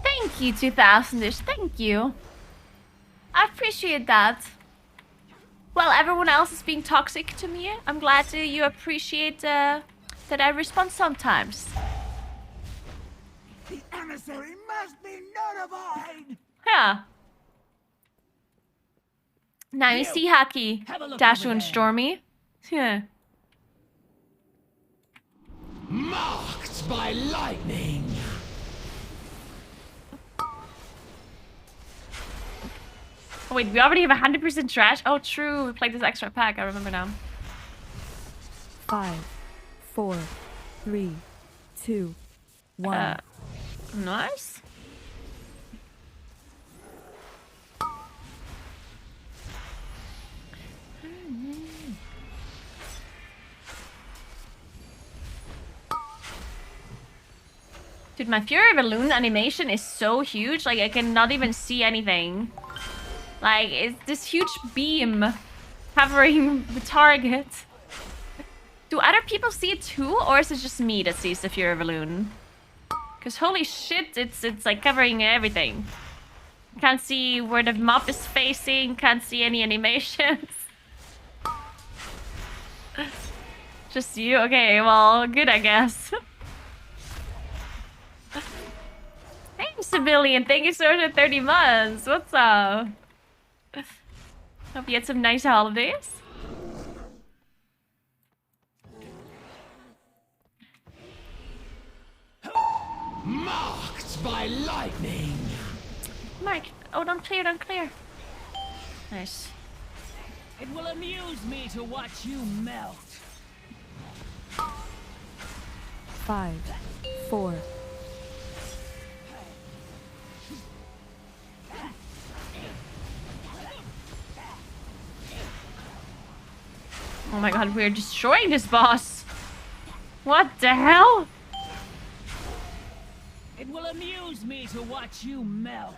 Thank you, 2000ish. Thank you. I appreciate that. While everyone else is being toxic to me, I'm glad you appreciate that I respond sometimes. The emissary must be notified! Yeah. Now you see Haki, Dashu, and Stormy. Yeah. Marked by lightning. Oh, wait, we already have 100% trash? Oh, true. We played this extra pack. I remember now. 5, 4, 3, 2, 1. Nice. Dude, my Fury Balloon animation is so huge. Like, I cannot even see anything. Like, it's this huge beam covering the target. Do other people see it too? Or is it just me that sees the Fury Balloon? Because holy shit, it's like covering everything. Can't see where the mob is facing. Can't see any animations. Just you? Okay, well, good, I guess. Hey, Civilian, thank you so much for 30 months. What's up? Hope you had some nice holidays. Marked by lightning. Mark, oh, don't clear, don't clear. Nice. It will amuse me to watch you melt. 5, 4. Oh my god, we're destroying this boss. What the hell? It will amuse me to watch you melt.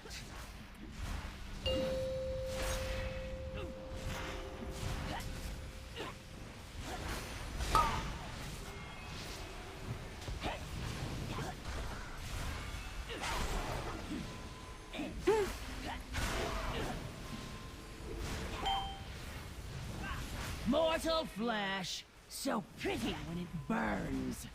Mortal flesh, so pretty when it burns.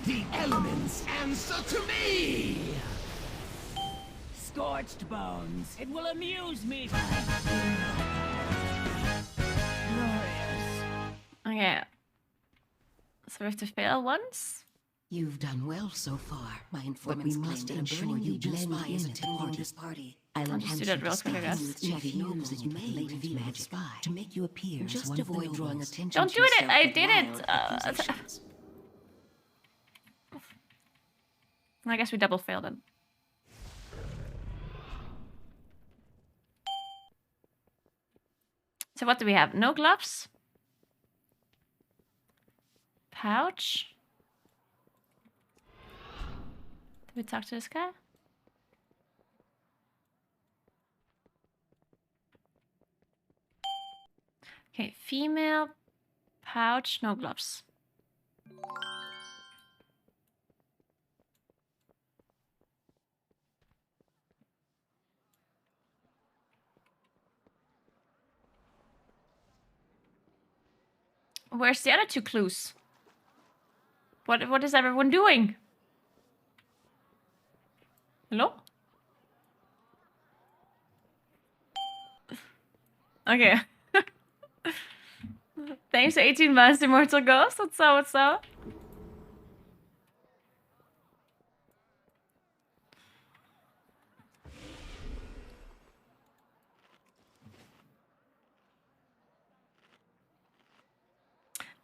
The elements answer to me. Scorched bones. It will amuse me. Okay. So we have to fail once? You've done well so far. My informants must ensure you blend in attending this party. I'll just do that real quick, I guess. That you may reveal magic to make you appear just avoid drawing attention. Don't do it! I did it! I guess we double failed then. So what do we have? No gloves? Pouch? Did we talk to this guy? Okay, female, pouch, no gloves. Where's the other two clues? What is everyone doing? Hello? Okay. Thanks for 18 months, Immortal Ghost. What's up, what's up?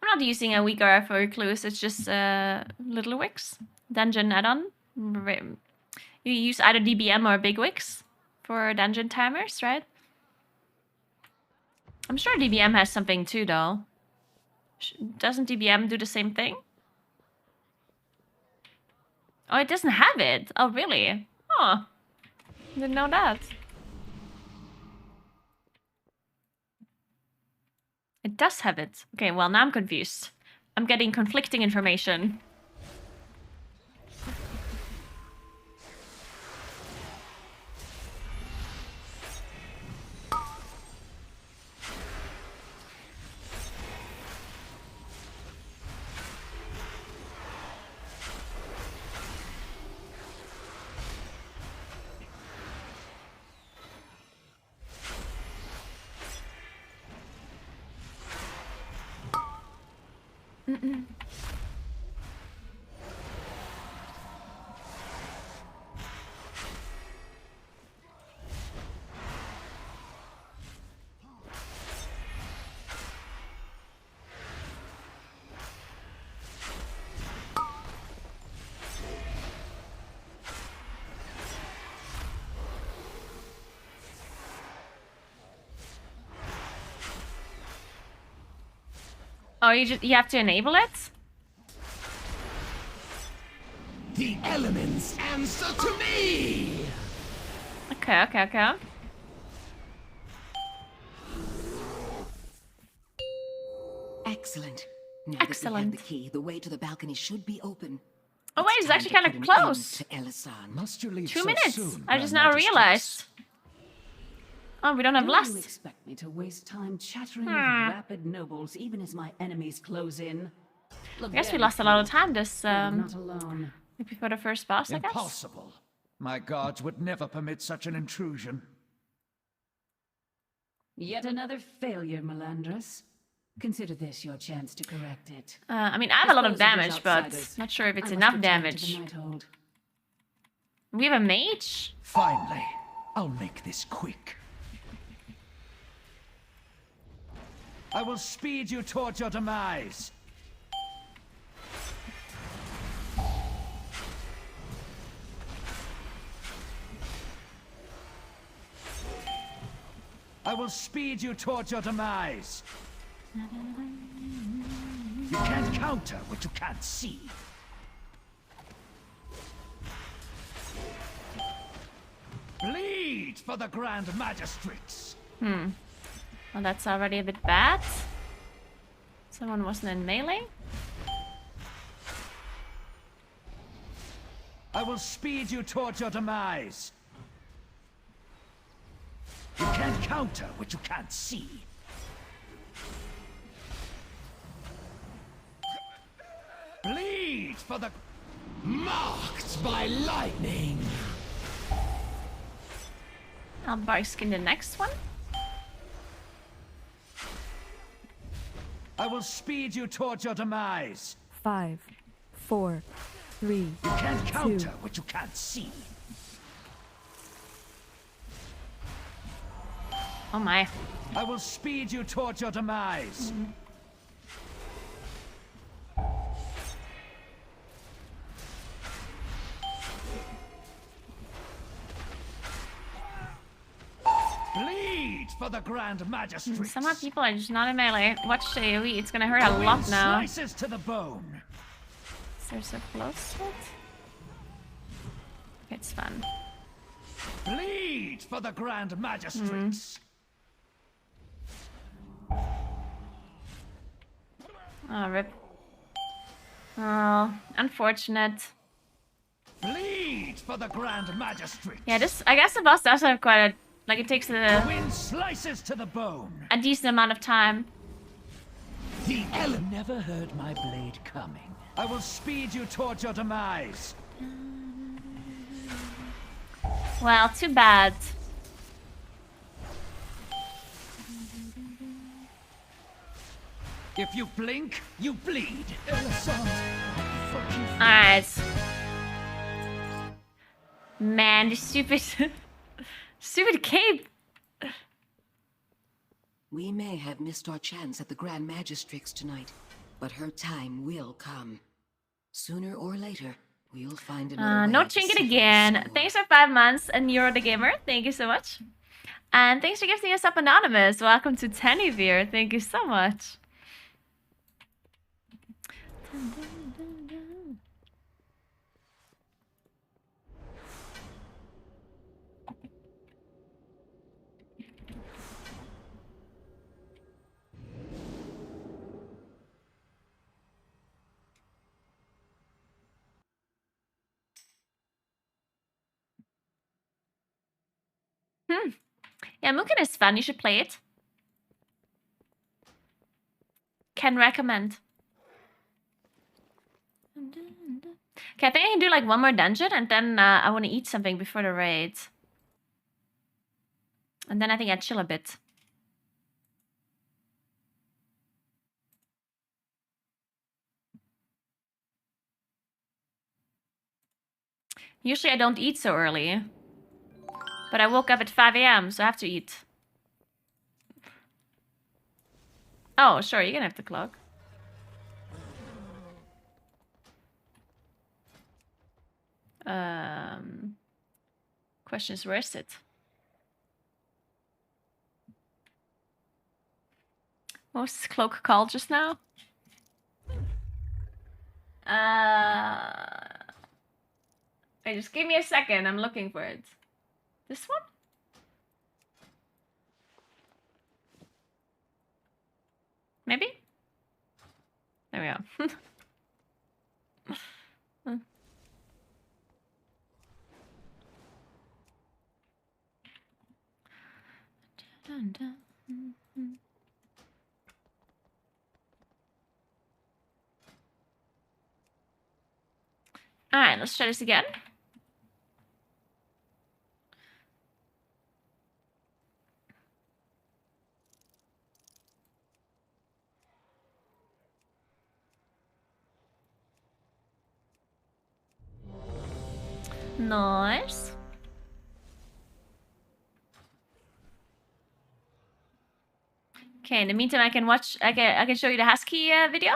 I'm not using a weak aura for clues, it's just little wicks. Dungeon add-on. You use either DBM or big wicks for dungeon timers, right? I'm sure DBM has something too, though. Doesn't DBM do the same thing? Oh, it doesn't have it. Oh, really? Huh. Didn't know that. It does have it. Okay, well, now I'm confused. I'm getting conflicting information. Oh, you have to enable it? The elements answer to me! Okay. Excellent. Now that we have the key, the way to the balcony should be open. Oh wait, it's actually kind of close. Must you leave 2 so minutes. soon, I just Grand now Magistrix? realized. Oh, we don't have Do lust. you expect me to waste time chattering with rapid nobles even as my enemies close in? I guess we lost a lot of time this not alone. before the first boss, I guess. Impossible. My guards would never permit such an intrusion. Yet another failure, Melandrus. Consider this your chance to correct it. I mean, I have a lot of Dispose damage, but outsiders. not sure if it's I must enough return to the damage. Nighthold. We have a mage? Finally, I'll make this quick. I will speed you towards your demise. I will speed you towards your demise. You can't counter what you can't see. Bleed for the Grand Magistrix. Well, that's already a bit bad. Someone wasn't in melee? I will speed you towards your demise. You can't counter what you can't see. Bleed for the... Marked by lightning! I'll bark in the next one. I will speed you towards your demise. 5, 4, 3, You can't 2, counter what you can't see. Oh my. I will speed you towards your demise. Bleed for the Grand Magistrix. Some more people are just not in melee. Watch the AoE, it's gonna hurt a The lot wind now. Slices to the bone. They're so close to it. It's fun. Bleed for the Grand Magistrix. Oh, rip. Oh, unfortunate. Bleed for the Grand Magistrix. Yeah, this, I guess the boss does have quite a, like it takes The a wind slices to the bone. decent amount of time. The Ellen never heard my blade coming. I will speed you towards your demise. Well, too bad. If you blink, you bleed. Alright. Man, this stupid... stupid cape! We may have missed our chance at the Grand Magistrix tonight, but her time will come. Sooner or later, we'll find another way No to trinket settle again. the score. Thanks for 5 months, and Euro the Gamer. Thank you so much. And thanks for gifting us up Anonymous. Welcome to Tennybeer. Thank you so much. Yeah, Mugen is fun. You should play it. Can recommend. Okay, I think I can do like one more dungeon and then I want to eat something before the raid. And then I think I'd chill a bit. Usually I don't eat so early. But I woke up at 5 AM, so I have to eat. Oh, sure, you can have the clock. Question is, where is it? What was this cloak called just now? Wait, just give me a second. I'm looking for it. This one? Maybe? There we go. Dun, dun, All right, let's try this again. Nice. Okay, in the meantime, I can show you the husky video.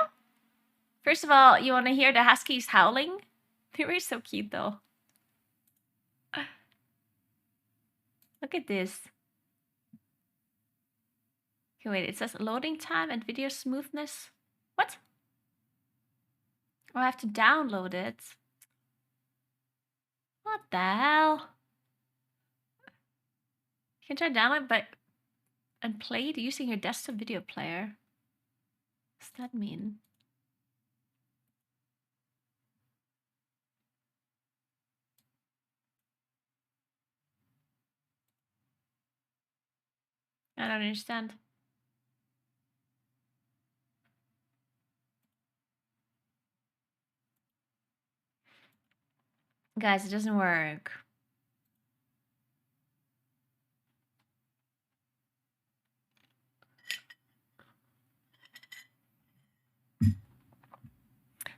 First of all, you want to hear the huskies howling? They were so cute, though. Look at this. Okay, wait, it says loading time and video smoothness. What? Oh, I have to download it. What the hell? You can try download and play it using your desktop video player. What does that mean? I don't understand. Guys, it doesn't work.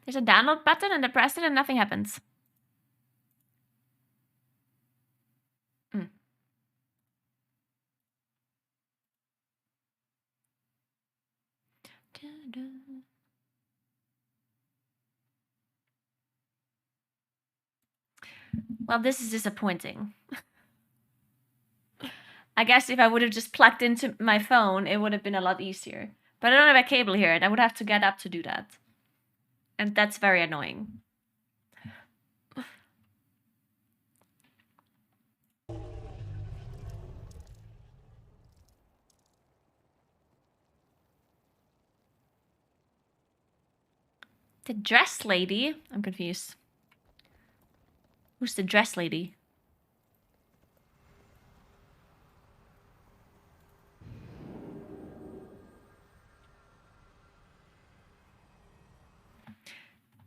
There's a download button and I press it and nothing happens. Well, this is disappointing. I guess if I would have just plugged into my phone, it would have been a lot easier. But I don't have a cable here, and I would have to get up to do that. And that's very annoying. The dress lady? I'm confused. Who's the dress lady?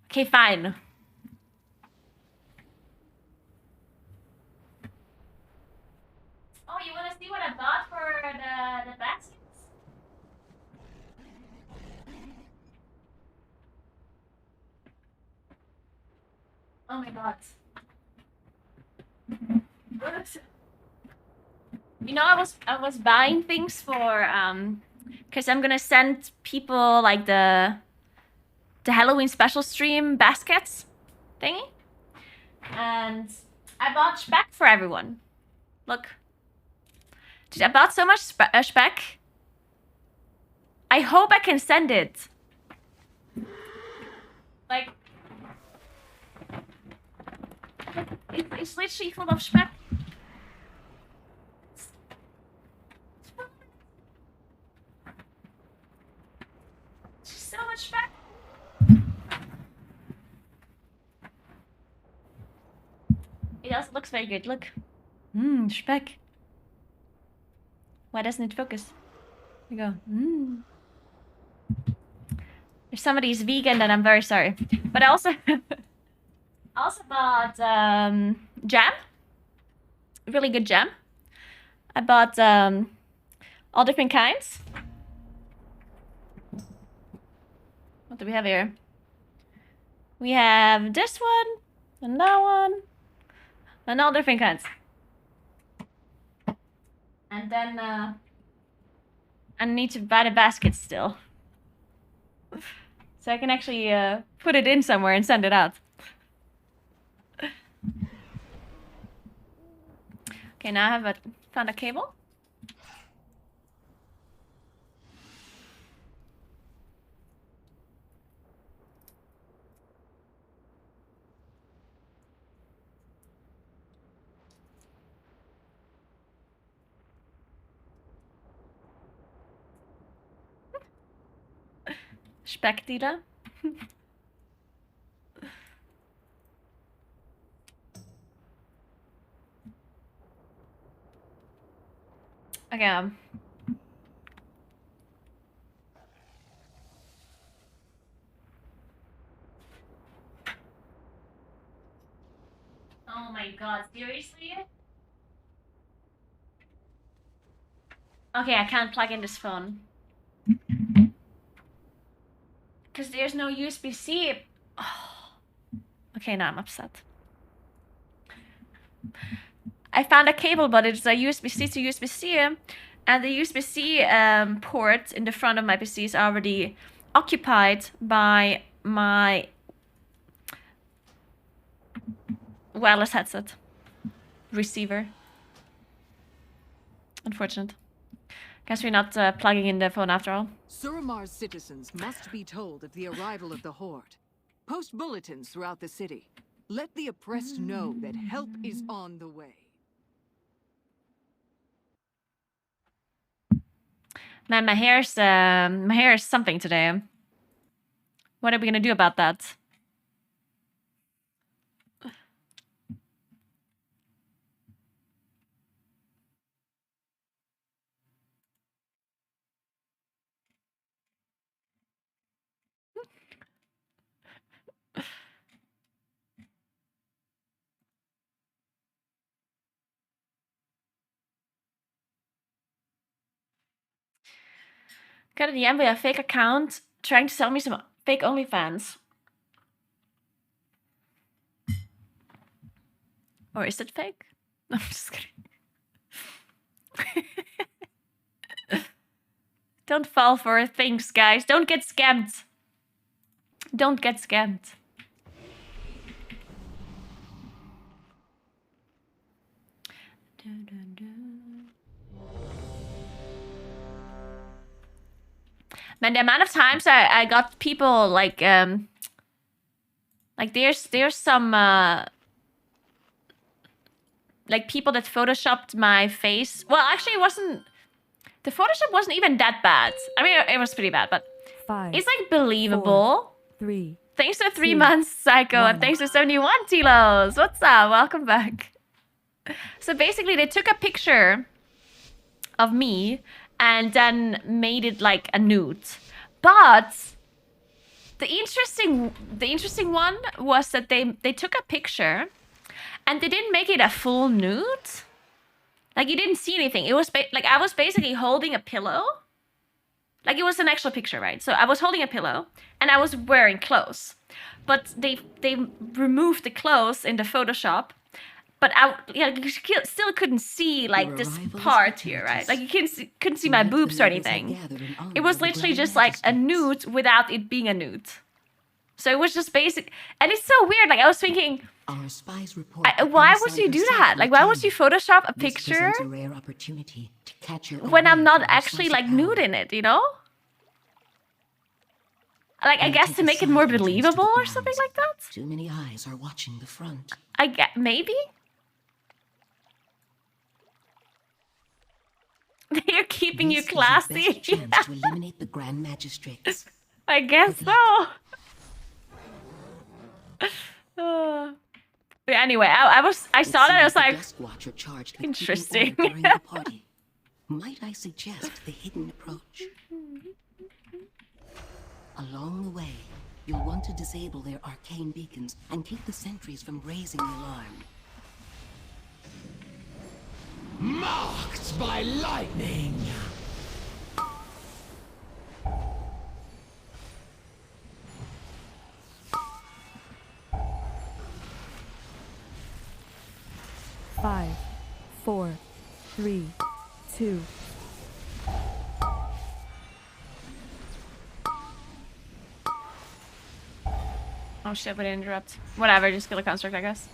Okay, fine. Oh, you want to see what I bought for the baskets? Oh my god. You know, I was buying things for because I'm gonna send people like the Halloween special stream baskets thingy, and I bought speck for everyone. Look, dude, I bought so much speck. I hope I can send it. Like, it's literally full of speck. So much speck. It also looks very good. Look. Speck. Why doesn't it focus? There we go. If somebody is vegan, then I'm very sorry. But I also also bought jam. Really good jam. I bought all different kinds. What do we have here? We have this one, and that one, and all different kinds. And then I need to buy the basket still. So I can actually put it in somewhere and send it out. Okay, now I have found a cable. Speckdieter. Okay. Oh my god, seriously? Okay, I can't plug in this phone. Because there's no USB-C. Oh. Okay, now I'm upset. I found a cable, but it's a USB-C to USB-C. And the USB-C port in the front of my PC is already occupied by my wireless headset receiver. Unfortunate. Guess we're not plugging in the phone after all. Surimar's citizens must be told of the arrival of the Horde. Post bulletins throughout the city. Let the oppressed know that help is on the way. Man, my hair is something today. What are we gonna do about that? Got a DM with a fake account trying to sell me some fake OnlyFans. Or is it fake? I'm just kidding. Don't fall for things, guys. Don't get scammed. Don't get scammed. Man, the amount of times I got people like there's some like people that photoshopped my face. Well, actually it wasn't, the Photoshop wasn't even that bad. I mean, it was pretty bad, but 5, it's like believable. 4, 3. Thanks for 3 months, Psycho, and thanks for 71 Tilos. What's up? Welcome back. So basically they took a picture of me and then made it like a nude. But the interesting one was that they took a picture and they didn't make it a full nude. Like you didn't see anything. It was like I was basically holding a pillow. Like it was an actual picture, right? So I was holding a pillow and I was wearing clothes. But they removed the clothes in the Photoshop. But you still couldn't see like this part here, right? Like you couldn't see my boobs or anything. It was literally just like a nude without it being a nude. So it was just basic, and it's so weird. Like I was thinking, why would you do that? Like why would you Photoshop a picture when I'm not actually like nude in it? You know? Like I guess to make it more believable or something like that. Too many eyes are watching the front. I get maybe. They're keeping you classy. To eliminate the Grand Magistrates. I guess so. But anyway, I saw that. I was like, interesting. Might I suggest the hidden approach? Along the way, you'll want to disable their arcane beacons and keep the sentries from raising the alarm. Marked by lightning! Five, 4, 3, 2. Oh shit, would it interrupt? Whatever, just kill a construct, I guess.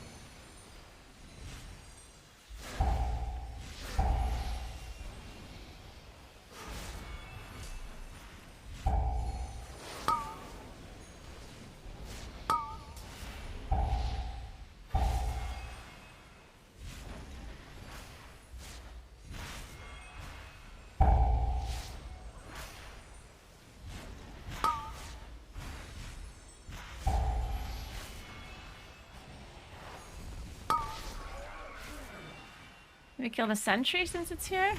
We kill the sentry since it's here?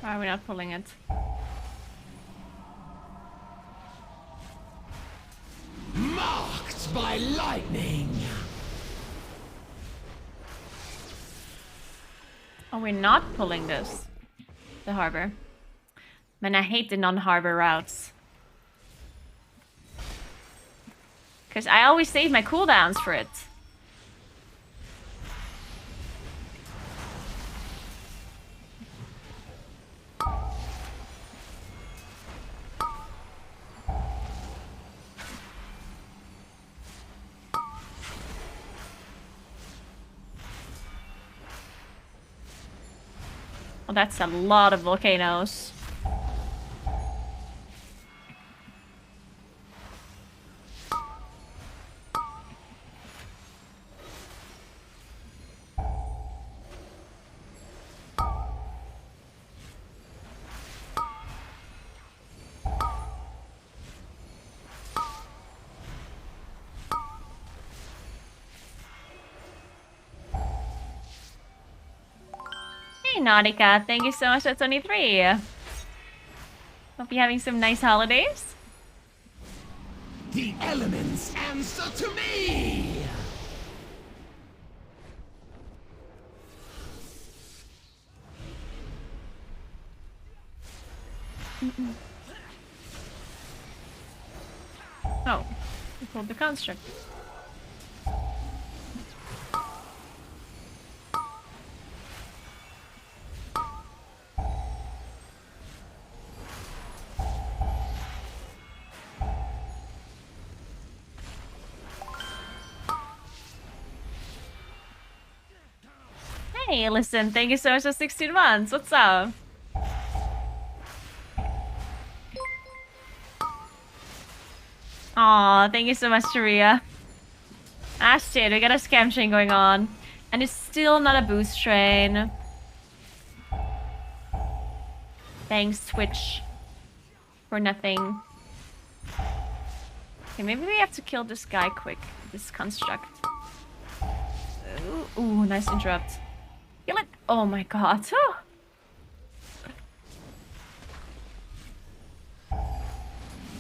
Why are we not pulling it? Marked by lightning! Oh, we're not pulling this. The harbor. Man, I hate the non-harbor routes. Because I always save my cooldowns for it. Well, that's a lot of volcanoes. Hey, Nautica, thank you so much for 23. Hope you're having some nice holidays. The elements answer to me! Oh, we pulled the construct. Hey, listen, thank you so much for 16 months. What's up? Aw, thank you so much, Sharia. Ah, shit, we got a scam train going on. And it's still not a boost train. Thanks, Twitch. For nothing. Okay, maybe we have to kill this guy quick. This construct. Ooh, nice interrupt. Kill it. Oh my god. Oh.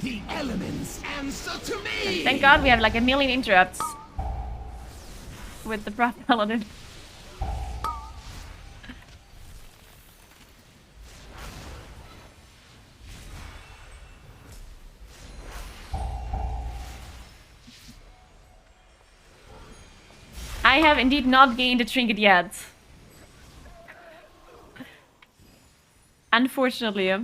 The elements answer to me! Thank god we have like a million interrupts. With the Prof Paladin. I have indeed not gained a trinket yet. Unfortunately.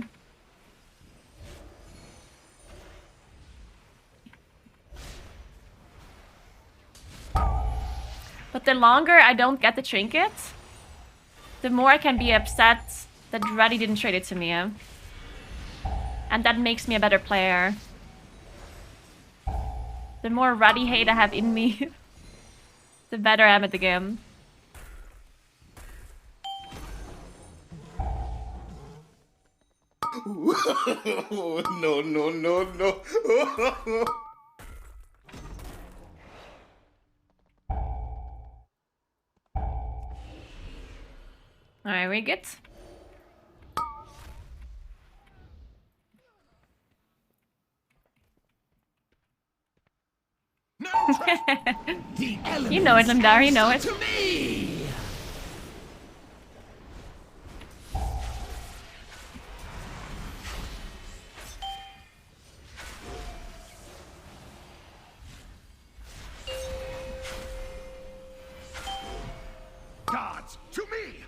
But the longer I don't get the trinket, the more I can be upset that Reddy didn't trade it to me. And that makes me a better player. The more Reddy hate I have in me, the better I am at the game. No, no, no, no. Alright, we good? You know it, Limdar, you know it. To me! Gods, to me!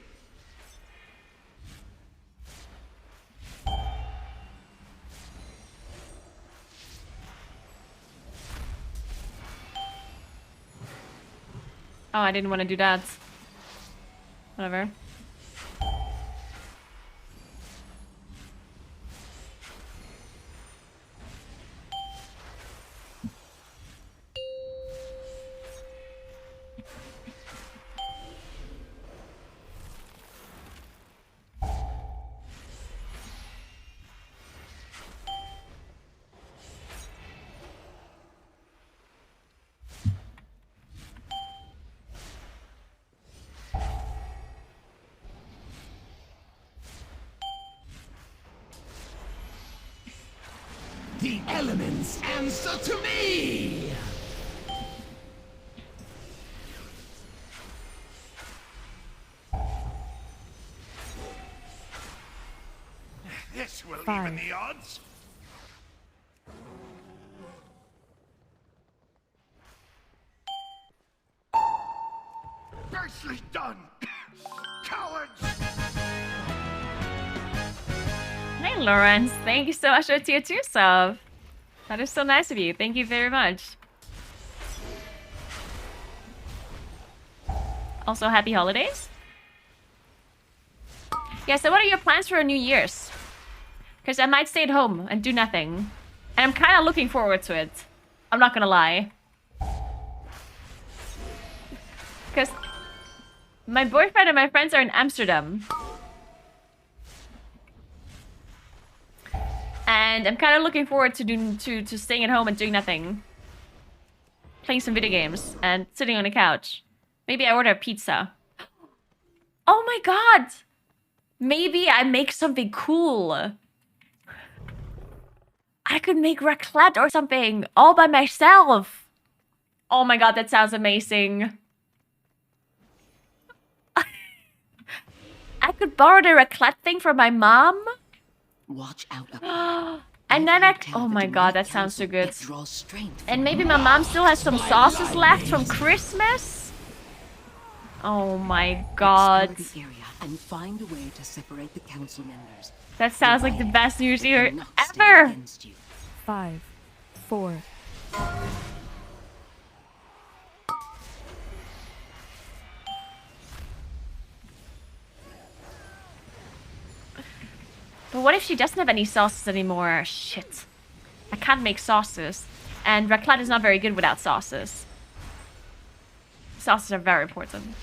Oh, I didn't want to do that. Whatever. The elements answer to me! This will even the odds. Nicely done, cowards! Hey, Lawrence. Thank you so much for tier 2 sub. That is so nice of you. Thank you very much. Also, happy holidays. Yeah, so what are your plans for New Year's? Because I might stay at home and do nothing. And I'm kind of looking forward to it. I'm not gonna lie. Because my boyfriend and my friends are in Amsterdam. And I'm kind of looking forward to staying at home and doing nothing. Playing some video games and sitting on the couch. Maybe I order a pizza. Oh my god! Maybe I make something cool. I could make raclette or something all by myself. Oh my god, that sounds amazing. I could borrow the raclette thing from my mom. Watch out. And then oh my god, that sounds so good. And maybe my mom still has some sauces left from Christmas. Oh my god. Explore the area and find a way to separate the council members. That sounds like the best New Year's Eve ever. 5, 4. But what if she doesn't have any sauces anymore? Shit. I can't make sauces. And raclette is not very good without sauces. Sauces are very important.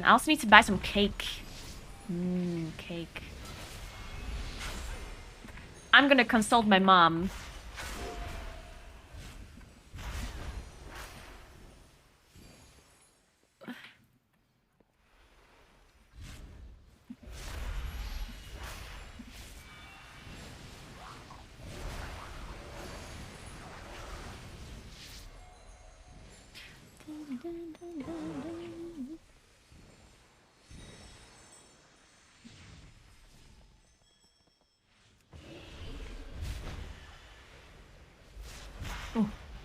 I also need to buy some cake. Cake. I'm gonna consult my mom.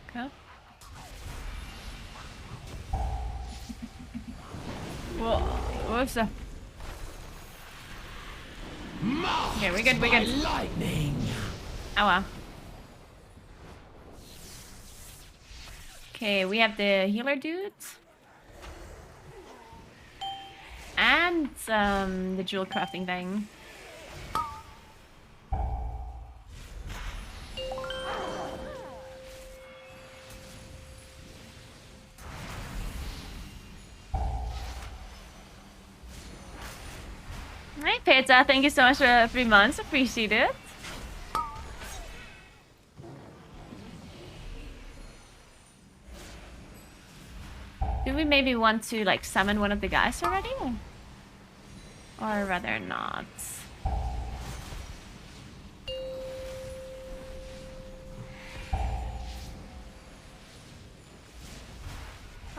Okay. Whoa, what's that? Okay, we're good, we're good. Lightning. Oh well. Okay, we have the healer dude. And the jewel crafting thing. Hi, Pizza. Thank you so much for 3 months. Appreciate it. Do we maybe want to, like, summon one of the guys already? Or rather not.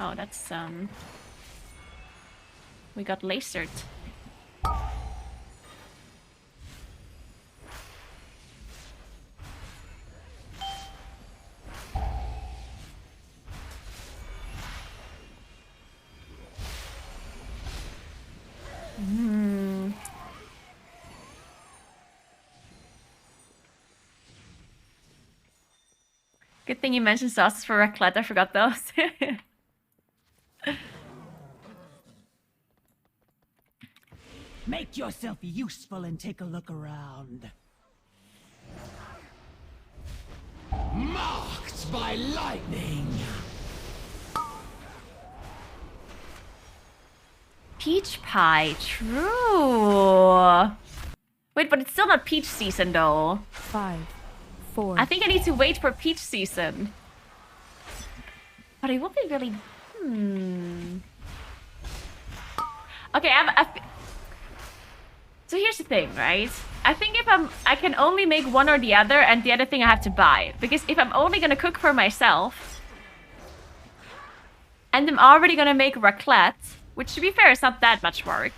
Oh, that's we got lasered. Good thing you mentioned sauces for raclette. I forgot those. Make yourself useful and take a look around. Marked by lightning. Peach pie, true. Wait, but it's still not peach season though. 5, 4. I think I need to wait for peach season. But it will be really. Okay, so here's the thing, right? I think if I can only make one or the other, and the other thing I have to buy. Because if I'm only gonna cook for myself, and I'm already gonna make raclette, which to be fair is not that much work,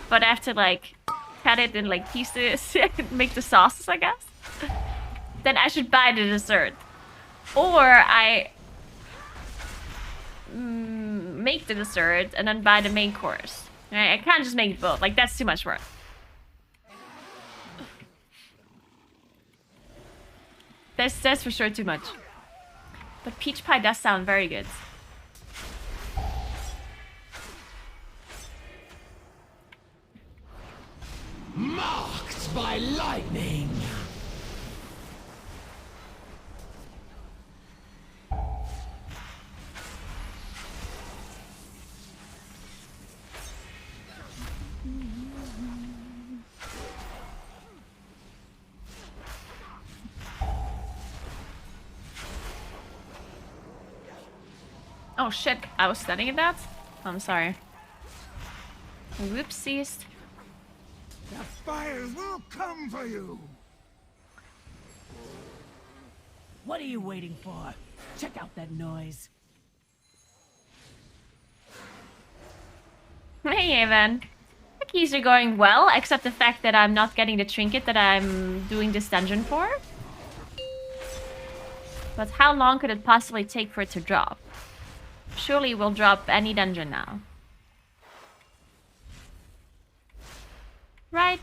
but I have to like cut it in like pieces and make the sauces, I guess, then I should buy the dessert. Or I make the dessert and then buy the main course. Right? I can't just make both. Like, that's too much work. That's for sure too much. But peach pie does sound very good. Marked by lightning. Oh shit, I was studying that? I'm sorry. Whoopsies. The fires will come for you. What are you waiting for? Check out that noise. Hey, Evan. The keys are going well, except the fact that I'm not getting the trinket that I'm doing this dungeon for. But how long could it possibly take for it to drop? Surely we'll drop any dungeon now. Right?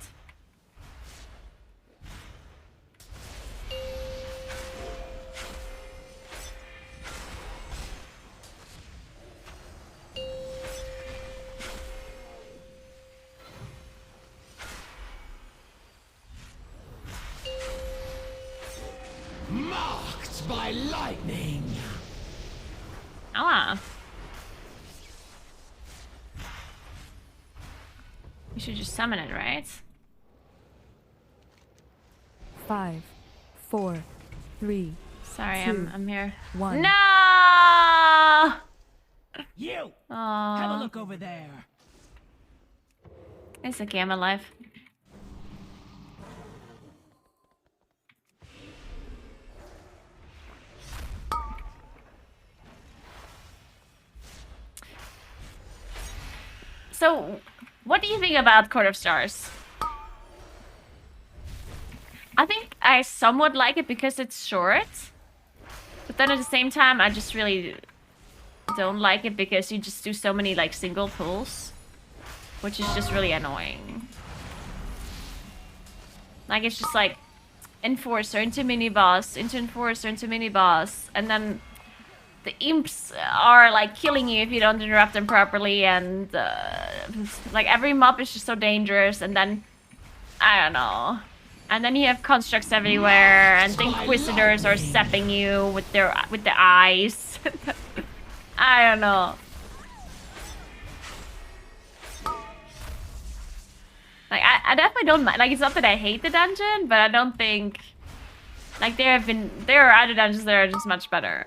Marked by lightning. Ah. We should just summon it, right? 5, 4, 3. Sorry, 2, I'm here. 1. No! You! Aww. Have a look over there. It's okay, I'm alive. So, what do you think about Court of Stars? I think I somewhat like it because it's short. But then at the same time, I just really don't like it because you just do so many like single pulls. Which is just really annoying. Like, it's just like Enforcer into mini-boss, into Enforcer, into mini-boss. And then the imps are like killing you if you don't interrupt them properly, and like every mob is just so dangerous, and then I don't know. And then you have constructs everywhere, and the Inquisitors are zapping you with their eyes. I don't know. Like I definitely don't mind. Like, it's not that I hate the dungeon, but I don't think like there are other dungeons that are just much better.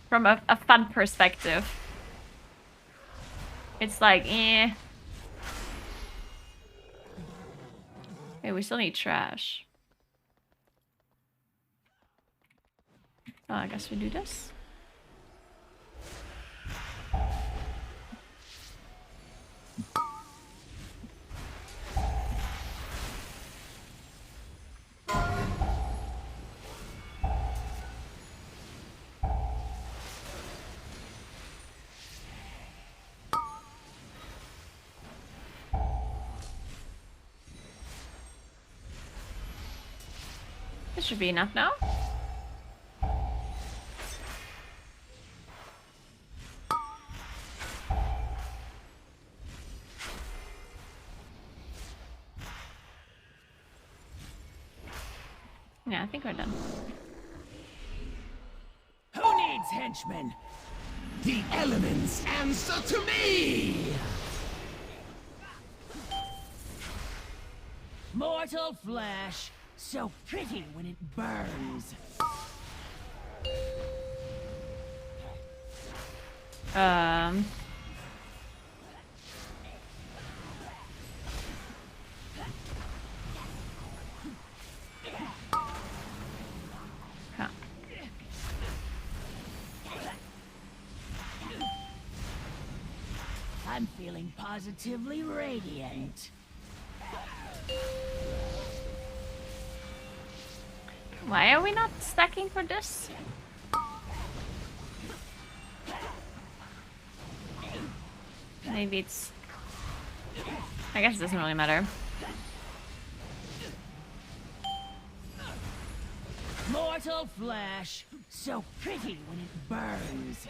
From a fun perspective. It's like, eh. Okay, we still need trash. Oh, I guess we do this. This should be enough now. Yeah, I think we're done. Who needs henchmen? The elements answer to me! Mortal flesh, so pretty when it burns. Huh. I'm feeling positively radiant. Why are we not stacking for this? Maybe it's... I guess it doesn't really matter. Mortal flesh, so pretty when it burns.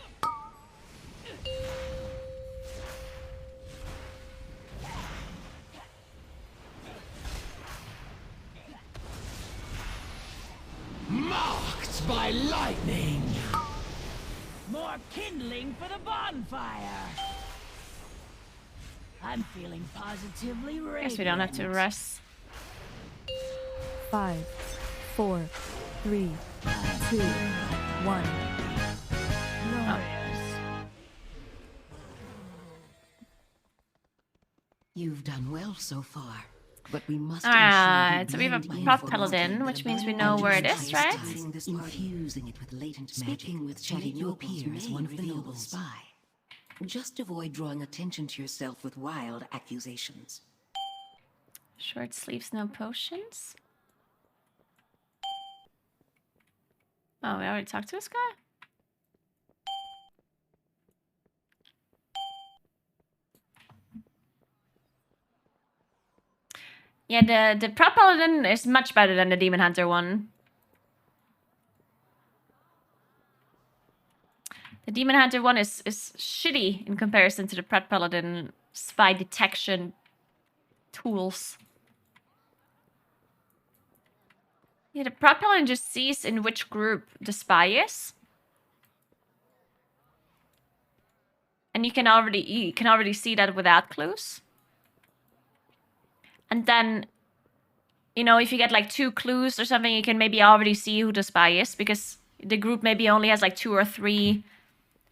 Marked by lightning! More kindling for the bonfire. I'm feeling positively radiant. Guess we don't have to rest. 5, 4, 3, 2, 1. You've done well so far, but we must Alright, so we have a prop paladin, which means we know where it is, right? Infusing it with latent magic to make you appear as one of the noble spy. Just avoid drawing attention to yourself with wild accusations. Short sleeves, no potions. Oh, we already talked to this guy? Yeah, the prop paladin is much better than the demon hunter one. The demon hunter one is shitty in comparison to the prop paladin spy detection tools. Yeah, the prop paladin just sees in which group the spy is. And you can already see that without clues. And then, you know, if you get like 2 clues or something, you can maybe already see who the spy is, because the group maybe only has like 2 or 3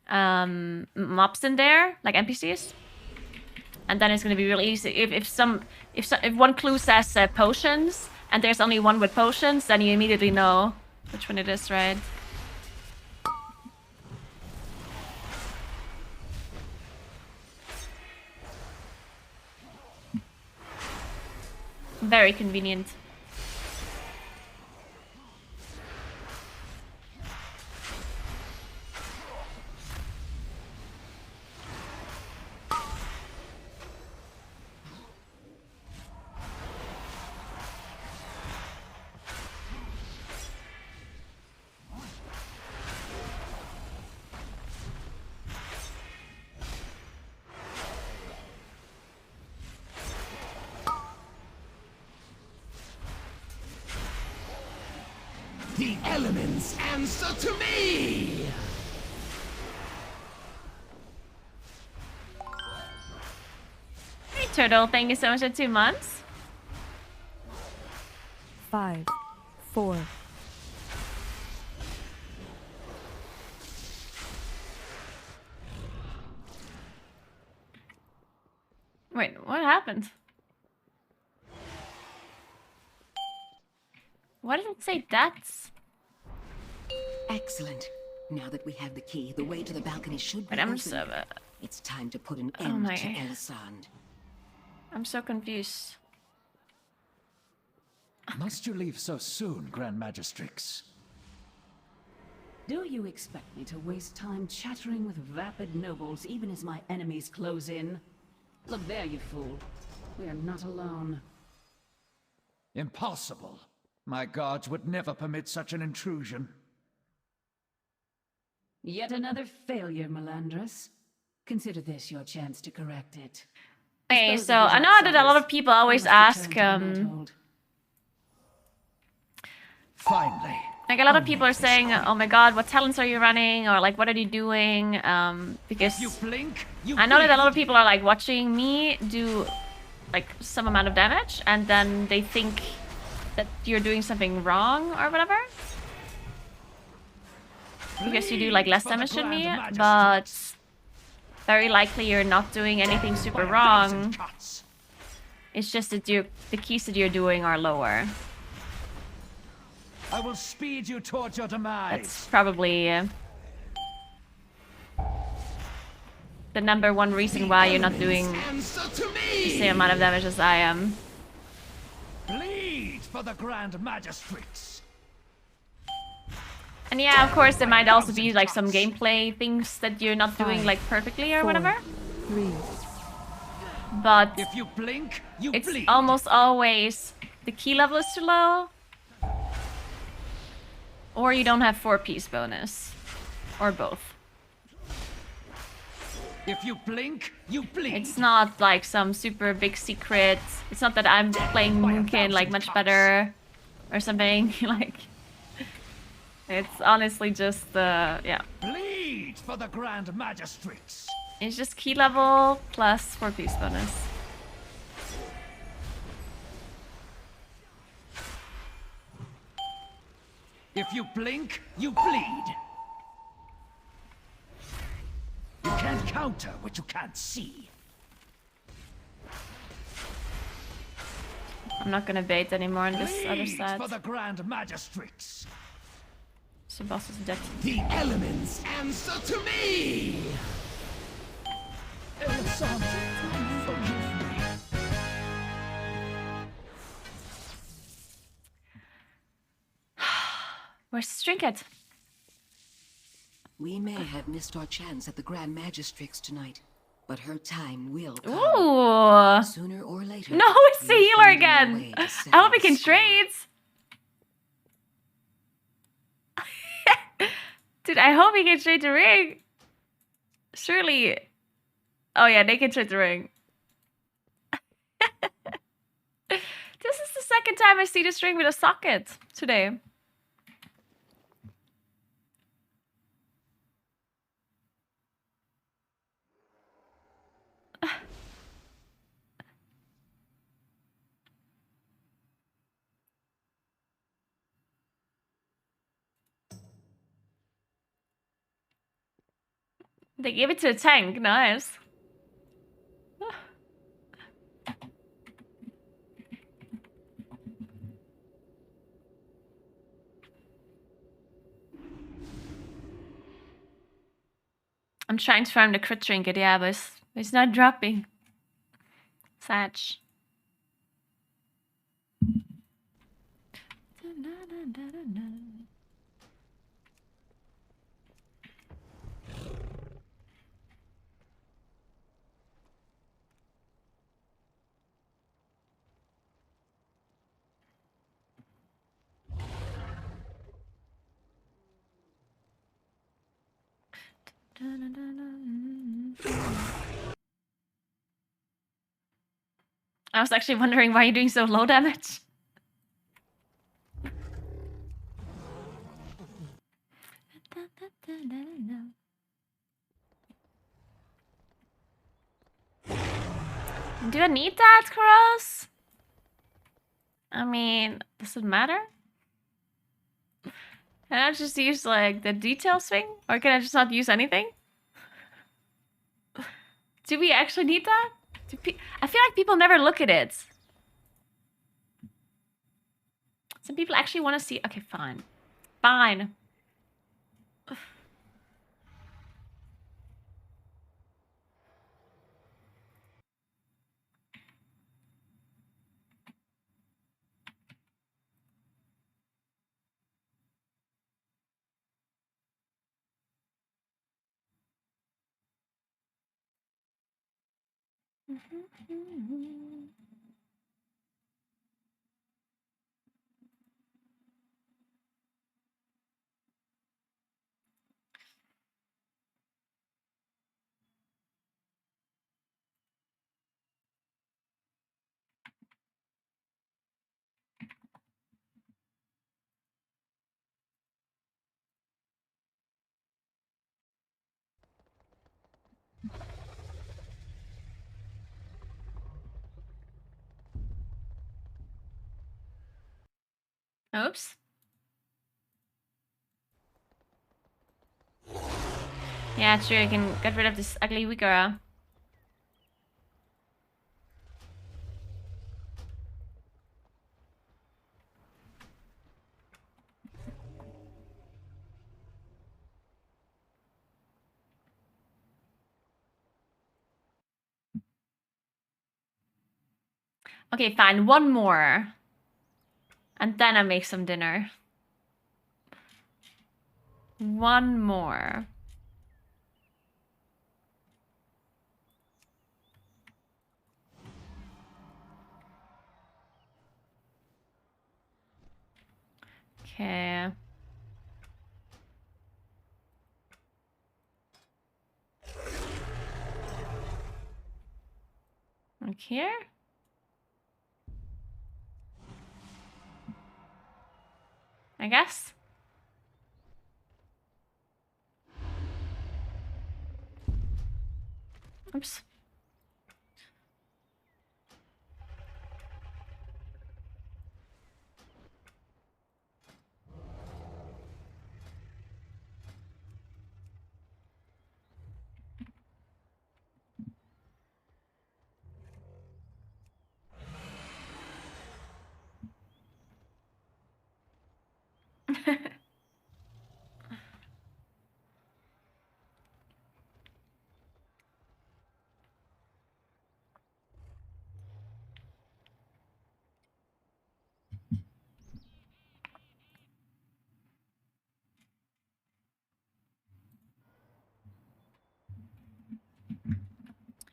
mobs in there, like NPCs. And then it's gonna be really easy. If one clue says potions, and there's only one with potions, then you immediately know which one it is, right? Very convenient. The elements answer to me! Hey, Turtle, thank you so much for 2 months. 5, 4. Wait, what happened? I'd say that's... Excellent. Now that we have the key, the way to the balcony should be But I'm open. so... It's time to put an Oh end my. to Elisande. I'm so confused. Must you leave so soon, Grand Magistrix? Do you expect me to waste time chattering with vapid nobles even as my enemies close in? Look there, you fool. We are not alone. Impossible. My guards would never permit such an intrusion. Yet another failure, Melandris. Consider this your chance to correct it. Okay, Dispose so of these I know that a lot of outsiders. people always I must ask, return to the Mudhold. Finally. like a lot of people are saying, oh my god, what talents are you running? Or like, what are you doing? Because You blink, you I know that a lot of bleed. people are like watching me do like some amount of damage and then they think that you're doing something wrong or whatever. Because you do like less damage than me, but very likely you're not doing anything super wrong. It's just that the keys that you're doing are lower. I will speed you towards your demise. That's probably the #1 reason why you're not doing the same amount of damage as I am. Bleed for the Grand Magistrix. And yeah, of course, there might also be like some gameplay things that you're not doing like perfectly or whatever. 3. But If you blink, you it's bleed. almost always the key level is too low. Or you don't have 4-piece bonus. Or both. If you blink, you bleed. It's not like some super big secret. It's not that I'm playing Moonkin like much better or something. Like, it's honestly just yeah. Bleed for the Grand Magistrix. It's just key level plus 4-piece bonus. If you blink, you bleed. You can't counter what you can't see. I'm not gonna bait anymore on this other Bleed side. for the Grand Magistrix. So boss is dead. The elements answer to me! Where's the trinket? We may have missed our chance at the Grand Magistrix tonight, but her time will come. Ooh! Sooner or later. No, it's the healer again! I hope he can trade! Dude, I hope he can trade the ring! Surely... Oh yeah, they can trade the ring. This is the second time I see this ring with a socket today. They gave it to a tank, nice. I'm trying to farm the crit trinket, yeah, but it's not dropping. Satch. I was actually wondering why you're doing so low damage. Do I need that, Cross? I mean, does it matter? Can I just use like the detail swing? Or can I just not use anything? Do we actually need that? I feel like people never look at it. Some people actually want to see... Okay, fine. Fine. Oops. Yeah, true. I can get rid of this ugly Wigura. Okay, fine. One more. And then I make some dinner. One more. Okay. Like here? I guess. Oops.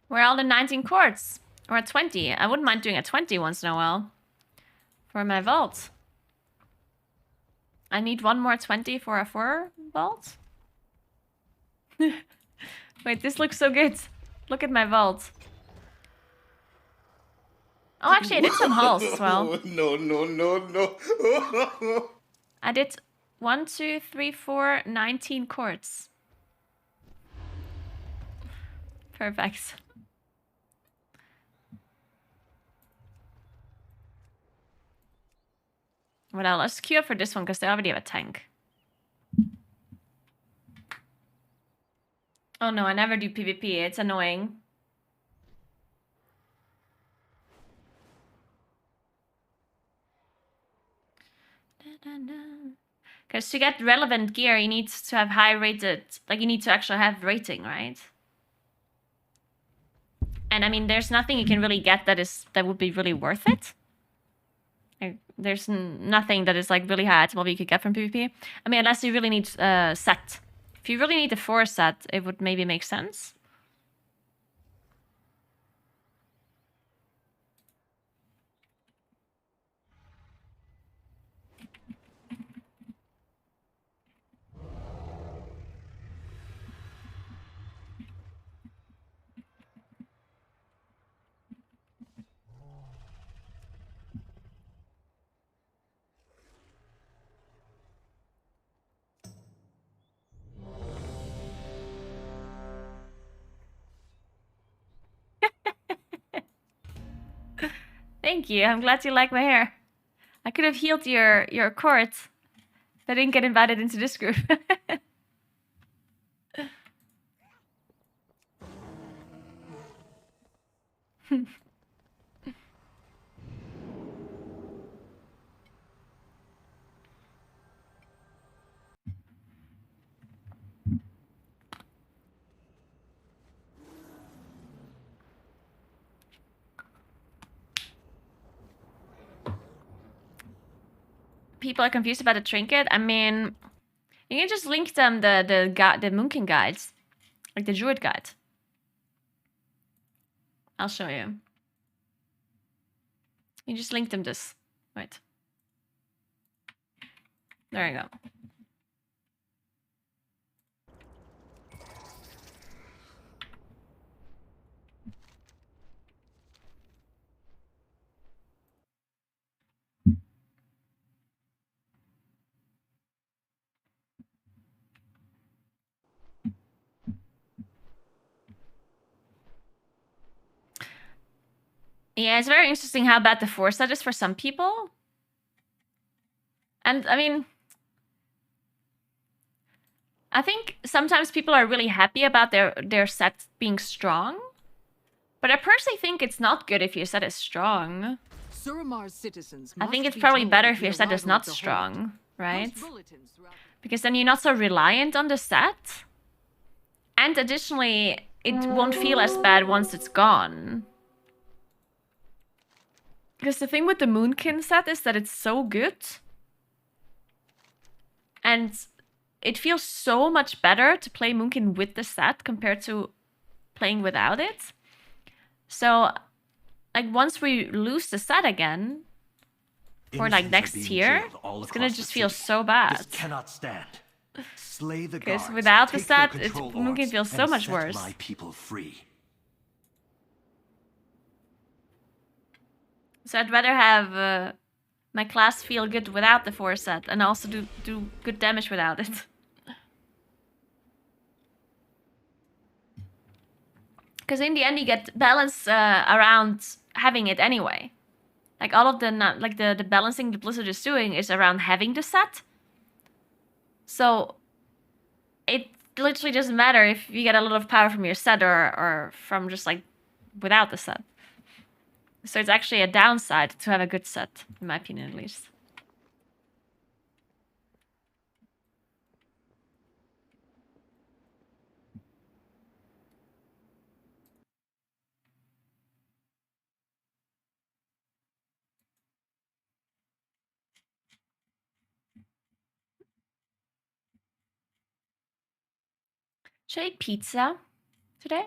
Where are all the 19 quartz? Or a 20. I wouldn't mind doing a 20 once in a while. For my vault. I need one more 20 for a 4 vault? Wait, this looks so good. Look at my vault. Oh, actually, I did some hulls as well. No. I did 1, 2, 3, 4, 19 quartz. Perfect. Well, let's queue up for this one because they already have a tank. Oh no, I never do PvP. It's annoying. Because to get relevant gear, you need to have high rated... Like, you need to actually have rating, right? And I mean, there's nothing you can really get that would be really worth it. Like, there's nothing that is like really high item you could get from PvP. I mean, unless you really need set. If you really need the 4 set, it would maybe make sense. Thank you. I'm glad you like my hair. I could have healed your court if I didn't get invited into this group. people are confused about the trinket, I mean, you can just link them the Moonkin guides, like the Druid guide. I'll show you. You just link them this. Wait. There you go. Yeah, it's very interesting how bad the Force set is for some people. And, I mean, I think sometimes people are really happy about their set being strong. But I personally think it's not good if your set is strong. Suramar's citizens I think must it's be probably told better of if the your set is arrival not of the strong, Horde. right? Post bulletins throughout Because then you're not so reliant on the set. And additionally, it won't feel as bad once it's gone. Because the thing with the Moonkin set is that it's so good. And it feels so much better to play Moonkin with the set compared to playing without it. So, like, once we lose the set again, for like Innocents are next being tier, jailed all it's gonna across the just feel city. so bad. This cannot stand. Slay the Because guards, without the take their set, control Moonkin orbs, feels so and much set worse. my people free. So I'd rather have my class feel good without the Force set and also do good damage without it. Because in the end, you get balance around having it anyway. Like all of the balancing the Blizzard is doing is around having the set. So it literally doesn't matter if you get a lot of power from your set or from just like without the set. So it's actually a downside to have a good set, in my opinion at least. Should I eat pizza today?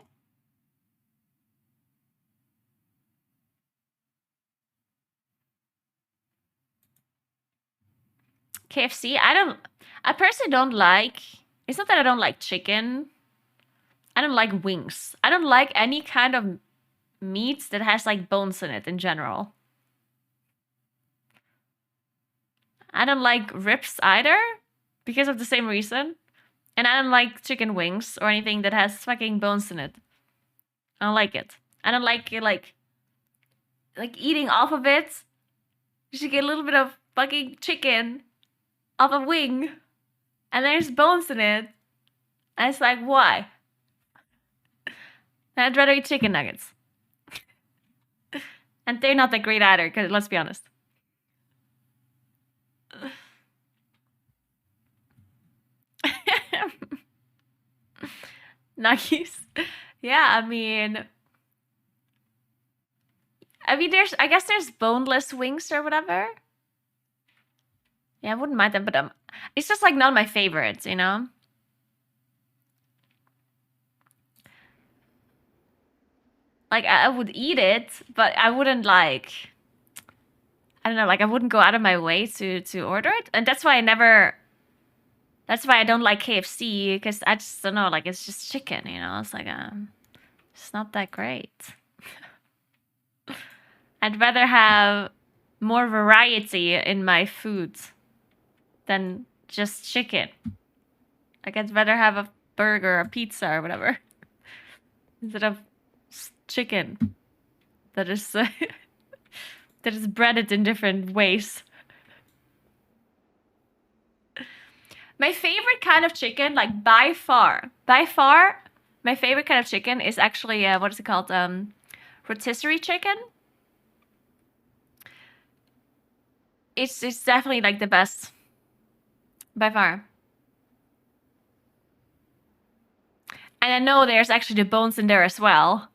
KFC? I personally don't like, it's not that I don't like chicken. I don't like wings. I don't like any kind of meat that has like bones in it in general. I don't like ribs either, because of the same reason. And I don't like chicken wings or anything that has fucking bones in it. I don't like it. I don't like it, like eating off of it. You should get a little bit of fucking chicken off a wing, and there's bones in it. And it's like, why? I'd rather eat chicken nuggets. And they're not that great either, because let's be honest. Nuggies. Yeah, I mean, I guess there's boneless wings or whatever. Yeah, I wouldn't mind them, but it's just like not my favorites, you know? Like, I would eat it, but I wouldn't like, I don't know, like I wouldn't go out of my way to order it. And that's why I don't like KFC, because I just don't know, like it's just chicken, you know? It's like, it's not that great. I'd rather have more variety in my food than just chicken. Like I'd rather have a burger, a pizza, or whatever, instead of chicken that is that is breaded in different ways. My favorite kind of chicken, like by far, my favorite kind of chicken is actually what is it called? Rotisserie chicken. It's definitely like the best by far. And I know there's actually the bones in there as well.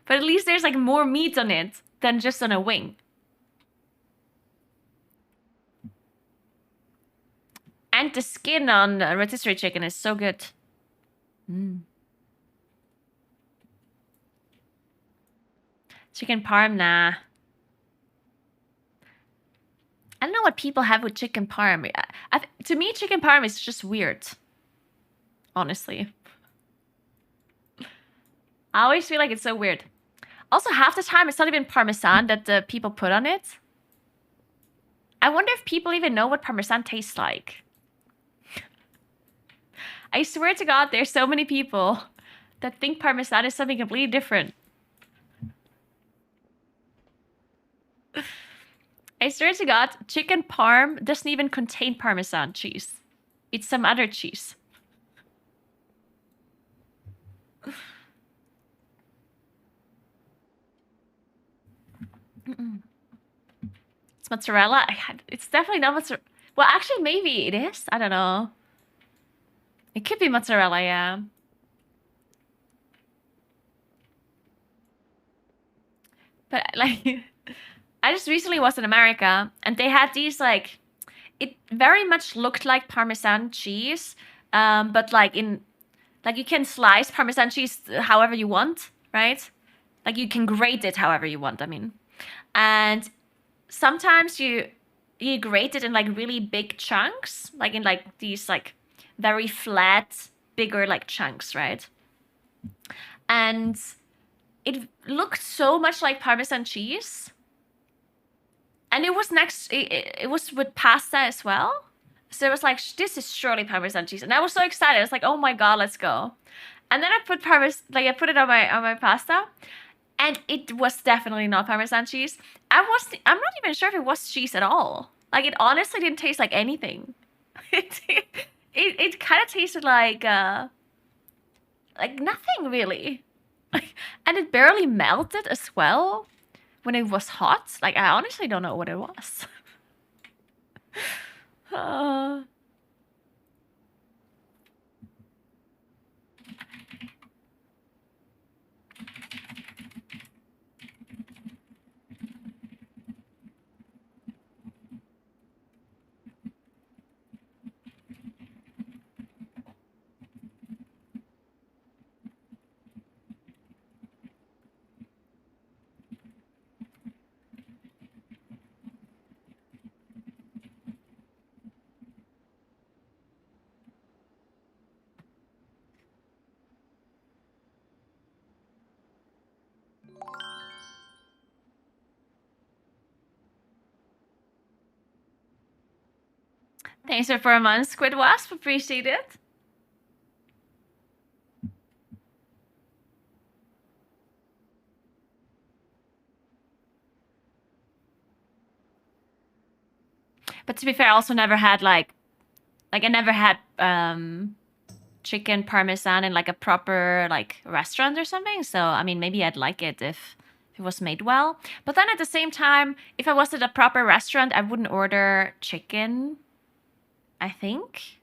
But at least there's like more meat on it than just on a wing. And the skin on rotisserie chicken is so good. Chicken parm, nah. I don't know what people have with chicken parm. To me, chicken parm is just weird. Honestly. I always feel like it's so weird. Also, half the time, it's not even parmesan that the people put on it. I wonder if people even know what parmesan tastes like. I swear to God, there's so many people that think parmesan is something completely different. I swear to God, chicken parm doesn't even contain parmesan cheese. It's some other cheese. It's mozzarella. It's definitely not mozzarella. Well, actually, maybe it is. I don't know. It could be mozzarella, yeah. But like, I just recently was in America, and they had these like, it very much looked like Parmesan cheese, but like you can slice Parmesan cheese however you want, right? Like you can grate it however you want, I mean. And sometimes you grate it in like really big chunks, like in like these like very flat, bigger like chunks, right? And it looked so much like Parmesan cheese. And it was it was with pasta as well. So it was like, this is surely Parmesan cheese. And I was so excited. I was like, oh my God, let's go. And then I put I put it on my pasta. And it was definitely not Parmesan cheese. I'm not even sure if it was cheese at all. Like it honestly didn't taste like anything. It kind of tasted like nothing really. And it barely melted as well when it was hot. Like I honestly don't know what it was. Thanks for a month, Squid Wasp. Appreciate it. But to be fair, I also never had like I never had chicken parmesan in like a proper like restaurant or something. So I mean, maybe I'd like it if it was made well. But then at the same time, if I was at a proper restaurant, I wouldn't order chicken, I think.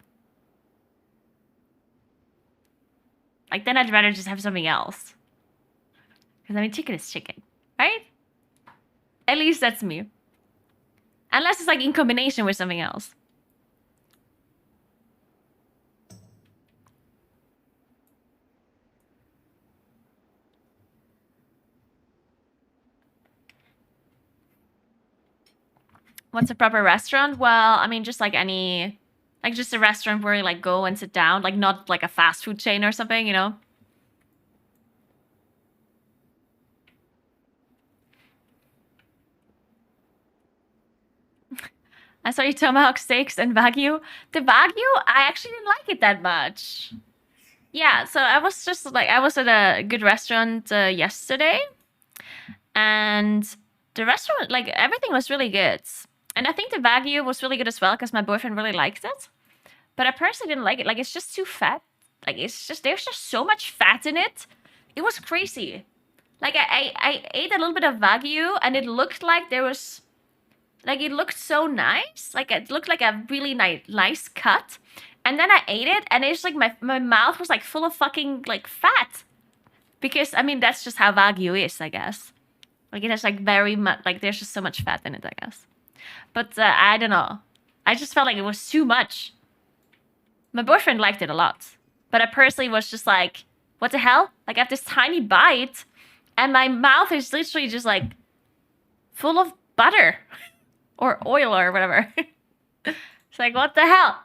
Like then I'd rather just have something else. Because I mean, chicken is chicken, right? At least that's me. Unless it's like in combination with something else. What's a proper restaurant? Well, I mean, just like any, like just a restaurant where you like go and sit down, like not like a fast food chain or something, you know? I saw you tomahawk steaks and Wagyu. The Wagyu, I actually didn't like it that much. Yeah, so I was just like, I was at a good restaurant yesterday. And the restaurant, like everything was really good. And I think the Wagyu was really good as well because my boyfriend really liked it. But I personally didn't like it. Like, it's just too fat. Like, it's just, there's just so much fat in it. It was crazy. Like, I ate a little bit of Wagyu and it looked like there was, like, it looked so nice. Like, it looked like a really nice cut. And then I ate it and it's like my mouth was like full of fucking, like, fat. Because, I mean, that's just how Wagyu is, I guess. Like, it has, like, very much, like, there's just so much fat in it, I guess. But I don't know. I just felt like it was too much. My boyfriend liked it a lot. But I personally was just like, what the hell? Like, I have this tiny bite, and my mouth is literally just like full of butter or oil or whatever. It's like, what the hell?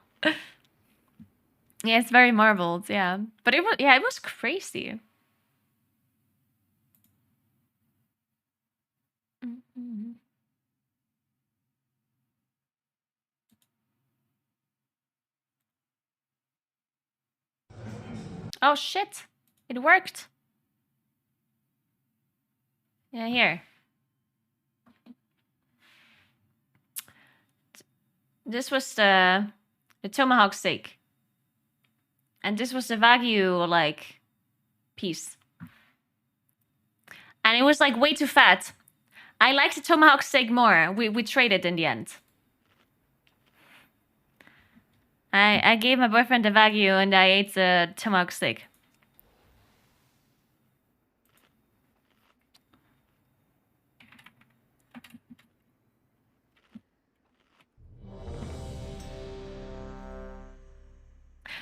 Yeah, it's very marbled, yeah. But it was crazy. Oh shit! It worked. Yeah, here. This was the tomahawk steak. And this was the Wagyu, like, piece. And it was, like, way too fat. I liked the tomahawk steak more. We traded in the end. I gave my boyfriend the Wagyu and I ate the tomahawk steak.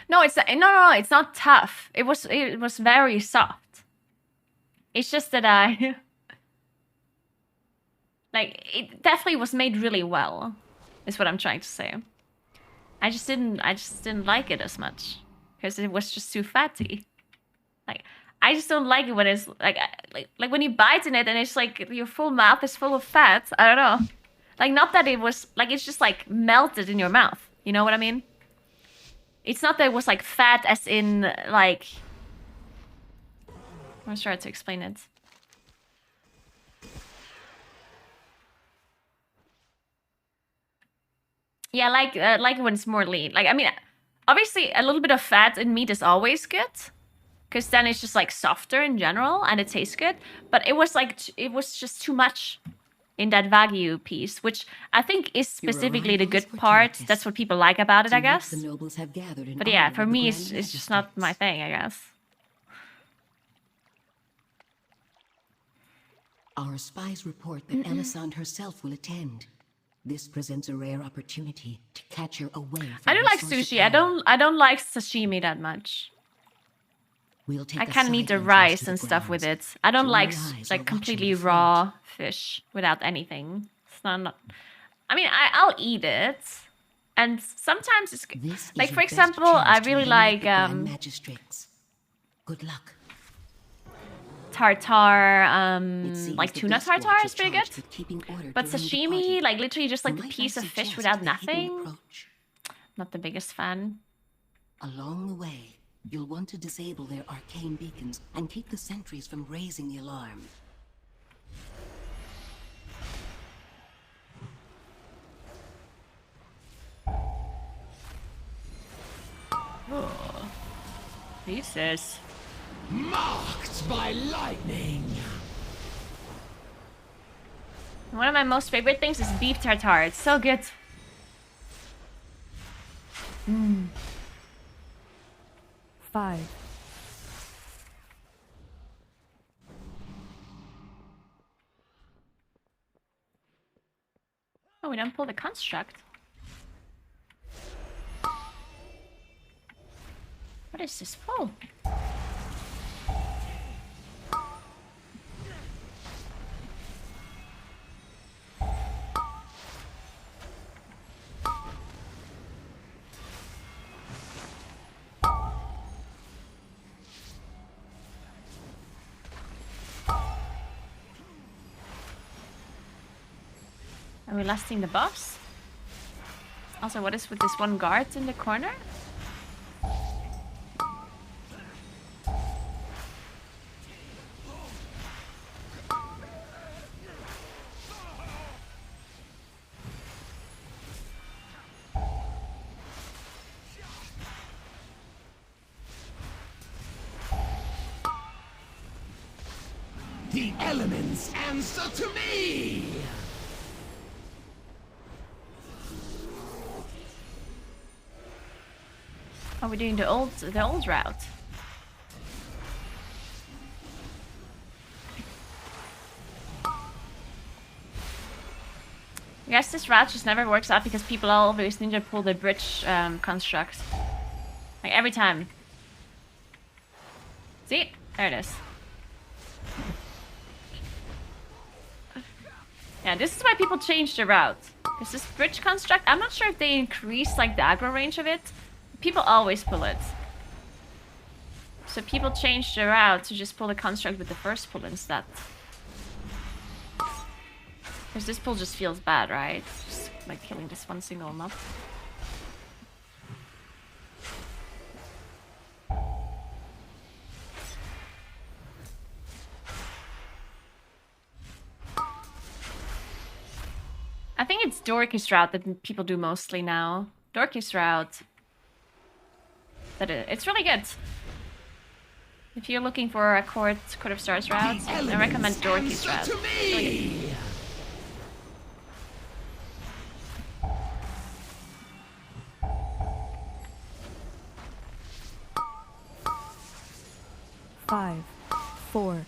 No, it's not tough. It was very soft. It's just that I like, it definitely was made really well, is what I'm trying to say. I just didn't like it as much because it was just too fatty. Like, I just don't like it when it's like when you bite in it and it's like your full mouth is full of fat. I don't know. Like, not that it was like, it's just like melted in your mouth. You know what I mean? It's not that it was like fat as in like, I'm trying to explain it. Yeah, like when it's more lean. Like, I mean, obviously a little bit of fat in meat is always good, because then it's just like softer in general and it tastes good. But it was like, it was just too much in that Wagyu piece, which I think is specifically the good part. That's what people like about it, I guess. But yeah, for me, it's just not my thing, I guess. Our spies report that Elisande herself will attend. This presents a rare opportunity to catch her away from I don't like sushi. I don't like sashimi that much. We'll take I kind of need the rice and stuff with it. I don't like completely raw fish without anything. It's not. I mean, I'll eat it, and sometimes it's like, for example, I really like magistrates. Good luck. Tartar, like tuna tartar is pretty good. But sashimi, like literally just like a piece of fish without nothing. Not the biggest fan. Along the way, you'll want to disable their arcane beacons and keep the sentries from raising the alarm. Oh. Jesus. Marked by lightning. One of my most favorite things is beef tartare. It's so good. Mm. 5. Oh, we don't pull the construct. What is this pull? Are we lasting the boss? Also, what is with this one guard in the corner? The elements answer to me! Oh, we're doing the old route. I guess this route just never works out because people always need to pull the bridge construct. Like every time. See? There it is. Yeah, this is why people change the route. Because this bridge construct, I'm not sure if they increase like the aggro range of it. People always pull it. So people change the route to just pull the construct with the first pull instead. Because this pull just feels bad, right? Just like killing this one single mob. I think it's Dorky's route that people do mostly now. Dorky's route. It's really good. If you're looking for a Court of Stars route, I recommend Dorky's route. It's really good. 5, 4.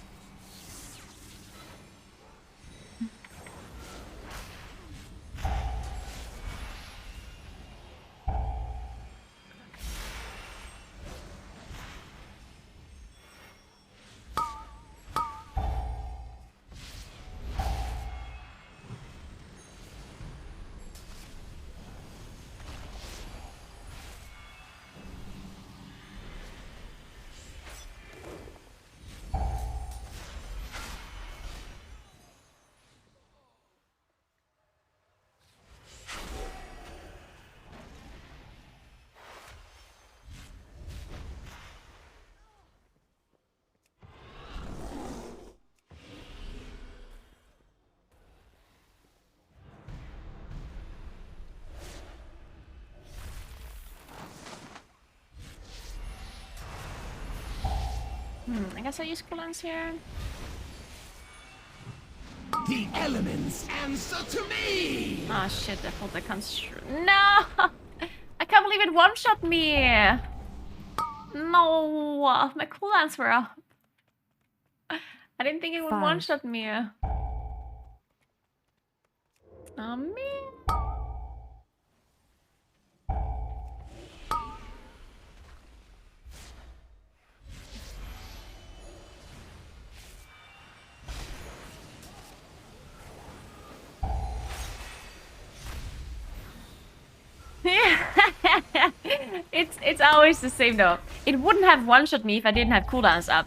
I guess I use cooldowns here. The elements answer to me! Oh shit, I pulled the construct. No! I can't believe it one-shot me! No! My cooldowns were up. I didn't think it would one-shot me. Oh man. It's always the same though. It wouldn't have one-shot me if I didn't have cooldowns up.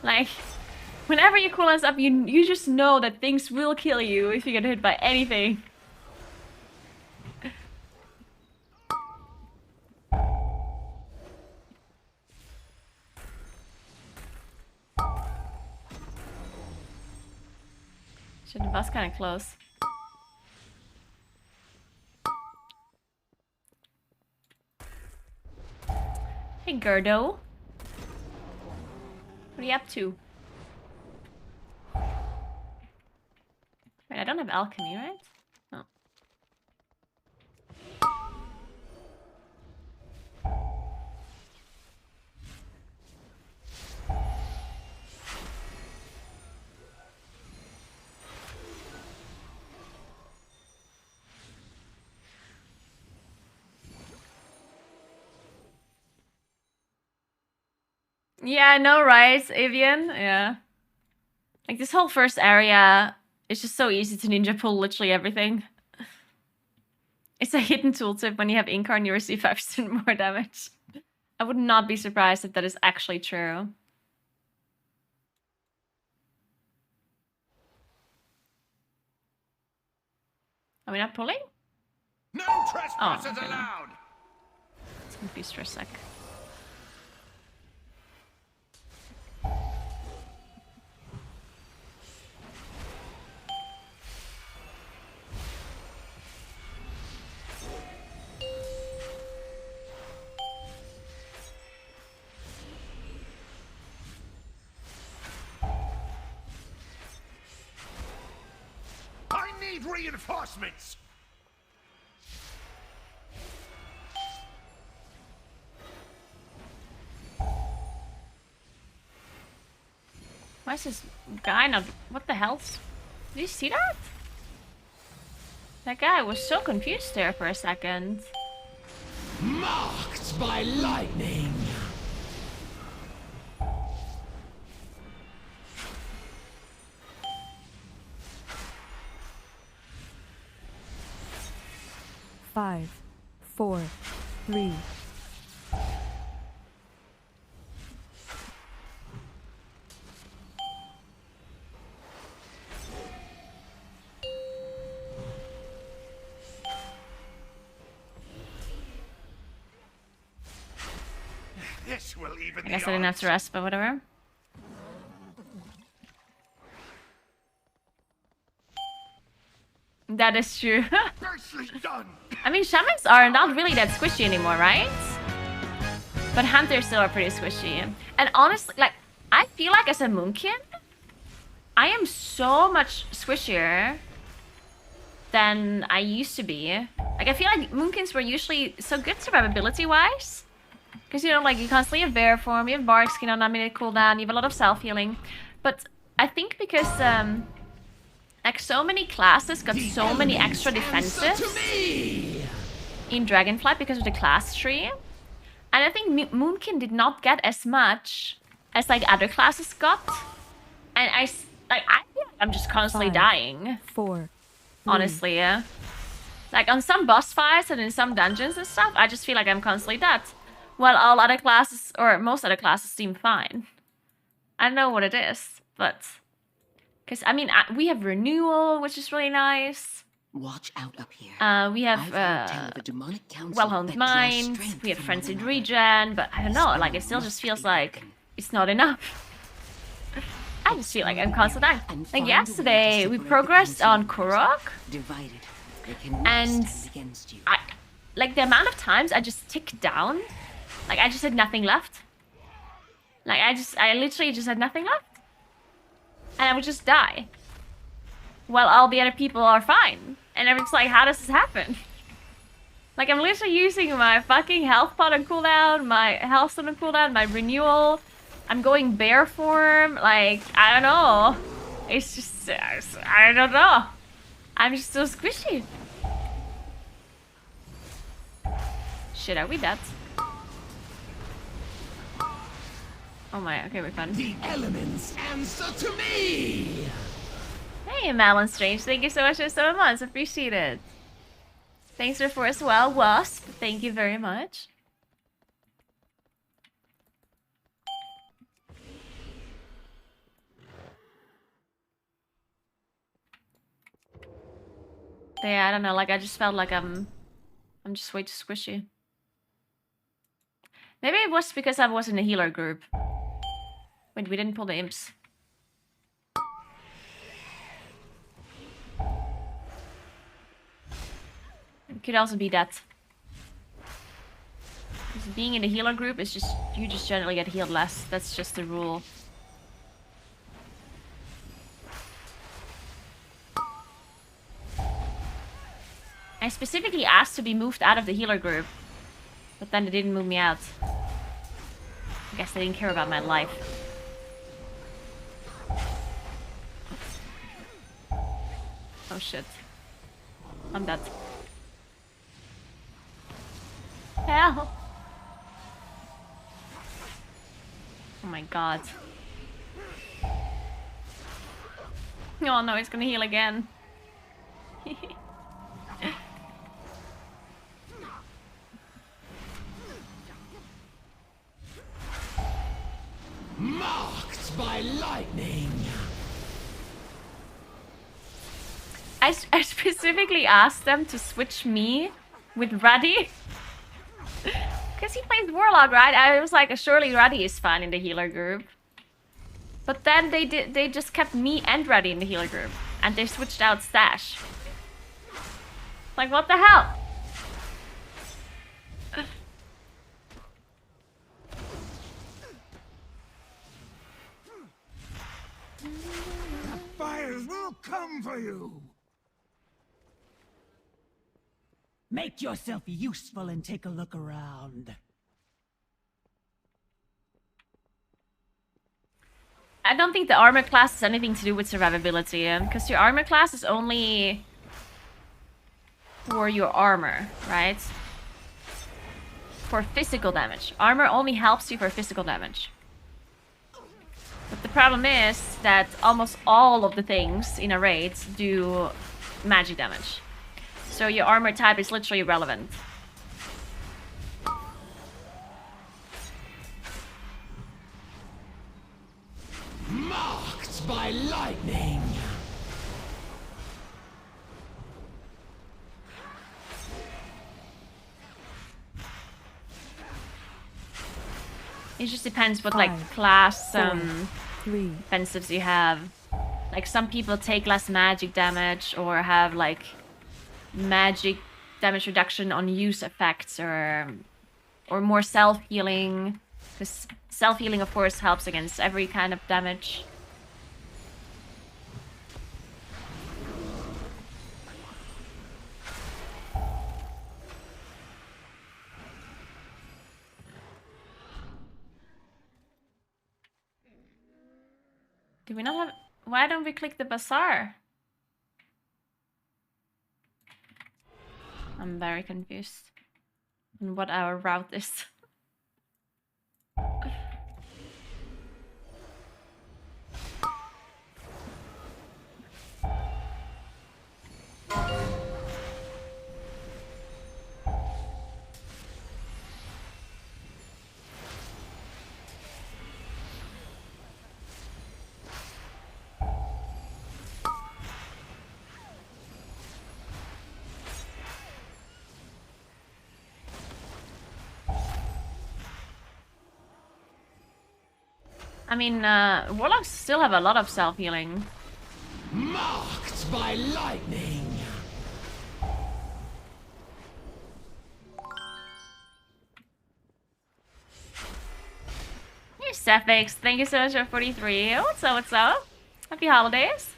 Like, whenever your cooldowns up, you just know that things will kill you if you get hit by anything. Shit, the boss kind of close. Hey, Gerdo. What are you up to? Wait, I don't have alchemy, right? No. Yeah, I know, right, Avian? Yeah. Like, this whole first area is just so easy to ninja pull literally everything. It's a hidden tooltip. When you have Incarn, you receive 5% more damage. I would not be surprised if that is actually true. Are we not pulling? No trespassers allowed! It's confused for a sec. I need reinforcements! Why is this guy not... What the hell? Did you see that? That guy was so confused there for a second. Marked by lightning. Five, four, three. This will even I guess I didn't have to rest, but whatever. That is true. I mean, shamans are not really that squishy anymore, right? But hunters still are pretty squishy. And honestly, like, I feel like as a moonkin, I am so much squishier than I used to be. Like, I feel like moonkins were usually so good survivability-wise. Because, you know, like, you constantly have bear form, you have bark skin on 9-minute cooldown, you have a lot of self-healing. But I think because, like, so many classes got so many extra defenses in Dragonflight because of the class tree. And I think Moonkin did not get as much as, like, other classes got. And I feel like I'm just constantly dying. Honestly, yeah. Like, on some boss fights and in some dungeons and stuff, I just feel like I'm constantly dead. While all other classes, or most other classes, seem fine. I don't know what it is, but... Because, I mean, we have Renewal, which is really nice. Watch out up here. We have Well-Honed Mind, we have Frenzied Regen, but I don't know, like, it still just feels like it's not enough. I just feel like I'm constantly dying. Like, yesterday, we progressed on Kurok, and like, the amount of times I just ticked down, like, I just had nothing left. Like, I literally just had nothing left. And I would just die. While all the other people are fine. And I'm just like, how does this happen? Like, I'm literally using my fucking health pot on cooldown, my health stone on cooldown, my renewal. I'm going bear form. Like, I don't know. It's just, I don't know. I'm just so squishy. Shit, are we dead? Oh my, okay, we're fine. The elements answer to me! Hey, Malin Strange, thank you so much for 7 months, appreciate it. Thanks for 4 as well, Wasp, thank you very much. But yeah, I don't know, like, I just felt like I'm just way too squishy. Maybe it was because I was in a healer group. Wait, we didn't pull the imps. It could also be that. Because being in a healer group is just, you just generally get healed less. That's just the rule. I specifically asked to be moved out of the healer group. But then they didn't move me out. I guess they didn't care about my life. Oh shit. I'm dead. Hell! Oh my god. Oh no, he's gonna heal again. Marked by lightning. I specifically asked them to switch me with Ruddy. Because he plays Warlock, right? I was like, surely Ruddy is fine in the healer group. But then they just kept me and Ruddy in the healer group. And they switched out Stash. Like, what the hell? The fires will come for you. Make yourself useful and take a look around. I don't think the armor class has anything to do with survivability, because your armor class is only for your armor, right? for physical damage. Armor only helps you for physical damage. But the problem is that almost all of the things in a raid do magic damage. So your armor type is literally irrelevant. Marked by lightning. It just depends what like class 3, offensives you have. Like some people take less magic damage or have like magic damage reduction on use effects or more self-healing. Because self-healing of course helps against every kind of damage. Do we not have... Why don't we click the bazaar? I'm very confused on what our route is. I mean, warlocks still have a lot of self-healing. Marked by lightning. Hey, Stephix, thank you so much for 43. What's up, what's up? Happy holidays.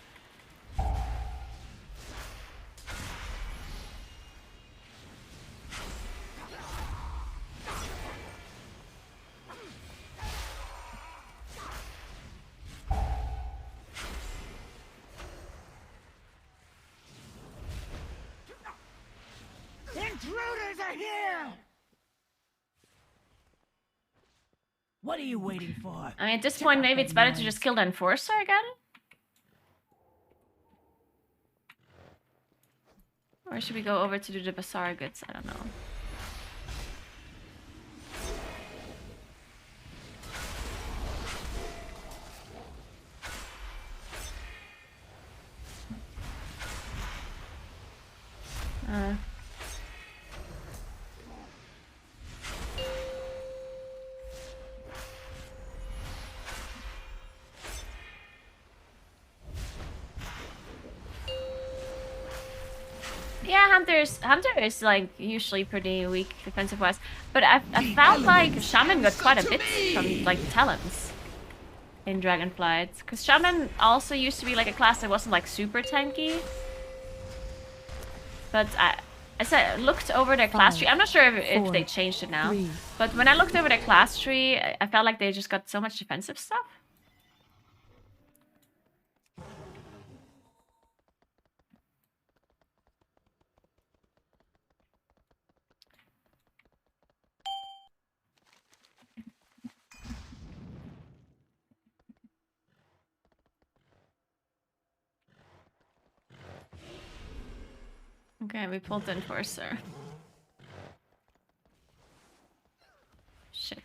Intruders are here! What are you waiting for? I mean, at this point, maybe it's better to just kill the Enforcer again? Or should we go over to do the Bazaar goods? I don't know. Yeah, Hunter is like usually pretty weak defensive wise, but I felt like Shaman got quite a bit from like the talents in Dragonflight, because Shaman also used to be like a class that wasn't like super tanky. But I looked over their class tree. I'm not sure if they changed it now, but when I looked over their class tree, I felt like they just got so much defensive stuff. Okay, we pulled the Enforcer. Shit.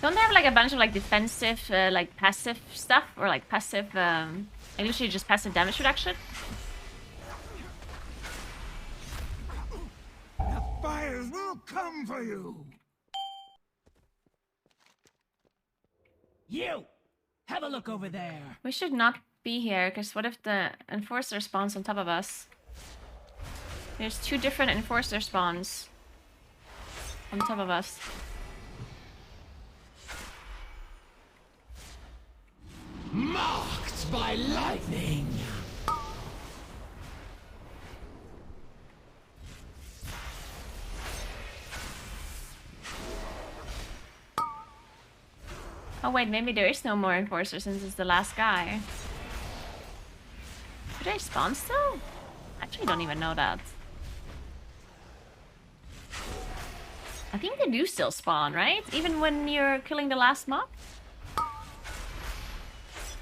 Don't they have like a bunch of like defensive, like passive stuff, or like passive, usually just passive damage reduction? The fires will come for you. You! Have a look over there. We should not be here, because what if the Enforcer spawns on top of us? There's 2 different Enforcer spawns on top of us. Marked by lightning! Oh wait, maybe there is no more enforcer since it's the last guy. Do they spawn still? Actually, don't even know that. I think they do still spawn, right? Even when you're killing the last mob?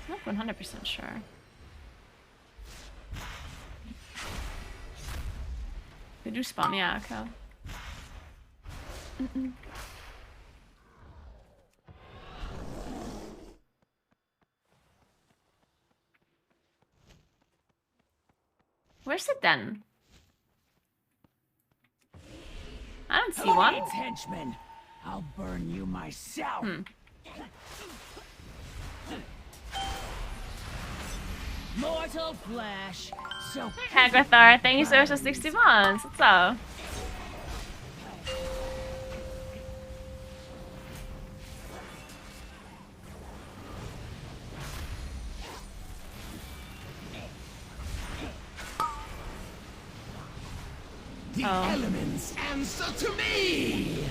Not 100% sure. They do spawn, yeah, okay. Where's it then? I don't see one. Who needs henchmen? I'll burn you myself. Mortal flesh. So Hagrathar, thank you so much for 60 months. What's up? The elements answer to me!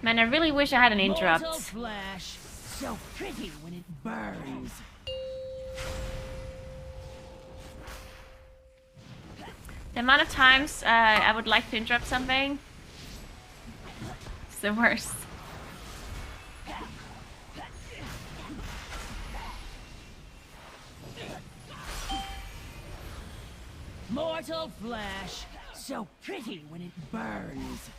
Man, I really wish I had an interrupt. Mortal flesh. So pretty when it burns. The amount of times I would like to interrupt something, it's the worst. Mortal flesh. So pretty when it burns.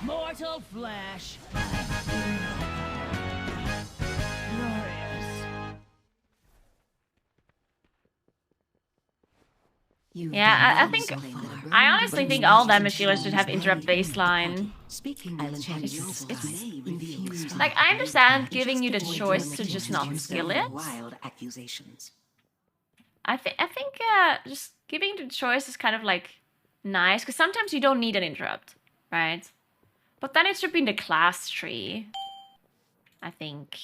Mortal flesh. Yeah, I honestly think all damage dealers should have interrupt baseline. Like, I understand giving you the choice to just not skill it. I think just giving the choice is kind of like nice, because sometimes you don't need an interrupt, right? But then it should be in the class tree, I think.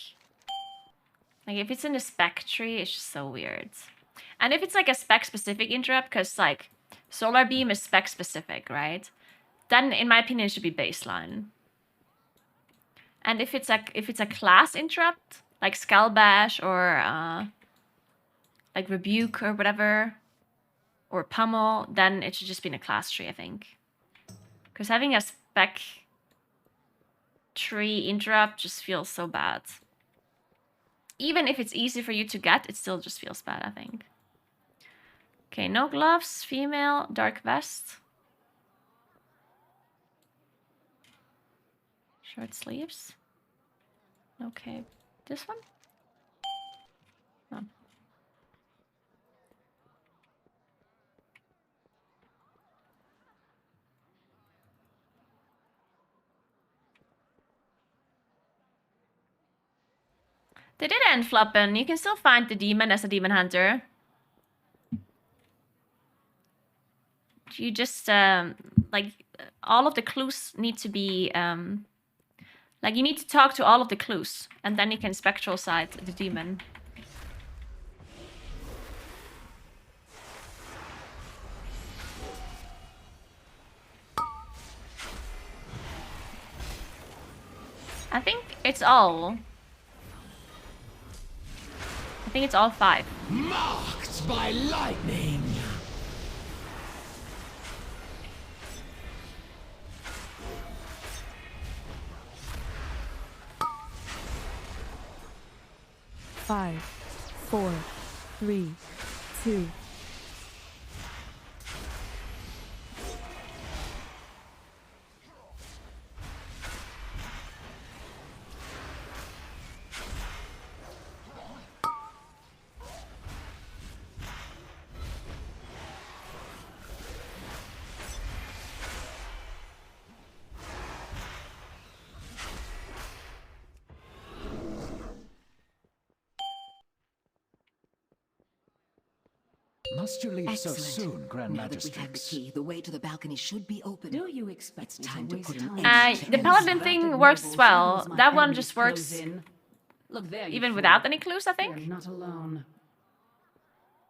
Like, if it's in the spec tree, it's just so weird. And if it's like a spec-specific interrupt, because like Solar Beam is spec-specific, right? Then, in my opinion, it should be baseline. And if it's a class interrupt, like Skull Bash or like Rebuke or whatever, or Pummel, then it should just be in a class tree, I think. Because having a spec tree interrupt just feels so bad. Even if it's easy for you to get, it still just feels bad, I think. Okay, no gloves, female, dark vest. Short sleeves. Okay, this one? No. They did end Fluppen. You can still find the demon as a demon hunter. You just, like, all of the clues need to be, like, you need to talk to all of the clues, and then you can spectral sight the demon. I think it's all. I think it's all 5. Marked by lightning! Five, 4, 3, 2. Must you leave so Excellent. soon, Grand Now that we have the Magistrix? key, the way to the balcony should be open. Do you expect It's me time to waste put an time end to The this. paladin thing works as well. That one just works Look there, you even fool. without any clues, I You're think. not alone.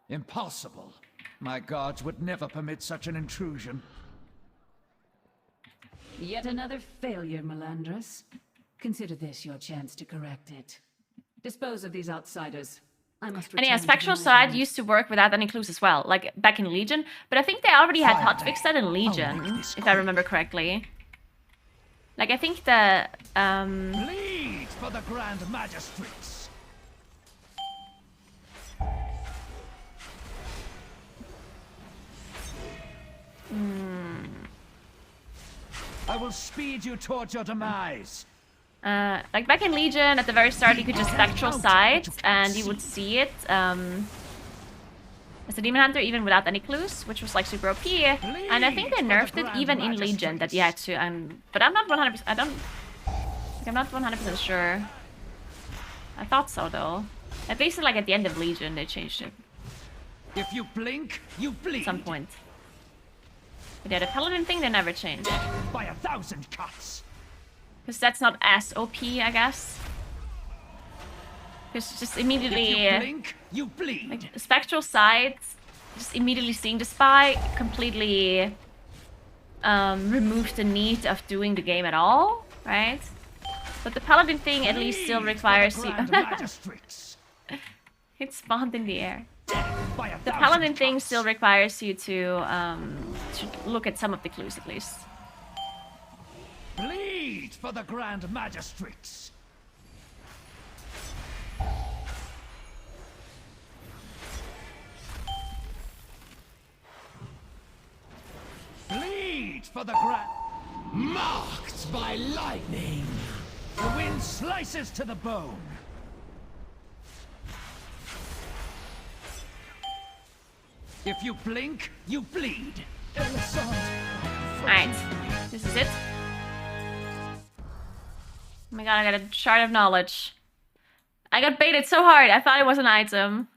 Impossible. My guards would never permit such an intrusion. Yet another failure, Melandris. Consider this your chance to correct it. Dispose of these outsiders. I must And yeah, return to Spectral the Side island. used to work without any clues as well, like back in Legion. But I think they already had Fire hotfixed that in make Legion, this if I remember correctly. Like, I think the... Bleed for the Grand Magistrix! I will speed you towards your demise. like back in Legion, at the very start, you could just Spectral Sight, and you would see it as a Demon Hunter, even without any clues, which was like super OP. And I think they nerfed it even in Legion, that you had to. But I'm not 100%. I'm not 100% sure. I thought so though. At least like at the end of Legion, they changed it. If you blink, you bleed. At some point. But yeah, the Paladin thing they never changed. By 1,000 cuts. Because that's not as OP, I guess. Because just immediately... If you blink, you bleed. Like, Spectral Sight, just immediately seeing the spy completely removes the need of doing the game at all, right? But the Paladin thing at least still requires you... It spawned in the air. The Paladin thing still requires you to look at some of the clues at least. Bleed for the Grand Magistrix. Bleed for the Grand... Marked by lightning. The wind slices to the bone. If you blink, you bleed. Alright, this is it. Oh my god, I got a shard of knowledge. I got baited so hard, I thought it was an item.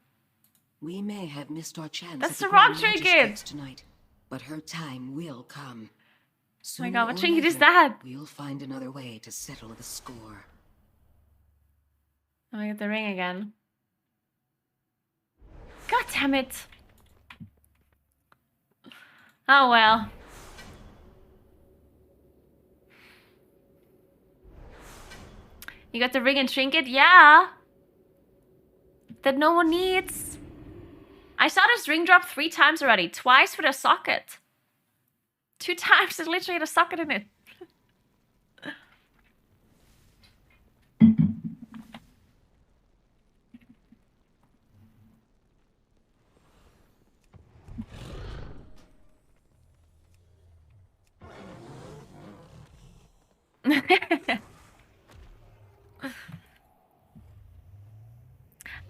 We may have missed our chance. That's at the wrong Grand trinket! Magistrix tonight, but her time will come. Oh my Sooner god, what or trinket is later, that? We'll find another way to settle the score. Oh, I got the ring again. God damn it. Oh well. You got the ring and trinket? Yeah. That no one needs. I saw this ring drop 3 times already. Twice with a socket. 2 times it literally had a socket in it.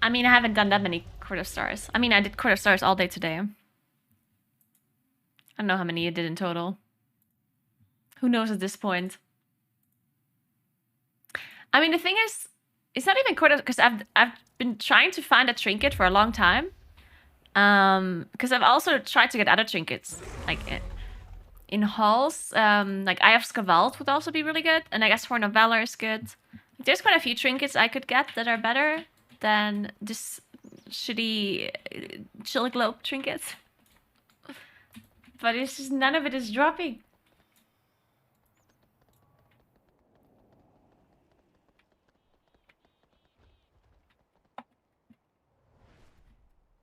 I mean, I haven't done that many Court of Stars. I mean, I did Court of Stars all day today. I don't know how many you did in total. Who knows at this point? I mean, the thing is, it's not even Court of... Because I've been trying to find a trinket for a long time. Because I've also tried to get other trinkets. Like, in halls, like Eye of Scavald would also be really good. And I guess Horn of Valor is good. There's quite a few trinkets I could get that are better than this shitty Chill Globe trinket. But it's just none of it is dropping.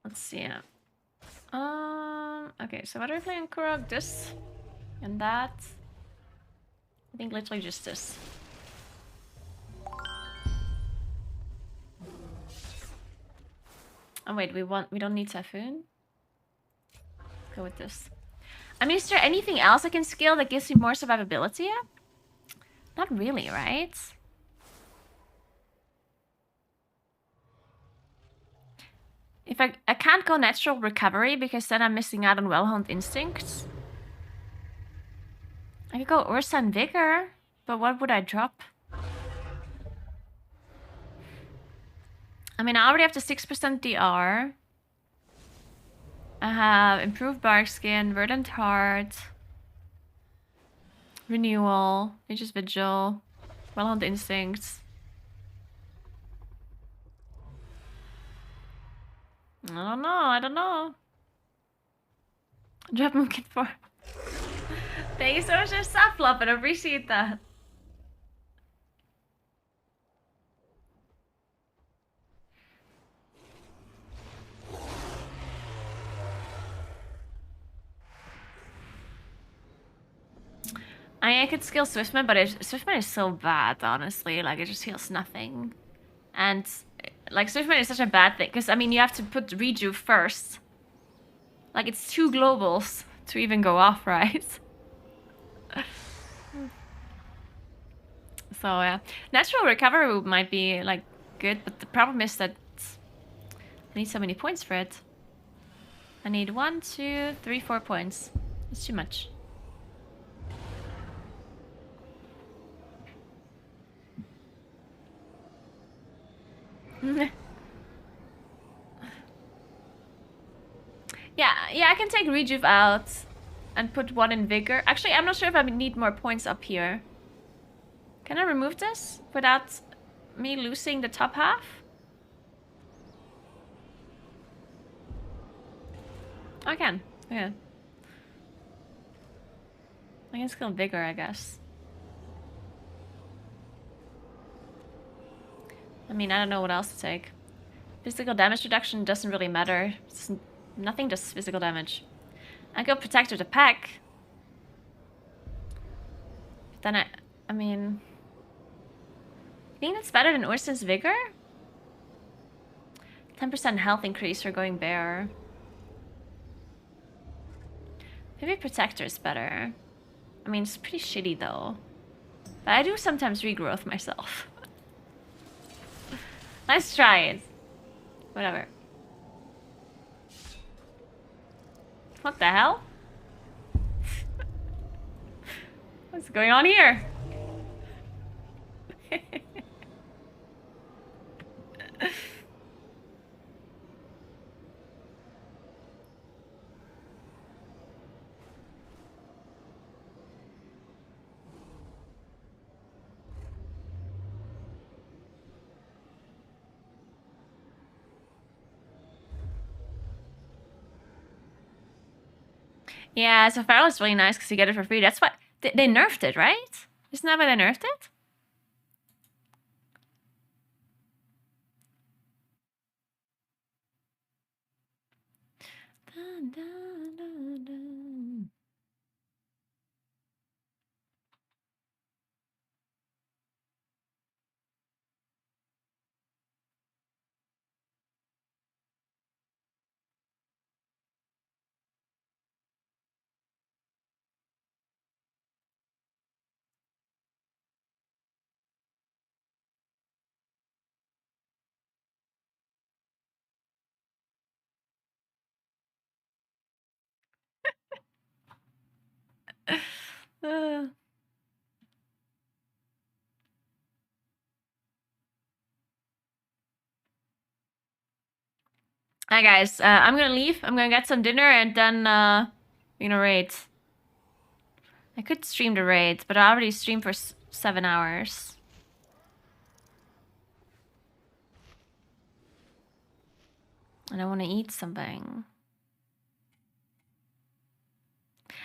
Let's see. Okay, so what are we playing, Kurog? This and that. I think literally just this. Oh wait, we don't need Typhoon? Go with this. I mean, is there anything else I can scale that gives me more survivability? Not really, right? If I can't go natural recovery because then I'm missing out on well-honed instincts. I could go Ursa and Vigor, but what would I drop? I mean, I already have the 6% DR. I have improved bark skin, verdant heart, renewal, nature's vigil, well-honed instincts. I don't know. Drop Mookin for. Thank you so much for stuff, love, and I appreciate that. I could skill Swiftman, but Swiftman is so bad, honestly. Like, it just heals nothing. And, like, Swiftman is such a bad thing. Because, I mean, you have to put Rejuve first. Like, it's 2 globals to even go off, right? So, yeah. Natural recovery might be, like, good. But the problem is that I need so many points for it. I need 1, 2, 3, 4 points. It's too much. Yeah, I can take Rejuve out and put 1 in Vigor. Actually, I'm not sure if I need more points up here. Can I remove this without me losing the top half? I can. Yeah. I can skill Vigor, I guess. I mean, I don't know what else to take. Physical damage reduction doesn't really matter. Nothing does physical damage. I go Protector to Pack. Then I mean... I think that's better than Ursin's Vigor? 10% health increase for going Bear. Maybe Protector is better. I mean, it's pretty shitty though. But I do sometimes regrowth myself. Let's try it. Whatever. What the hell? What's going on here? Yeah, so Feral is really nice because you get it for free. That's what they nerfed it, right? Isn't that why they nerfed it? Dun, dun, dun, dun. Hi guys, I'm gonna leave. I'm gonna get some dinner and then we're gonna raid. I could stream the raid, but I already streamed for 7 hours. And I want to eat something.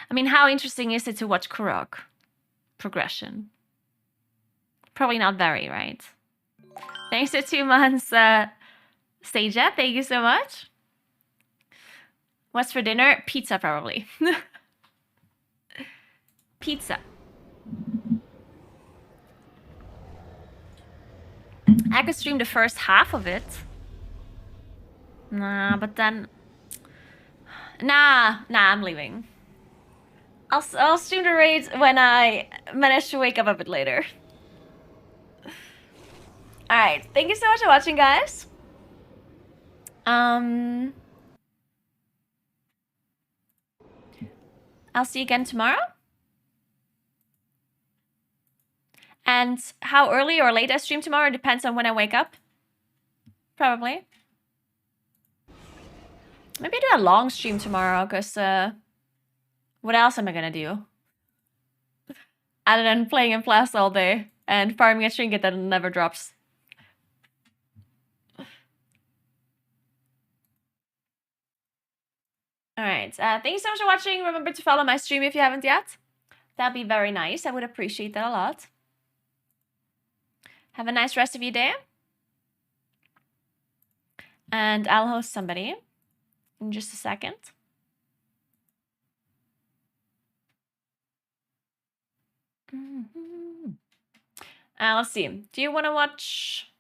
I mean, how interesting is it to watch Kurok progression? Probably not very, right? Thanks for 2 months, Seija. Thank you so much. What's for dinner? Pizza, probably. Pizza. I could stream the first half of it. Nah, but then... Nah, I'm leaving. I'll stream the raid when I manage to wake up a bit later. Alright, thank you so much for watching, guys. I'll see you again tomorrow. And how early or late I stream tomorrow depends on when I wake up. Probably. Maybe do a long stream tomorrow, because what else am I gonna do? Other than playing in Blast all day and farming a trinket that never drops. Alright, thank you so much for watching. Remember to follow my stream if you haven't yet. That'd be very nice. I would appreciate that a lot. Have a nice rest of your day. And I'll host somebody in just a second. Let's see. Do you want to watch...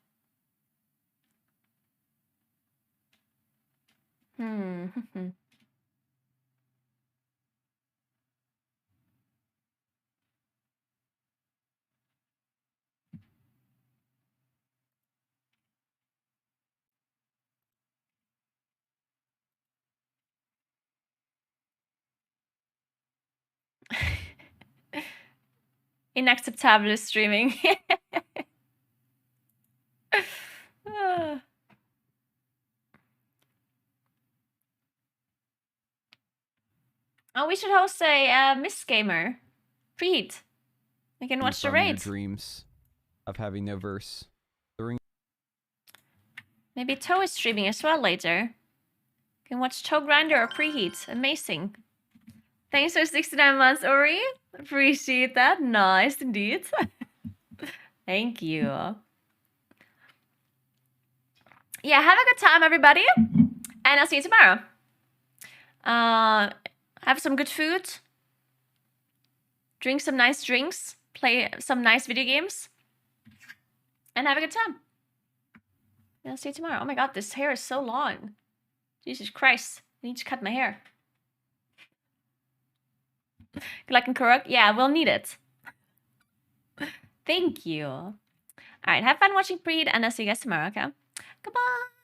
Inacceptable streaming. Oh, we should host a Miss Gamer preheat. We can watch the raid. Dreams of having no verse. Maybe Toe is streaming as well later. You can watch Toe Grinder or preheat. Amazing. Thanks for 69 months, Ori. Appreciate that. Nice indeed. Thank you. Yeah, have a good time, everybody. And I'll see you tomorrow. Have some good food. Drink some nice drinks. Play some nice video games. And have a good time. And I'll see you tomorrow. Oh my god, this hair is so long. Jesus Christ. I need to cut my hair. Good luck in Kurok. Yeah, we'll need it. Thank you. Alright, have fun watching Preed, and I'll see you guys tomorrow, okay? Goodbye.